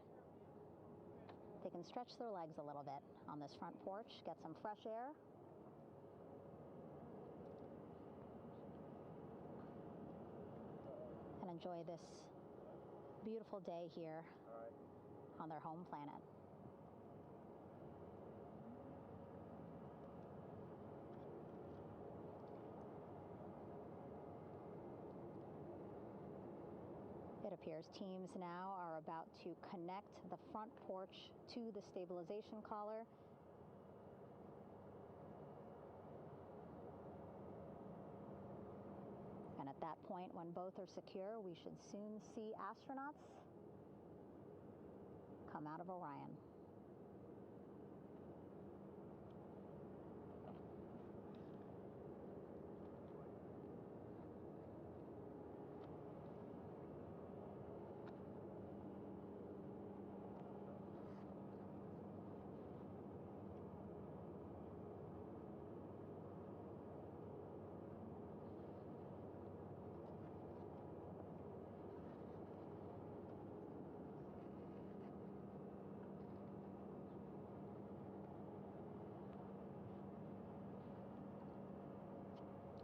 they can stretch their legs a little bit on this front porch, get some fresh air. And enjoy this beautiful day here on their home planet. It appears teams now are about to connect the front porch to the stabilization collar. And at that point, when both are secure, we should soon see astronauts come out of Orion.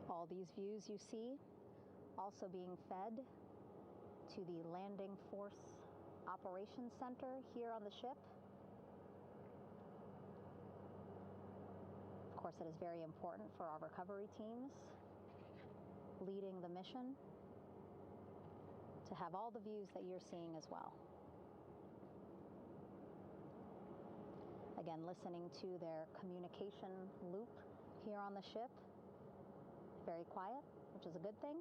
All these views you see also being fed to the Landing Force Operations Center here on the ship. Of course, it is very important for our recovery teams leading the mission to have all the views that you're seeing as well. Again, listening to their communication loop here on the ship. Very quiet, which is a good thing.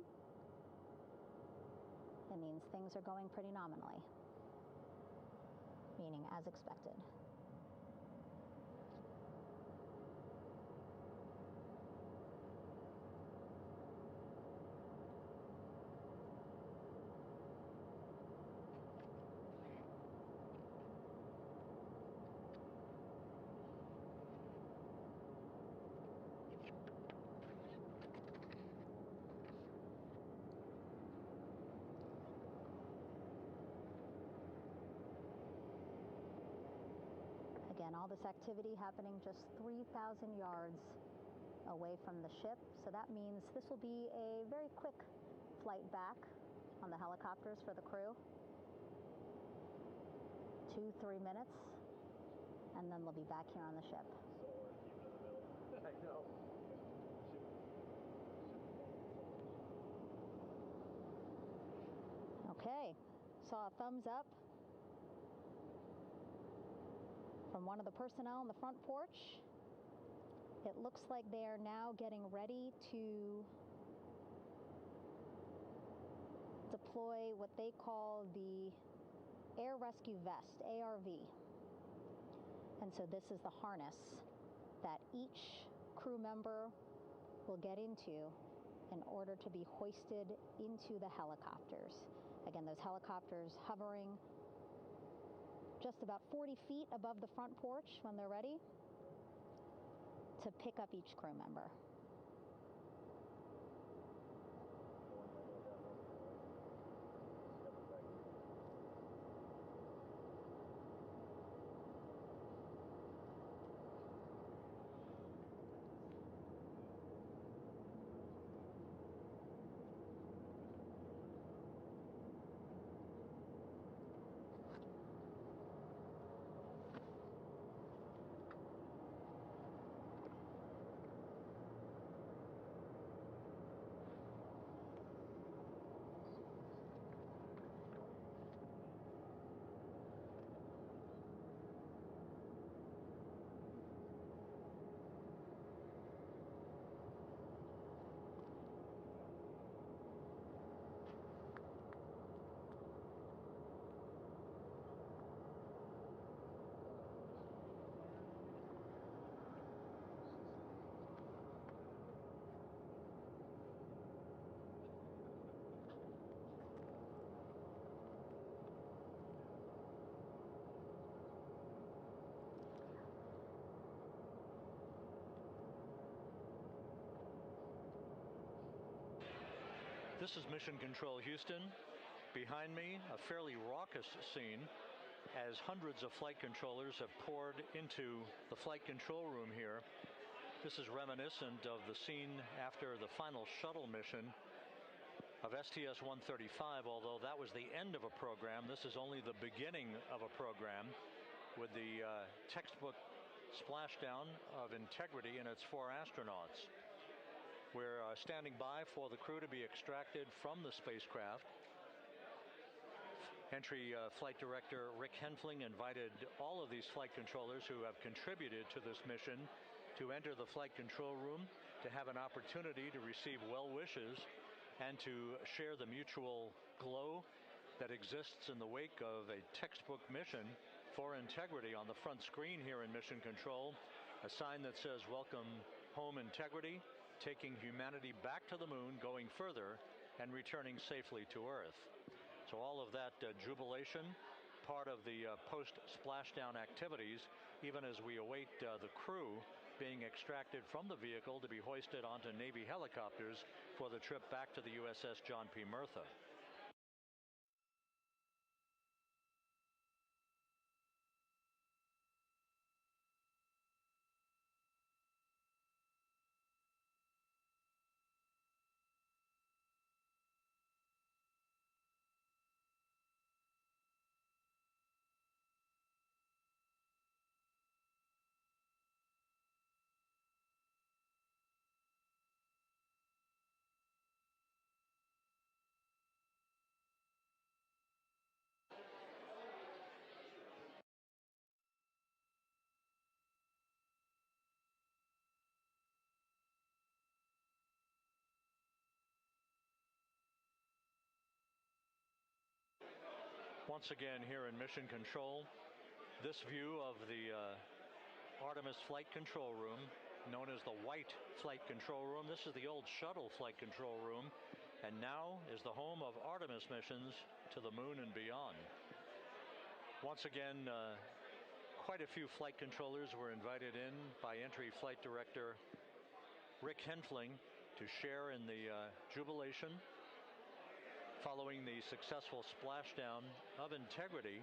It means things are going pretty nominally, meaning as expected. Again, all this activity happening just 3,000 yards away from the ship. So that means this will be a very quick flight back on the helicopters for the crew. 2-3 minutes, and then they'll be back here on the ship. I know. Okay, saw a thumbs up from one of the personnel on the front porch. It looks like they are now getting ready to deploy what they call the Air Rescue Vest, ARV. And so this is the harness that each crew member will get into in order to be hoisted into the helicopters. Again, those helicopters hovering just about 40 feet above the front porch when they're ready to pick up each crew member. This is Mission Control Houston. Behind me, a fairly raucous scene as hundreds of flight controllers have poured into the flight control room here. This is reminiscent of the scene after the final shuttle mission of STS-135, although that was the end of a program. This is only the beginning of a program with the textbook splashdown of Integrity and its 4 astronauts. We're standing by for the crew to be extracted from the spacecraft. Entry Flight Director Rick Henfling invited all of these flight controllers who have contributed to this mission to enter the flight control room to have an opportunity to receive well wishes and to share the mutual glow that exists in the wake of a textbook mission for Integrity. On the front screen here in Mission Control, a sign that says "Welcome Home Integrity," taking humanity back to the moon, going further, and returning safely to Earth. So all of that jubilation, part of the post-splashdown activities, even as we await the crew being extracted from the vehicle to be hoisted onto Navy helicopters for the trip back to the USS John P. Murtha. Once again here in Mission Control, this view of the Artemis Flight Control Room, known as the White Flight Control Room. This is the old shuttle flight control room, and now is the home of Artemis missions to the moon and beyond. Once again, quite a few flight controllers were invited in by Entry Flight Director Rick Henfling to share in the jubilation following the successful splashdown of Integrity.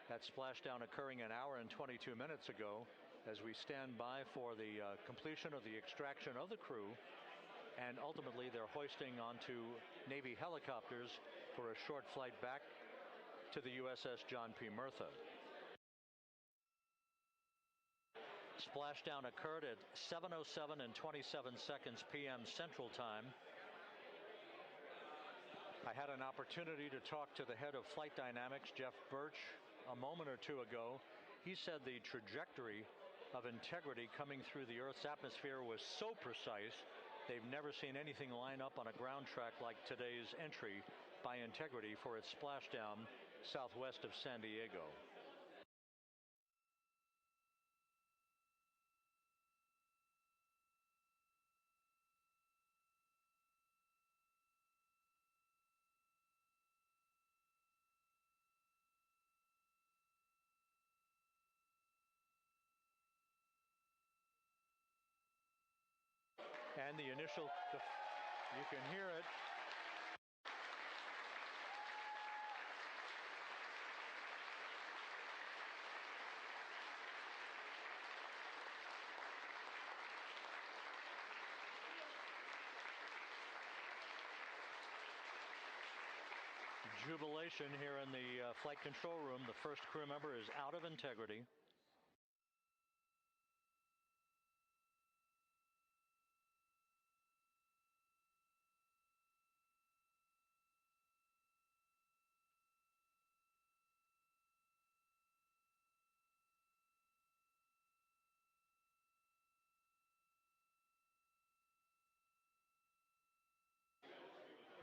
That splashdown occurring an hour and 22 minutes ago, as we stand by for the completion of the extraction of the crew, and ultimately they're hoisting onto Navy helicopters for a short flight back to the USS John P. Murtha. Splashdown occurred at 7:07 and 27 seconds p.m. Central Time. I had an opportunity to talk to the head of Flight Dynamics, Jeff Birch, a moment or two ago. He said the trajectory of Integrity coming through the Earth's atmosphere was so precise, they've never seen anything line up on a ground track like today's entry by Integrity for its splashdown southwest of San Diego. And the initial, you can hear it. Jubilation here in the flight control room. The first crew member is out of Integrity.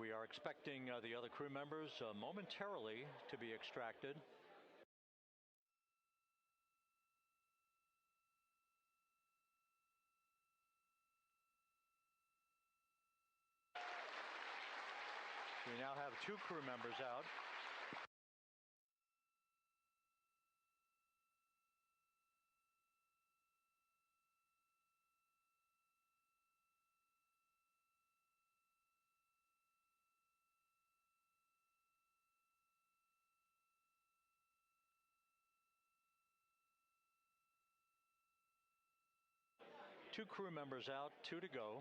We are expecting the other crew members momentarily to be extracted. We now have 2 crew members out. Two crew members out, 2 to go.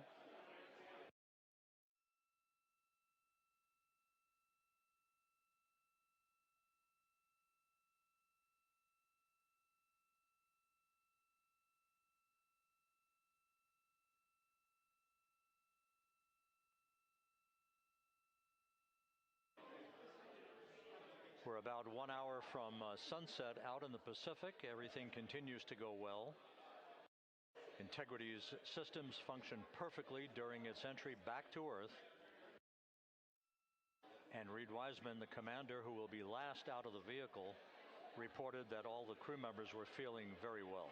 We're about 1 hour from sunset out in the Pacific. Everything continues to go well. Integrity's systems function perfectly during its entry back to Earth. And Reed Wiseman, the commander who will be last out of the vehicle, reported that all the crew members were feeling very well.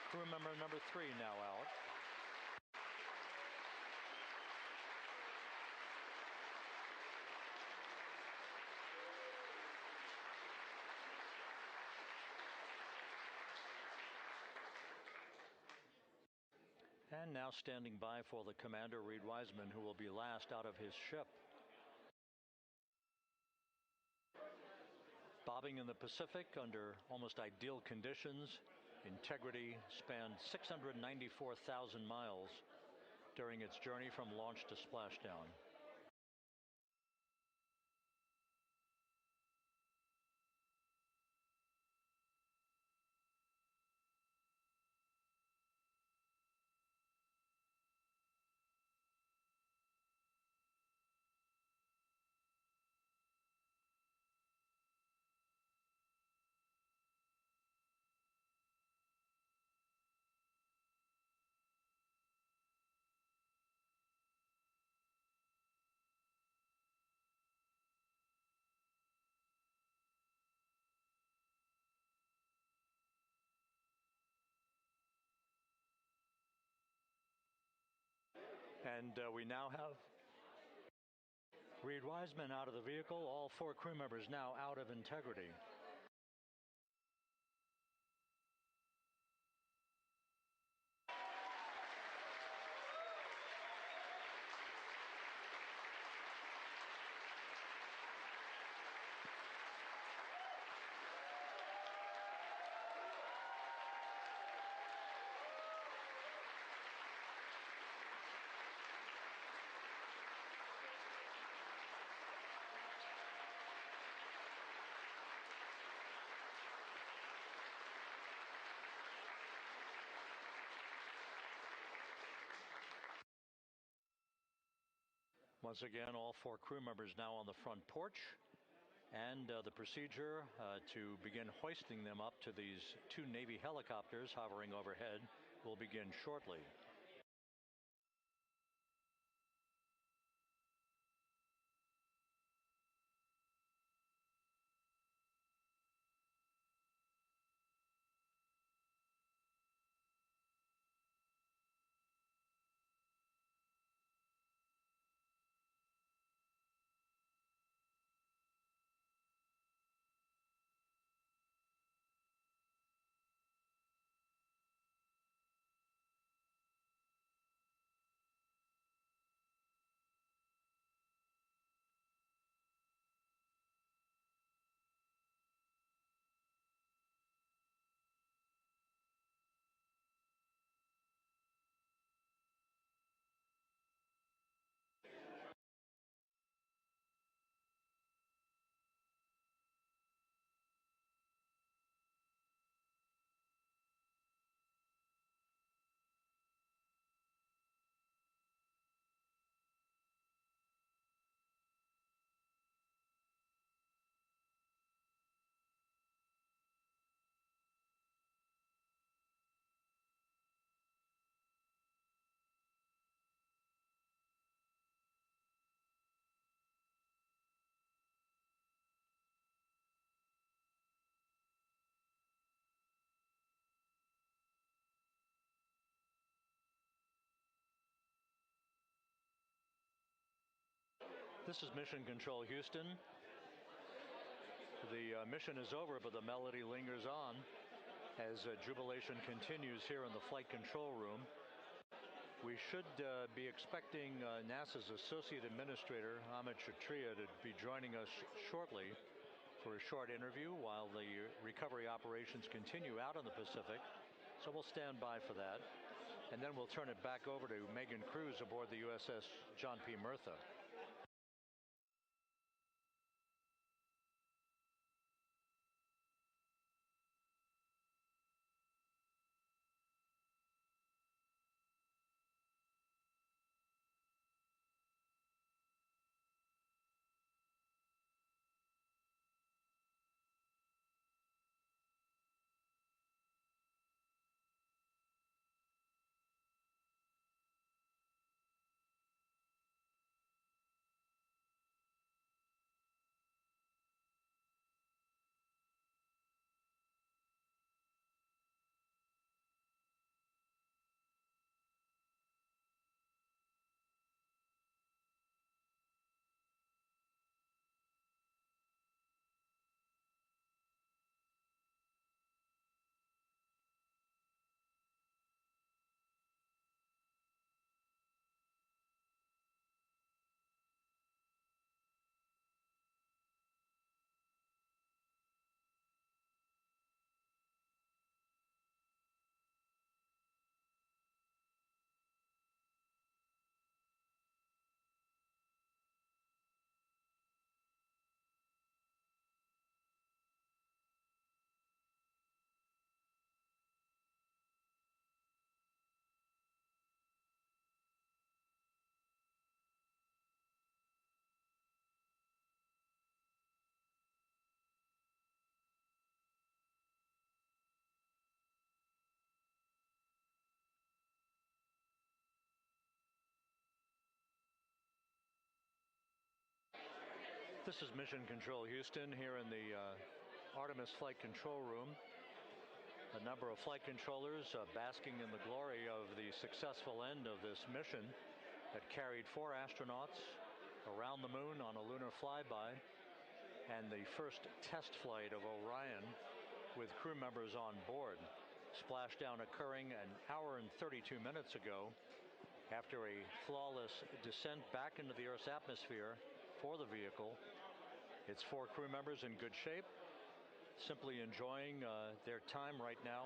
Crew member number 3 now out. And now standing by for the commander, Reed Wiseman, who will be last out of his ship. Bobbing in the Pacific under almost ideal conditions, Integrity spanned 694,000 miles during its journey from launch to splashdown. And we now have Reed Wiseman out of the vehicle, all 4 crew members now out of Integrity. Once again, all 4 crew members now on the front porch, and the procedure to begin hoisting them up to these 2 Navy helicopters hovering overhead will begin shortly. This is Mission Control Houston. The mission is over, but the melody lingers on as jubilation continues here in the flight control room. We should be expecting NASA's Associate Administrator, Amit Kshatriya, to be joining us shortly for a short interview while the recovery operations continue out in the Pacific. So we'll stand by for that. And then we'll turn it back over to Megan Cruz aboard the USS John P. Murtha. This is Mission Control Houston here in the Artemis Flight Control Room. A number of flight controllers basking in the glory of the successful end of this mission that carried 4 astronauts around the moon on a lunar flyby, and the first test flight of Orion with crew members on board. Splashdown occurring an hour and 32 minutes ago after a flawless descent back into the Earth's atmosphere for the vehicle. Its 4 crew members in good shape, simply enjoying their time right now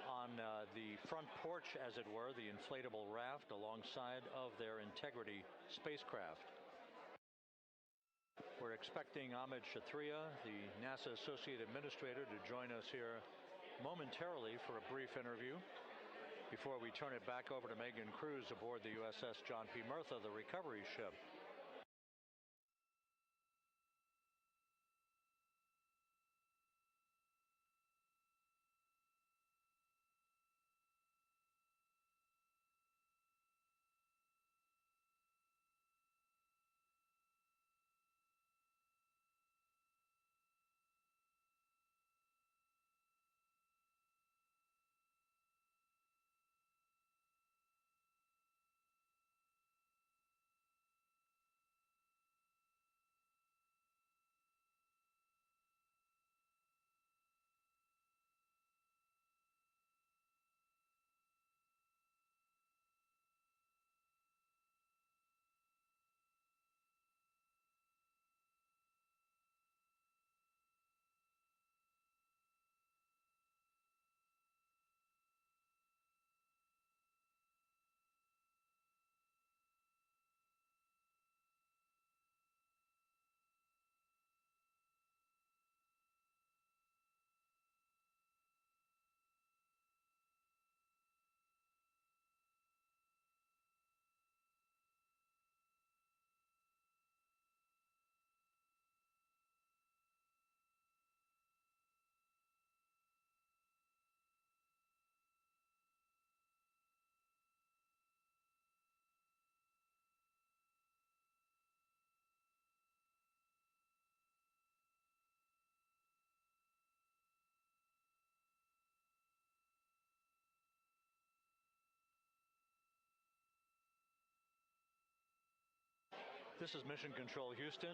on the front porch, as it were, the inflatable raft alongside of their Integrity spacecraft. We're expecting Amit Kshatriya, the NASA Associate Administrator, to join us here momentarily for a brief interview before we turn it back over to Megan Cruz aboard the USS John P. Murtha, the recovery ship. This is Mission Control Houston.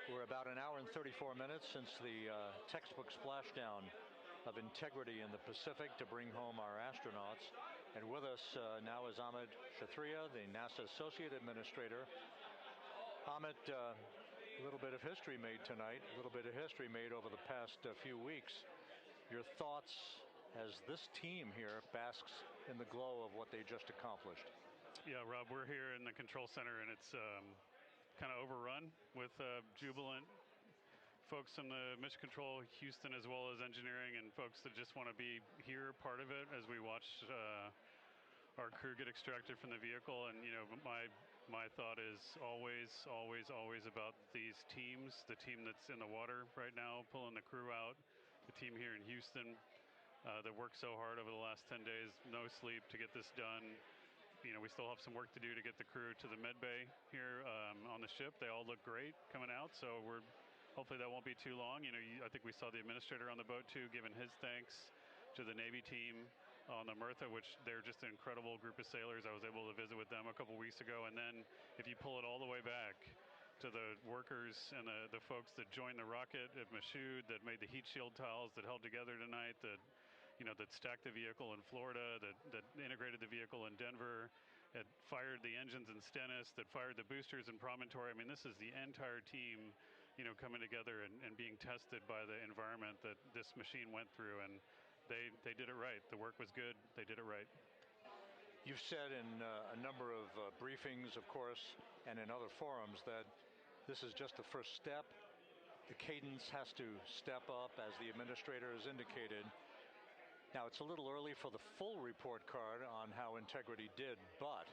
We're about an hour and 34 minutes since the textbook splashdown of integrity in the Pacific to bring home our astronauts. And with us now is Amit Kshatriya, the NASA Associate Administrator. Amit, a little bit of history made tonight, a little bit of history made over the past few weeks. Your thoughts as this team here basks in the glow of what they just accomplished. Yeah, Rob, we're here in the control center, and it's kind of overrun with jubilant folks from the Mission Control Houston, as well as engineering, and folks that just want to be here, part of it, as we watch our crew get extracted from the vehicle. And my thought is always about these teams, the team that's in the water right now pulling the crew out, the team here in Houston that worked so hard over the last 10 days, no sleep to get this done. We still have some work to do to get the crew to the med bay here on the ship. They all look great coming out, so hopefully that won't be too long. I think we saw the administrator on the boat too, giving his thanks to the Navy team on the Mirtha, which they're just an incredible group of sailors. I was able to visit with them a couple weeks ago. And then if you pull it all the way back to the workers and the folks that joined the rocket at Michoud, that made the heat shield tiles that held together tonight, that stacked the vehicle in Florida, that integrated the vehicle in Denver, that fired the engines in Stennis, that fired the boosters in Promontory. I mean, this is the entire team, coming together and being tested by the environment that this machine went through, and they did it right. The work was good. They did it right. You've said in a number of briefings, of course, and in other forums that this is just the first step. The cadence has to step up, as the administrator has indicated. Now, it's a little early for the full report card on how integrity did, but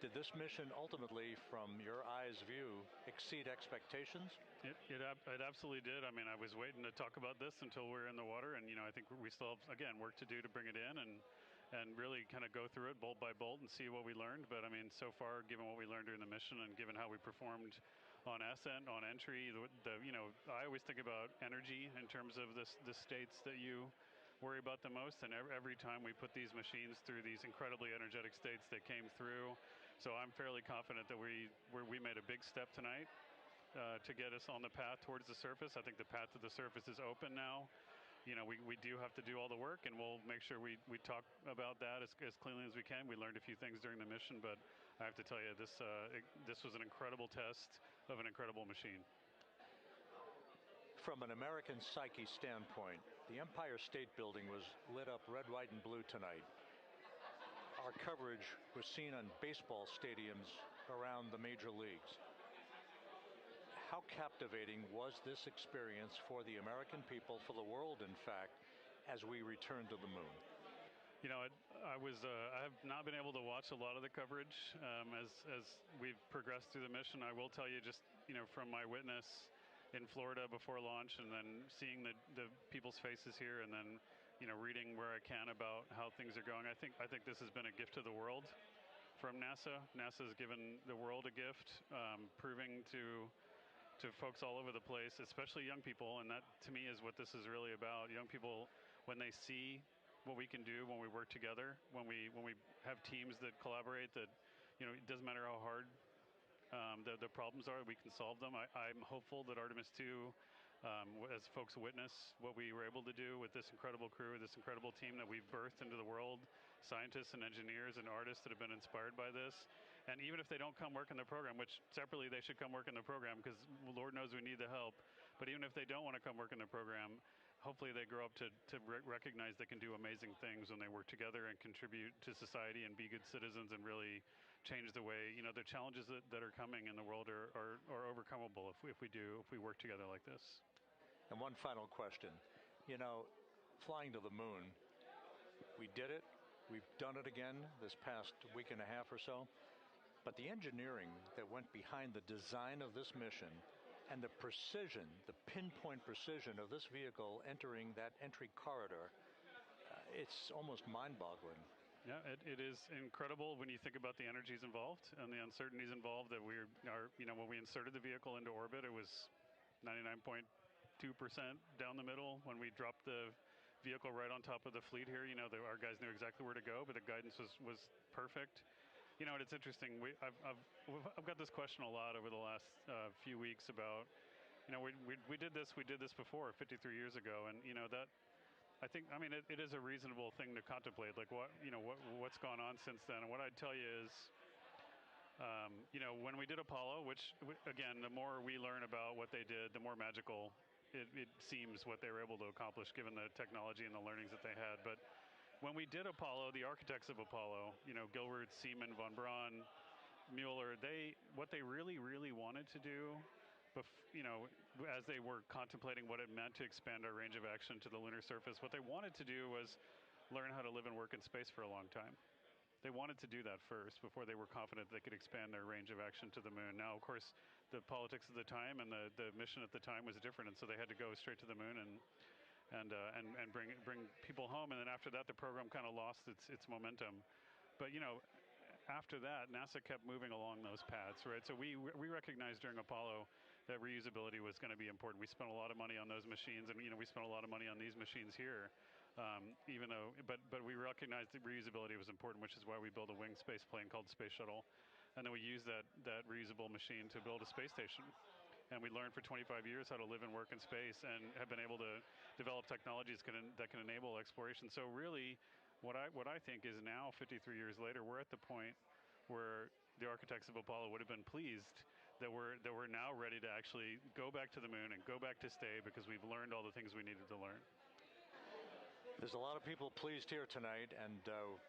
did this mission ultimately, from your eyes' view, exceed expectations? It absolutely did. I mean, I was waiting to talk about this until we're in the water, and I think we still have, again, work to do to bring it in and really kind of go through it bolt by bolt and see what we learned. But I mean, so far, given what we learned during the mission and given how we performed on ascent, on entry, I always think about energy in terms of the states that you worry about the most, and every time we put these machines through these incredibly energetic states, they came through. So I'm fairly confident that we made a big step tonight to get us on the path towards the surface. I think the path to the surface is open now. We do have to do all the work, and we'll make sure we talk about that as cleanly as we can. We learned a few things during the mission, but I have to tell you, this was an incredible test of an incredible machine. From an American psyche standpoint, the Empire State Building was lit up red, white, and blue tonight. Our coverage was seen on baseball stadiums around the major leagues. How captivating was this experience for the American people, for the world, in fact, as we return to the moon? I have not been able to watch a lot of the coverage as we've progressed through the mission. I will tell you, just from my witness in Florida before launch, and then seeing the people's faces here, and then reading where I can about how things are going. I think this has been a gift to the world from NASA. NASA's given the world a gift, proving to folks all over the place, especially young people, and that to me is what this is really about. Young people, when they see what we can do when we work together, when we have teams that collaborate, that it doesn't matter how hard the problems are, we can solve them. I'm hopeful that Artemis 2, as folks witness what we were able to do with this incredible crew, this incredible team that we've birthed into the world, scientists and engineers and artists that have been inspired by this. And even if they don't come work in the program, which separately they should come work in the program, because Lord knows we need the help, but even if they don't want to come work in the program, hopefully they grow up to recognize they can do amazing things when they work together and contribute to society and be good citizens and really change the way, the challenges that are coming in the world are overcomable if we work together like this. And one final question. Flying to the moon, we did it. We've done it again this past week and a half or so. But the engineering that went behind the design of this mission and the precision, the pinpoint precision of this vehicle entering that entry corridor, it's almost mind-boggling. Yeah, it is incredible when you think about the energies involved and the uncertainties involved. That when we inserted the vehicle into orbit, it was 99.2% down the middle. When we dropped the vehicle right on top of the fleet here, our guys knew exactly where to go, but the guidance was perfect. You know, it's interesting. I've got this question a lot over the last few weeks about, you know, we did this before 53 years ago, and you know that. I think, I mean, it is a reasonable thing to contemplate, like what's gone on since then. And what I'd tell you is, you know, when we did Apollo, which again, the more we learn about what they did, the more magical it seems what they were able to accomplish given the technology and the learnings that they had. But when we did Apollo, the architects of Apollo, you know, Gilbert, Seaman, von Braun, Mueller, what they really wanted to do, you know, as they were contemplating what it meant to expand our range of action to the lunar surface, what they wanted to do was learn how to live and work in space for a long time. They wanted to do that first before they were confident they could expand their range of action to the moon. Now, of course, the politics of the time and the mission at the time was different, and so they had to go straight to the moon and bring people home. And then after that, the program kind of lost its momentum. But you know, after that, NASA kept moving along those paths, right? So we recognized during Apollo that reusability was going to be important. We spent a lot of money on those machines, and you know, we spent a lot of money on these machines here. Even though, but we recognized that reusability was important, which is why we built a winged space plane called Space Shuttle, and then we used that reusable machine to build a space station. And we learned for 25 years how to live and work in space, and have been able to develop technologies that can enable exploration. So really, what I think is now, 53 years later, we're at the point where the architects of Apollo would have been pleased that we're now ready to actually go back to the moon and go back to stay, because we've learned all the things we needed to learn. There's a lot of people pleased here tonight, and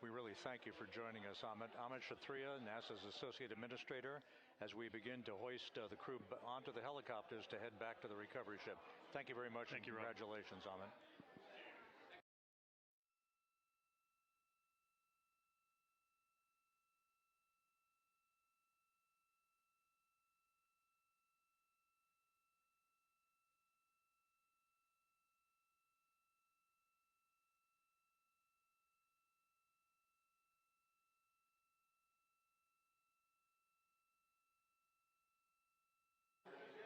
we really thank you for joining us. Amit Kshatriya, NASA's Associate Administrator, as we begin to hoist the crew onto the helicopters to head back to the recovery ship. Thank you very much. Thank you, congratulations, Amit.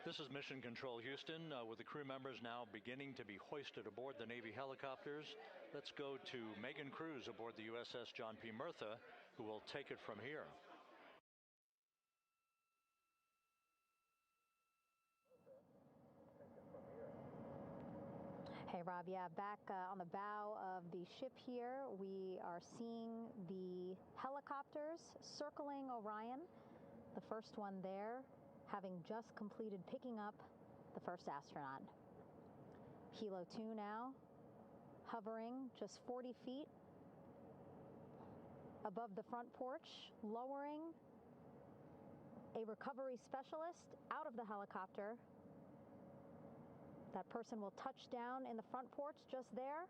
This is Mission Control Houston, with the crew members now beginning to be hoisted aboard the Navy helicopters. Let's go to Megan Cruz aboard the USS John P. Murtha, who will take it from here. Hey, Rob, yeah, back on the bow of the ship here, we are seeing the helicopters circling Orion, the first one there having just completed picking up the first astronaut. Helo 2 now hovering just 40 feet above the front porch, lowering a recovery specialist out of the helicopter. That person will touch down in the front porch just there.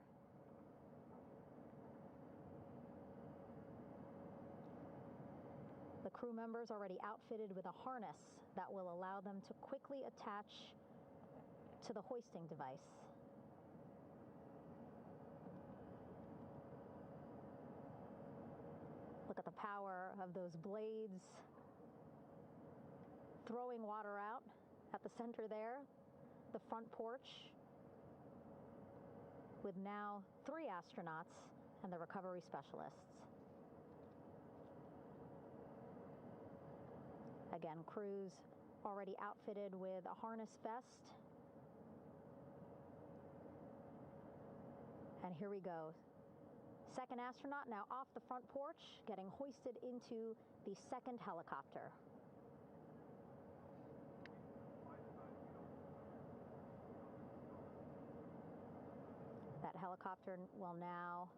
The crew members already outfitted with a harness that will allow them to quickly attach to the hoisting device. Look at the power of those blades throwing water out at the center there, the front porch, with now 3 astronauts and the recovery specialists. Again, crews already outfitted with a harness vest. And here we go. Second astronaut now off the front porch, getting hoisted into the second helicopter. That helicopter will now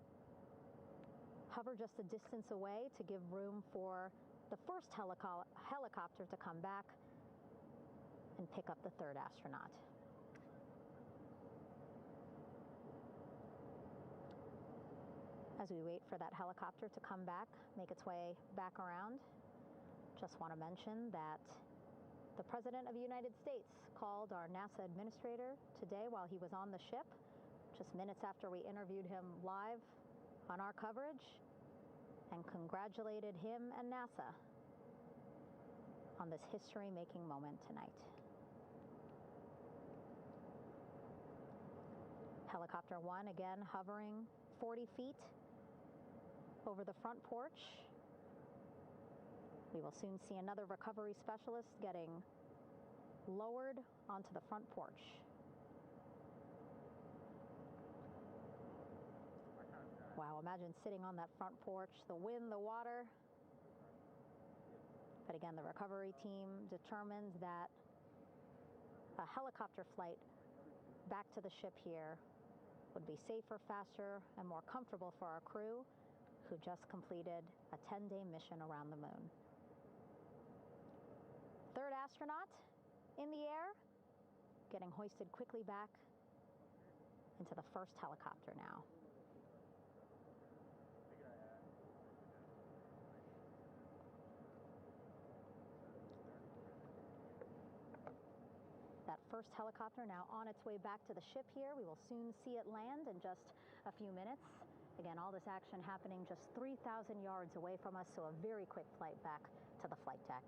hover just a distance away to give room for the first helicopter to come back and pick up the third astronaut. As we wait for that helicopter to come back, make its way back around, just want to mention that the President of the United States called our NASA administrator today while he was on the ship, just minutes after we interviewed him live on our coverage, and congratulated him and NASA on this history-making moment tonight. Helicopter 1 again hovering 40 feet over the front porch. We will soon see another recovery specialist getting lowered onto the front porch. Wow, imagine sitting on that front porch, the wind, the water. But again, the recovery team determined that a helicopter flight back to the ship here would be safer, faster, and more comfortable for our crew who just completed a 10-day mission around the moon. Third astronaut in the air, getting hoisted quickly back into the first helicopter now. That first helicopter now on its way back to the ship here. We will soon see it land in just a few minutes. Again, all this action happening just 3,000 yards away from us, so a very quick flight back to the flight deck.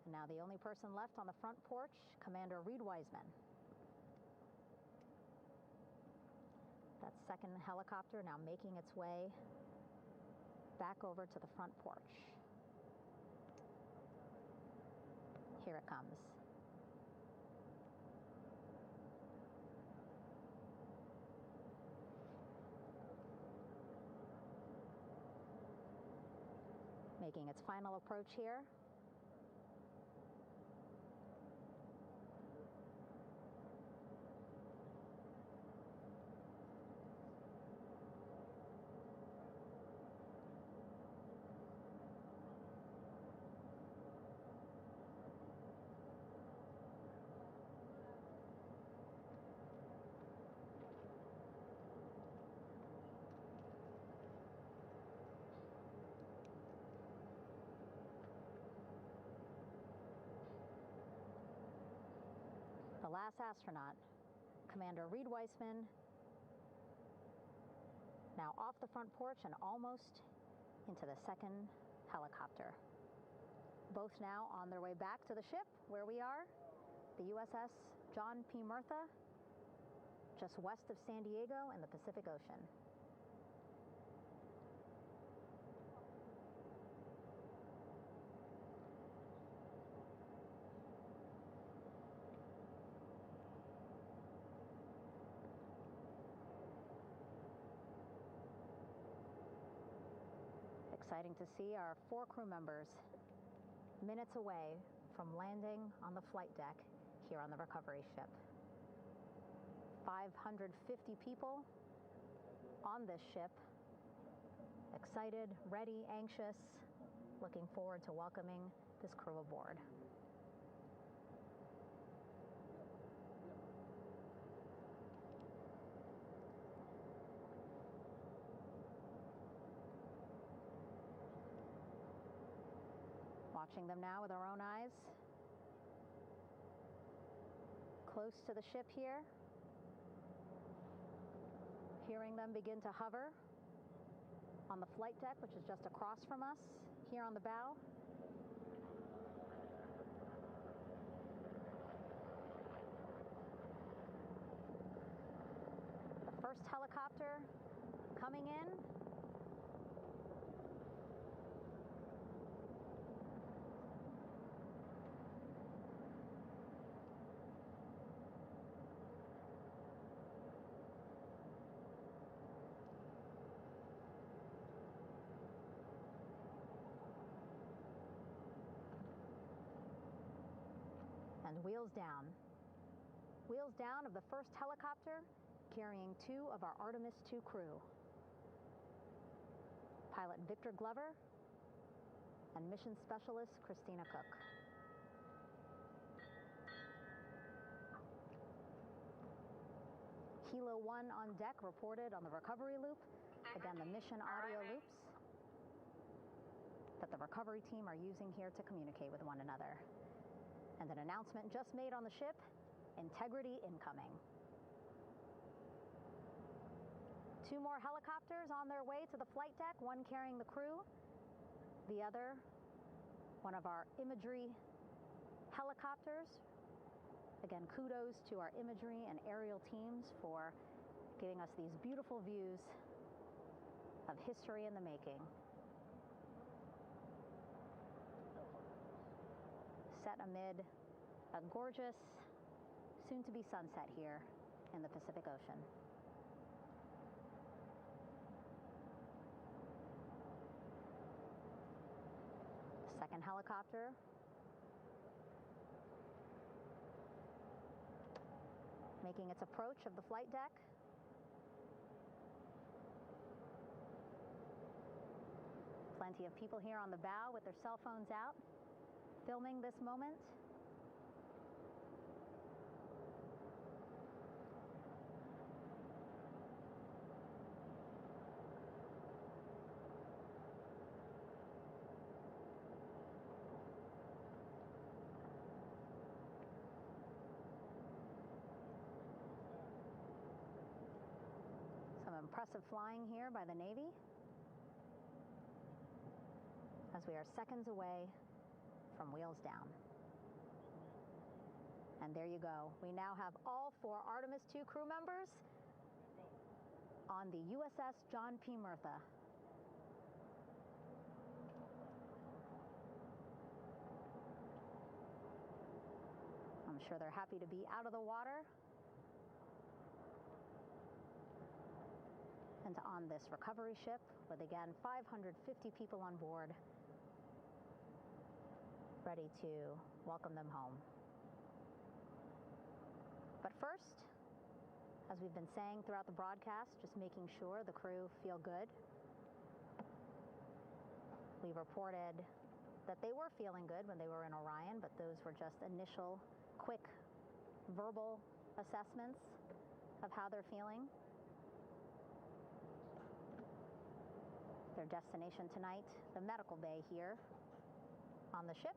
And now the only person left on the front porch, Commander Reed Wiseman. That second helicopter now making its way back over to the front porch. Here it comes. Making its final approach here. The last astronaut, Commander Reed Wiseman, now off the front porch and almost into the second helicopter. Both now on their way back to the ship where we are, the USS John P. Murtha, just west of San Diego in the Pacific Ocean. Exciting to see our 4 crew members minutes away from landing on the flight deck here on the recovery ship. 550 people on this ship, excited, ready, anxious, looking forward to welcoming this crew aboard. Watching them now with our own eyes. Close to the ship here. Hearing them begin to hover on the flight deck, which is just across from us, here on the bow. The first helicopter coming in. And wheels down. Wheels down of the first helicopter carrying 2 of our Artemis II crew. Pilot Victor Glover and mission specialist Christina Cook. Kilo 1 on deck reported on the recovery loop. Again, the mission audio loops that the recovery team are using here to communicate with one another. And an announcement just made on the ship, integrity incoming. 2 more helicopters on their way to the flight deck, one carrying the crew, the other, one of our imagery helicopters. Again, kudos to our imagery and aerial teams for giving us these beautiful views of history in the making. Set amid a gorgeous, soon-to-be sunset here in the Pacific Ocean. Second helicopter making its approach of the flight deck. Plenty of people here on the bow with their cell phones out, filming this moment. Some impressive flying here by the Navy, as we are seconds away from wheels down. And there you go. We now have all 4 Artemis II crew members on the USS John P. Murtha. I'm sure they're happy to be out of the water and on this recovery ship with, again, 550 people on board, ready to welcome them home. But first, as we've been saying throughout the broadcast, just making sure the crew feel good. We reported that they were feeling good when they were in Orion, but those were just initial, quick, verbal assessments of how they're feeling. Their destination tonight, the medical bay here on the ship,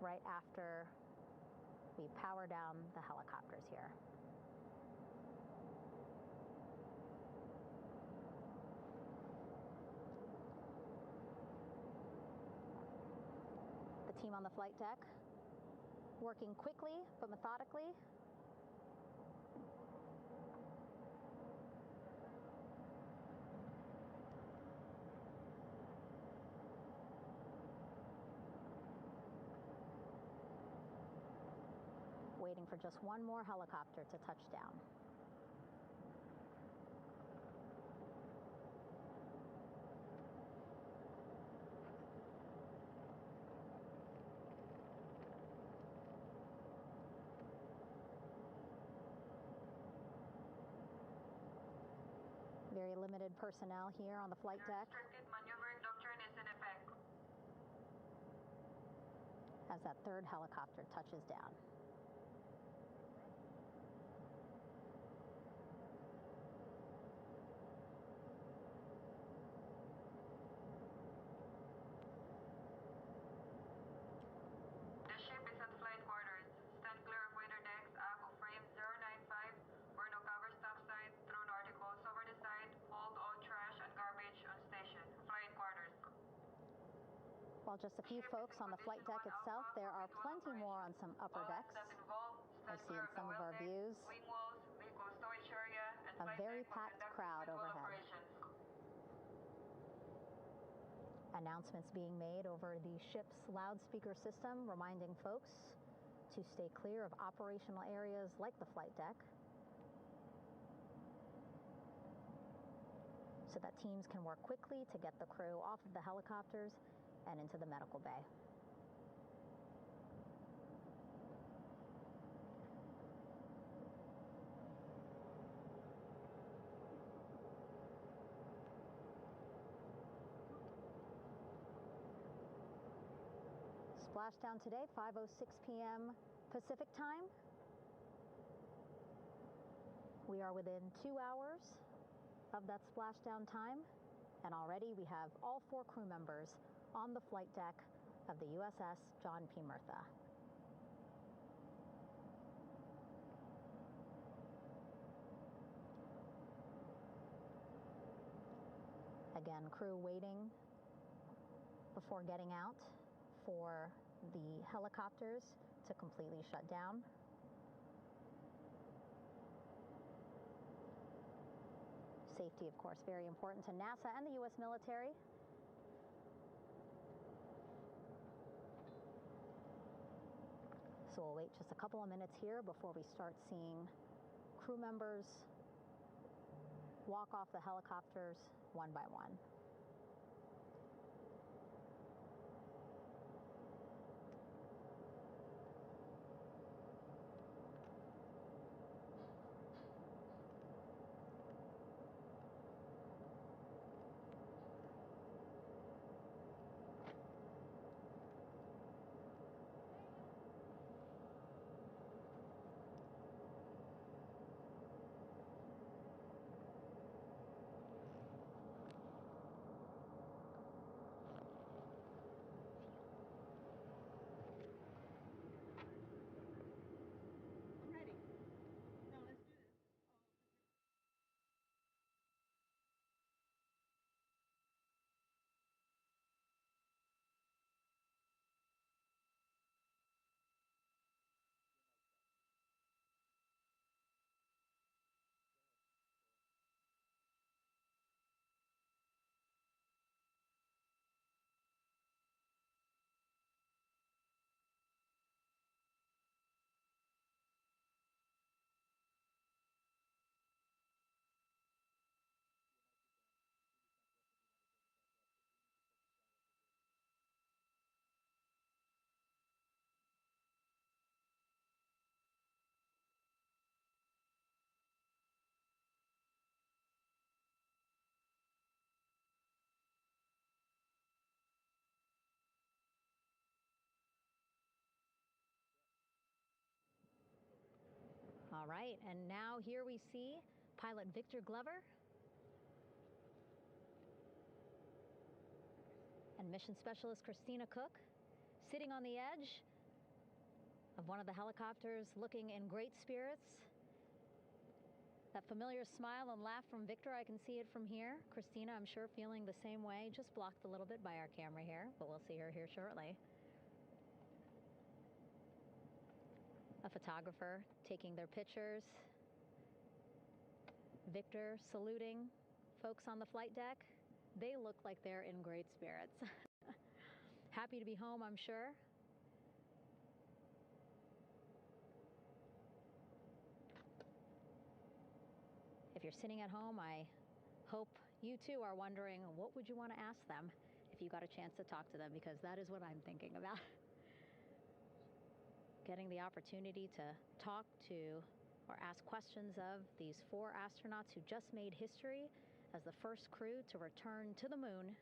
right after we power down the helicopters here. The team on the flight deck working quickly but methodically. Waiting for just one more helicopter to touch down. Very limited personnel here on the flight deck. Restricted maneuvering doctrine is in effect. As that third helicopter touches down. The ship is at flight quarters. Stand clear of wader decks, aft of frame 095. Burn no cover topside, throw no articles over the side. Hold all trash and garbage on station. Flight quarters. While just a few folks on the flight deck itself, there are plenty more on some upper decks. I see in some of our views a very packed crowd overhead. Announcements being made over the ship's loudspeaker system, reminding folks to stay clear of operational areas like the flight deck, so that teams can work quickly to get the crew off of the helicopters and into the medical bay. Splashdown today, 5:06 p.m. Pacific time. We are within 2 hours of that splashdown time, and already we have all 4 crew members on the flight deck of the USS John P. Murtha. Again, crew waiting before getting out for the helicopters to completely shut down. Safety, of course, very important to NASA and the U.S. military. So we'll wait just a couple of minutes here before we start seeing crew members walk off the helicopters one by one. All right, and now here we see pilot Victor Glover and mission specialist Christina Cook sitting on the edge of one of the helicopters, looking in great spirits. That familiar smile and laugh from Victor, I can see it from here. Christina, I'm sure, feeling the same way, just blocked a little bit by our camera here, but we'll see her here shortly. A photographer taking their pictures. Victor saluting folks on the flight deck. They look like they're in great spirits. Happy to be home, I'm sure. If you're sitting at home, I hope you too are wondering, what would you want to ask them if you got a chance to talk to them? Because that is what I'm thinking about. Getting the opportunity to talk to or ask questions of these 4 astronauts who just made history as the first crew to return to the moon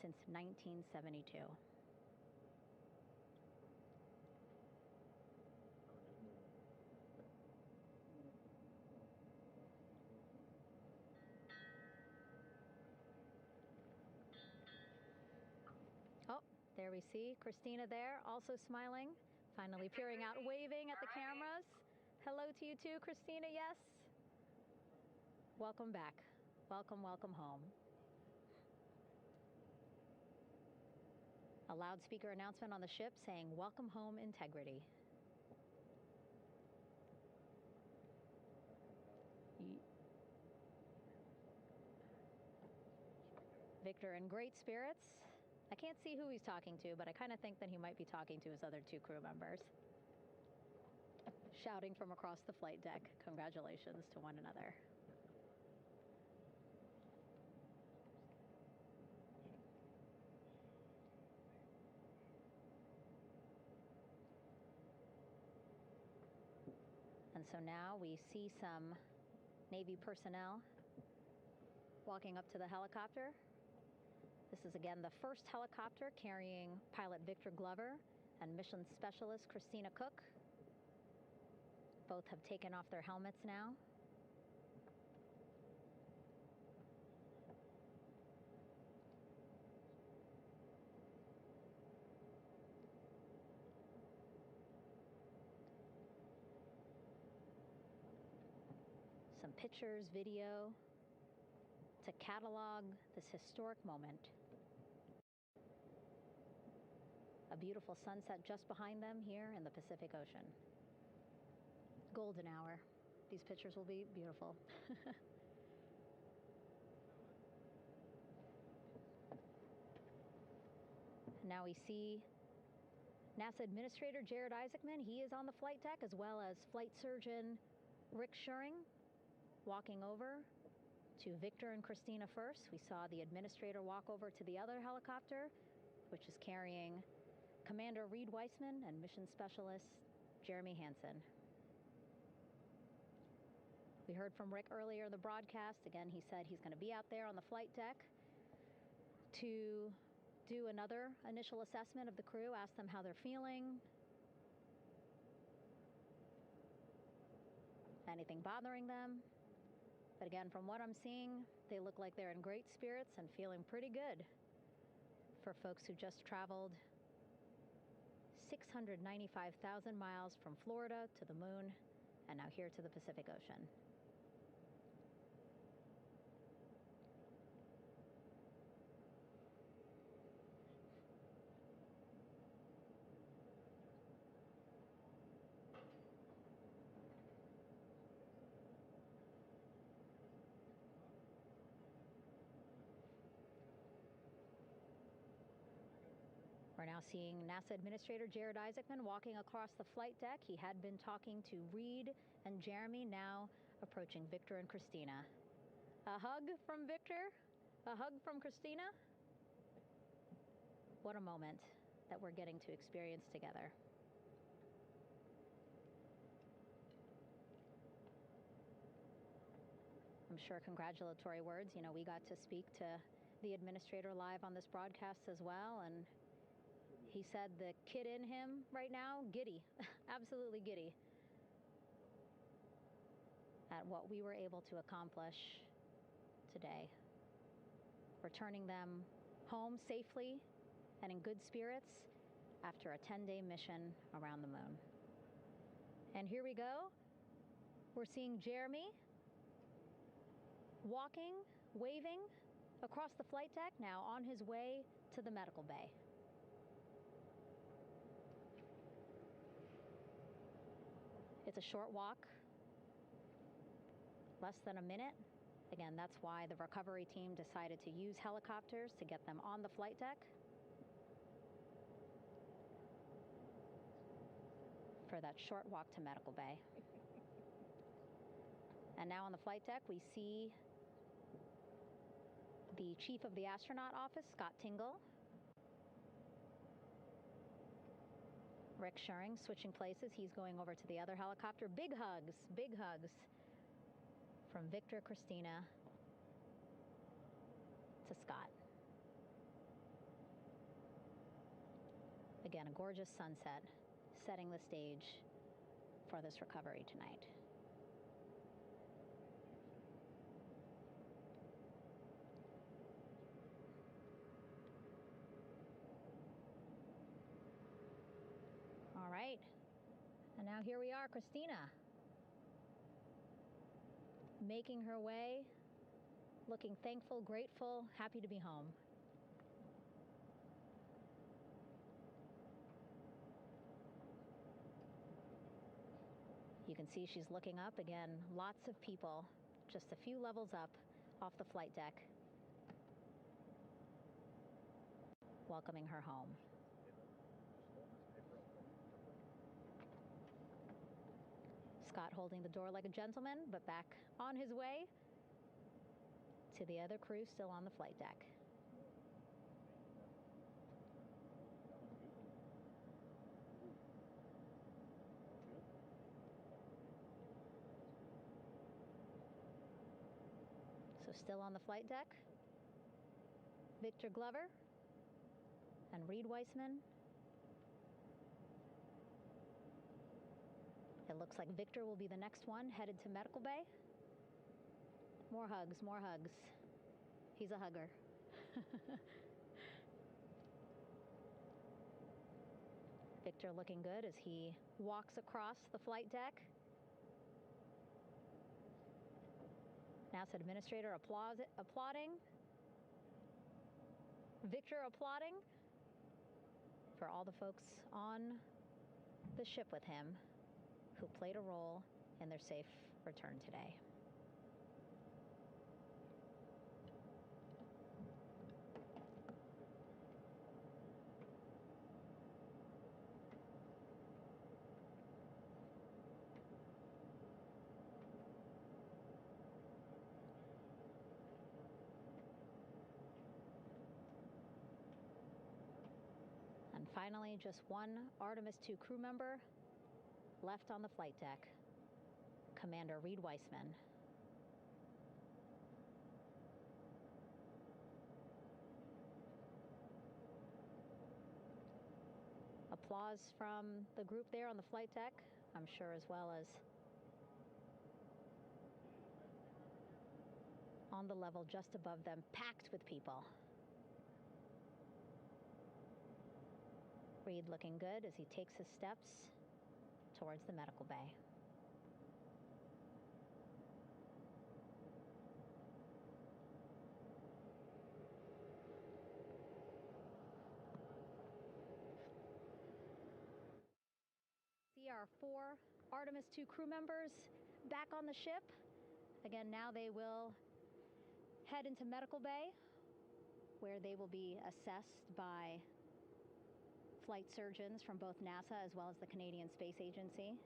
since 1972. Oh, there we see Christina there, also smiling. Finally peering out, waving at the cameras. Hello to you too, Christina, yes? Welcome back. Welcome, welcome home. A loudspeaker announcement on the ship saying, "Welcome home, Integrity." Victor in great spirits. I can't see who he's talking to, but I kind of think that he might be talking to his other 2 crew members. Shouting from across the flight deck, congratulations to one another. And so now we see some Navy personnel walking up to the helicopter. This is again the first helicopter carrying pilot Victor Glover and mission specialist Christina Cook. Both have taken off their helmets now. Some pictures, video to catalog this historic moment. A beautiful sunset just behind them here in the Pacific Ocean. Golden hour. These pictures will be beautiful. Now we see NASA Administrator Jared Isaacman. He is on the flight deck, as well as Flight Surgeon Rick Schuring walking over to Victor and Christina first. We saw the administrator walk over to the other helicopter, which is carrying Commander Reed Weissman and Mission Specialist Jeremy Hansen. We heard from Rick earlier in the broadcast. Again, he said he's going to be out there on the flight deck to do another initial assessment of the crew, ask them how they're feeling, anything bothering them. But again, from what I'm seeing, they look like they're in great spirits and feeling pretty good for folks who just traveled 695,000 miles from Florida to the moon and now here to the Pacific Ocean. We're now seeing NASA Administrator Jared Isaacman walking across the flight deck. He had been talking to Reed and Jeremy, now approaching Victor and Christina. A hug from Victor, a hug from Christina. What a moment that we're getting to experience together. I'm sure congratulatory words. You know, we got to speak to the administrator live on this broadcast as well, and he said the kid in him right now, giddy, absolutely giddy at what we were able to accomplish today. Returning them home safely and in good spirits after a 10-day mission around the moon. And here we go. We're seeing Jeremy walking, waving across the flight deck, now on his way to the medical bay. It's a short walk, less than a minute. Again, that's why the recovery team decided to use helicopters to get them on the flight deck for that short walk to medical bay. And now on the flight deck, we see the chief of the astronaut office, Scott Tingle. Rick Schuring switching places. He's going over to the other helicopter. Big hugs from Victor, Christina to Scott. Again, a gorgeous sunset setting the stage for this recovery tonight. All right, and now here we are, Christina, making her way, looking thankful, grateful, happy to be home. You can see she's looking up. Again, lots of people, just a few levels up off the flight deck, welcoming her home. Scott holding the door like a gentleman, but back on his way to the other crew still on the flight deck. So still on the flight deck, Victor Glover and Reed Weissman. It looks like Victor will be the next one headed to medical bay. More hugs, more hugs. He's a hugger. Victor looking good as he walks across the flight deck. NASA administrator applauding. Victor applauding for all the folks on the ship with him who played a role in their safe return today. Finally, just one Artemis II crew member left on the flight deck, Commander Reed Weissman. Applause from the group there on the flight deck, I'm sure, as well as on the level just above them, packed with people. Reed looking good as he takes his steps towards the medical bay. See our 4 Artemis II crew members back on the ship. Again, now they will head into medical bay, where they will be assessed by flight surgeons from both NASA as well as the Canadian Space Agency.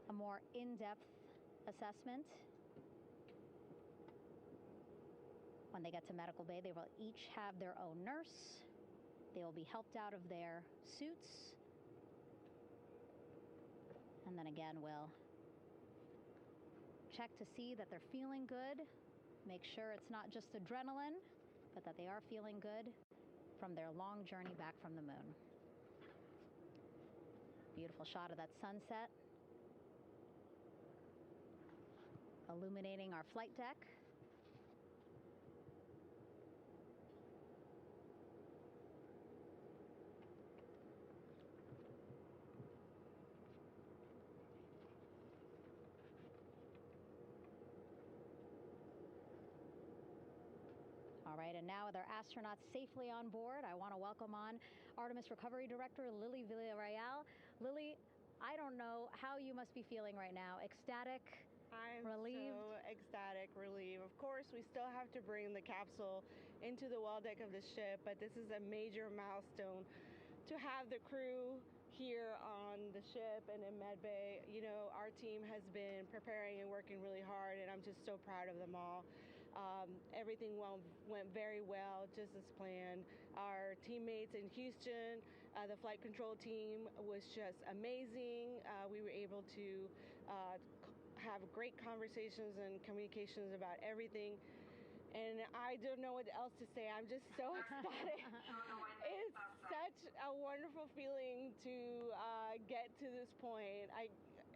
A more in-depth assessment. When they get to medical bay, they will each have their own nurse. They will be helped out of their suits. And then again, we'll check to see that they're feeling good. Make sure it's not just adrenaline, but that they are feeling good from their long journey back from the moon. Beautiful shot of that sunset, illuminating our flight deck. All right, and now with our astronauts safely on board, I want to welcome on Artemis Recovery Director Lily Villarreal. Lily, I don't know how you must be feeling right now. Ecstatic, relieved? So ecstatic, relieved. Of course, we still have to bring the capsule into the well deck of the ship, but this is a major milestone to have the crew here on the ship and in medbay. You know, our team has been preparing and working really hard, and I'm just so proud of them all. Everything went very well, just as planned. Our teammates in Houston, the flight control team was just amazing. We were able to have great conversations and communications about everything. And I don't know what else to say. I'm just so ecstatic. It's such a wonderful feeling to get to this point.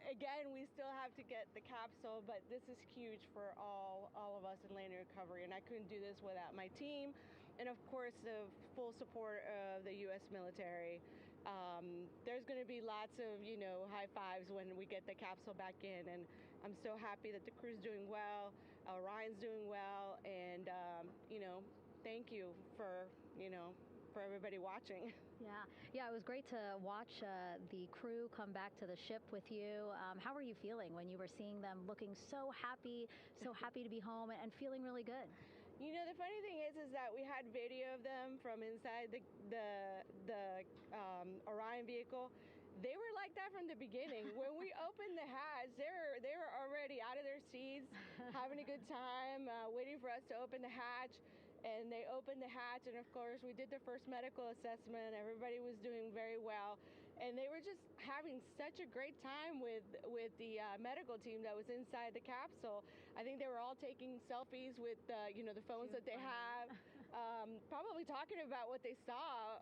Again, we still have to get the capsule, but this is huge for all of us in landing recovery, and I couldn't do this without my team, and of course the full support of the U.S. military. There's going to be lots of, high fives when we get the capsule back in, and I'm so happy that the crew's doing well, Orion's doing well, and thank you for everybody watching. Yeah, it was great to watch the crew come back to the ship with you. How were you feeling when you were seeing them looking so happy to be home and feeling really good? You know, the funny thing is that we had video of them from inside the Orion vehicle. They were like that from the beginning. When we opened the hatch, they were already out of their seats, having a good time, waiting for us to open the hatch. And they opened the hatch, and of course we did the first medical assessment. Everybody was doing very well, and they were just having such a great time with the medical team that was inside the capsule. I think they were all taking selfies with the phones that they have, probably talking about what they saw,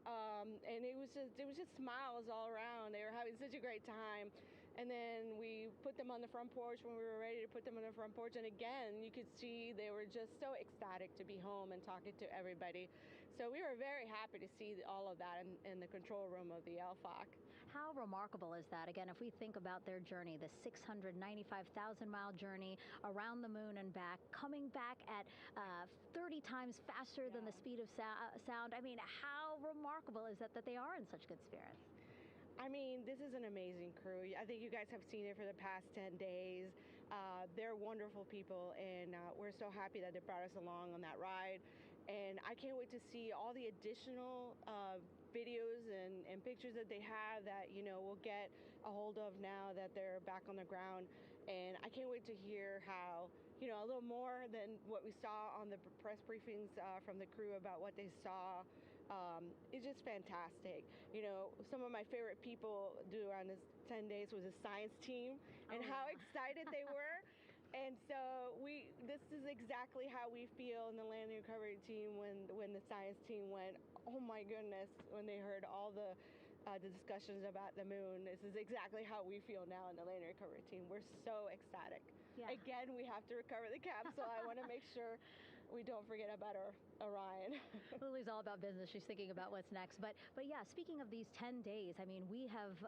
and it was just smiles all around. They were having such a great time. And then we put them on the front porch when we were ready to put them on the front porch. And again, you could see they were just so ecstatic to be home and talking to everybody. So we were very happy to see all of that in the control room of the LFOC. How remarkable is that? Again, if we think about their journey, the 695,000-mile journey around the moon and back, coming back at 30 times faster than the speed of sound. I mean, how remarkable is that they are in such good spirits? I mean, this is an amazing crew. I think you guys have seen it for the past 10 days. They're wonderful people, and we're so happy that they brought us along on that ride. And I can't wait to see all the additional videos and pictures that they have that, we'll get a hold of now that they're back on the ground. And I can't wait to hear how, a little more than what we saw on the press briefings from the crew about what they saw it's just fantastic. You know, some of my favorite people around this 10 days was the science team and how excited they were. And so this is exactly how we feel in the landing recovery team when the science team went, oh my goodness, when they heard all the discussions about the moon. This is exactly how we feel now in the landing recovery team. We're so ecstatic. Yeah. Again, we have to recover the capsule. I want to make sure we don't forget about our Orion. Lily's all about business. She's thinking about what's next. But yeah, speaking of these 10 days, I mean, we have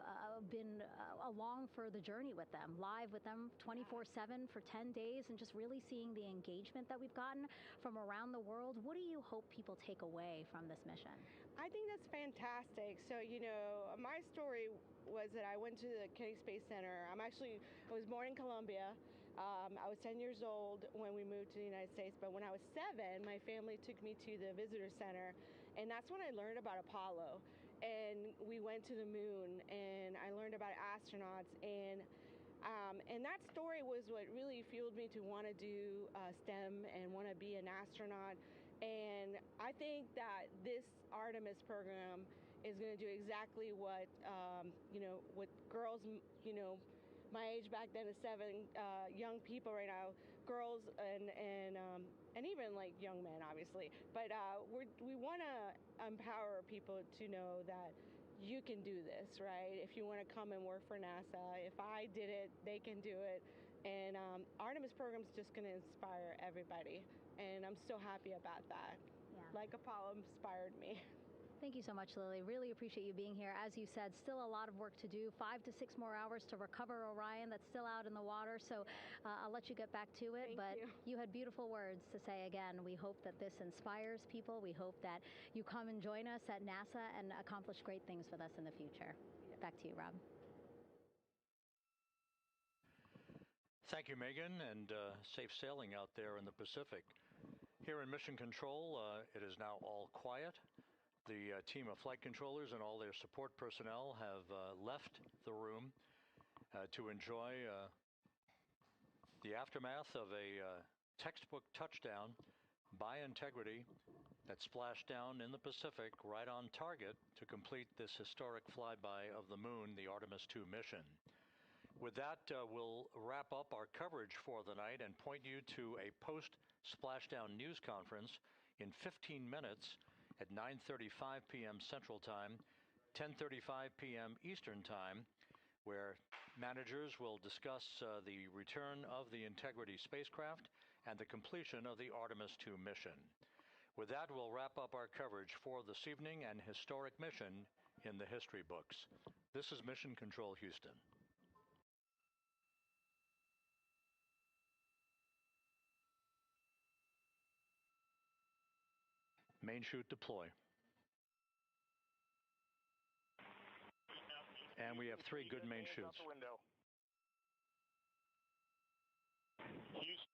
been along for the journey with them, live with them 24/7 for 10 days, and just really seeing the engagement that we've gotten from around the world. What do you hope people take away from this mission? I think that's fantastic. So, you know, my story was that I went to the Kennedy Space Center. I was born in Colombia. I was 10 years old when we moved to the United States, but when I was 7, my family took me to the visitor center, and that's when I learned about Apollo. And we went to the moon, and I learned about astronauts, and that story was what really fueled me to want to do STEM and want to be an astronaut. And I think that this Artemis program is going to do exactly what, what girls, my age back then is 7, young people right now, girls and even like young men, obviously. But we want to empower people to know that you can do this, right? If you want to come and work for NASA, if I did it, they can do it. And Artemis program is just going to inspire everybody. And I'm so happy about that. Yeah. Like Apollo inspired me. Thank you so much, Lily. Really appreciate you being here. As you said, still a lot of work to do. 5 to 6 more hours to recover Orion that's still out in the water. So I'll let you get back to it. But you had beautiful words to say again. We hope that this inspires people. We hope that you come and join us at NASA and accomplish great things with us in the future. Yeah. Back to you, Rob. Thank you, Megan, and safe sailing out there in the Pacific. Here in Mission Control, it is now all quiet. The team of flight controllers and all their support personnel have left the room to enjoy the aftermath of a textbook touchdown by Integrity that splashed down in the Pacific right on target to complete this historic flyby of the moon, the Artemis II mission. With that, we'll wrap up our coverage for the night and point you to a post-splashdown news conference in 15 minutes at 9:35 p.m. Central Time, 10:35 p.m. Eastern Time, where managers will discuss the return of the Integrity spacecraft and the completion of the Artemis II mission. With that, we'll wrap up our coverage for this evening and historic mission in the history books. This is Mission Control Houston. Main chute deploy. And we have 3 good main chutes.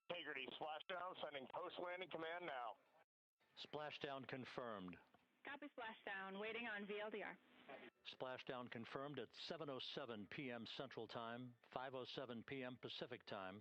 Integrity splashdown, sending post-landing command now. Splashdown confirmed. Copy splashdown, waiting on VLDR. Splashdown confirmed at 7:07 p.m. Central Time, 5:07 p.m. Pacific Time.